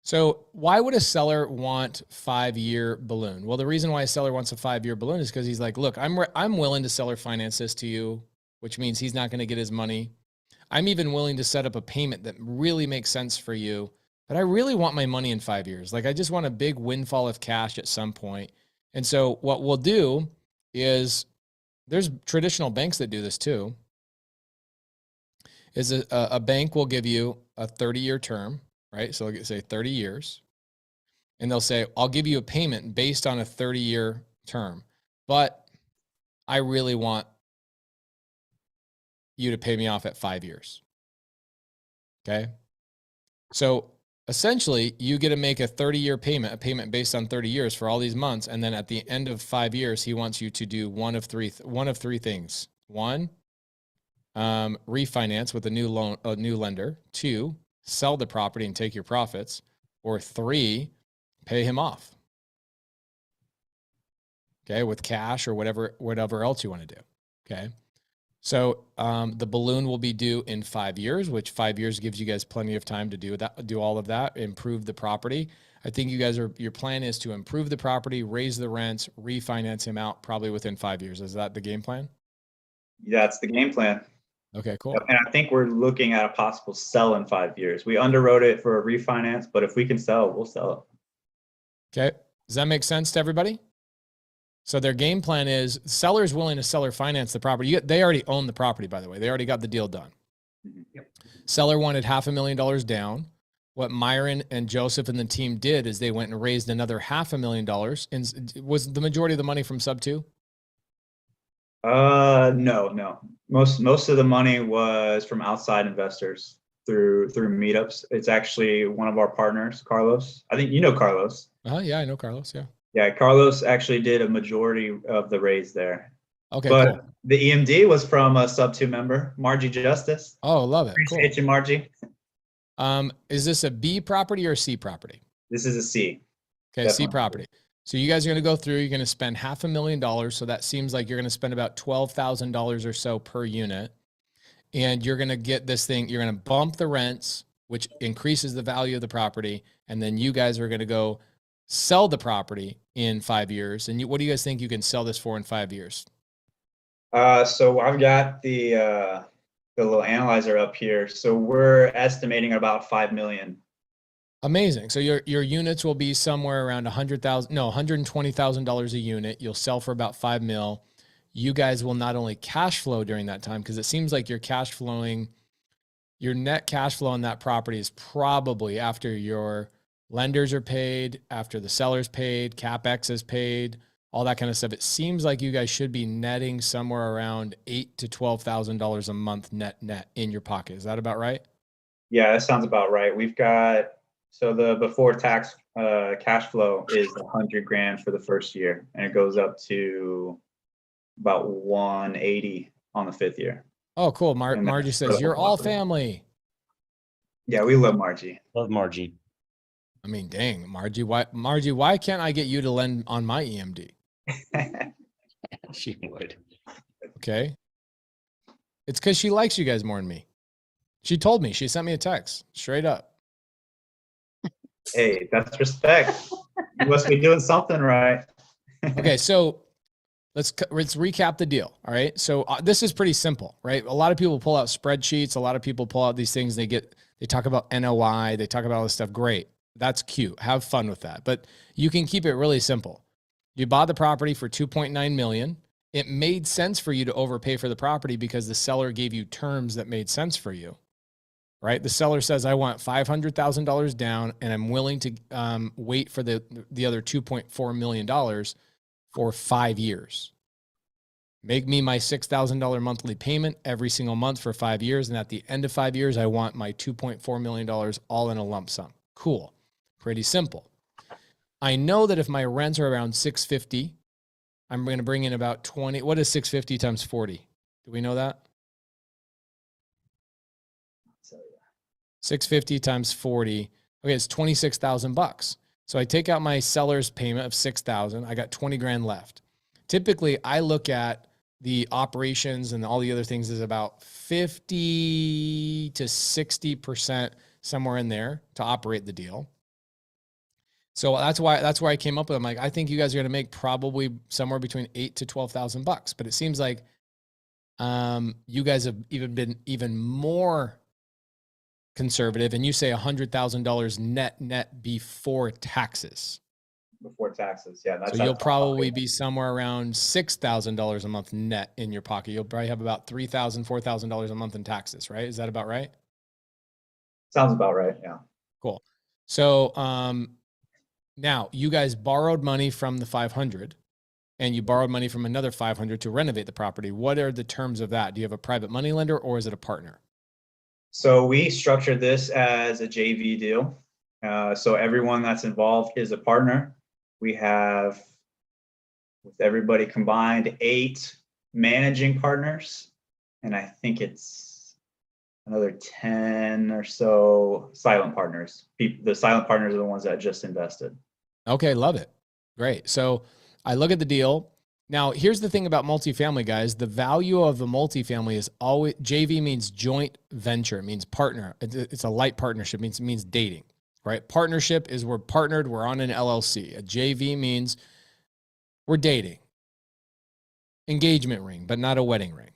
So why would a seller want 5-year balloon? Well, the reason why a seller wants a 5-year balloon is because he's like, look, I'm willing to seller finance this to you, which means he's not going to get his money. I'm even willing to set up a payment that really makes sense for you, but I really want my money in 5 years. Like I just want a big windfall of cash at some point. And so what we'll do is there's traditional banks that do this too, is a bank will give you a 30-year term, right? So they'll say 30 years and they'll say, I'll give you a payment based on a 30-year term, but I really want you to pay me off at 5 years. Okay. So essentially you get to make a 30-year payment, a payment based on 30 years for all these months. And then at the end of 5 years, he wants you to do one of three things. 1, refinance with a new lender. 2, sell the property and take your profits. Or 3, pay him off. Okay. With cash or whatever else you want to do. Okay. So the balloon will be due in 5 years, which 5 years gives you guys plenty of time to do all of that, improve the property. I think your plan is to improve the property, raise the rents, refinance him out probably within 5 years. Is that the game plan? That's the game plan. Okay, cool. Yep, and I think we're looking at a possible sell in 5 years. We underwrote it for a refinance, but if we can sell, we'll sell it. Okay. Does that make sense to everybody? So their game plan is sellers willing to seller finance the property. They already own the property, by the way. They already got the deal done. Yep. Seller wanted $500,000 down. What Myron and Joseph and the team did is they went and raised another $500,000. And was the majority of the money from subto? No. Most of the money was from outside investors through meetups. It's actually one of our partners, Carlos. I think you know Carlos. Yeah, I know Carlos. Yeah. Yeah, Carlos actually did a majority of the raise there. Okay, but cool. The EMD was from a sub-2 member, Margie Justice. Oh, love it. Appreciate you, Margie. Is this a B property or a C property? This is a C. Okay, Definitely. C property. So you guys are going to go through, you're going to spend $500,000. So that seems like you're going to spend about $12,000 or so per unit. And you're going to get this thing, you're going to bump the rents, which increases the value of the property. And then you guys are going to go sell the property in 5 years. And what do you guys think you can sell this for in 5 years? So I've got the little analyzer up here. So we're estimating about 5 million. Amazing. So your units will be somewhere around $120,000 a unit. You'll sell for about 5 mil. You guys will not only cash flow during that time, because it seems like you're cash flowing, your net cash flow on that property is probably after your lenders are paid, after the seller's paid, CapEx is paid, all that kind of stuff. It seems like you guys should be netting somewhere around $8,000 to $12,000 a month net in your pocket. Is that about right? Yeah, that sounds about right. We've got, so the before tax cash flow is 100 grand for the first year, and it goes up to about 180 on the 5th year. Oh, cool. Margie says, you're all family. Yeah, we love Margie. Love Margie. I mean, dang, Margie, why can't I get you to lend on my EMD? She would. Okay. It's because she likes you guys more than me. She told me, she sent me a text straight up. Hey, that's respect. You must be doing something right. Okay, so let's recap the deal. All right. So this is pretty simple, right? A lot of people pull out spreadsheets. A lot of people pull out these things. They talk about NOI. They talk about all this stuff. Great. That's cute. Have fun with that. But you can keep it really simple. You bought the property for $2.9 million. It made sense for you to overpay for the property because the seller gave you terms that made sense for you. right? The seller says, I want $500,000 down and I'm willing to wait for the other $2.4 million for 5 years. Make me my $6,000 monthly payment every single month for 5 years. And at the end of 5 years, I want my $2.4 million all in a lump sum. Cool. Pretty simple. I know that if my rents are around $650, I'm going to bring in about 20. What is 650 times 40? Do we know that? 650 times 40. Okay, it's $26,000. So I take out my seller's payment of 6,000. I got 20 grand left. Typically, I look at the operations and all the other things is about 50 to 60%, somewhere in there, to operate the deal. So that's why I came up with, I'm like, I think you guys are going to make probably somewhere between $8,000 to $12,000. But it seems like you guys have been even more conservative, and you say $100,000 net before taxes. Before taxes, yeah. So you'll probably be somewhere around $6,000 a month net in your pocket. You'll probably have about $3,000, $4,000 a month in taxes, right? Is that about right? Sounds about right, yeah. Cool. So now you guys borrowed money from the 500, and you borrowed money from another 500 to renovate the property. What are the terms of that? Do you have a private money lender, or is it a partner? So we structured this as a JV deal. So everyone that's involved is a partner. We have, with everybody combined, 8 managing partners, and I think it's another 10 or so silent partners. The silent partners are the ones that just invested. Okay, love it. Great. So I look at the deal. Now, here's the thing about multifamily, guys. The value of the multifamily is always, JV means joint venture, means partner. It's a light partnership, means dating, right? Partnership is we're partnered, we're on an LLC. A JV means we're dating. Engagement ring, but not a wedding ring,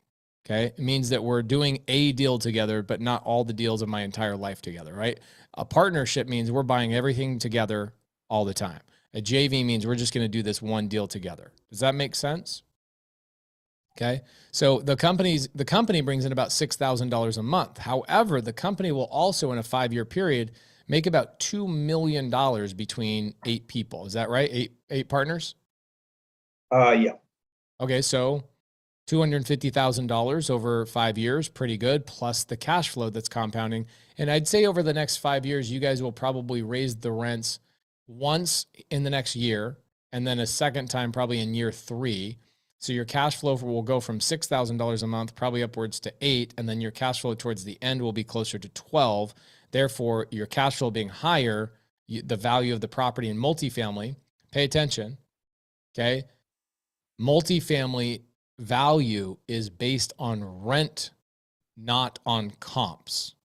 okay? It means that we're doing a deal together, but not all the deals of my entire life together, right? A partnership means we're buying everything together all the time. A JV means we're just going to do this one deal together. Does that make sense? Okay. So the company brings in about $6,000 a month. However, the company will also in a 5-year period make about $2 million between 8 people. Is that right? Eight partners? Yeah. Okay. So $250,000 over 5 years, pretty good, plus the cash flow that's compounding. And I'd say over the next 5 years, you guys will probably raise the rents once in the next year, and then a second time probably in year 3. So your cash flow will go from $6,000 a month, probably upwards to 8, and then your cash flow towards the end will be closer to 12. Therefore, your cash flow being higher, the value of the property in multifamily, pay attention, okay? Multifamily value is based on rent, not on comps.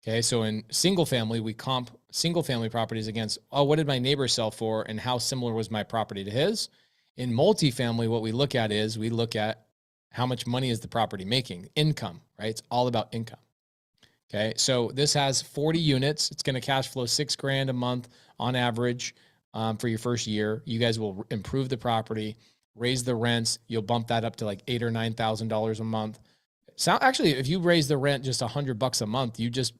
Okay, so in single family, we comp single family properties against, oh, what did my neighbor sell for and how similar was my property to his? In multifamily, what we look at is we look at how much money is the property making, income, right? It's all about income. Okay, so this has 40 units. It's going to cash flow $6,000 a month on average for your first year. You guys will improve the property, raise the rents. You'll bump that up to like $8,000 or $9,000 a month. So actually, if you raise the rent just $100 a month, you just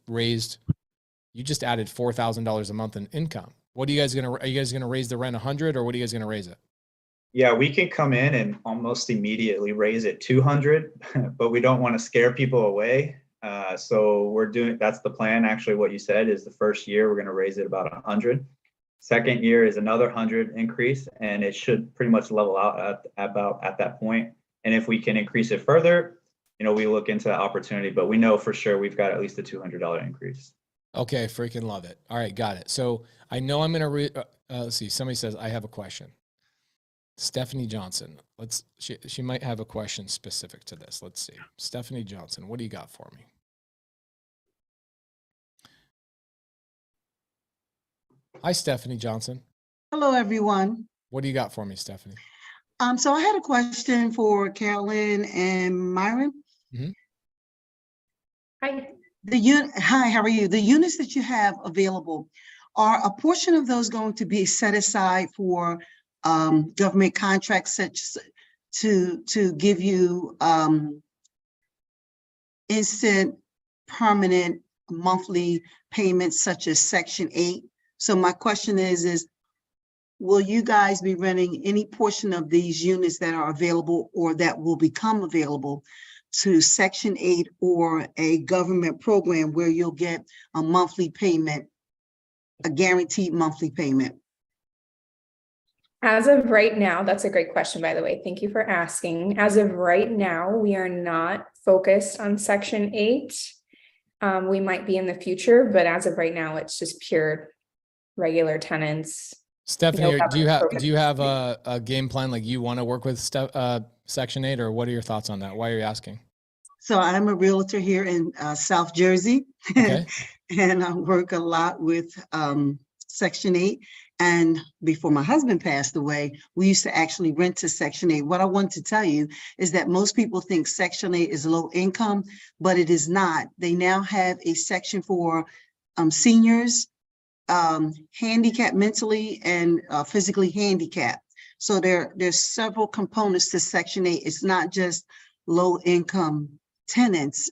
added $4,000 a month in income. Are you guys gonna raise the rent 100, or what are you guys gonna raise it? Yeah, we can come in and almost immediately raise it 200, but we don't want to scare people away. So that's the plan. Actually, what you said is the first year we're going to raise it about 100. Second year is another 100 increase, and it should pretty much level out at that point. And if we can increase it further, we look into that opportunity, but we know for sure we've got at least a $200 increase. Okay, freaking love it. All right, got it. So I know I'm going to let's see. Somebody says, I have a question. Stephanie Johnson. She might have a question specific to this. Let's see. Stephanie Johnson, what do you got for me? Hi, Stephanie Johnson. Hello, everyone. What do you got for me, Stephanie? So I had a question for Carolyn and Myron. Mm-hmm. Hi. Hi, how are you? The units that you have available, are a portion of those going to be set aside for government contracts such to give you instant permanent monthly payments such as Section 8. So my question is will you guys be renting any portion of these units that are available or that will become available to Section 8 or a government program where you'll get a monthly payment, a guaranteed monthly payment? As of right now, that's a great question, by the way. Thank you for asking. As of right now, we are not focused on Section 8. We might be in the future, but as of right now, it's just pure regular tenants. Stephanie, No do you government have a game plan? Like you want to work with Section 8, or what are your thoughts on that? Why are you asking? So I'm a realtor here in South Jersey. Okay. And I work a lot with Section 8. And before my husband passed away, we used to actually rent to Section 8. What I want to tell you is that most people think Section 8 is low income, but it is not. They now have a section for seniors, handicapped mentally and physically handicapped. So there's several components to Section 8. It's not just low income tenants.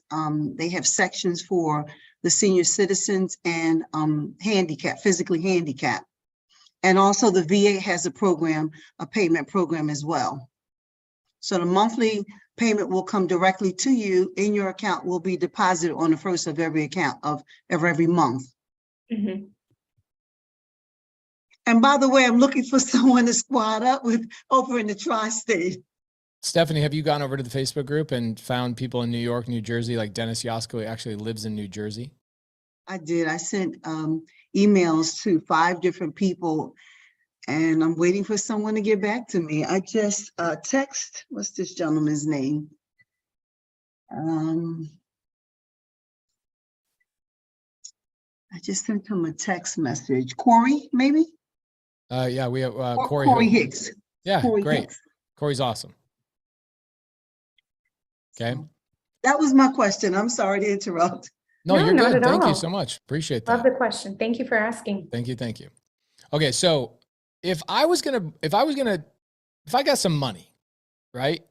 They have sections for the senior citizens and physically handicapped. And also the VA has a program, a payment program as well. So the monthly payment will come directly to you in your account, will be deposited on the first of every account of every month. Mm-hmm. And by the way, I'm looking for someone to squad up with over in the tri-state. Stephanie, have you gone over to the Facebook group and found people in New York, New Jersey, like Dennis Yasko actually lives in New Jersey? I did. I sent emails to 5 different people, and I'm waiting for someone to get back to me. I just text, what's this gentleman's name? I just sent him a text message. Corey, maybe? Yeah, we have Corey. Corey Hicks. Yeah, Corey great. Hicks. Corey's awesome. Okay. That was my question. I'm sorry to interrupt. No, you're not good. at Thank you all. so much. Appreciate that. Love the question. Thank you for asking. Thank you. Thank you. Okay. So if I got some money, right?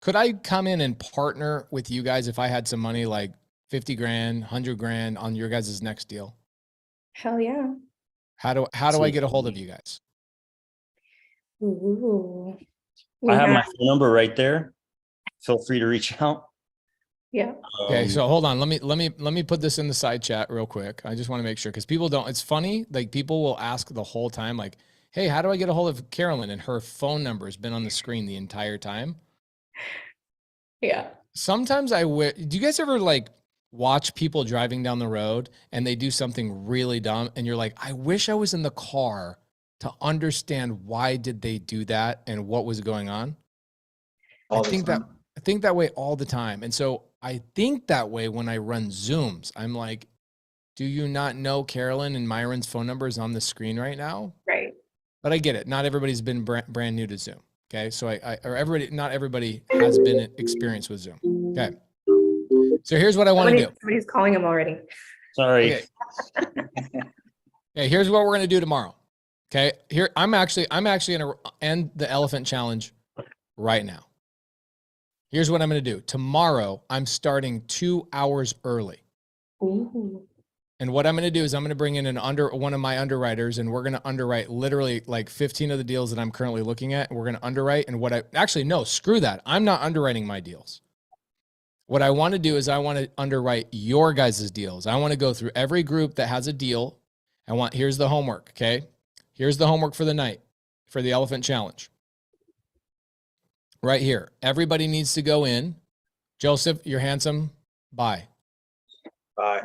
Could I come in and partner with you guys if I had some money, like 50 grand, 100 grand on your guys' next deal? Hell yeah. How do I get a hold of you guys? Ooh. I have my phone number right there. Feel free to reach out. Yeah. Okay, so hold on. Let me put this in the side chat real quick. I just want to make sure, because people don't. It's funny. Like people will ask the whole time, like, "Hey, how do I get a hold of Carolyn?" And her phone number has been on the screen the entire time. Yeah. Sometimes do you guys ever like watch people driving down the road and they do something really dumb, and you're like, "I wish I was in the car to understand why did they do that and what was going on." I think that way all the time. And so I think that way when I run Zooms. I'm like, do you not know Carolyn and Myron's phone number is on the screen right now? Right. But I get it. Not everybody's been brand new to Zoom. Okay. So not everybody has been experienced with Zoom. Okay. So here's what I want to do. Somebody's calling him already. Sorry. Okay. Okay, here's what we're going to do tomorrow. Okay. Here, I'm actually going to end the elephant challenge right now. Here's what I'm going to do. Tomorrow, I'm starting 2 hours early. Ooh. And what I'm going to do is I'm going to bring in one of my underwriters, and we're going to underwrite literally like 15 of the deals that I'm currently looking at. And we're going to underwrite. And no, screw that. I'm not underwriting my deals. What I want to do is I want to underwrite your guys' deals. I want to go through every group that has a deal. Here's the homework. Okay. Here's the homework for the night for the elephant challenge. Right here. Everybody needs to go in. Joseph, you're handsome. Bye. Bye.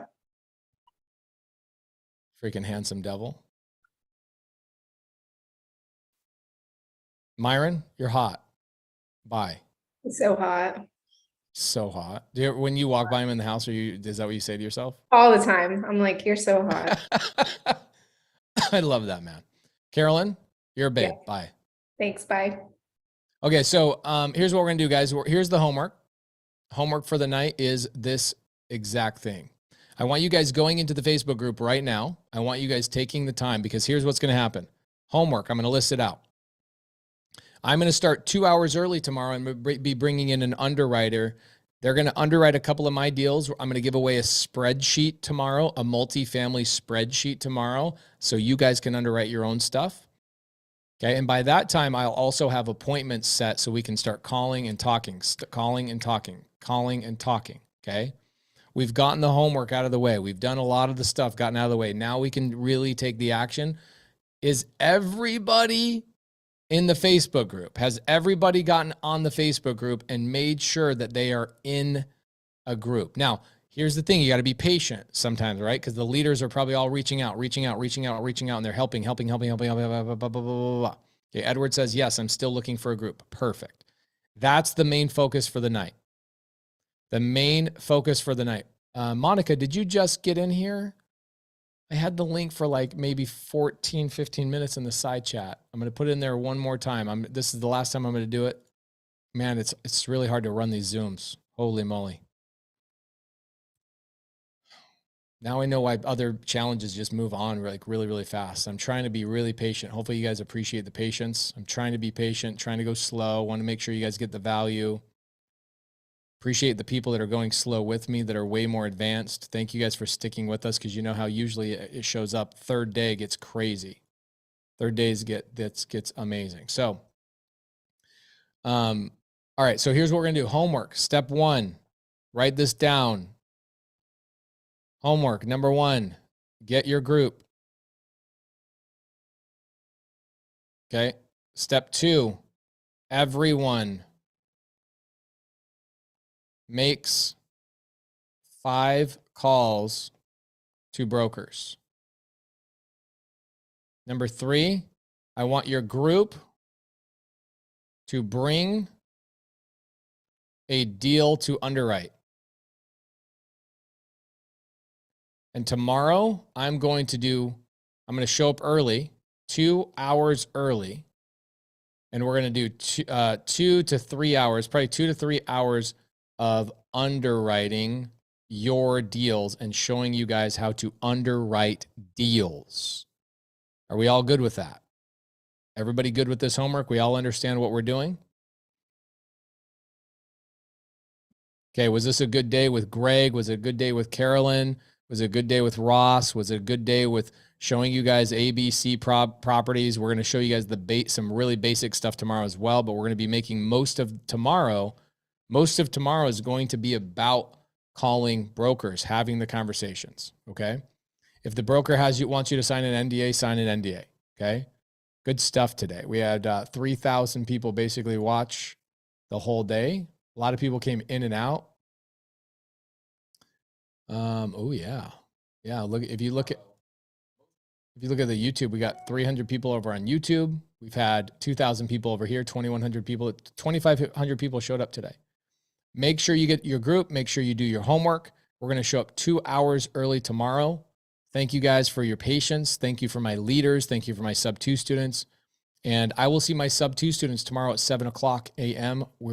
Freaking handsome devil. Myron, you're hot. Bye. It's so hot. So hot. When you walk by him in the house, is that what you say to yourself? All the time. I'm like, you're so hot. I love that, man. Carolyn, you're a babe. Yeah. Bye. Thanks. Bye. Okay, so here's what we're going to do, guys. Here's the homework. Homework for the night is this exact thing. I want you guys going into the Facebook group right now. I want you guys taking the time, because here's what's going to happen. Homework, I'm going to list it out. I'm going to start 2 hours early tomorrow and be bringing in an underwriter They're going to underwrite a couple of my deals. I'm going to give away a spreadsheet tomorrow, a multifamily spreadsheet tomorrow, so you guys can underwrite your own stuff. Okay. And by that time, I'll also have appointments set so we can start calling and talking, calling and talking. Okay. We've gotten the homework out of the way. We've done a lot of the stuff, gotten out of the way. Now we can really take the action. Is everybody in the Facebook group? Has everybody gotten on the Facebook group and made sure that they are in a group? Now, here's the thing. You got to be patient sometimes, right? Because the leaders are probably all reaching out, and they're helping. Okay, Edward says, yes, I'm still looking for a group. Perfect. That's the main focus for the night. The main focus for the night. Monica, did you just get in here? I had the link for like maybe 14, 15 minutes in the side chat. I'm going to put it in there one more time. This is the last time I'm going to do it. Man, it's really hard to run these Zooms. Holy moly. Now I know why other challenges just move on like really, really fast. I'm trying to be really patient. Hopefully you guys appreciate the patience. I'm trying to be patient, trying to go slow. Want to make sure you guys get the value. Appreciate the people that are going slow with me that are way more advanced. Thank you guys for sticking with us because you know how usually it shows up. Third day gets crazy. Third days gets amazing. So, all right. So here's what we're gonna do. Homework. Step 1. Write this down. Homework number 1. Get your group. Okay. Step 2. Everyone makes 5 calls to brokers. Number 3, I want your group to bring a deal to underwrite. And tomorrow I'm going to show up early, 2 hours early, and we're going to do 2 to 3 hours, probably 2 to 3 hours of underwriting your deals and showing you guys how to underwrite deals. Are we all good with that? Everybody good with this homework? We all understand what we're doing? Okay, was this a good day with Greg? Was it a good day with Carolyn? Was it a good day with Ross? Was it a good day with showing you guys ABC properties? We're going to show you guys some really basic stuff tomorrow as well, but we're going to be making most of tomorrow is going to be about calling brokers, having the conversations, okay? If the broker wants you to sign an NDA, sign an NDA, okay? Good stuff today. We had 3,000 people basically watch the whole day. A lot of people came in and out. Oh yeah. Yeah, if you look at the YouTube, we got 300 people over on YouTube. We've had 2,000 people over here, 2,100 people, 2,500 people showed up today. Make sure you get your group. Make sure you do your homework. We're going to show up 2 hours early tomorrow. Thank you guys for your patience. Thank you for my leaders. Thank you for my sub 2 students. And I will see my sub 2 students tomorrow at 7:00 a.m. We're